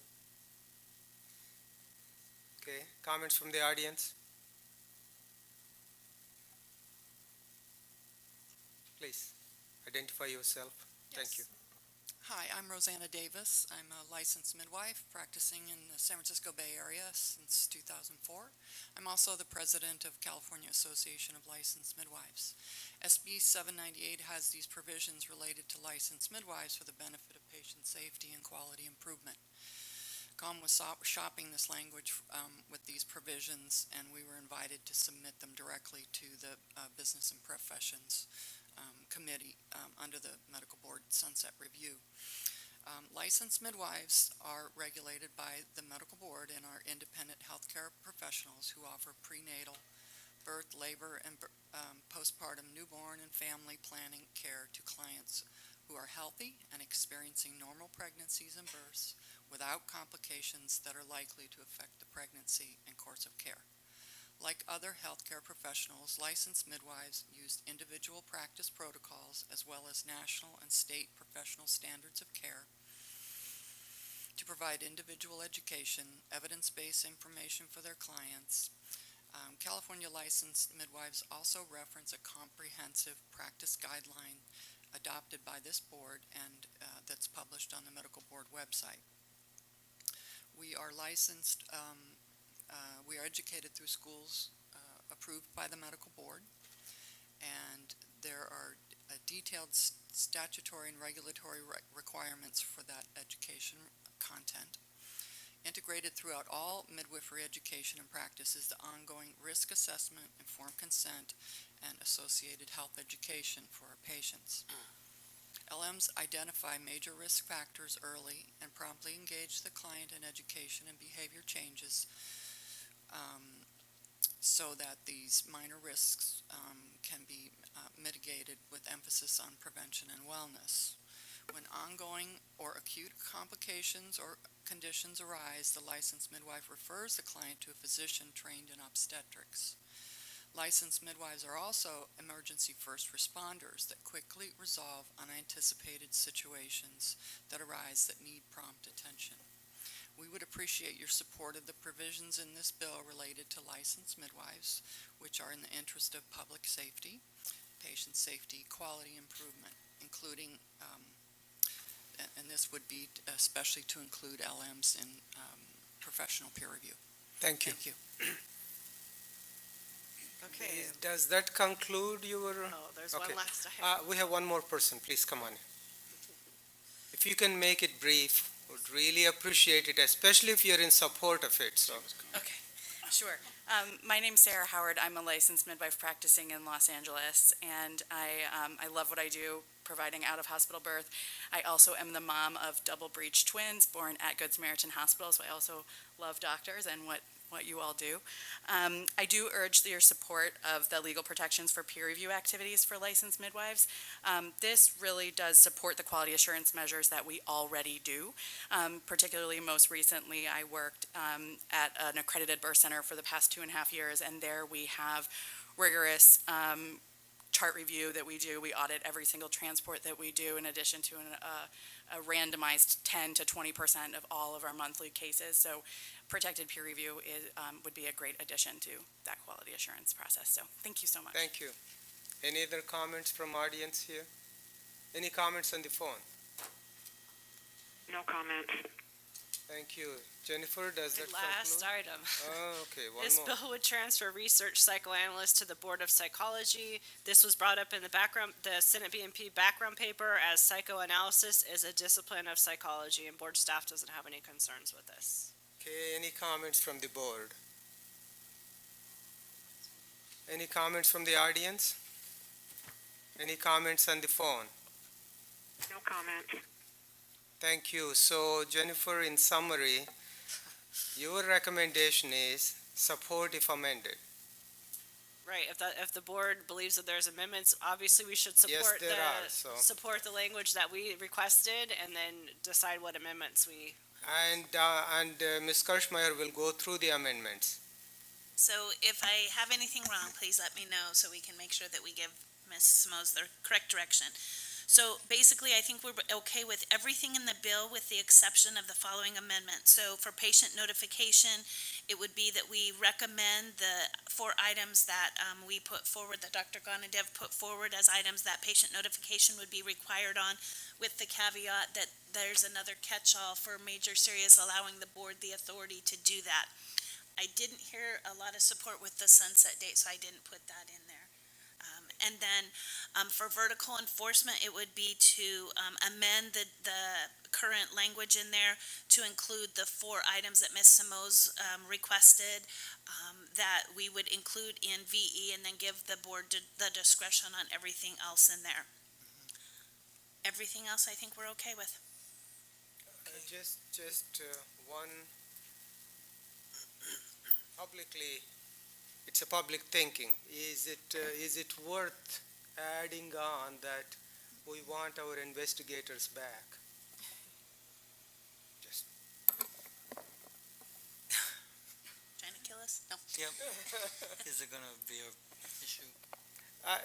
Okay, comments from the audience? Please, identify yourself. Thank you. Hi, I'm Rosanna Davis. I'm a licensed midwife practicing in the San Francisco Bay Area since 2004. I'm also the president of California Association of Licensed Midwives. SB 798 has these provisions related to licensed midwives for the benefit of patient safety and quality improvement. COM was shopping this language with these provisions, and we were invited to submit them directly to the Business and Professions Committee under the Medical Board Sunset Review. Licensed midwives are regulated by the Medical Board and are independent healthcare professionals who offer prenatal, birth, labor, and postpartum newborn and family planning care to clients who are healthy and experiencing normal pregnancies and births without complications that are likely to affect the pregnancy and course of care. Like other healthcare professionals, licensed midwives use individual practice protocols as well as national and state professional standards of care to provide individual education, evidence-based information for their clients. California licensed midwives also reference a comprehensive practice guideline adopted by this board and that's published on the Medical Board website. We are licensed, we are educated through schools approved by the Medical Board, and there are detailed statutory and regulatory requirements for that education content. Integrated throughout all midwifery education and practice is the ongoing risk assessment, informed consent, and associated health education for our patients. LMs identify major risk factors early and promptly engage the client in education and behavior changes so that these minor risks can be mitigated with emphasis on prevention and wellness. When ongoing or acute complications or conditions arise, the licensed midwife refers the client to a physician trained in obstetrics. Licensed midwives are also emergency first responders that quickly resolve unanticipated situations that arise that need prompt attention. We would appreciate your support of the provisions in this bill related to licensed midwives, which are in the interest of public safety, patient safety, quality improvement, including and this would be especially to include LMs in professional peer review. Thank you. Thank you. Okay. Does that conclude your? Oh, there's Okay. one last item. We have one more person. Please come on. If you can make it brief, would really appreciate it, especially if you're in support of it. So. Okay, sure. My name's Sarah Howard. I'm a licensed midwife practicing in Los Angeles, and I love what I do, providing out-of-hospital birth. I also am the mom of double breech twins born at Good Samaritan Hospital, so I also love doctors and what you all do. I do urge your support of the legal protections for peer review activities for licensed midwives. This really does support the quality assurance measures that we already do. Particularly, most recently, I worked at an accredited birth center for the past 2.5 years, and there we have rigorous chart review that we do. We audit every single transport that we do, in addition to a randomized 10 to 20% of all of our monthly cases. So protected peer review would be a great addition to that quality assurance process. So thank you so much. Thank you. Any other comments from audience here? Any comments on the phone? No comments. Thank you. Jennifer, does that Last conclude? item. Oh, okay, one This more. bill would transfer research psychoanalyst to the Board of Psychology. This was brought up in the Senate BMP background paper, as psychoanalysis is a discipline of psychology, and board staff doesn't have any concerns with this. Okay, any comments from the board? Any comments from the audience? Any comments on the phone? No comment. Thank you. So Jennifer, in summary, your recommendation is support if amended. Right, if the board believes that there's amendments, obviously we should Yes, support there are, so. support the language that we requested and then decide what amendments we. And Ms. Kirschmeyer will go through the amendments. So if I have anything wrong, please let me know so we can make sure that we give Ms. Simoes the correct direction. So basically, I think we're okay with everything in the bill with the exception of the following amendment. So for patient notification, it would be that we recommend the 4 items that we put forward, that Dr. Gonadev put forward as items that patient notification would be required on, with the caveat that there's another catch-all for major serious, allowing the board the authority to do that. I didn't hear a lot of support with the sunset date, so I didn't put that in there. And then for vertical enforcement, it would be to amend the current language in there to include the 4 items that Ms. Simoes requested, that we would include in VE, and then give the board the discretion on everything else in there. Everything else I think we're okay with. Just one, publicly, it's a public thinking. Is it worth adding on that we want our investigators back? Just. Trying to kill us? No. Yep. Is it gonna be a issue?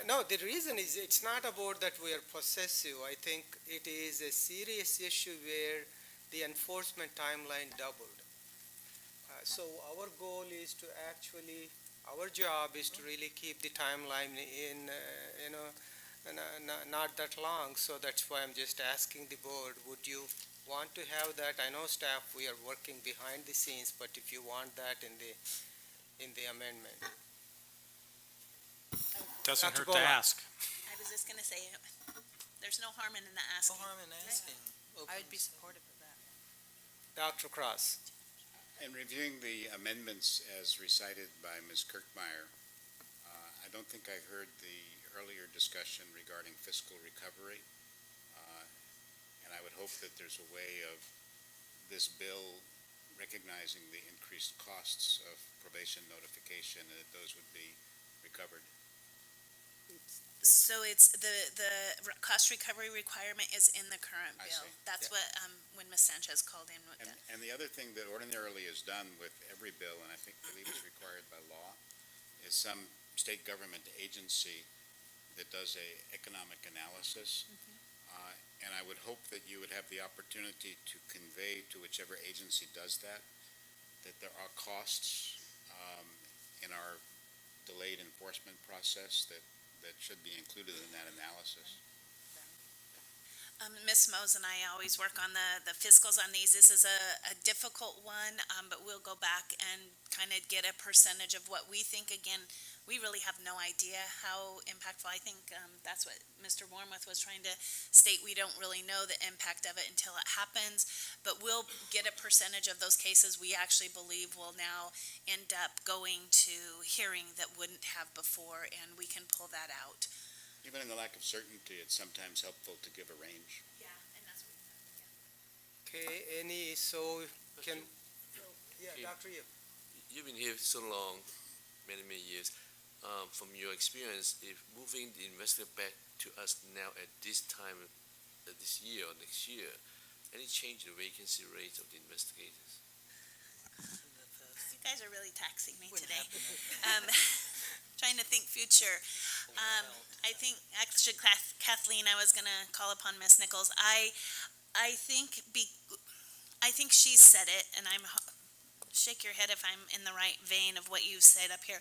No, the reason is it's not about that we are possessive. I think it is a serious issue where the enforcement timeline doubled. So our goal is to actually, our job is to really keep the timeline in, not that long. So that's why I'm just asking the board, would you want to have that? I know staff, we are working behind the scenes, but if you want that in the amendment. Doesn't Dr. hurt to Gola. ask. I was just gonna say, there's no harm in the asking. No harm in asking. I would be supportive of that. Dr. Cross. In reviewing the amendments as recited by Ms. Kirkmeyer, I don't think I heard the earlier discussion regarding fiscal recovery. And I would hope that there's a way of this bill recognizing the increased costs of probation notification, and that those would be recovered. So it's the cost recovery requirement is in the current I bill. see. That's Yeah. what, when Ms. Sanchez called in with that. And the other thing that ordinarily is done with every bill, and I believe is required by law, is some state government agency that does a economic analysis. And I would hope that you would have the opportunity to convey to whichever agency does that there are costs in our delayed enforcement process that should be included in that analysis. Ms. Mose and I always work on the fiscals on these. This is a difficult one, but we'll go back and kind of get a percentage of what we think. Again, we really have no idea how impactful. I think that's what Mr. Warmoth was trying to state. We don't really know the impact of it until it happens, but we'll get a percentage of those cases we actually believe will now end up going to hearing that wouldn't have before, and we can pull that out. Even in the lack of certainty, it's sometimes helpful to give a range. Yeah, and that's what Okay, yeah, Okay. Dr. Yip. You've been here so long, many years. From your experience, if moving the investigator back to us now at this time, this year or next year, any change in the vacancy rates of the investigators? You guys are really taxing me today. Trying to think future. I think, actually, Kathleen, I was gonna call upon Ms. Nichols. I think she said it, and shake your head if I'm in the right vein of what you said up here.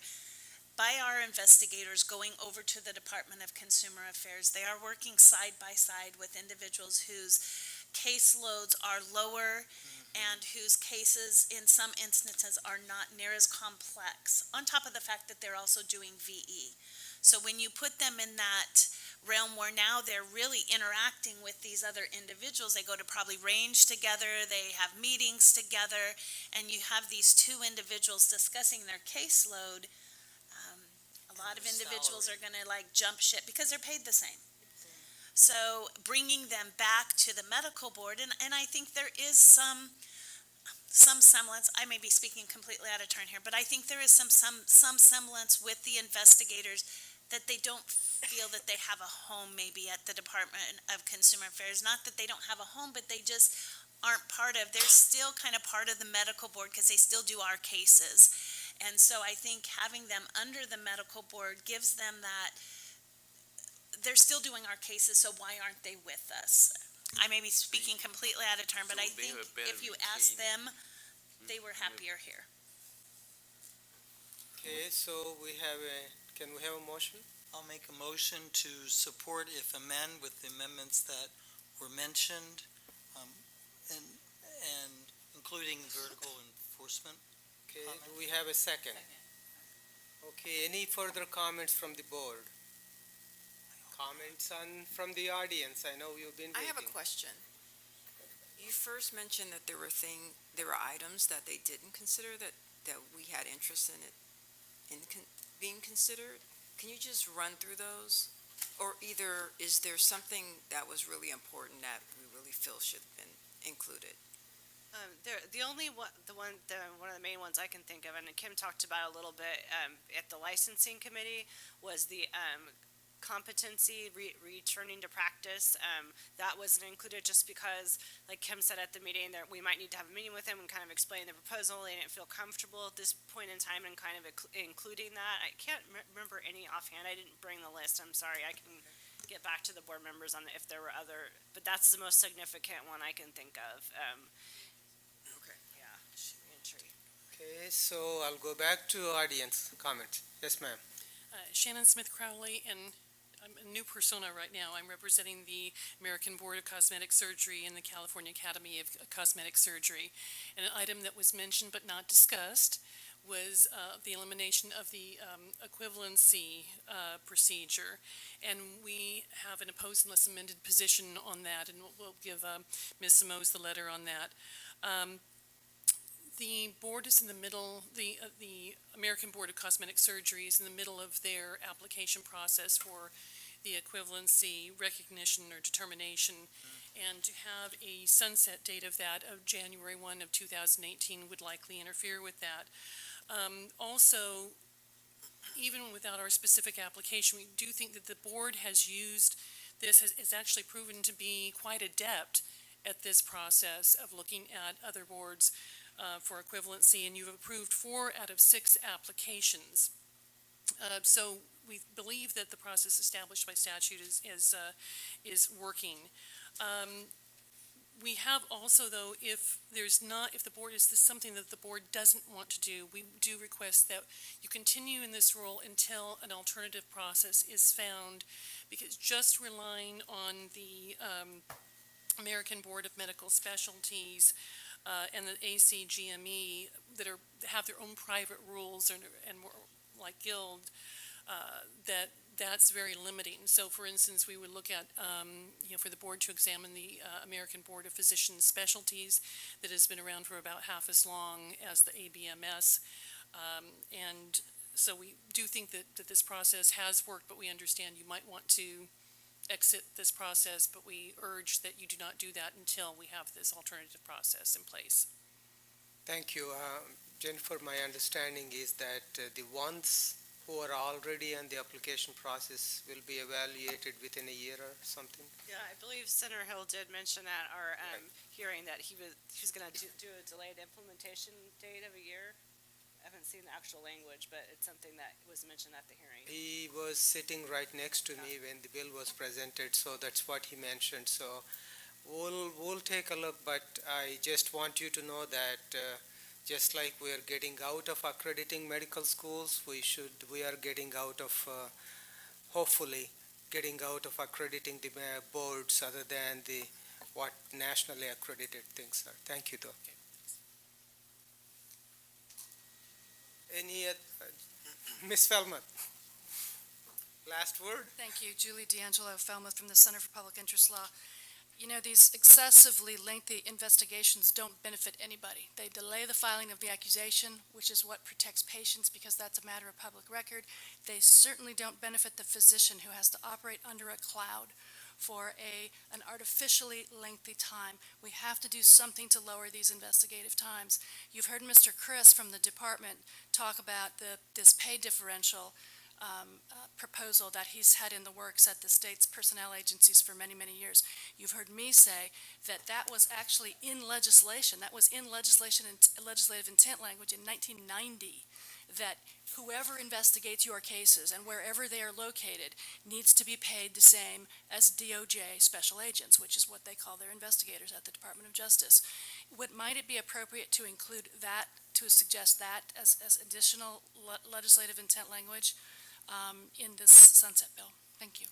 By our investigators going over to the Department of Consumer Affairs, they are working side by side with individuals whose caseloads are lower and whose cases in some instances are not near as complex, on top of the fact that they're also doing VE. So when you put them in that realm where now they're really interacting with these other individuals, they go to probably range together, they have meetings together, and you have these 2 individuals discussing their caseload. A lot of their individuals salary. are gonna like jump ship because they're paid the same. So bringing them back to the medical board, and I think there is some semblance, I may be speaking completely out of turn here, but I think there is some semblance with the investigators that they don't feel that they have a home maybe at the Department of Consumer Affairs. Not that they don't have a home, but they just aren't they're still kind of part of the medical board because they still do our cases. And so I think having them under the medical board gives them that, they're still doing our cases, so why aren't they with us? I may be speaking completely out of turn, but So I they think have a better if you ask routine. them, they were happier here. Okay, so can we have a motion? I'll make a motion to support if amend with the amendments that were mentioned, and including vertical enforcement. Okay, do we have a second? Okay, any further comments from the board? Comments from the audience? I know you've been I waiting. have a question. You first mentioned that there were items that they didn't consider that we had interest in being considered. Can you just run through those? Or either, is there something that was really important that we really feel should have been included? One of the main ones I can think of, and Kim talked about a little bit at the licensing committee, was the competency returning to practice. That wasn't included just because, like Kim said at the meeting, that we might need to have a meeting with them and kind of explain the proposal. They didn't feel comfortable at this point in time and kind of including that. I can't remember any offhand. I didn't bring the list. I'm sorry. I can get back to the board members on if there were other, but that's the most significant one I can think of. Okay. Yeah, reentry. Okay, so I'll go back to audience comments. Yes, ma'am. Shannon Smith Crowley, and I'm a new persona right now. I'm representing the American Board of Cosmetic Surgery and the California Academy of Cosmetic Surgery. And an item that was mentioned but not discussed was the elimination of the equivalency procedure. And we have an opposed unless amended position on that, and we'll give Ms. Simoes the letter on that. The board is in the middle, the American Board of Cosmetic Surgery is in the middle of their application process for the equivalency recognition or determination. And to have a sunset date of that of January 1 of 2018 would likely interfere with that. Also, even without our specific application, we do think that the board has used this, has actually proven to be quite adept at this process of looking at other boards for equivalency, and you've approved 4 out of 6 applications. So we believe that the process established by statute is working. We have also, though, if the board is this something that the board doesn't want to do, we do request that you continue in this role until an alternative process is found, because just relying on the American Board of Medical Specialties and the ACGME that have their own private rules and more like Guild, that's very limiting. So, for instance, we would look at, for the board to examine the American Board of Physician Specialties that has been around for about half as long as the ABMS. And so we do think that this process has worked, but we understand you might want to exit this process, but we urge that you do not do that until we have this alternative process in place. Thank you. Jennifer, my understanding is that the ones who are already on the application process will be evaluated within a year or something? Yeah, I believe Senator Hill did mention at our hearing that he was going to do a delayed implementation date of a year. I haven't seen the actual language, but it's something that was mentioned at the hearing. He was sitting right next to me when the bill was presented, so that's what he mentioned. So we'll take a look, but I just want you to know that just like we are getting out of accrediting medical schools, we are getting out of, hopefully, getting out of accrediting the boards other than what nationally accredited things are. Thank you, though. Okay. Any, Ms. Felmouth, last word? Thank you. Julie D'Angelo, Falmouth from the Center for Public Interest Law. You know, these excessively lengthy investigations don't benefit anybody. They delay the filing of the accusation, which is what protects patients because that's a matter of public record. They certainly don't benefit the physician who has to operate under a cloud for an artificially lengthy time. We have to do something to lower these investigative times. You've heard Mr. Chris from the department talk about this pay differential proposal that he's had in the works at the state's personnel agencies for many, many years. You've heard me say that that was actually in legislation. That was in legislation and legislative intent language in 1990, that whoever investigates your cases and wherever they are located needs to be paid the same as DOJ special agents, which is what they call their investigators at the Department of Justice. Might it be appropriate to include that, to suggest that as additional legislative intent language in this sunset bill? Thank you.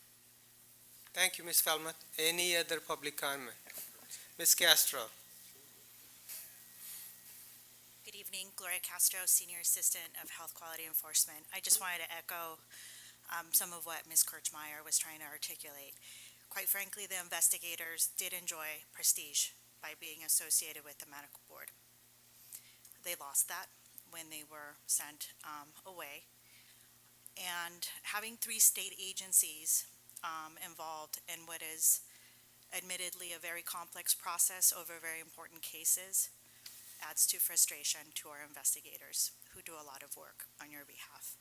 Thank you, Ms. Falmouth. Any other public comment? Ms. Castro. Good evening, Gloria Castro, Senior Assistant of Health Quality Enforcement. I just wanted to echo some of what Ms. Kirchmeier was trying to articulate. Quite frankly, the investigators did enjoy prestige by being associated with the medical board. They lost that when they were sent away. And having 3 state agencies involved in what is admittedly a very complex process over very important cases adds to frustration to our investigators who do a lot of work on your behalf.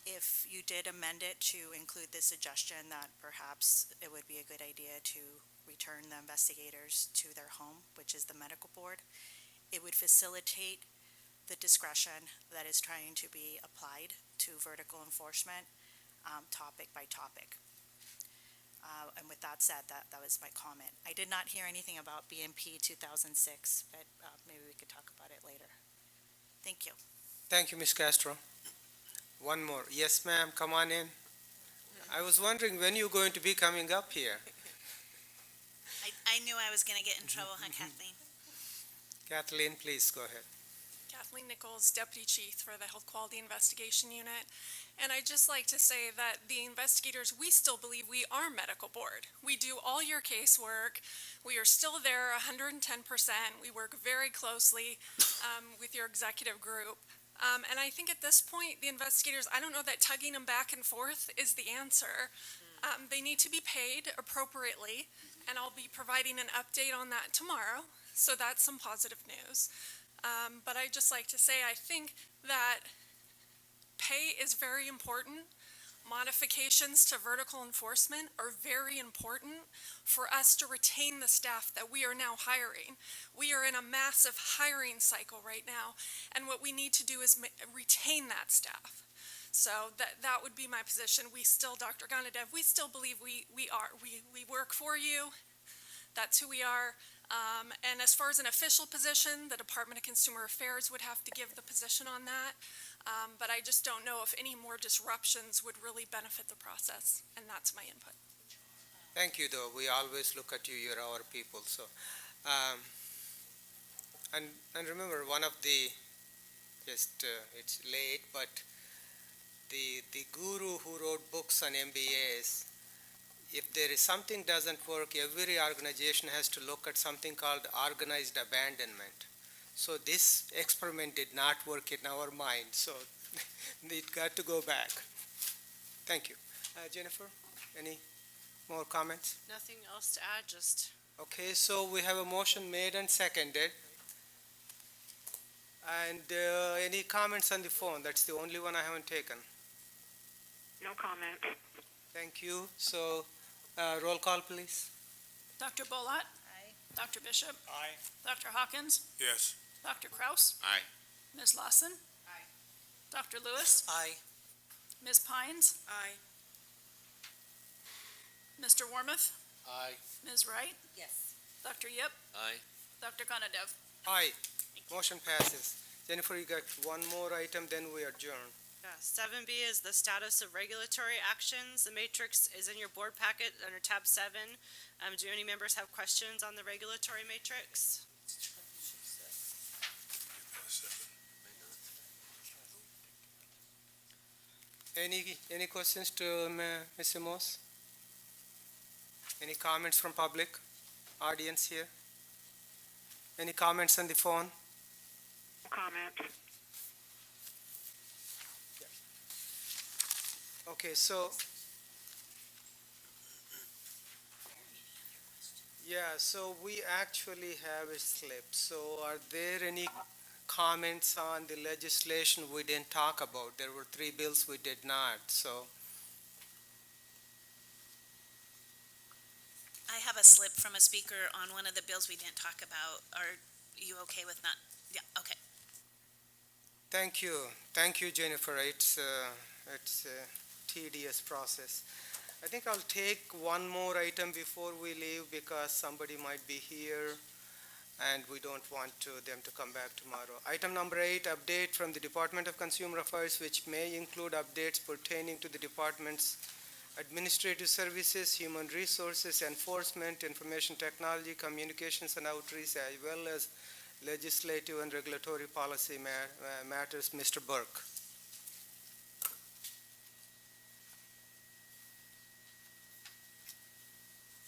If you did amend it to include the suggestion that perhaps it would be a good idea to return the investigators to their home, which is the medical board, it would facilitate the discretion that is trying to be applied to vertical enforcement, topic by topic. And with that said, that was my comment. I did not hear anything about BMP 2006, but maybe we could talk about it later. Thank you. Thank you, Ms. Castro. One more. Yes, ma'am, come on in. I was wondering when you're going to be coming up here. I knew I was going to get in trouble, huh, Kathleen? Kathleen, please go ahead. Kathleen Nichols, Deputy Chief for the Health Quality Investigation Unit. And I'd just like to say that the investigators, we still believe we are medical board. We do all your casework. We are still there 110%. We work very closely with your executive group. And I think at this point, the investigators, I don't know that tugging them back and forth is the answer. They need to be paid appropriately, and I'll be providing an update on that tomorrow. So that's some positive news. But I'd just like to say, I think that pay is very important. Modifications to vertical enforcement are very important for us to retain the staff that we are now hiring. We are in a massive hiring cycle right now, and what we need to do is retain that staff. So that would be my position. We still, Dr. Ganadev, we still believe we work for you. That's who we are. And as far as an official position, the Department of Consumer Affairs would have to give the position on that. But I just don't know if any more disruptions would really benefit the process, and that's my input. Thank you, though. We always look at you. You're our people. So, and remember, one of the it's late, but the guru who wrote books on MBAs. If there is something doesn't work, every organization has to look at something called organized abandonment. So this experiment did not work in our mind, so it got to go back. Thank you. Jennifer, any more comments? Nothing else to add, just... Okay, so we have a motion made and seconded. And any comments on the phone? That's the only one I haven't taken. No comment. Thank you. So, roll call, please. Dr. Bolat? Aye. Dr. Bishop? Aye. Dr. Hawkins? Yes. Dr. Kraus? Aye. Ms. Lawson? Aye. Dr. Lewis? Aye. Ms. Pines? Aye. Mr. Warmoth? Aye. Ms. Wright? Yes. Dr. Yip? Aye. Dr. Ganadev? Aye. Motion passes. Jennifer, you got one more item, then we adjourn. 7B is the status of regulatory actions. The matrix is in your board packet under tab 7. Do any members have questions on the regulatory matrix? Any questions to Mr. Moss? Any comments from public, audience here? Any comments on the phone? Comment. Okay, so, so we actually have a slip. So are there any comments on the legislation we didn't talk about? There were 3 bills we did not, so. I have a slip from a speaker on one of the bills we didn't talk about. Are you okay with not? Yeah, okay. Thank you, Jennifer. It's a tedious process. I think I'll take one more item before we leave because somebody might be here and we don't want them to come back tomorrow. Item number 8, update from the Department of Consumer Affairs, which may include updates pertaining to the department's administrative services, human resources, enforcement, information technology, communications and outreach, as well as legislative and regulatory policy matters. Mr. Burke.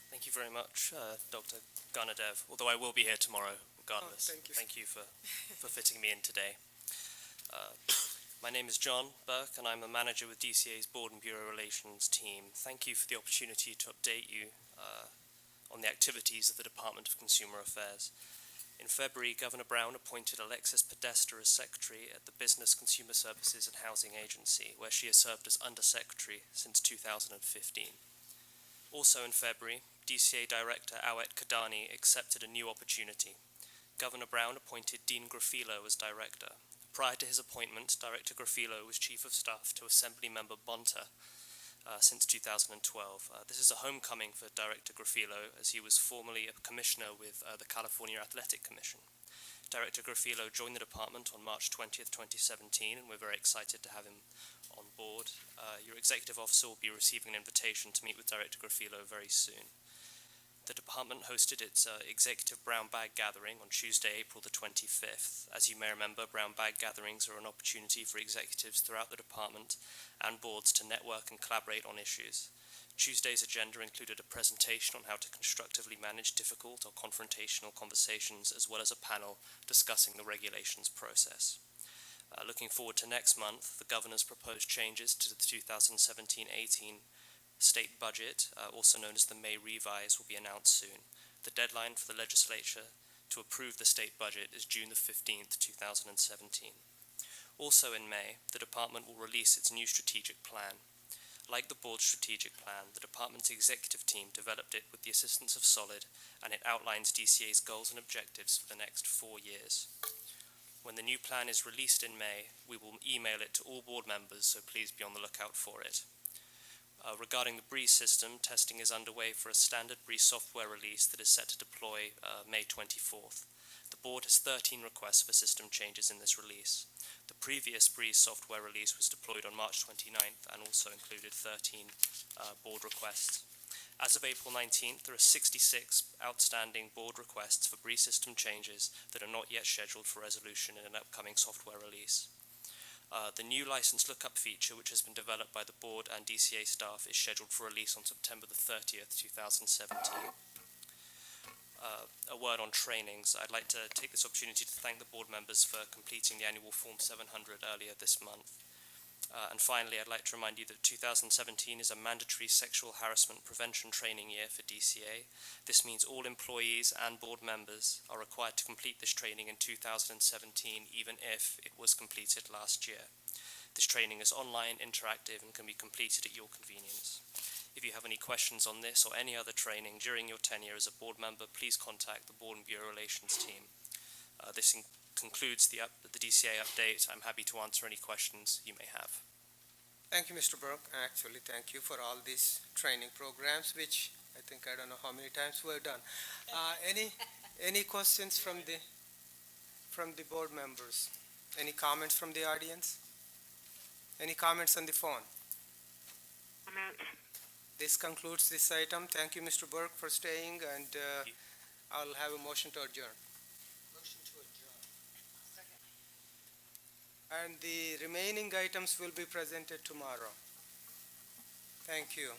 Thank you very much, Dr. Ganadev, although I will be here tomorrow regardless. Thank you. For fitting me in today. My name is John Burke, and I'm a manager with DCA's Board and Bureau Relations team. Thank you for the opportunity to update you on the activities of the Department of Consumer Affairs. In February, Governor Brown appointed Alexis Podesta as Secretary at the Business, Consumer Services and Housing Agency, where she has served as Undersecretary since 2015. Also in February, DCA Director Awet Kadani accepted a new opportunity. Governor Brown appointed Dean Grafilo as Director. Prior to his appointment, Director Grafilo was Chief of Staff to Assemblymember Bonta since 2012. This is a homecoming for Director Grafilo, as he was formerly a commissioner with the California Athletic Commission. Director Grafilo joined the department on March 20th, 2017, and we're very excited to have him on board. Your executive officer will be receiving an invitation to meet with Director Grafilo very soon. The department hosted its Executive Brown Bag Gathering on Tuesday, April the 25th. As you may remember, Brown Bag Gatherings are an opportunity for executives throughout the department and boards to network and collaborate on issues. Tuesday's agenda included a presentation on how to constructively manage difficult or confrontational conversations, as well as a panel discussing the regulations process. Looking forward to next month, the governor's proposed changes to the 2017-18 state budget, also known as the May Revise, will be announced soon. The deadline for the legislature to approve the state budget is June the 15th, 2017. Also in May, the department will release its new strategic plan. Like the board's strategic plan, the department's executive team developed it with the assistance of Solid, and it outlines DCA's goals and objectives for the next 4 years. When the new plan is released in May, we will email it to all board members, so please be on the lookout for it. Regarding the Breeze system, testing is underway for a standard Breeze software release that is set to deploy May 24th. The board has 13 requests for system changes in this release. The previous Breeze software release was deployed on March 29th and also included 13 board requests. As of April 19th, there are 66 outstanding board requests for Breeze system changes that are not yet scheduled for resolution in an upcoming software release. The new license lookup feature, which has been developed by the board and DCA staff, is scheduled for release on September the 30th, 2017. A word on trainings. I'd like to take this opportunity to thank the board members for completing the annual Form 700 earlier this month. And finally, I'd like to remind you that 2017 is a mandatory sexual harassment prevention training year for DCA. This means all employees and board members are required to complete this training in 2017, even if it was completed last year. This training is online, interactive, and can be completed at your convenience. If you have any questions on this or any other training during your tenure as a board member, please contact the Board and Bureau Relations team. This concludes the DCA update. I'm happy to answer any questions you may have. Thank you, Mr. Burke. Actually, thank you for all these training programs, which I think I don't know how many times we've done. Any questions from the board members? Any comments from the audience? Any comments on the phone? Comment. This concludes this item. Thank you, Mr. Burke, for staying, and I'll have a motion to adjourn. Motion to adjourn. Second. And the remaining items will be presented tomorrow. Thank you.